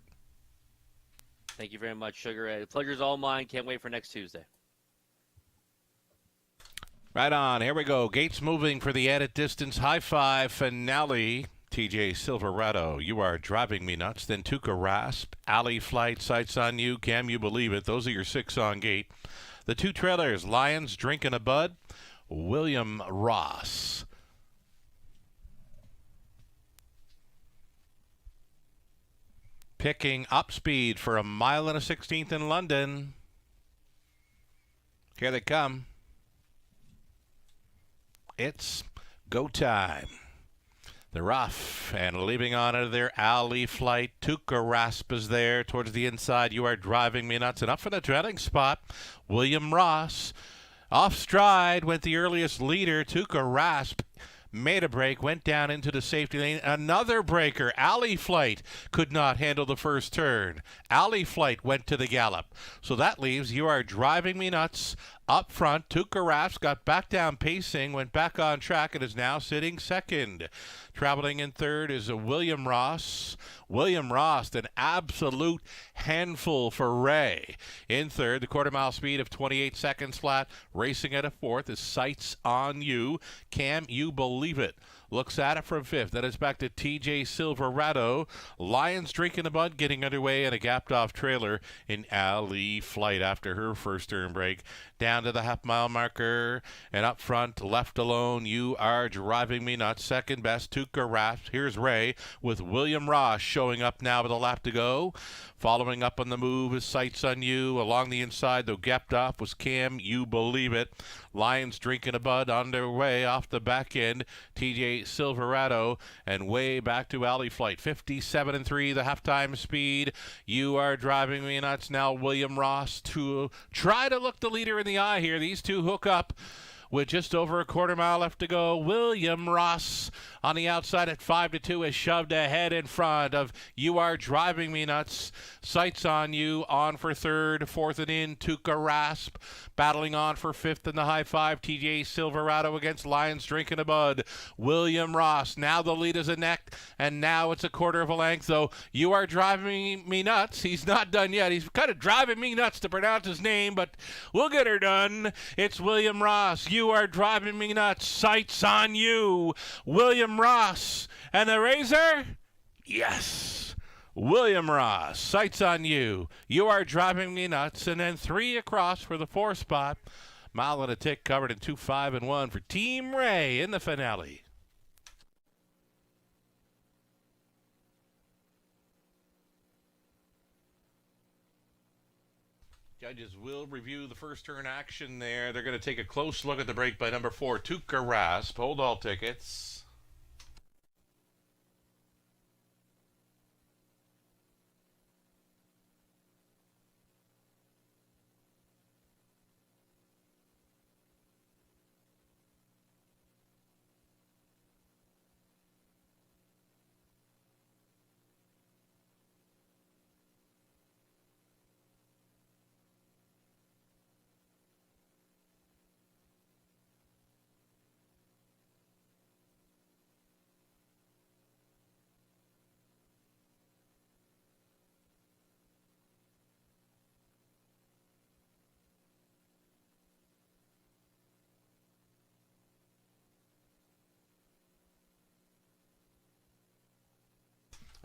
Thank you very much, Sugar. The pleasure's all mine. Can't wait for next Tuesday. Right on. Here we go. Gates moving for the added distance high five finale. TJ Silverado, You Are Driving Me Nuts. Then Tuca Rasp, Alley Flight, Sights on You, Can You Believe It? Those are your 6 on gate. The 2 trailers, Lions, Drinking a Bud, William Ross. picking up speed for 1.16 miles in London. Here they come. It's go time. The rough and leaving on out of their alley flight. Tuka Rasp is there towards the inside. You are driving me nuts. And up for the treading spot, William Ross. Off stride went the earliest leader. Tuka Rasp made a break, went down into the safety lane. Another breaker. Alley Flight could not handle the first turn. Alley Flight went to the gallop. So that leaves You Are Driving Me Nuts up front. Tuka Rasp got back down pacing, went back on track, and is now sitting second. Traveling in third is a William Ross. William Ross, an absolute handful for Ray. In third, the quarter-mile speed of 28 seconds flat. Racing at a fourth is Sights on You. Can you believe it? Looks at it from fifth. Then it's back to TJ Silverado. Lions Drinking the Bud getting underway, and a gapped-off trailer in Alley Flight after her first turn break. Down to the half-mile marker, and up front, left alone, You Are Driving Me Nuts. Second best, Tuka Rasp. Here's Ray with William Ross showing up now with a lap to go. Following up on the move is Sights on You. Along the inside, though, gapped off was Can You Believe It. Lions Drinking a Bud underway off the back end. TJ Silverado, and way back to Alley Flight. 57-3, the halftime speed. You Are Driving Me Nuts. Now William Ross to try to look the leader in the eye here. These two hook up with just over a quarter mile left to go. William Ross on the outside at 5-2 is shoved ahead in front of You Are Driving Me Nuts. Sights on You on for third. Fourth and in, Tuka Rasp. Battling on for fifth in the high five, TJ Silverado against Lions Drinking a Bud. William Ross, now the lead is a neck, and now it's a quarter of a length, though. You Are Driving Me Nuts. He's not done yet. He's kind of driving me nuts to pronounce his name, but we'll get her done. It's William Ross. You Are Driving Me Nuts. Sights on You. William Ross. And the Razor? Yes. William Ross. Sights on You. You Are Driving Me Nuts. And then three across for the fourth spot. Mile and a tick covered in 2-5-1 for Team Ray in the finale. Judges will review the first turn action there. They're going to take a close look at the break by number 4, Tuka Rasp. Hold all tickets.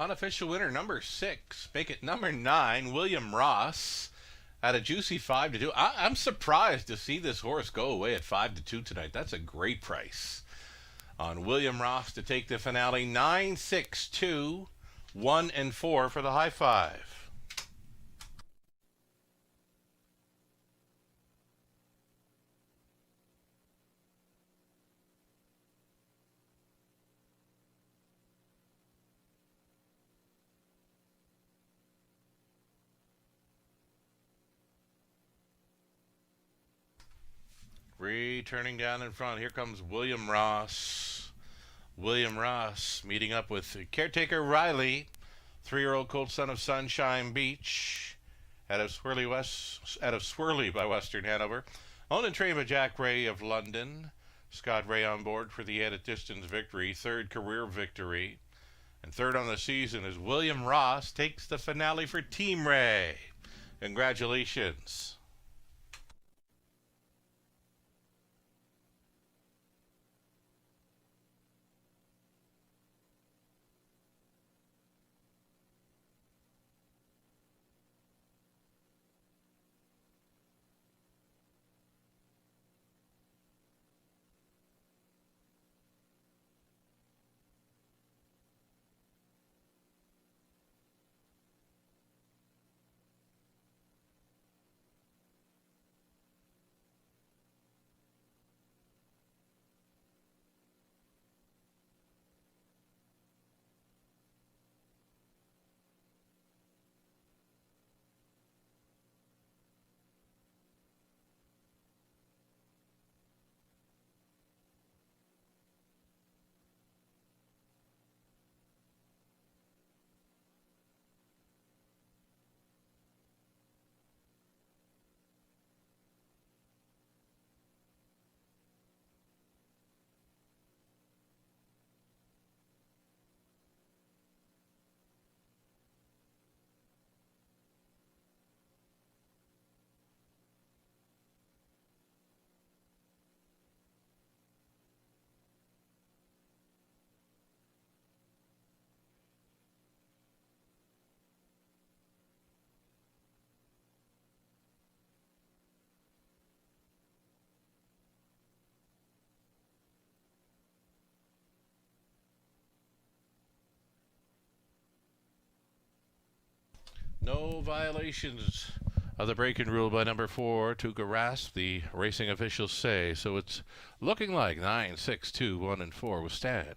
Unofficial winner number 6. Make it number 9, William Ross, at a juicy 5-2. I'm surprised to see this horse go away at 5-2 tonight. That's a great price on William Ross to take the finale. 9, 6, 2, 1, and 4 for the high five. Returning down in front, here comes William Ross. William Ross meeting up with caretaker Riley, 3-year-old colt son of Sunshine Beach, out of Swirly by Western Hanover. Owned and trained by Jack Ray of London. Scott Ray on board for the added distance victory, third career victory. And third on the season is William Ross takes the finale for Team Ray. Congratulations. No violations of the break-in rule by number 4, Tuka Rasp, the racing officials say. So it's looking like 9, 6, 2, 1, and 4 will stand.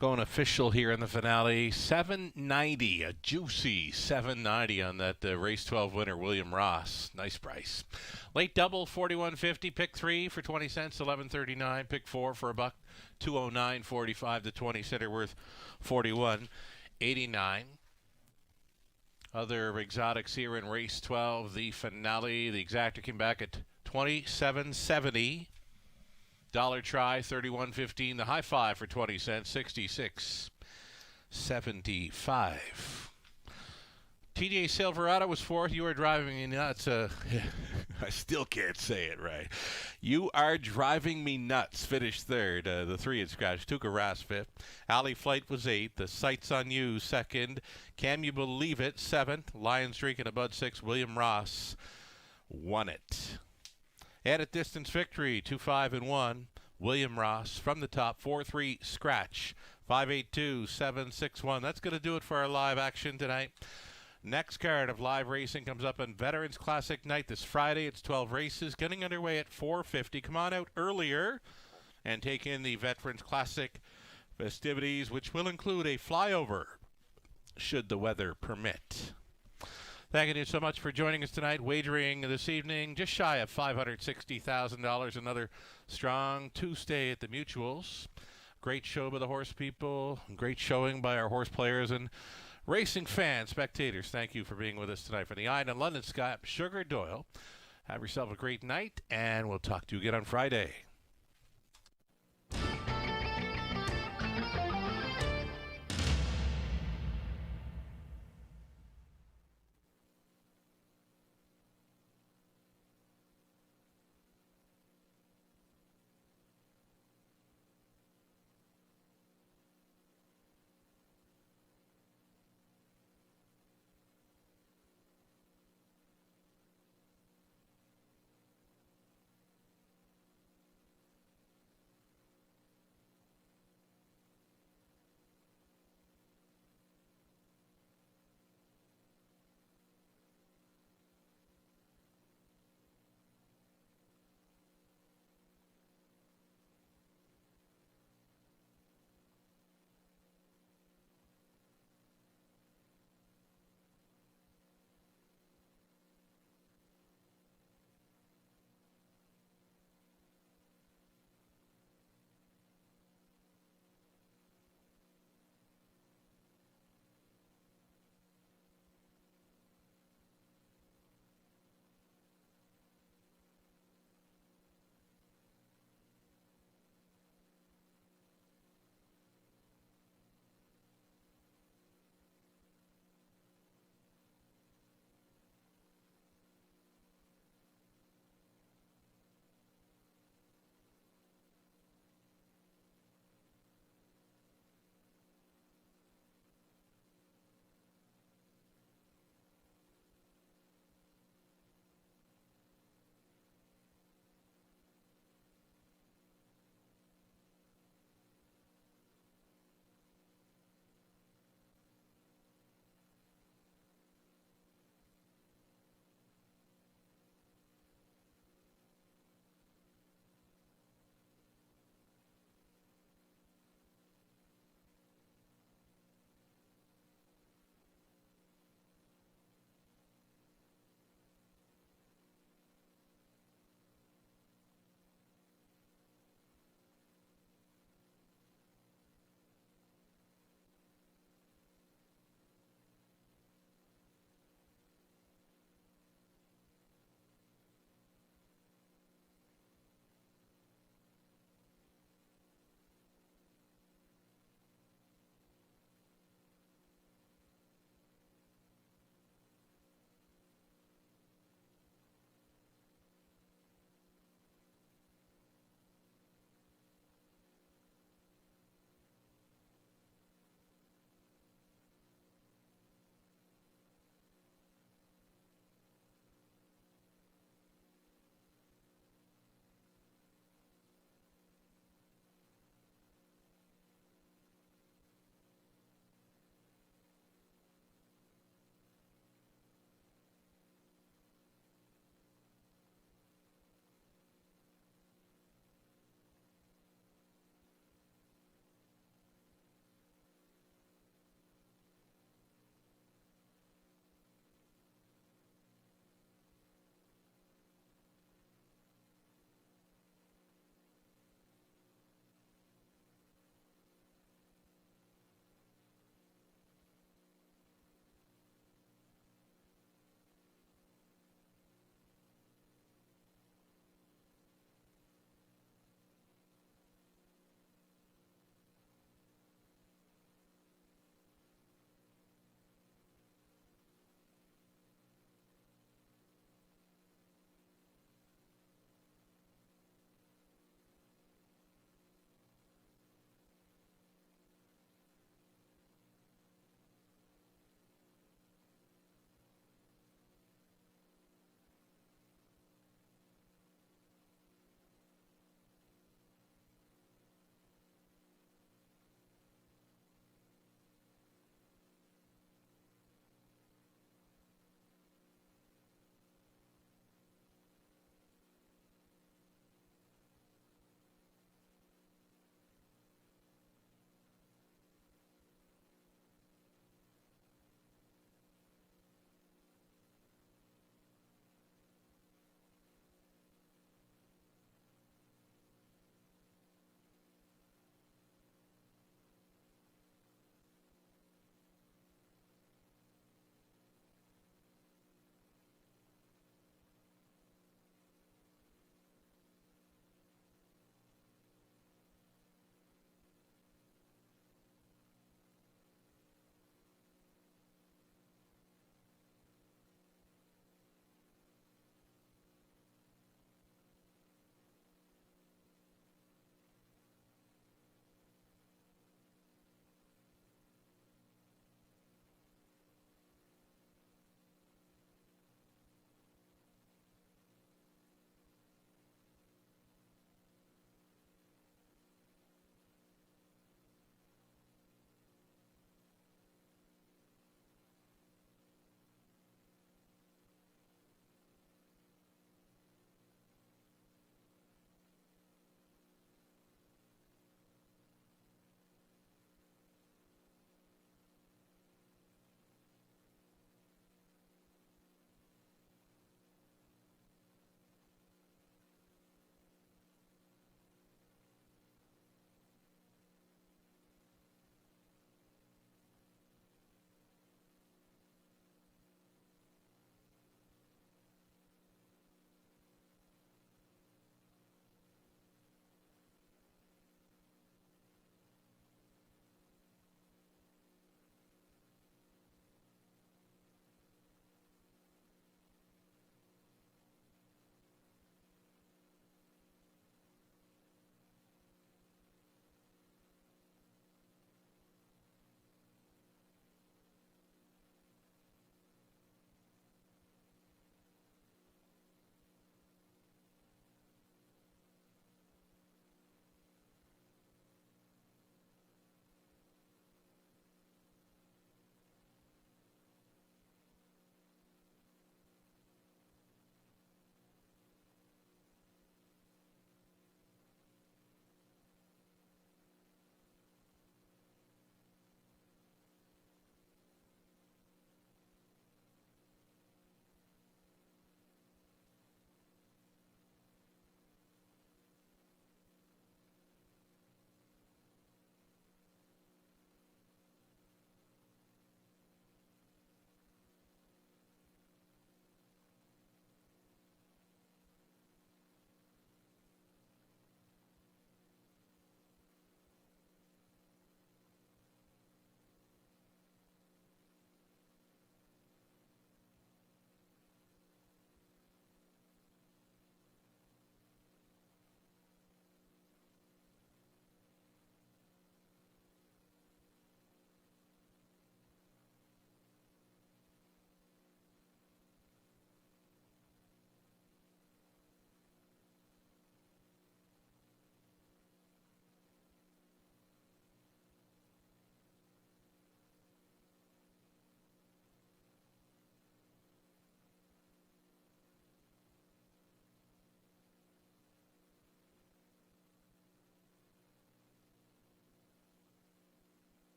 Going official here in the finale, 790, a juicy 790 on that race 12 winner, William Ross. Nice price. Late double, 41.50. Pick 3 for 20 cents, 11.39. Pick 4 for $1, 209.45. The 20 center worth 41.89. Other exotics here in race 12, the finale. The exacta came back at 27.70. Dollar try, 31.15. The high five for 20 cents, 66.75. TJ Silverado was fourth. You are driving me nuts. I still can't say it right. You are driving me nuts. Finished third. The 3 had scratched. Tuka Rasp fifth. Alley Flight was 8th. The Sights on You second. Can You Believe It 7th. Lions Drinking a Bud 6th. William Ross won it. Added distance victory, 2-5-1. William Ross from the top, 4-3 scratch, 5-8-2-7-6-1. That's going to do it for our live action tonight. Next card of live racing comes up on Veterans Classic night this Friday. It's 12 races, getting underway at 4:50. Come on out earlier and take in the Veterans Classic festivities, which will include a flyover, should the weather permit. Thank you so much for joining us tonight. Wagering this evening, just shy of $560,000. Another strong Tuesday at the Mutuals. Great show by the horse people. Great showing by our horse players and racing fans, spectators. Thank you for being with us tonight. For the Eye in London Sky, Sugar Doyle. Have yourself a great night, and we'll talk to you again on Friday.